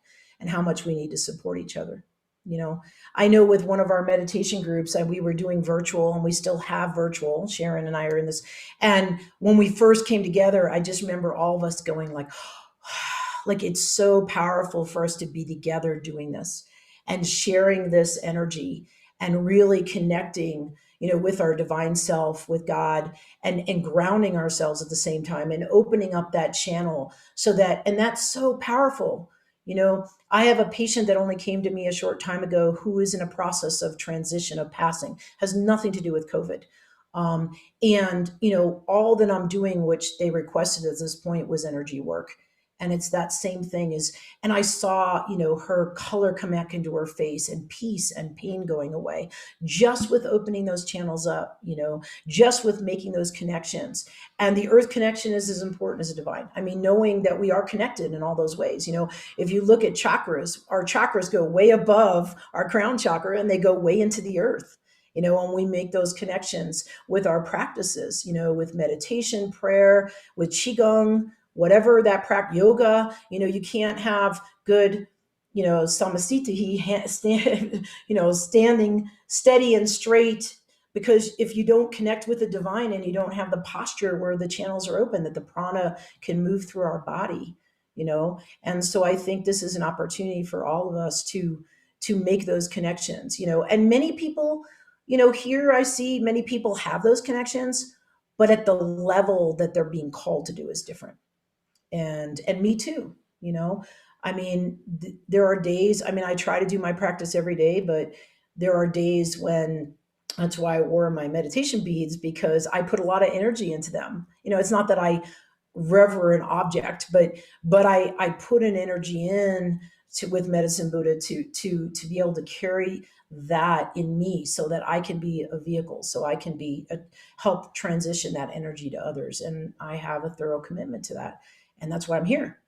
and how much we need to support each other. I know with one of our meditation groups, and we were doing virtual, and we still have virtual. Sharon and I are in this. And when we first came together, I just remember all of us going like it's so powerful for us to be together doing this and sharing this energy and really connecting, with our divine self, with God, and grounding ourselves at the same time and opening up that channel and that's so powerful. I have a patient that only came to me a short time ago who is in a process of transition, of passing, has nothing to do with COVID. And all that I'm doing, which they requested at this point, was energy work. And it's that same thing and I saw, her color come back into her face, and peace and pain going away, just with opening those channels up, just with making those connections. And the earth connection is as important as the divine. I mean, knowing that we are connected in all those ways. If you look at chakras, our chakras go way above our crown chakra, and they go way into the earth. And we make those connections with our practices, with meditation, prayer, with qigong, whatever that practice, yoga. You can't have good, samasthiti, standing steady and straight, because if you don't connect with the divine and you don't have the posture where the channels are open, that the prana can move through our body. And so I think this is an opportunity for all of us to make those connections. And many people, here I see many people have those connections, but at the level that they're being called to do is different. And me too. I mean, there are days, I try to do my practice every day, but there are days when, that's why I wore my meditation beads, because I put a lot of energy into them. It's not that I rever an object, but I put an energy in with Medicine Buddha to be able to carry that in me, so that I can be a vehicle, so I can help transition that energy to others. And I have a thorough commitment to that. And that's why I'm here,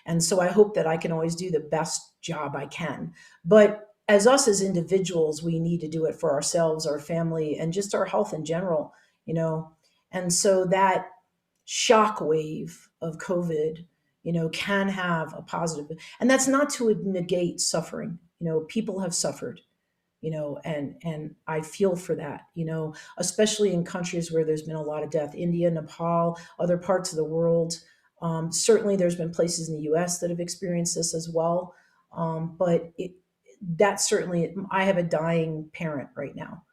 And so I hope that I can always do the best job I can. But as us as individuals, we need to do it for ourselves, our family, and just our health in general, And so that shock wave of COVID, can have a positive, and that's not to negate suffering. People have suffered, and I feel for that, especially in countries where there's been a lot of death, India, Nepal, other parts of the world. Certainly there's been places in the US that have experienced this as well. But that's certainly, I have a dying parent right now.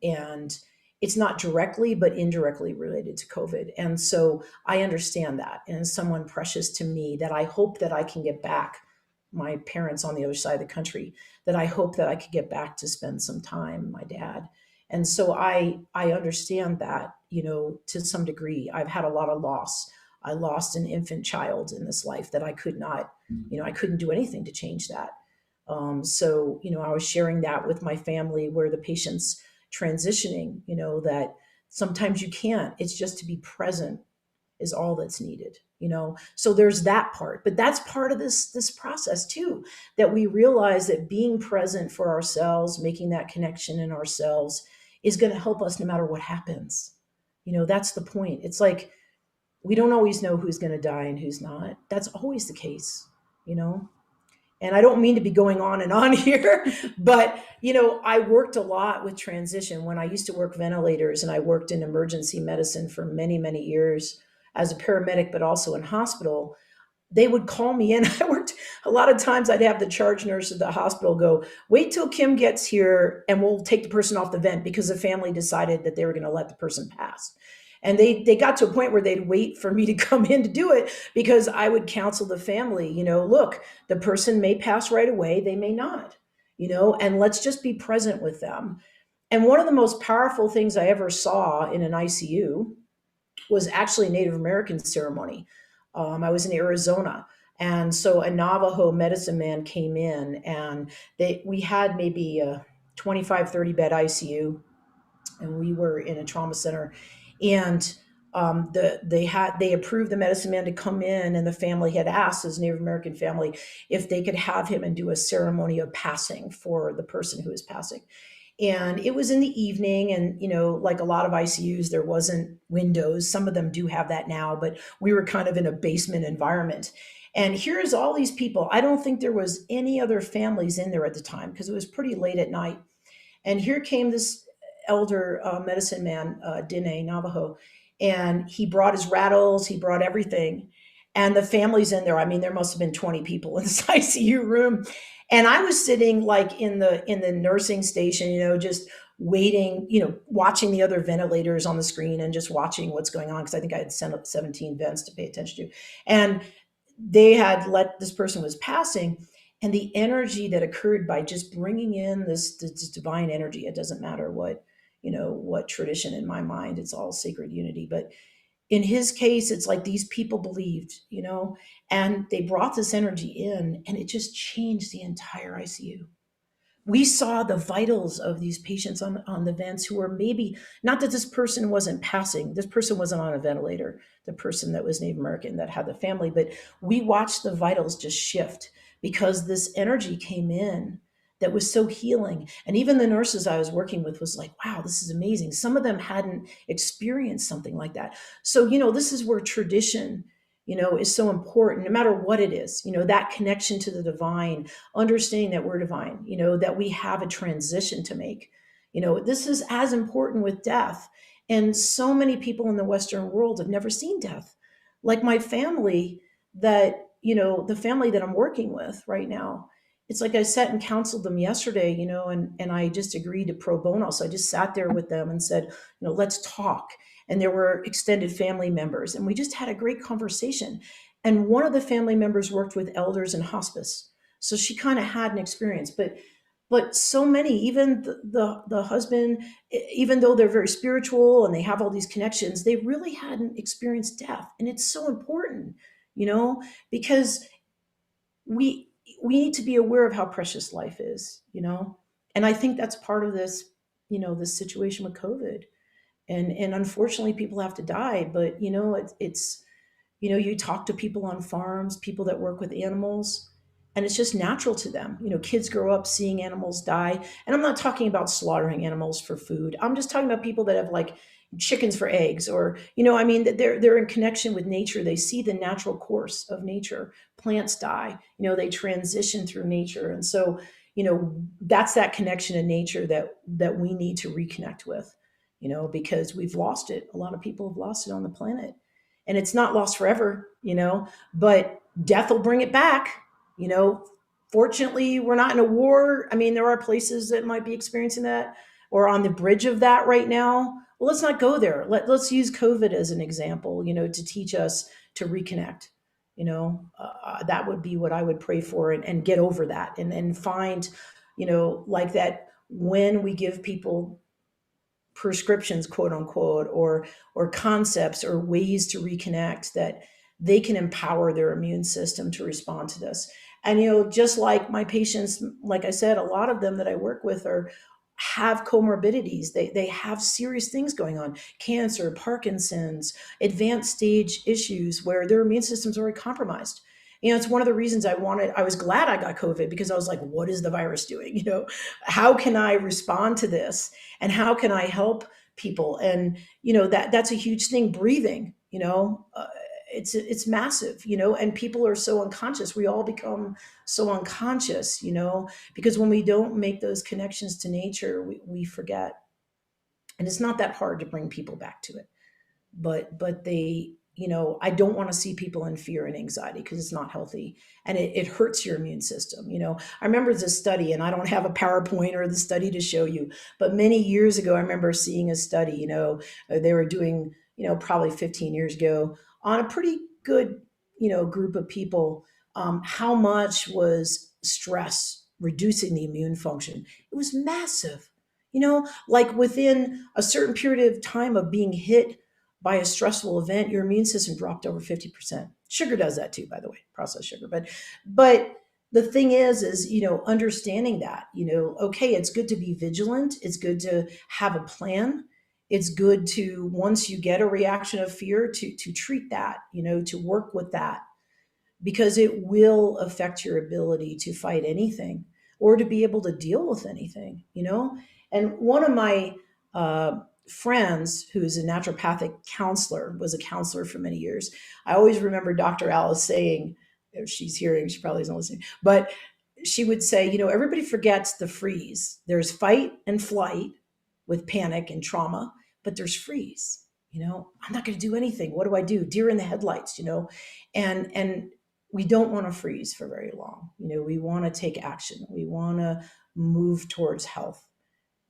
And it's not directly, but indirectly related to COVID. And so I understand that. And someone precious to me that I hope that I can get back, my parents on the other side of the country, that I hope that I could get back to spend some time, my dad. And so I understand that, to some degree. I've had a lot of loss. I lost an infant child in this life that I could not, I couldn't do anything to change that. So, I was sharing that with my family, where the patient's transitioning, that sometimes you can't. It's just to be present is all that's needed, So there's that part, but that's part of this process too, that we realize that being present for ourselves, making that connection in ourselves, is going to help us no matter what happens. That's the point. It's like, we don't always know who's going to die and who's not. That's always the case, And I don't mean to be going on and on here, but, I worked a lot with transition when I used to work ventilators, and I worked in emergency medicine for many, many years as a paramedic, but also in hospital. They would call me in. I worked a lot of times. I'd have the charge nurse at the hospital go, "Wait till Kim gets here and we'll take the person off the vent," because the family decided that they were going to let the person pass. And they got to a point where they'd wait for me to come in to do it, because I would counsel the family, look, the person may pass right away, they may not, and let's just be present with them. And one of the most powerful things I ever saw in an ICU was actually a Native American ceremony. I was in Arizona. And so a Navajo medicine man came in, and we had maybe a 25, 30 bed ICU, and we were in a trauma center. And they approved the medicine man to come in, and the family had asked, his Native American family, if they could have him and do a ceremony of passing for the person who was passing. And it was in the evening, and like a lot of ICUs, there wasn't windows. Some of them do have that now, but we were kind of in a basement environment. And here's all these people. I don't think there was any other families in there at the time, because it was pretty late at night. And here came this elder medicine man, Dine Navajo, and he brought his rattles, he brought everything. And the family's in there. I mean, there must have been 20 people in this ICU room. And I was sitting like in the nursing station, just waiting, watching the other ventilators on the screen and just watching what's going on, because I think I had sent up 17 vents to pay attention to. And they had let this person was passing, and the energy that occurred by just bringing in this divine energy, it doesn't matter what tradition. In my mind, it's all sacred unity, but in his case, it's like these people believed, and they brought this energy in, and it just changed the entire ICU. We saw the vitals of these patients on the vents, who were maybe, not that this person wasn't passing, this person wasn't on a ventilator, the person that was Native American that had the family, but we watched the vitals just shift, because this energy came in that was so healing. And even the nurses I was working with was like, wow, this is amazing. Some of them hadn't experienced something like that. So, this is where tradition, is so important, no matter what it is, that connection to the divine, understanding that we're divine, that we have a transition to make. This is as important with death. And so many people in the Western world have never seen death. Like my family, that, the family that I'm working with right now, it's like I sat and counseled them yesterday, and I just agreed to pro bono. So I just sat there with them and said, let's talk. And there were extended family members, and we just had a great conversation. And one of the family members worked with elders in hospice, so she kind of had an experience. But so many, even the husband, even though they're very spiritual and they have all these connections, they really hadn't experienced death. And it's so important, because we need to be aware of how precious life is, and I think that's part of this, this situation with COVID. And unfortunately, people have to die, but it's you talk to people on farms, people that work with animals, and it's just natural to them. Kids grow up seeing animals die. And I'm not talking about slaughtering animals for food. I'm just talking about people that have like chickens for eggs, or that they're in connection with nature. They see the natural course of nature. Plants die, they transition through nature. And so that's that connection in nature that we need to reconnect with, because we've lost it. A lot of people have lost it on the planet, and it's not lost forever, but death will bring it back. Fortunately, we're not in a war. I mean, there are places that might be experiencing that, or on the bridge of that right now. Well, let's not go there. Let's use COVID as an example, to teach us to reconnect. That would be what I would pray for, and get over that, and find, like that, when we give people prescriptions, quote unquote, or concepts or ways to reconnect, that they can empower their immune system to respond to this. And just like my patients, like I said, a lot of them that I work with have comorbidities. They have serious things going on: cancer, Parkinson's, advanced stage issues where their immune system's already compromised. It's one of the reasons I was glad I got COVID, because I was like, what is the virus doing? How can I respond to this? And how can I help people? And, that's a huge thing. Breathing, it's massive, and people are so unconscious. We all become so unconscious, because when we don't make those connections to nature, we forget. And it's not that hard to bring people back to it. But they, I don't want to see people in fear and anxiety, because it's not healthy, and it hurts your immune system. I remember this study, and I don't have a PowerPoint or the study to show you, but many years ago, I remember seeing a study, they were doing probably 15 years ago on a pretty good, group of people, how much was stress reducing the immune function. It was massive. Like within a certain period of time of being hit by a stressful event, your immune system dropped over 50%. Sugar does that too, by the way, processed sugar. But the thing is, understanding that, okay, it's good to be vigilant. It's good to have a plan. It's good to, once you get a reaction of fear, to treat that, to work with that, because it will affect your ability to fight anything or to be able to deal with anything. And one of my friends, who's a naturopathic counselor, was a counselor for many years. I always remember Dr. Alice saying, if she's hearing, she probably isn't listening, but she would say, everybody forgets the freeze. There's fight and flight with panic and trauma, but there's freeze. I'm not going to do anything. What do I do? Deer in the headlights, and we don't want to freeze for very long. We want to take action. We want to move towards health.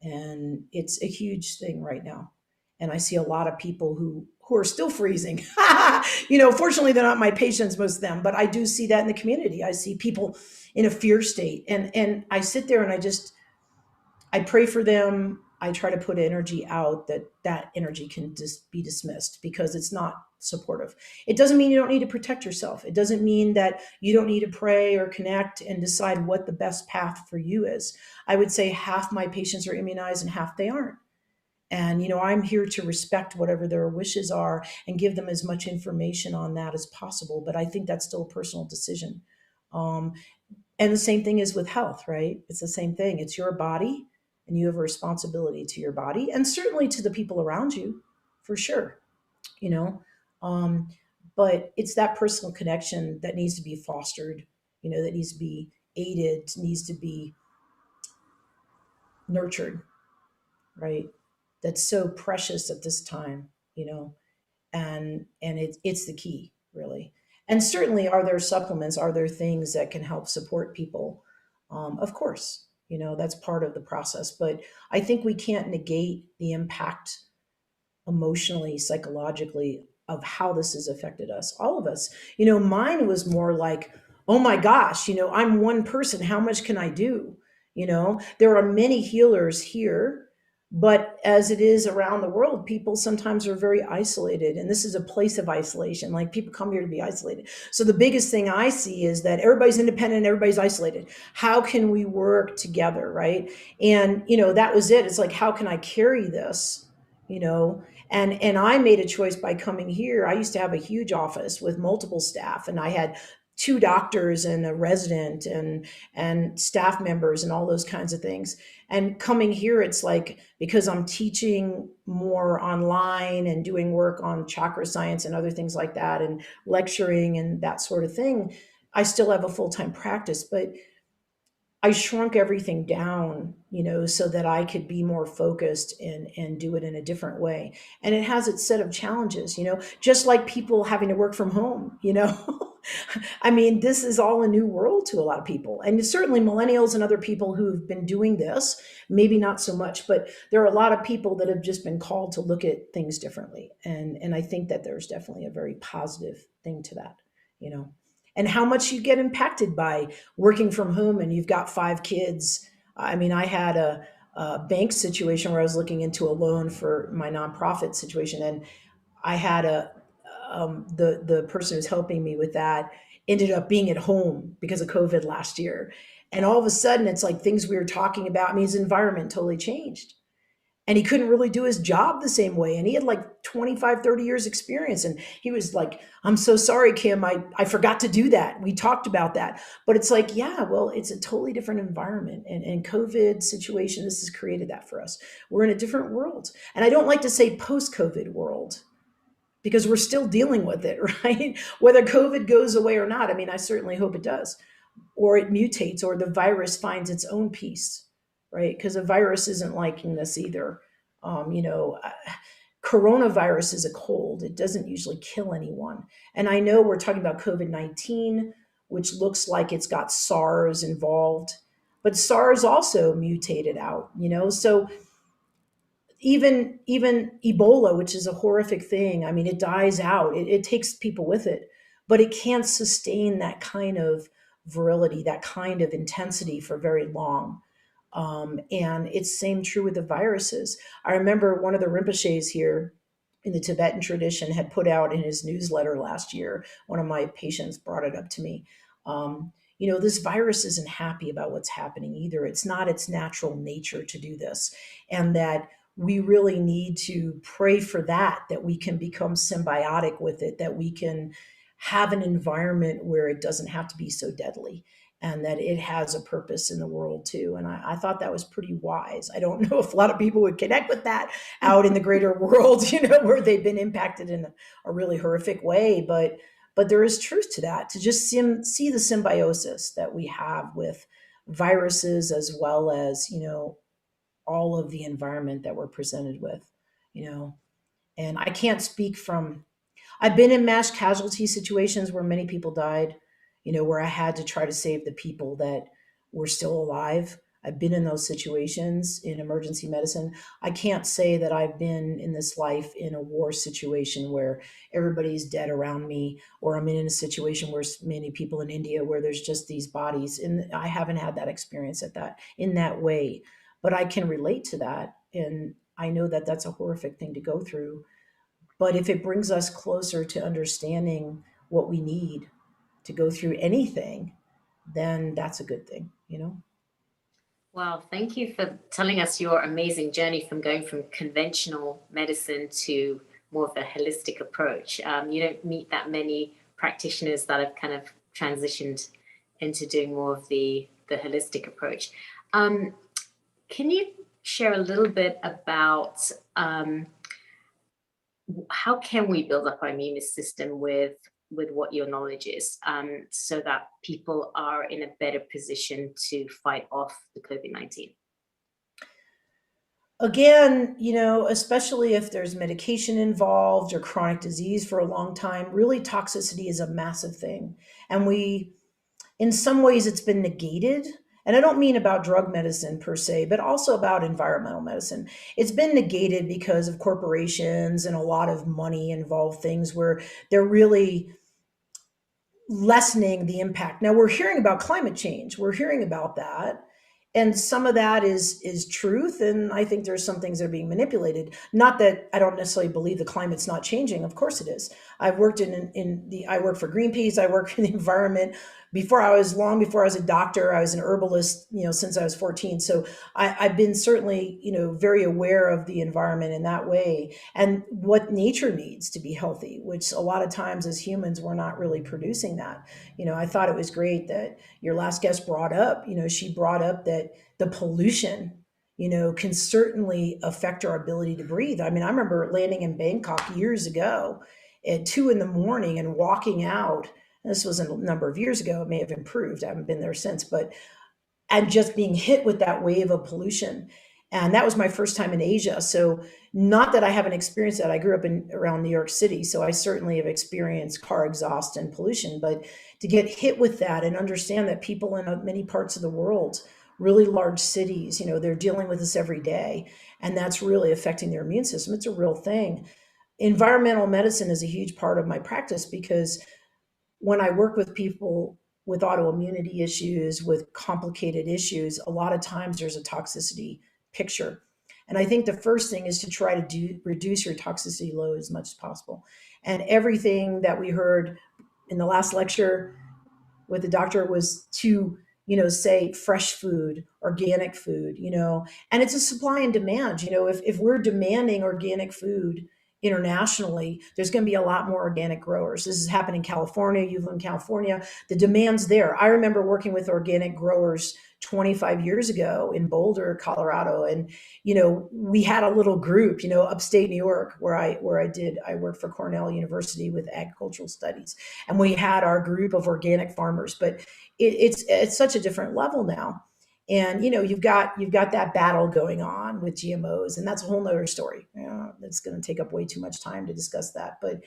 And it's a huge thing right now. And I see a lot of people who are still freezing. Fortunately, they're not my patients, most of them, but I do see that in the community. I see people in a fear state. And I sit there and I pray for them. I try to put energy out that energy can just be dismissed because it's not supportive. It doesn't mean you don't need to protect yourself. It doesn't mean that you don't need to pray or connect and decide what the best path for you is. I would say half my patients are immunized and half they aren't. And, I'm here to respect whatever their wishes are and give them as much information on that as possible. But I think that's still a personal decision. And the same thing is with health, right? It's the same thing. It's your body and you have a responsibility to your body and certainly to the people around you, for sure. But it's that personal connection that needs to be fostered, that needs to be aided, needs to be nurtured, right? That's so precious at this time, and it's the key, really. And certainly, are there supplements? Are there things that can help support people? Of course, that's part of the process. But I think we can't negate the impact emotionally, psychologically, of how this has affected us, all of us. Mine was more like, oh my gosh, I'm one person. How much can I do? There are many healers here, but as it is around the world, people sometimes are very isolated. And this is a place of isolation. Like people come here to be isolated. So the biggest thing I see is that everybody's independent, everybody's isolated. How can we work together, right? And, that was it. It's like, how can I carry this? And I made a choice by coming here. I used to have a huge office with multiple staff, and I had 2 doctors and a resident and staff members and all those kinds of things. And coming here, it's like, because I'm teaching more online and doing work on chakra science and other things like that, and lecturing and that sort of thing, I still have a full-time practice, but I shrunk everything down, so that I could be more focused and do it in a different way. And it has its set of challenges, just like people having to work from home, I mean, this is all a new world to a lot of people. And certainly millennials and other people who've been doing this, maybe not so much, but there are a lot of people that have just been called to look at things differently. And I think that there's definitely a very positive thing to that, and how much you get impacted by working from home and you've got 5 kids. I mean, I had a bank situation where I was looking into a loan for my nonprofit situation, and I had the person who's helping me with that ended up being at home because of COVID last year. And all of a sudden, it's like things we were talking about. I mean, his environment totally changed. And he couldn't really do his job the same way. And he had like 25, 30 years experience. And he was like, I'm so sorry, Kim, I forgot to do that. We talked about that. But it's like, yeah, well, it's a totally different environment. And COVID situation, this has created that for us. We're in a different world. And I don't like to say post-COVID world, because we're still dealing with it, right? Whether COVID goes away or not. I mean, I certainly hope it does, or it mutates, or the virus finds its own peace, right? Because a virus isn't liking this either. Coronavirus is a cold. It doesn't usually kill anyone. And I know we're talking about COVID-19, which looks like it's got SARS involved, but SARS also mutated out, So even Ebola, which is a horrific thing. I mean, it dies out. It takes people with it, but it can't sustain that kind of virility, that kind of intensity for very long. And it's same true with the viruses. I remember one of the Rinpoches here in the Tibetan tradition had put out in his newsletter last year. One of my patients brought it up to me. This virus isn't happy about what's happening either. It's not its natural nature to do this. And that we really need to pray for that we can become symbiotic with it, that we can have an environment where it doesn't have to be so deadly and that it has a purpose in the world too. And I thought that was pretty wise. I don't know if a lot of people would connect with that out in the greater world, where they've been impacted in a really horrific way. But there is truth to that, to just see the symbiosis that we have with viruses as well as, all of the environment that we're presented with, and I can't speak from, I've been in mass casualty situations where many people died, where I had to try to save the people that were still alive. I've been in those situations in emergency medicine. I can't say that I've been in this life in a war situation where everybody's dead around me, or I'm in a situation where many people in India where there's just these bodies. And I haven't had that experience in that way, but I can relate to that. And I know that that's a horrific thing to go through. But if it brings us closer to understanding what we need to go through anything, then that's a good thing. Well, thank you for telling us your amazing journey from going from conventional medicine to more of a holistic approach. You don't meet that many practitioners that have kind of transitioned into doing more of the holistic approach. Can you share a little bit about how can we build up our immune system with what your knowledge is, so that people are in a better position to fight off the COVID-19? Again, especially if there's medication involved or chronic disease for a long time, really toxicity is a massive thing. And in some ways, it's been negated. And I don't mean about drug medicine per se, but also about environmental medicine. It's been negated because of corporations and a lot of money involved things where they're really lessening the impact. Now we're hearing about climate change. We're hearing about that. And some of that is truth. And I think there's some things that are being manipulated. Not that I don't necessarily believe the climate's not changing. Of course it is. I've worked I work for Greenpeace. I work in the environment long before I was a doctor. I was an herbalist, since I was 14. So I've been certainly, very aware of the environment in that way and what nature needs to be healthy, which a lot of times as humans, we're not really producing that. I thought it was great that your last guest brought up, she brought up that the pollution, can certainly affect our ability to breathe. I mean, I remember landing in Bangkok years ago at 2 a.m. and walking out. This was a number of years ago. It may have improved. I haven't been there since, and just being hit with that wave of pollution. And that was my first time in Asia. So not that I haven't experienced that. I grew up around New York City. So I certainly have experienced car exhaust and pollution, but to get hit with that and understand that people in many parts of the world, really large cities, they're dealing with this every day. And that's really affecting their immune system. It's a real thing. Environmental medicine is a huge part of my practice because when I work with people with autoimmunity issues, with complicated issues, a lot of times there's a toxicity picture. And I think the first thing is to try to reduce your toxicity load as much as possible. And everything that we heard in the last lecture with the doctor was to, say fresh food, organic food, and it's a supply and demand. If we're demanding organic food internationally, there's going to be a lot more organic growers. This has happened in California. You live in California. The demand's there. I remember working with organic growers 25 years ago in Boulder, Colorado. And, we had a little group, upstate New York where I worked for Cornell University with agricultural studies. And we had our group of organic farmers, but it's such a different level now. And you've got that battle going on with GMOs, and that's a whole nother story. It's going to take up way too much time to discuss that. But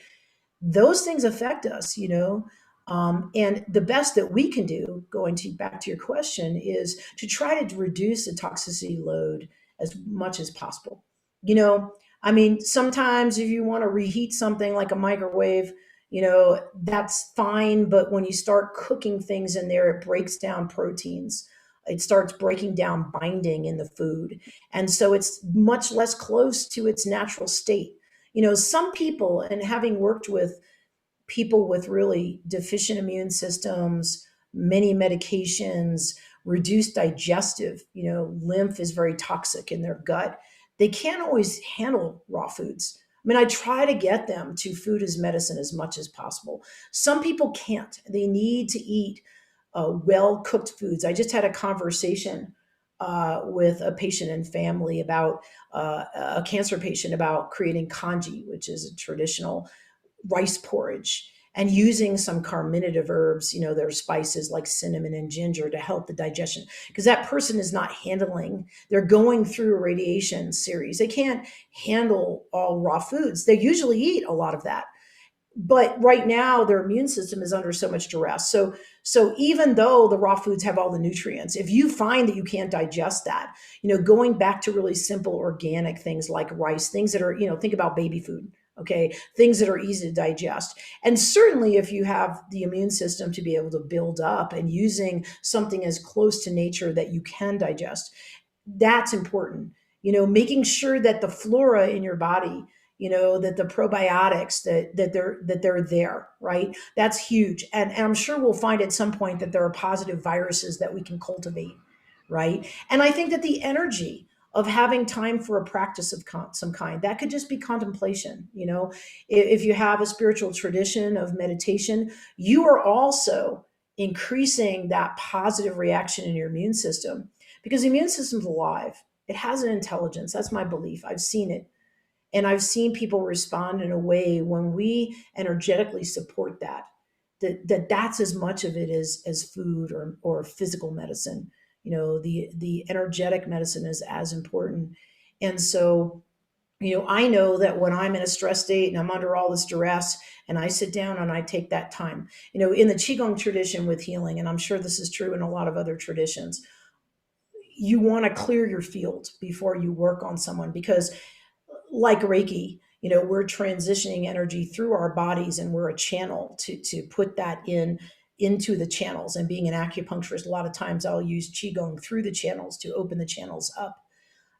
those things affect us, and the best that we can do, back to your question, is to try to reduce the toxicity load as much as possible. You know, I mean, sometimes if you want to reheat something like a microwave, you know, that's fine. But when you start cooking things in there, it breaks down proteins. It starts breaking down binding in the food. And so it's much less close to its natural state. You know, some people, and having worked with people with really deficient immune systems, many medications, reduced digestive, you know, lymph is very toxic in their gut. They can't always handle raw foods. I mean, I try to get them to food as medicine as much as possible. Some people can't. They need to eat well cooked foods. I just had a conversation with a patient and family about a cancer patient about creating kanji, which is a traditional rice porridge, and using some carminative herbs, you know, their spices like cinnamon and ginger to help the digestion. Because that person is not handling, they're going through a radiation series. They can't handle all raw foods. They usually eat a lot of that. But right now their immune system is under so much duress. So even though the raw foods have all the nutrients, if you find that you can't digest that, you know, going back to really simple organic things like rice, things that are, you know, think about baby food, okay, things that are easy to digest. And certainly if you have the immune system to be able to build up and using something as close to nature that you can digest, that's important. You know, making sure that the flora in your body, you know, that the probiotics that they're there, right? That's huge. And I'm sure we'll find at some point that there are positive viruses that we can cultivate, right? And I think that the energy of having time for a practice of some kind, that could just be contemplation. You know, if you have a spiritual tradition of meditation, you are also increasing that positive reaction in your immune system, because the immune system's alive. It has an intelligence. That's my belief. I've seen it. And I've seen people respond in a way when we energetically support that, that's as much of it as food or physical medicine. You know, the energetic medicine is as important. And so, you know, I know that when I'm in a stress state and I'm under all this duress and I sit down and I take that time, you know, in the Qigong tradition with healing, and I'm sure this is true in a lot of other traditions, you want to clear your field before you work on someone, because like Reiki, you know, we're transitioning energy through our bodies and we're a channel to put that into the channels. And being an acupuncturist, a lot of times I'll use Qigong through the channels to open the channels up.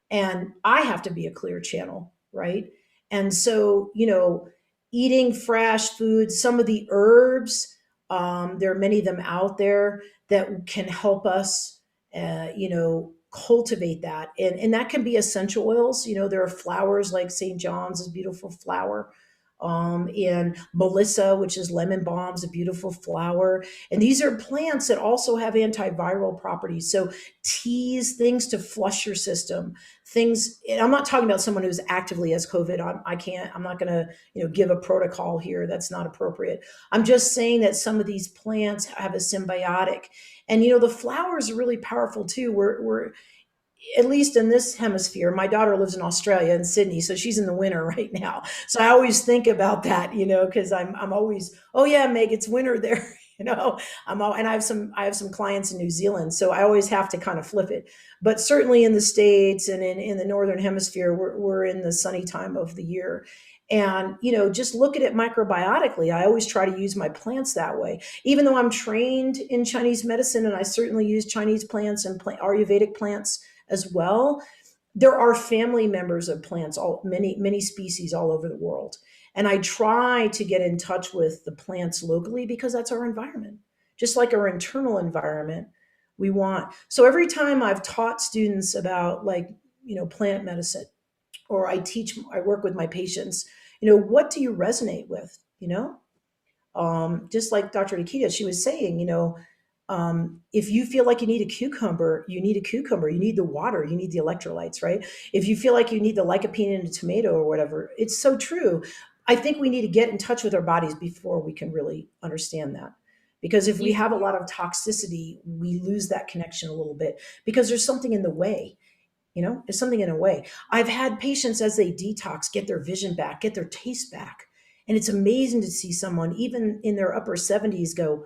And I have to be a clear channel, right? And so, you know, eating fresh foods, some of the herbs, there are many of them out there that can help us, you know, cultivate that. And that can be essential oils. You know, there are flowers like St. John's is a beautiful flower. And Melissa, which is lemon balm, is a beautiful flower. And these are plants that also have antiviral properties. So teas, things to flush your system, things. And I'm not talking about someone who's actively has COVID. I'm not going to, you know, give a protocol here. That's not appropriate. I'm just saying that some of these plants have a symbiotic. And, you know, the flowers are really powerful too. We're at least in this hemisphere, my daughter lives in Australia in Sydney, so she's in the winter right now. So I always think about that, you know, because I'm always, oh yeah, Meg, it's winter there, you know. And I have some clients in New Zealand, so I always have to kind of flip it. But certainly in the States and in the northern hemisphere, we're in the sunny time of the year. And, you know, just look at it microbiotically. I always try to use my plants that way. Even though I'm trained in Chinese medicine and I certainly use Chinese plants and Ayurvedic plants as well, there are family members of plants, many species all over the world. And I try to get in touch with the plants locally because that's our environment. Just like our internal environment, we want. So every time I've taught students about, like, you know, plant medicine, or I work with my patients, you know, what do you resonate with? You know, just like Dr. Nikita, she was saying, you know, if you feel like you need a cucumber, you need a cucumber. You need the water. You need the electrolytes, right? If you feel like you need the lycopene in a tomato or whatever, it's so true. I think we need to get in touch with our bodies before we can really understand that. Because if we have a lot of toxicity, we lose that connection a little bit because there's something in the way. You know, there's something in a way. I've had patients as they detox get their vision back, get their taste back. And it's amazing to see someone, even in their upper 70s, go,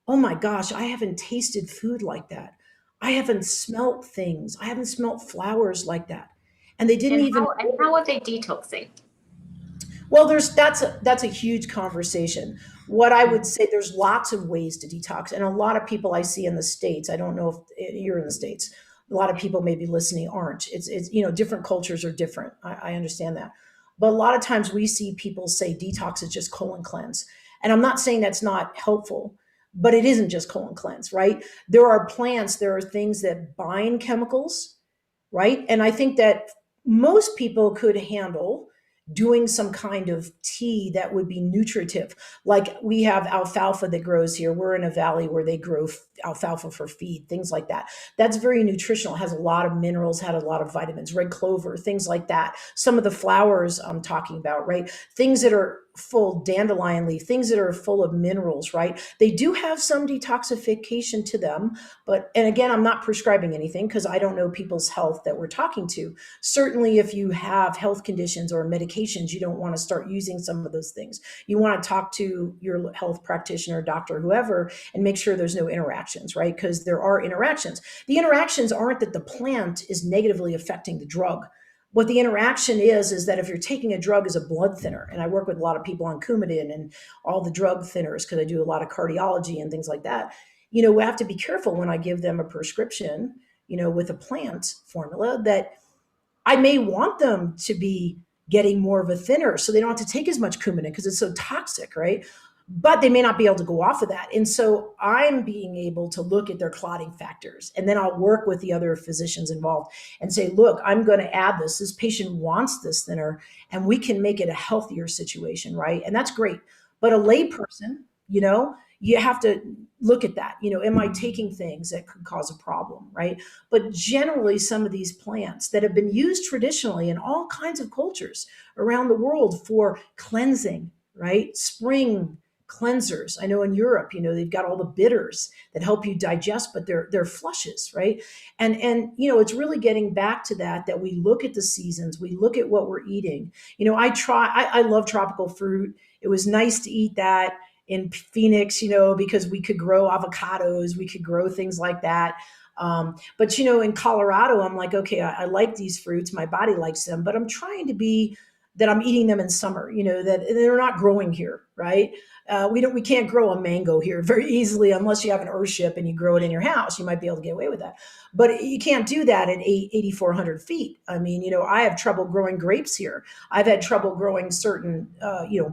oh my gosh, I haven't tasted food like that. I haven't smelt things. I haven't smelt flowers like that. And they didn't even. And how are they detoxing? Well, that's a huge conversation. What I would say, there's lots of ways to detox, and a lot of people I see in the States. I don't know if you're in the States. A lot of people maybe listening aren't. It's different cultures are different. I understand that, but a lot of times we see people say detox is just colon cleanse, and I'm not saying that's not helpful, but it isn't just colon cleanse, right? There are plants, there are things that bind chemicals, right? And I think that most people could handle doing some kind of tea that would be nutritive. Like we have alfalfa that grows here. We're in a valley where they grow alfalfa for feed, things like that. That's very nutritional, has a lot of minerals, had a lot of vitamins, red clover, things like that. Some of the flowers I'm talking about, right? Things that are full dandelion leaf, things that are full of minerals, right? They do have some detoxification to them, and again, I'm not prescribing anything because I don't know people's health that we're talking to. Certainly, if you have health conditions or medications, you don't want to start using some of those things. You want to talk to your health practitioner, doctor, whoever, and make sure there's no interactions, right? Because there are interactions. The interactions aren't that the plant is negatively affecting the drug. What the interaction is that if you're taking a drug as a blood thinner, and I work with a lot of people on Coumadin and all the drug thinners because I do a lot of cardiology and things like that, we have to be careful when I give them a prescription, with a plant formula, that I may want them to be getting more of a thinner so they don't have to take as much Coumadin because it's so toxic, right? But they may not be able to go off of that. And so I'm being able to look at their clotting factors, and then I'll work with the other physicians involved and say, look, I'm going to add this. This patient wants this thinner, and we can make it a healthier situation, right? And that's great. But a layperson, you have to look at that. Am I taking things that could cause a problem, right? But generally, some of these plants that have been used traditionally in all kinds of cultures around the world for cleansing, right? Spring cleansers. I know in Europe, they've got all the bitters that help you digest, but they're flushes, right? And it's really getting back to that we look at the seasons, we look at what we're eating. I love tropical fruit. It was nice to eat that in Phoenix, because we could grow avocados, we could grow things like that. But in Colorado, I'm like, okay, I like these fruits, my body likes them, but I'm trying to be that I'm eating them in summer, that they're not growing here, right? We can't grow a mango here very easily unless you have an earthship and you grow it in your house. You might be able to get away with that, but you can't do that at 8,400 feet. I mean, I have trouble growing grapes here. I've had trouble growing certain,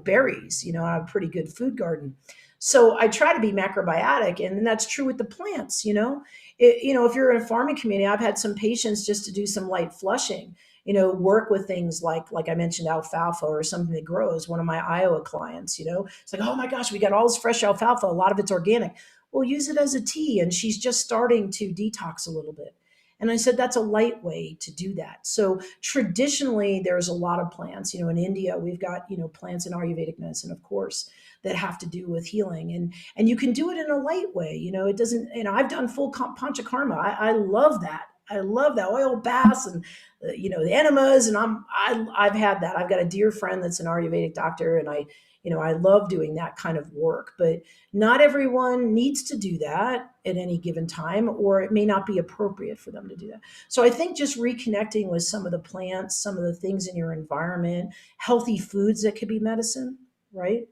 berries. I have a pretty good food garden. So I try to be macrobiotic, and that's true with the plants. If you're in a farming community, I've had some patients just to do some light flushing. Work with things like I mentioned, alfalfa or something that grows. One of my Iowa clients, it's like, oh my gosh, we got all this fresh alfalfa. A lot of it's organic. We'll use it as a tea. And she's just starting to detox a little bit. And I said, that's a light way to do that. So traditionally, there's a lot of plants. In India, we've got, plants in Ayurvedic medicine, of course, that have to do with healing. And you can do it in a light way. It doesn't, I've done full panchakarma. I love that. I love that oil baths and the enemas, and I've had that. I've got a dear friend that's an Ayurvedic doctor, and I love doing that kind of work. But not everyone needs to do that at any given time, or it may not be appropriate for them to do that. So I think just reconnecting with some of the plants, some of the things in your environment, healthy foods that could be medicine, right?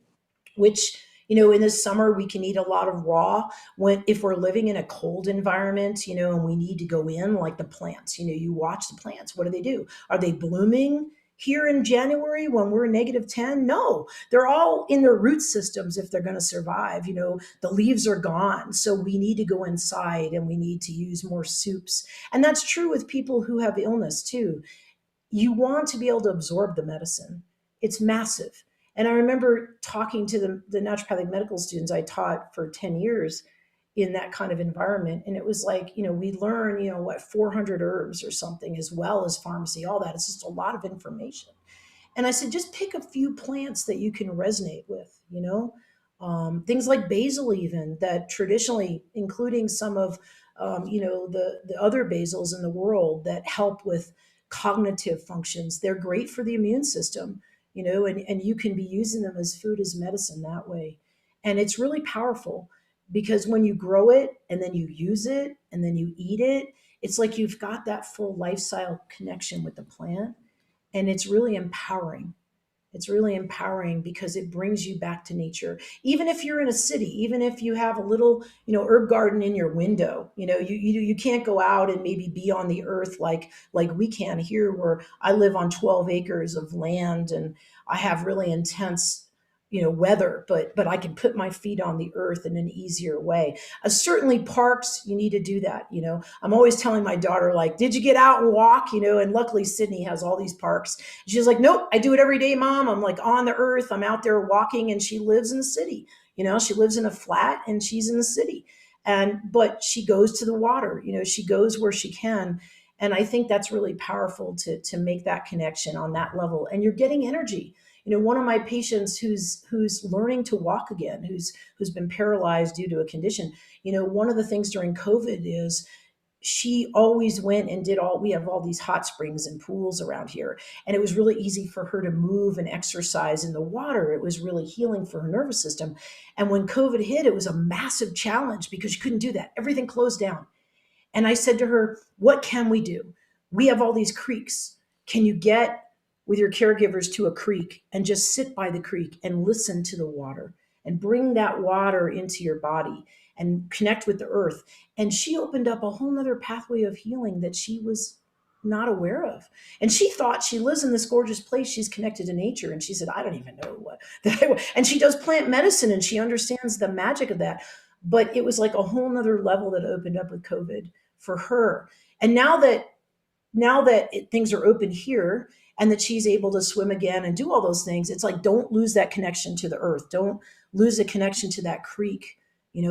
Which in the summer we can eat a lot of raw. If we're living in a cold environment, and we need to go in, like the plants, you watch the plants. What do? Are they blooming here in January when we're -10? No, they're all in their root systems if they're going to survive. The leaves are gone. So we need to go inside and we need to use more soups. And that's true with people who have illness too. You want to be able to absorb the medicine. It's massive. And I remember talking to the naturopathic medical students I taught for 10 years in that kind of environment. And it was like, we learn, 400 herbs or something, as well as pharmacy, all that. It's just a lot of information. And I said, just pick a few plants that you can resonate with, things like basil, even, that traditionally, including some of, the other basils in the world that help with cognitive functions. They're great for the immune system, and you can be using them as food, as medicine that way. And it's really powerful. because when you grow it and then you use it and then you eat it, it's like you've got that full lifestyle connection with the plant, and it's really empowering. It's really empowering because it brings you back to nature. Even if you're in a city, even if you have a little, herb garden in your window, you can't go out and maybe be on the earth like we can here, where I live on 12 acres of land and I have really intense weather, but I can put my feet on the earth in an easier way. Certainly parks, you need to do that. I'm always telling my daughter, like, did you get out and walk? And luckily Sydney has all these parks. She's like, nope, I do it every day, Mom. I'm like on the earth, I'm out there walking. And she lives in the city. She lives in a flat and she's in the city. But she goes to the water, she goes where she can. And I think that's really powerful to make that connection on that level. And you're getting energy. One of my patients who's learning to walk again, who's been paralyzed due to a condition, one of the things during COVID is she always went and we have all these hot springs and pools around here. And it was really easy for her to move and exercise in the water. It was really healing for her nervous system. And when COVID hit, it was a massive challenge because you couldn't do that. Everything closed down. And I said to her, what can we do? We have all these creeks. Can you get with your caregivers to a creek and just sit by the creek and listen to the water and bring that water into your body and connect with the earth? And she opened up a whole nother pathway of healing that she was not aware of. And she thought she lives in this gorgeous place. She's connected to nature. And she said, I don't even know what. And she does plant medicine and she understands the magic of that. But it was like a whole nother level that opened up with COVID for her. And now that things are open here and that she's able to swim again and do all those things, it's like, don't lose that connection to the earth. Don't lose the connection to that creek,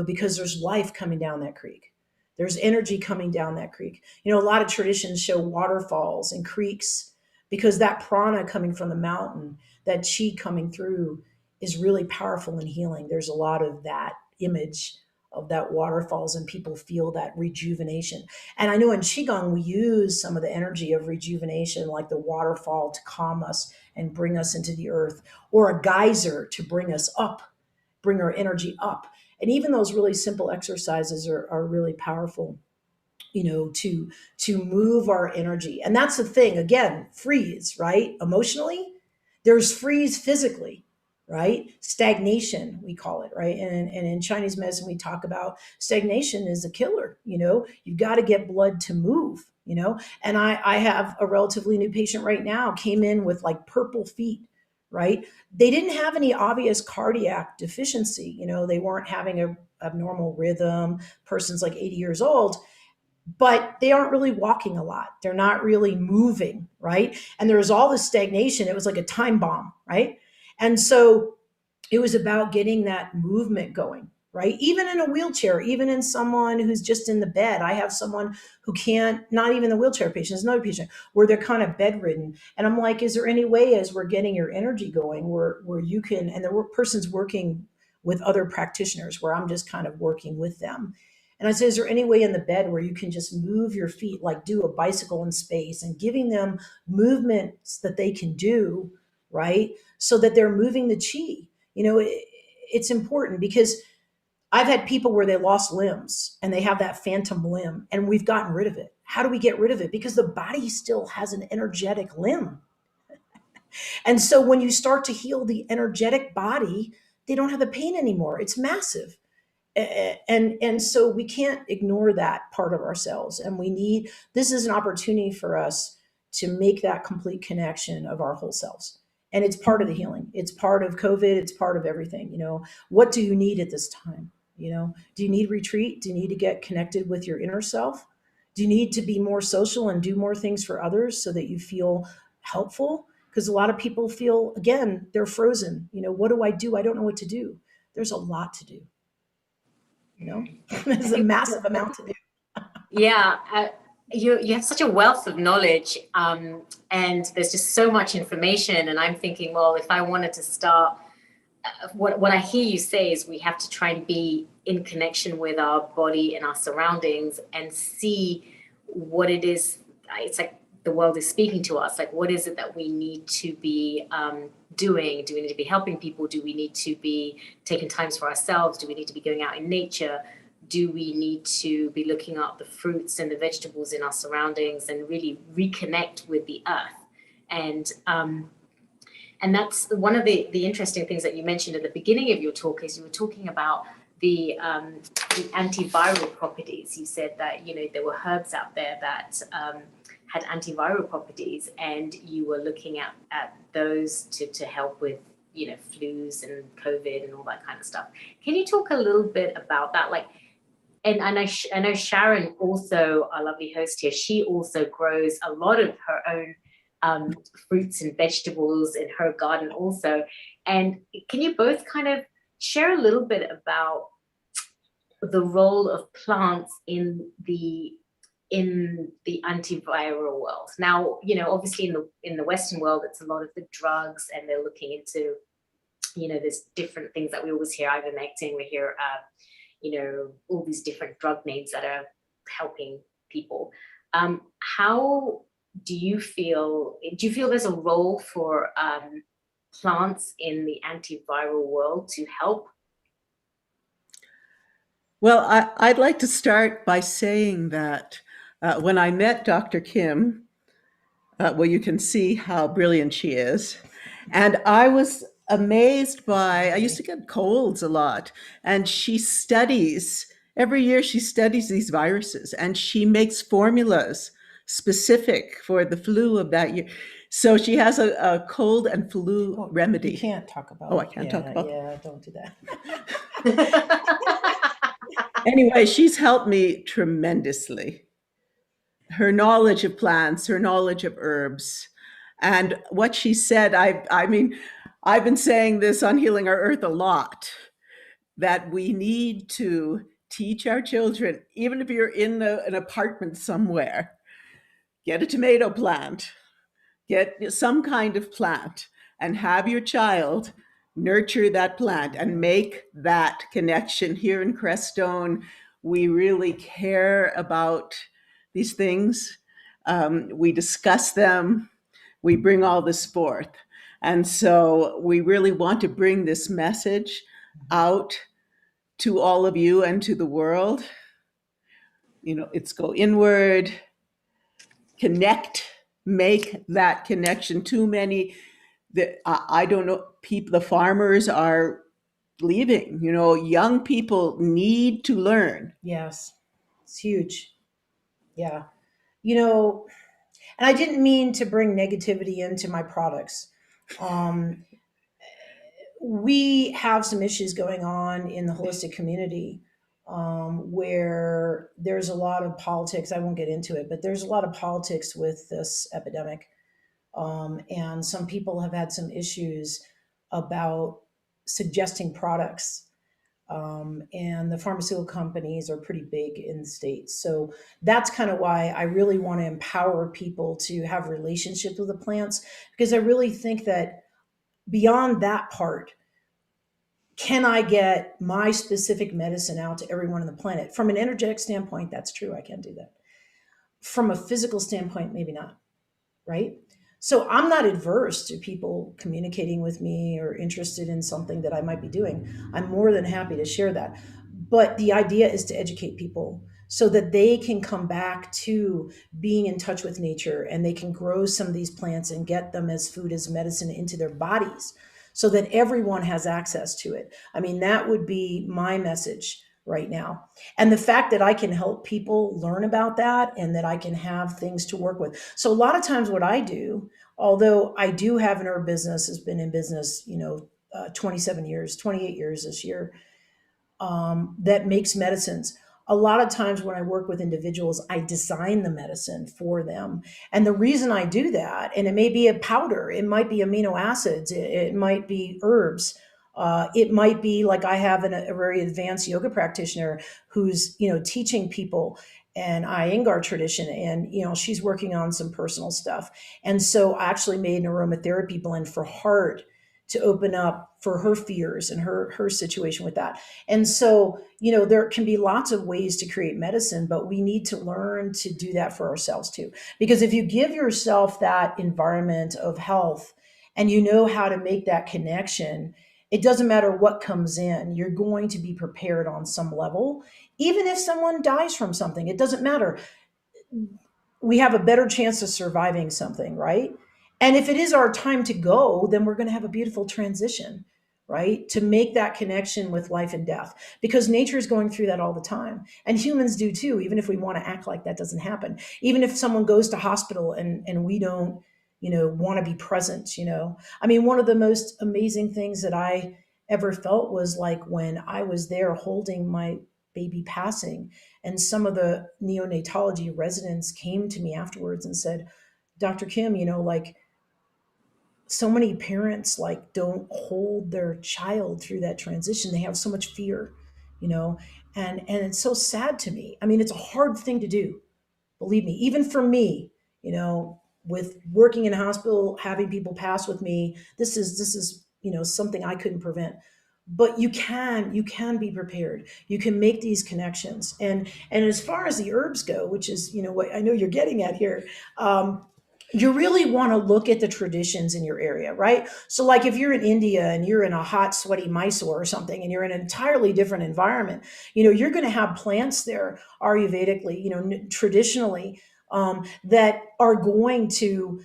because there's life coming down that creek. There's energy coming down that creek. A lot of traditions show waterfalls and creeks because that prana coming from the mountain, that chi coming through, is really powerful and healing. There's a lot of that image of that waterfalls and people feel that rejuvenation. And I know in Qigong, we use some of the energy of rejuvenation, like the waterfall to calm us and bring us into the earth, or a geyser to bring us up, bring our energy up. And even those really simple exercises are really powerful, to move our energy. And that's the thing, again, freeze, right? Emotionally, there's freeze physically, right? Stagnation, we call it, right? And in Chinese medicine, we talk about stagnation is a killer. You've got to get blood to move, and I have a relatively new patient right now, came in with like purple feet, right? They didn't have any obvious cardiac deficiency. They weren't having a abnormal rhythm. Person's like 80 years old, but they aren't really walking a lot. They're not really moving, right? And there was all this stagnation. It was like a time bomb, right? And so it was about getting that movement going, right? Even in a wheelchair, even in someone who's just in the bed. I have someone who can't, not even the wheelchair patient, it's another patient where they're kind of bedridden. And I'm like, is there any way, as we're getting your energy going, where you can, and the person's working with other practitioners where I'm just kind of working with them. And I said, is there any way in the bed where you can just move your feet, like do a bicycle in space, and giving them movements that they can do, right? So that they're moving the chi. It's important because I've had people where they lost limbs and they have that phantom limb and we've gotten rid of it. How do we get rid of it? Because the body still has an energetic limb. And so when you start to heal the energetic body, they don't have the pain anymore. It's massive. And so we can't ignore that part of ourselves. And this is an opportunity for us to make that complete connection of our whole selves. And it's part of the healing. It's part of COVID. It's part of everything. What do you need at this time? Do you need retreat? Do you need to get connected with your inner self? Do you need to be more social and do more things for others so that you feel helpful? Because a lot of people feel, again, they're frozen. What do? I don't know what to do. There's a lot to do. There's a massive amount to do. Yeah. You have such a wealth of knowledge, and there's just so much information. And I'm thinking, well, if I wanted to start, what I hear you say is we have to try and be in connection with our body and our surroundings and see what it is. It's like the world is speaking to us. Like, what is it that we need to be doing? Do we need to be helping people? Do we need to be taking times for ourselves? Do we need to be going out in nature? Do we need to be looking up the fruits and the vegetables in our surroundings and really reconnect with the earth? And that's one of the interesting things that you mentioned at the beginning of your talk, is you were talking about the antiviral properties. You said that, you know, there were herbs out there that had antiviral properties, and you were looking at those to help with, you know, flus and COVID and all that kind of stuff. Can you talk a little bit about that? Like, and I know Sharon, also our lovely host here, she also grows a lot of her own fruits and vegetables in her garden also. And can you both kind of share a little bit about the role of plants in the antiviral world? Now, you know, obviously in the Western world, it's a lot of the drugs, and they're looking into, you know, there's different things that we always hear, ivermectin, we hear, you know, all these different drug names that are helping people. How do you feel there's a role for plants in the antiviral world to help? Well, I'd like to start by saying that when I met Dr. Kim, well, you can see how brilliant she is. And I was amazed by, I used to get colds a lot, and she studies, every year she studies these viruses, and she makes formulas specific for the flu of that year. So she has a cold and flu remedy. You can't talk about. Oh, I can't talk about. Yeah, don't do that. Anyway, she's helped me tremendously. Her knowledge of plants, her knowledge of herbs, and what she said, I mean, I've been saying this on Healing Our Earth a lot, that we need to teach our children, even if you're in an apartment somewhere, get a tomato plant, get some kind of plant, and have your child nurture that plant and make that connection. Here in Crestone, we really care about these things. We discuss them. We bring all this forth. And so we really want to bring this message out to all of you and to the world. You know, it's go inward, connect, make that connection. Too many, I don't know, people, the farmers are leaving. You know, young people need to learn. Yes, it's huge. Yeah. You know, and I didn't mean to bring negativity into my products. We have some issues going on in the holistic community where there's a lot of politics. I won't get into it, but there's a lot of politics with this epidemic. And some people have had some issues about suggesting products. And the pharmaceutical companies are pretty big in the States. So that's kind of why I really want to empower people to have relationships with the plants, because I really think that beyond that part, can I get my specific medicine out to everyone on the planet? From an energetic standpoint, that's true. I can do that. From a physical standpoint, maybe not, right? So I'm not adverse to people communicating with me or interested in something that I might be doing. I'm more than happy to share that. But the idea is to educate people so that they can come back to being in touch with nature, and they can grow some of these plants and get them as food, as medicine into their bodies, so that everyone has access to it. I mean, that would be my message right now. And the fact that I can help people learn about that, and that I can have things to work with. So a lot of times what I do, although I do have an herb business, has been in business, 27 years, 28 years this year, that makes medicines. A lot of times when I work with individuals, I design the medicine for them. And the reason I do that, and it may be a powder, it might be amino acids, it might be herbs, it might be like I have a very advanced yoga practitioner who's, teaching people an Iyengar tradition, and, she's working on some personal stuff. And so I actually made an aromatherapy blend for heart to open up for her fears and her situation with that. And so, there can be lots of ways to create medicine, but we need to learn to do that for ourselves too. Because if you give yourself that environment of health and you know how to make that connection, it doesn't matter what comes in, you're going to be prepared on some level. Even if someone dies from something, it doesn't matter. We have a better chance of surviving something, right? And if it is our time to go, then we're going to have a beautiful transition, right? To make that connection with life and death, because nature is going through that all the time. And humans do too, even if we want to act like that doesn't happen. Even if someone goes to hospital and we don't, want to be present, I mean, one of the most amazing things that I ever felt was like when I was there holding my baby passing, and some of the neonatology residents came to me afterwards and said, Dr. Kim, like so many parents like don't hold their child through that transition. They have so much fear, and it's so sad to me. I mean, it's a hard thing to do. Believe me, even for me, with working in a hospital, having people pass with me, this is something I couldn't prevent. But you can be prepared. You can make these connections. And as far as the herbs go, which is what I know you're getting at here, you really want to look at the traditions in your area, right? So like if you're in India and you're in a hot, sweaty Mysore or something, and you're in an entirely different environment, you're going to have plants there, Ayurvedically, traditionally, that are going to,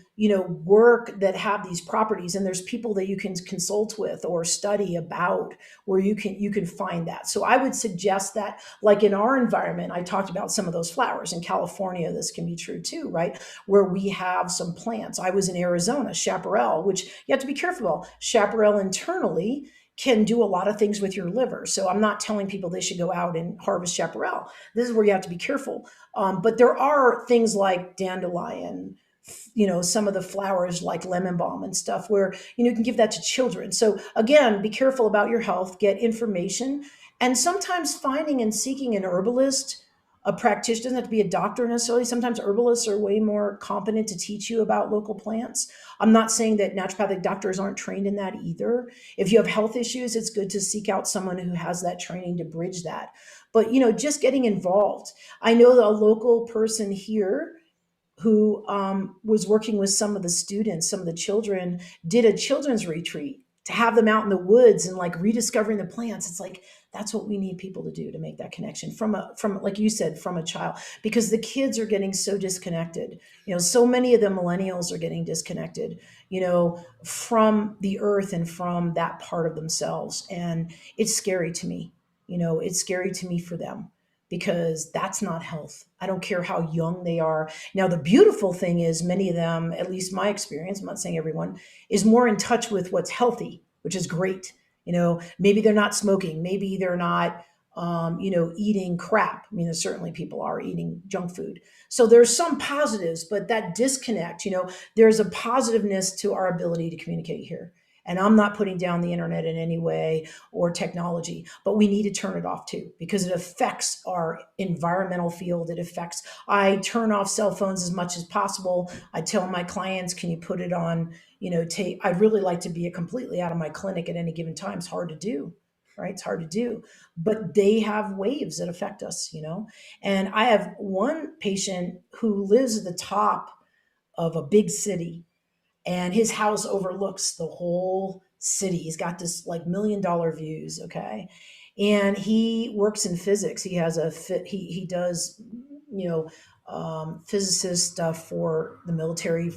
work, that have these properties. And there's people that you can consult with or study about where you can find that. So I would suggest that, like in our environment, I talked about some of those flowers. In California, this can be true too, right? Where we have some plants. I was in Arizona, chaparral, which you have to be careful about. Chaparral internally can do a lot of things with your liver. So I'm not telling people they should go out and harvest chaparral. This is where you have to be careful. But there are things like dandelion, some of the flowers like lemon balm and stuff where, you can give that to children. So again, be careful about your health, get information, and sometimes finding and seeking an herbalist, a practitioner, doesn't have to be a doctor necessarily. Sometimes herbalists are way more competent to teach you about local plants. I'm not saying that naturopathic doctors aren't trained in that either. If you have health issues, it's good to seek out someone who has that training to bridge that. But, just getting involved. I know that a local person here who was working with some of the students, some of the children, did a children's retreat to have them out in the woods and like rediscovering the plants. It's like, that's what we need people to do, to make that connection from like you said, from a child, because the kids are getting so disconnected. So many of the millennials are getting disconnected, from the earth and from that part of themselves. And it's scary to me. It's scary to me for them, because that's not health. I don't care how young they are. Now, the beautiful thing is many of them, at least my experience, I'm not saying everyone, is more in touch with what's healthy, which is great. Maybe they're not smoking. Maybe they're not, eating crap. I mean, there's certainly people are eating junk food. So there's some positives, but that disconnect, there's a positiveness to our ability to communicate here. And I'm not putting down the internet in any way or technology, but we need to turn it off too, because it affects our environmental field. I turn off cell phones as much as possible. I tell my clients, can you put it on, tape? I'd really like to be completely out of my clinic at any given time. It's hard to do, right? It's hard to do, but they have waves that affect us, And I have one patient who lives at the top of a big city, and his house overlooks the whole city. He's got this like $1 million views, okay? And he works in physics. He has he does, physicist stuff for the military,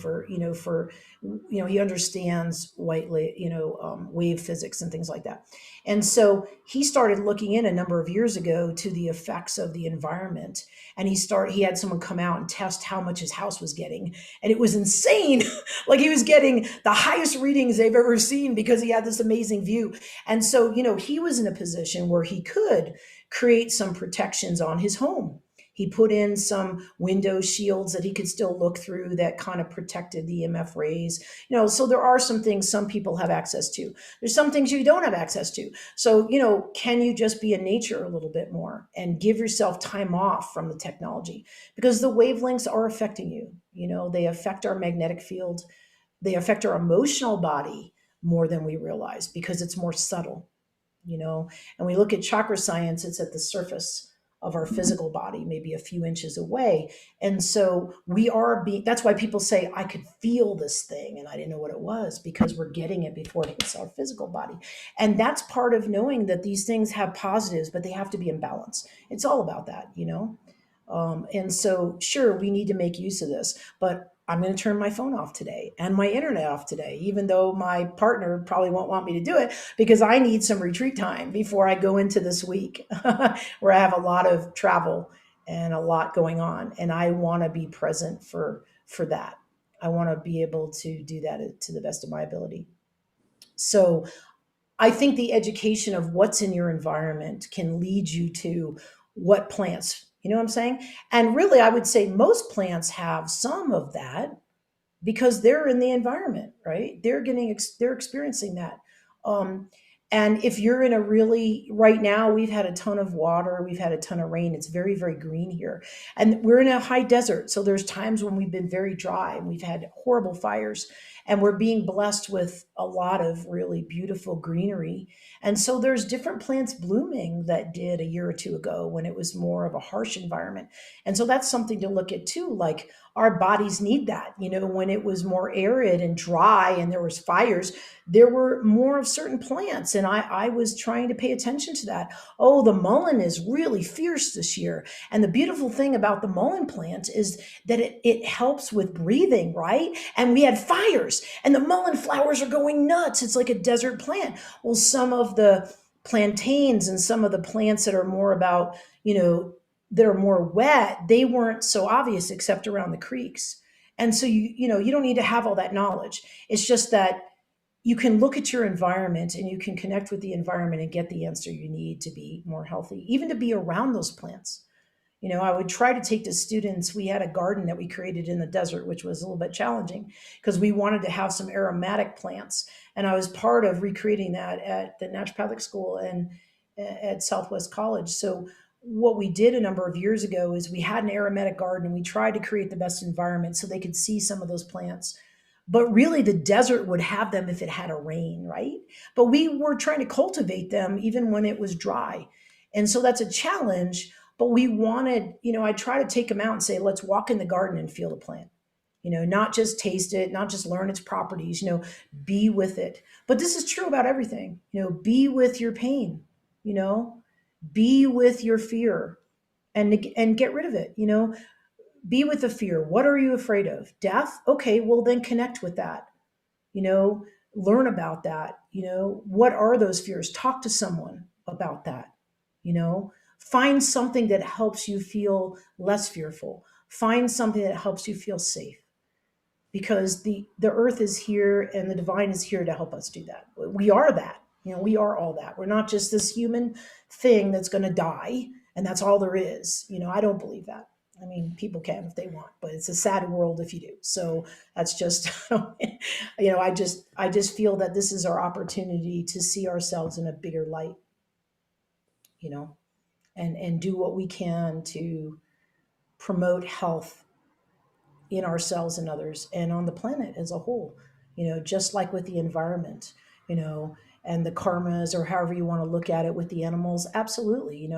he understands wave physics and things like that. And so he started looking in a number of years ago to the effects of the environment. And he had someone come out and test how much his house was getting. And it was insane. Like he was getting the highest readings they've ever seen because he had this amazing view. And so, he was in a position where he could create some protections on his home. He put in some window shields that he could still look through that kind of protected the EMF rays. So there are some things some people have access to. There's some things you don't have access to. So, can you just be in nature a little bit more and give yourself time off from the technology? Because the wavelengths are affecting you. They affect our magnetic field. They affect our emotional body. more than we realize because it's more subtle, and we look at chakra science, it's at the surface of our physical body, maybe a few inches away. And so we are being, that's why people say, I could feel this thing and I didn't know what it was, because we're getting it before it hits our physical body. And that's part of knowing that these things have positives, but they have to be in balance. It's all about that, and so, sure, we need to make use of this, but I'm going to turn my phone off today and my internet off today, even though my partner probably won't want me to do it, because I need some retreat time before I go into this week where I have a lot of travel and a lot going on. And I want to be present for that. I want to be able to do that to the best of my ability. So I think the education of what's in your environment can lead you to what plants, you know what I'm saying? And really, I would say most plants have some of that because they're in the environment, right? They're experiencing that. Um, and if you're in a really, right now, we've had a ton of water, we've had a ton of rain. It's very, very green here. And we're in a high desert. So there's times when we've been very dry and we've had horrible fires. And we're being blessed with a lot of really beautiful greenery. And so there's different plants blooming that did a year or two ago when it was more of a harsh environment. And so that's something to look at too. Like, our bodies need that. When it was more arid and dry and there was fires, there were more of certain plants. And I was trying to pay attention to that. Oh, the mullein is really fierce this year. And the beautiful thing about the mullein plant is that it helps with breathing, right? And we had fires and the mullein flowers are going nuts. It's like a desert plant. Well, some of the plantains and some of the plants that are more about, that are more wet, they weren't so obvious except around the creeks. And so you don't need to have all that knowledge. It's just that you can look at your environment and you can connect with the environment and get the answer you need to be more healthy, even to be around those plants. I would try to take the students. We had a garden that we created in the desert, which was a little bit challenging because we wanted to have some aromatic plants. And I was part of recreating that at the naturopathic school and at Southwest College. So what we did a number of years ago is we had an aromatic garden and we tried to create the best environment so they could see some of those plants. But really the desert would have them if it had a rain, right? But we were trying to cultivate them even when it was dry. And so that's a challenge. But we wanted, I try to take them out and say, let's walk in the garden and feel the plant, not just taste it, not just learn its properties, be with it. But this is true about everything, be with your pain, be with your fear and get rid of it, be with the fear. What are you afraid of? Death? Okay, well then connect with that, learn about that, what are those fears? Talk to someone about that, find something that helps you feel less fearful. Find something that helps you feel safe, because the earth is here and the divine is here to help us do that. We are that. We are all that. We're not just this human thing that's going to die and that's all there is. I don't believe that. I mean, people can if they want, but it's a sad world if you do. So that's just, I just feel that this is our opportunity to see ourselves in a bigger light, and do what we can to promote health in ourselves and others and on the planet as a whole, just like with the environment, and the karmas, or however you want to look at it, with the animals. Absolutely.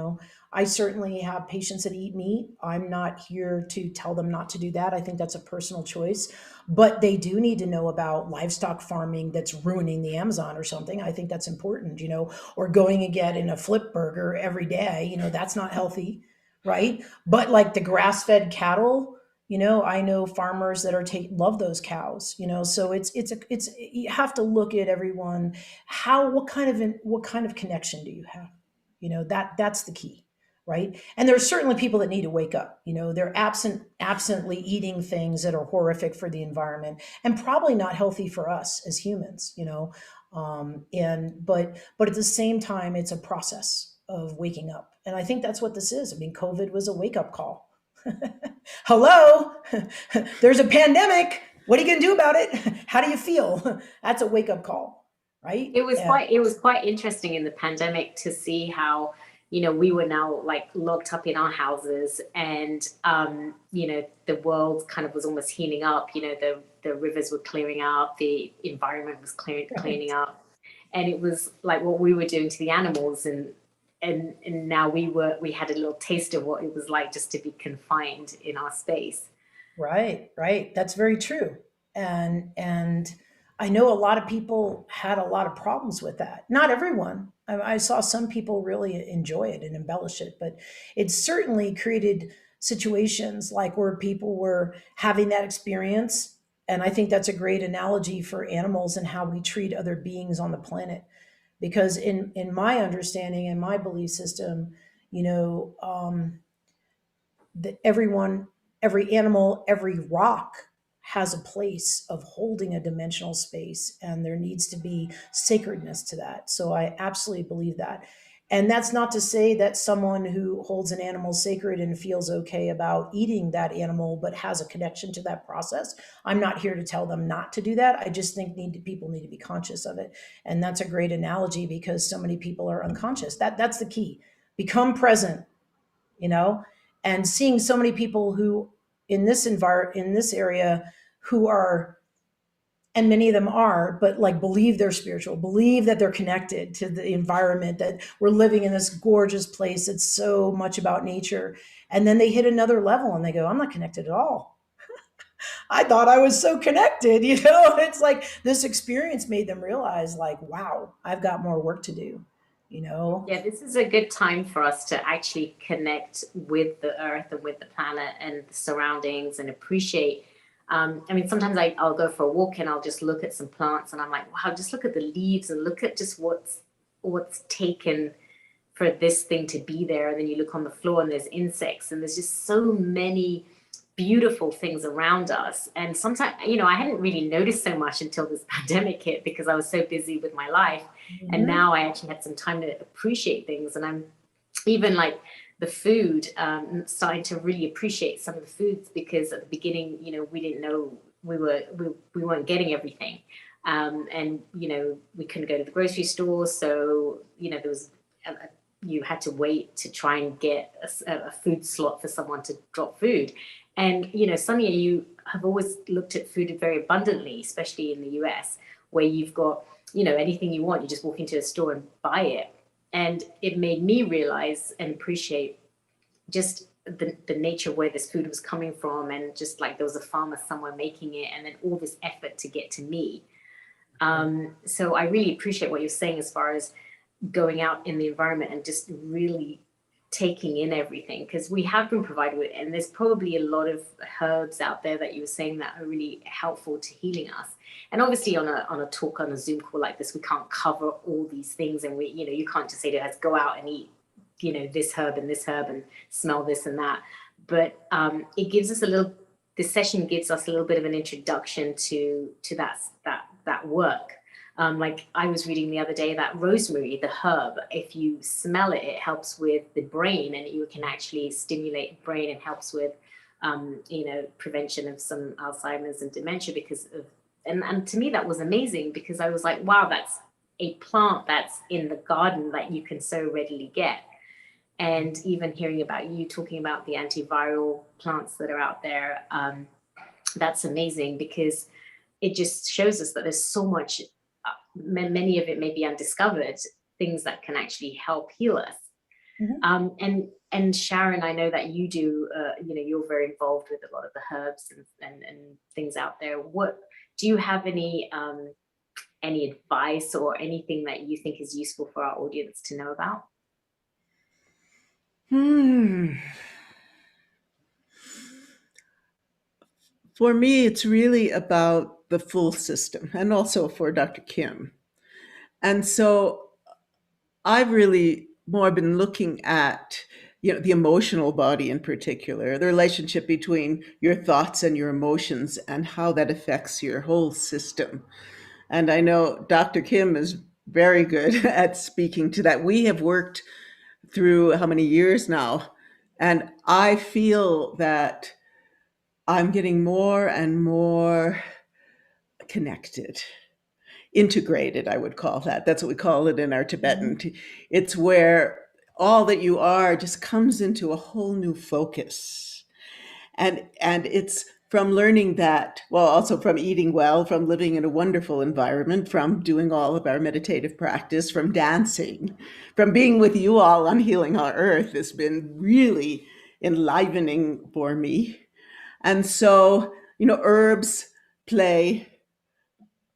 I certainly have patients that eat meat. I'm not here to tell them not to do that. I think that's a personal choice, but they do need to know about livestock farming that's ruining the Amazon or something. I think that's important, or going and getting a flip burger every day, that's not healthy. Right. But like the grass-fed cattle, I know farmers that are love those cows, so it's you have to look at everyone. What kind of connection do you have? That's the key, right? And there's certainly people that need to wake up. They're absently eating things that are horrific for the environment and probably not healthy for us as humans, but at the same time, it's a process of waking up. And I think that's what this is. I mean, COVID was a wake-up call. Hello, there's a pandemic. What are you going to do about it? How do you feel? That's a wake-up call, right? It was quite interesting in the pandemic to see how we were now like locked up in our houses, and the world kind of was almost healing up. The rivers were clearing up, the environment was cleaning up, and it was like what we were doing to the animals, and now we had a little taste of what it was like just to be confined in our space. Right, right. That's very true. And I know a lot of people had a lot of problems with that. Not everyone. I saw some people really enjoy it and embellish it, but it certainly created situations like where people were having that experience. And I think that's a great analogy for animals and how we treat other beings on the planet. Because in my understanding and my belief system, you know, that every animal, every rock has a place of holding a dimensional space, and there needs to be sacredness to that. So I absolutely believe that. And that's not to say that someone who holds an animal sacred and feels okay about eating that animal, but has a connection to that process. I'm not here to tell them not to do that. I just think people need to be conscious of it. And that's a great analogy because so many people are unconscious. That's the key. Become present, you know, and seeing so many people who in this area who are, and many of them are, but like believe they're spiritual, believe that they're connected to the environment, that we're living in this gorgeous place that's so much about nature. And then they hit another level and they go, I'm not connected at all. I thought I was so connected, you know? It's like this experience made them realize, like, wow, I've got more work to do, you know? Yeah, this is a good time for us to actually connect with the earth and with the planet and the surroundings and appreciate. I mean, sometimes I'll go for a walk and I'll just look at some plants and I'm like, wow, just look at the leaves and look at just what's taken for this thing to be there. And then you look on the floor and there's insects and there's just so many beautiful things around us. And sometimes, I hadn't really noticed so much until this pandemic hit because I was so busy with my life. And now I actually had some time to appreciate things. And I'm even like the food, starting to really appreciate some of the foods because at the beginning, we didn't know we weren't getting everything. And, we couldn't go to the grocery store. So, there was, you had to wait to try and get a food slot for someone to drop food. And, Sonia, you have always looked at food very abundantly, especially in the US, where you've got, anything you want, you just walk into a store and buy it. And it made me realize and appreciate just the nature of where this food was coming from. And just like there was a farmer somewhere making it and then all this effort to get to me. So I really appreciate what you're saying as far as going out in the environment and just really taking in everything, because we have been provided with, and there's probably a lot of herbs out there that you were saying that are really helpful to healing us. And obviously on a talk, on a Zoom call like this, we can't cover all these things, and you can't just say to us, go out and eat, this herb and smell this and that. But it gives us this session gives us a little bit of an introduction to that work. Like I was reading the other day that rosemary, the herb, if you smell it, it helps with the brain, and you can actually stimulate the brain and helps with, prevention of some Alzheimer's and dementia because of, and to me that was amazing because I was like, wow, that's a plant that's in the garden that you can so readily get. And even hearing about you talking about the antiviral plants that are out there, that's amazing because it just shows us that there's so much, many of it may be undiscovered, things that can actually help heal us. Mm-hmm. And Sharon, I know that you do, you're very involved with a lot of the herbs and things out there. What do you have any advice or anything that you think is useful for our audience to know about? For me, it's really about the full system, and also for Dr. Kim. And so I've really more been looking at, the emotional body in particular, the relationship between your thoughts and your emotions and how that affects your whole system. And I know Dr. Kim is very good at speaking to that. We have worked through how many years now, and I feel that I'm getting more and more connected, integrated, I would call that. That's what we call it in our Tibetan. It's where all that you are just comes into a whole new focus. And it's from learning that, well, also from eating well, from living in a wonderful environment, from doing all of our meditative practice, from dancing, from being with you all on Healing Our Earth has been really enlivening for me. And so, herbs play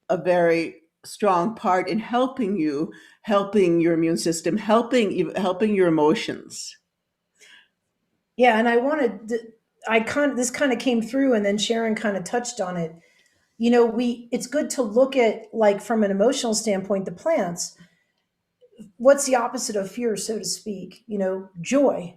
a very strong part in helping you, helping your immune system, helping your emotions. Yeah, and this kind of came through, and then Sharon kind of touched on it. It's good to look at, like, from an emotional standpoint, the plants. What's the opposite of fear, so to speak? Joy,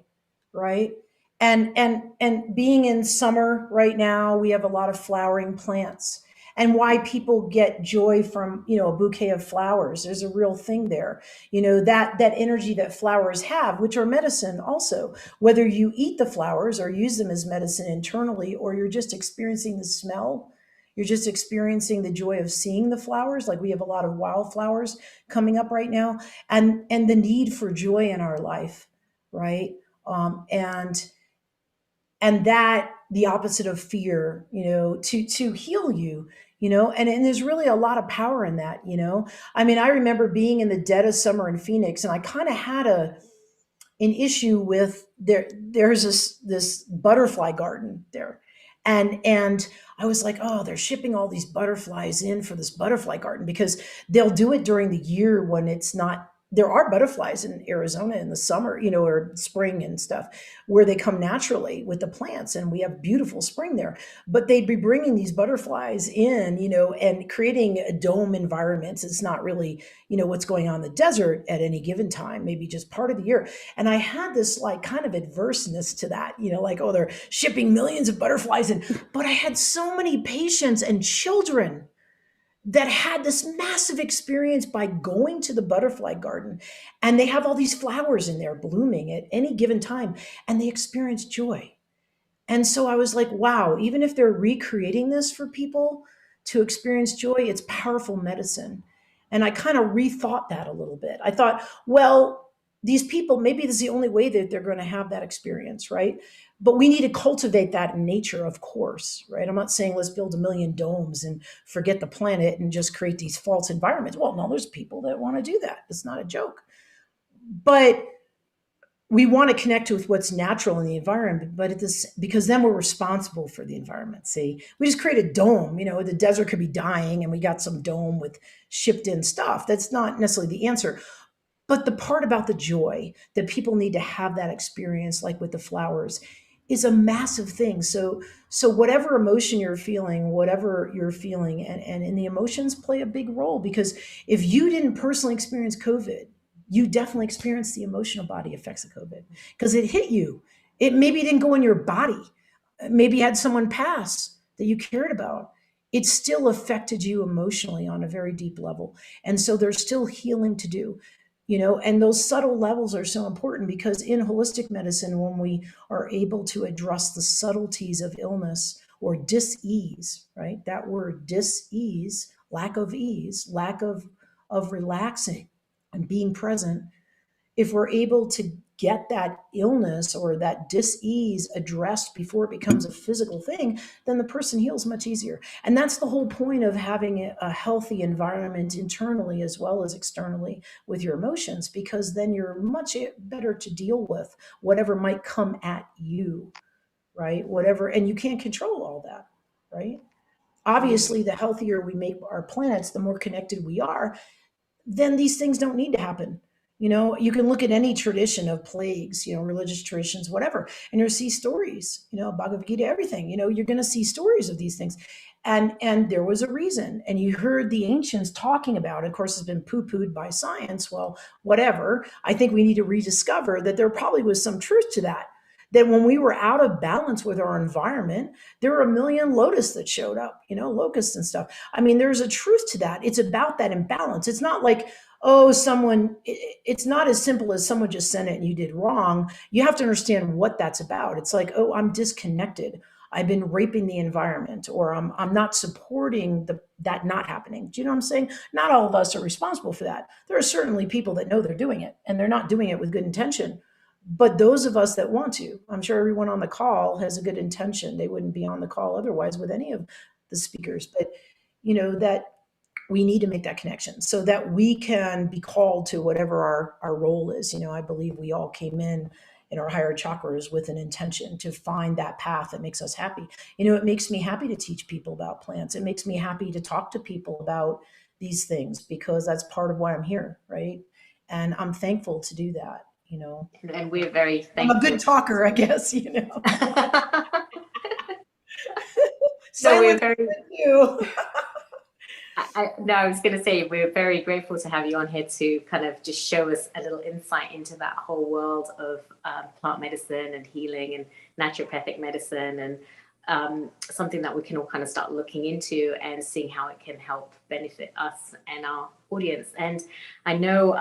right? And being in summer right now, we have a lot of flowering plants. And why people get joy from, a bouquet of flowers, there's a real thing there. That energy that flowers have, which are medicine also, whether you eat the flowers or use them as medicine internally, or you're just experiencing the smell, you're just experiencing the joy of seeing the flowers. Like, we have a lot of wildflowers coming up right now, and the need for joy in our life, right? And that, the opposite of fear, to heal you, and there's really a lot of power in that. I mean, I remember being in the dead of summer in Phoenix, and I kind of had an issue with there's this butterfly garden there, and I was like, oh, they're shipping all these butterflies in for this butterfly garden, because they'll do it during the year when it's not. There are butterflies in Arizona in the summer, or spring and stuff, where they come naturally with the plants, and we have beautiful spring there. But they'd be bringing these butterflies in, and creating dome environments. It's not really, what's going on in the desert at any given time, maybe just part of the year. And I had this, like, kind of adverseness to that, like, oh, they're shipping millions of butterflies in. But I had so many patients and children that had this massive experience by going to the butterfly garden, and they have all these flowers in there blooming at any given time, and they experience joy. And so I was like, wow, even if they're recreating this for people to experience joy, it's powerful medicine. And I kind of rethought that a little bit. I thought, well, these people, maybe this is the only way that they're going to have that experience, right? But we need to cultivate that in nature, of course, right? I'm not saying let's build a million domes and forget the planet and just create these false environments. Well, no, there's people that want to do that. It's not a joke. But we want to connect with what's natural in the environment, but because then we're responsible for the environment. See, we just create a dome, the desert could be dying and we got some dome with shipped in stuff. That's not necessarily the answer. But the part about the joy, that people need to have that experience, like with the flowers, is a massive thing. So whatever emotion you're feeling, and the emotions play a big role, because if you didn't personally experience COVID, you definitely experienced the emotional body effects of COVID, because it hit you. It maybe didn't go in your body. Maybe you had someone pass that you cared about. It still affected you emotionally on a very deep level. And so there's still healing to do. And those subtle levels are so important, because in holistic medicine, when we are able to address the subtleties of illness or dis-ease, right? That word dis-ease, lack of ease, lack of relaxing and being present. If we're able to get that illness or that dis-ease addressed before it becomes a physical thing, then the person heals much easier. And that's the whole point of having a healthy environment internally as well as externally with your emotions, because then you're much better to deal with whatever might come at you, right? Whatever, and you can't control all that, right? Obviously, the healthier we make our planets, the more connected we are, then these things don't need to happen. You can look at any tradition of plagues, religious traditions, whatever, and you'll see stories, Bhagavad Gita, everything, you're going to see stories of these things. And there was a reason. And you heard the ancients talking about it. Of course, it's been poo-pooed by science. Well, whatever. I think we need to rediscover that there probably was some truth to that. That when we were out of balance with our environment, there were a million locusts that showed up, locusts and stuff. I mean, there's a truth to that. It's about that imbalance. It's not like, oh, it's not as simple as someone just sent it and you did wrong. You have to understand what that's about. It's like, oh, I'm disconnected. I've been raping the environment, or I'm not supporting that not happening. Do you know what I'm saying? Not all of us are responsible for that. There are certainly people that know they're doing it and they're not doing it with good intention. But those of us that want to, I'm sure everyone on the call has a good intention. They wouldn't be on the call otherwise with any of the speakers. But that we need to make that connection so that we can be called to whatever our role is. I believe we all came in our higher chakras with an intention to find that path that makes us happy. It makes me happy to teach people about plants. It makes me happy to talk to people about these things because that's part of why I'm here, right? And I'm thankful to do that. And we're very thankful. I'm a good talker, I guess. So we're very. Thank you. I was going to say we're very grateful to have you on here to kind of just show us a little insight into that whole world of plant medicine and healing and naturopathic medicine, and something that we can all kind of start looking into and seeing how it can help benefit us and our audience. And I know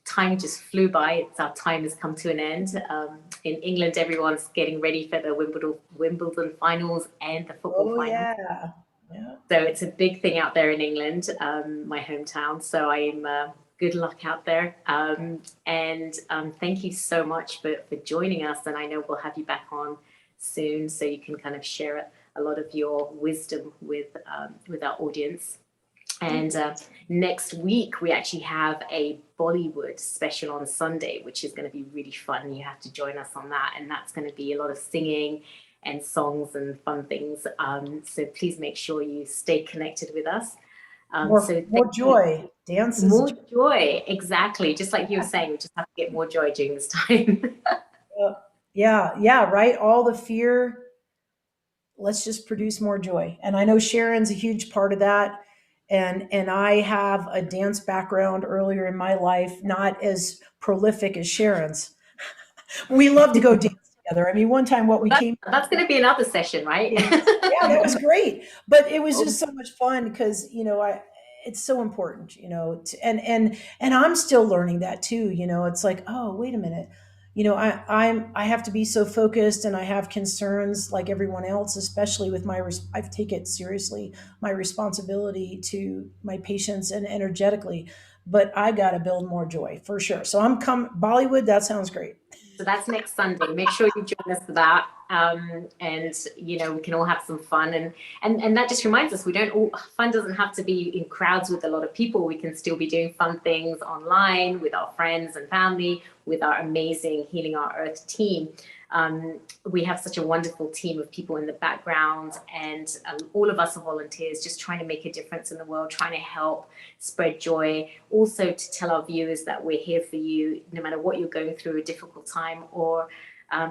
time just flew by. It's our time has come to an end. In England, everyone's getting ready for the Wimbledon finals and the football finals. Yeah. So it's a big thing out there in England, my hometown. So I'm good luck out there. And thank you so much for joining us. And I know we'll have you back on soon so you can kind of share a lot of your wisdom with our audience. And next week, we actually have a Bollywood special on Sunday, which is going to be really fun. You have to join us on that. And that's going to be a lot of singing and songs and fun things. So please make sure you stay connected with us. More joy. Dance is more joy. Exactly. Just like you were saying, we just have to get more joy during this time. Yeah, right. All the fear, let's just produce more joy. And I know Sharon's a huge part of that. And I have a dance background earlier in my life, not as prolific as Sharon's. We love to go dance together. I mean, one time that's going to be another session, right? Yeah, that was great. But it was just so much fun because, it's so important, and I'm still learning that too. It's like, oh, wait a minute. I have to be so focused and I have concerns like everyone else, especially with I take it seriously, my responsibility to my patients and energetically, but I got to build more joy for sure. So Bollywood, that sounds great. So that's next Sunday. Make sure you join us for that. And we can all have some fun. And that just reminds us, fun doesn't have to be in crowds with a lot of people. We can still be doing fun things online with our friends and family, with our amazing Healing Our Earth team. We have such a wonderful team of people in the background, and all of us are volunteers just trying to make a difference in the world, trying to help spread joy. Also to tell our viewers that we're here for you, no matter what you're going through, a difficult time, or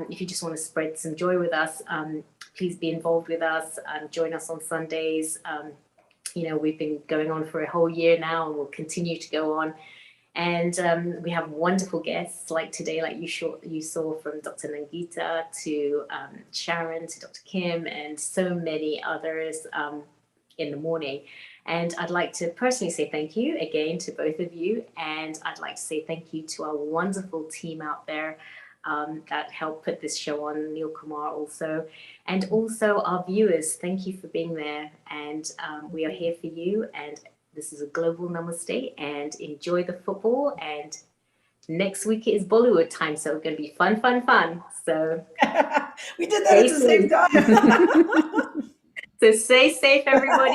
if you just want to spread some joy with us, please be involved with us. Join us on Sundays. We've been going on for a whole year now, and we'll continue to go on. And we have wonderful guests like today, like you saw from Dr. Nangita to Sharon to Dr. Kim and so many others in the morning. And I'd like to personally say thank you again to both of you. And I'd like to say thank you to our wonderful team out there that helped put this show on, Neil Kumar also. And also our viewers, thank you for being there. And we are here for you. And this is a global namaste, and enjoy the football. And next week is Bollywood time, so it's going to be fun. So we did that at the same time. So stay safe, everybody.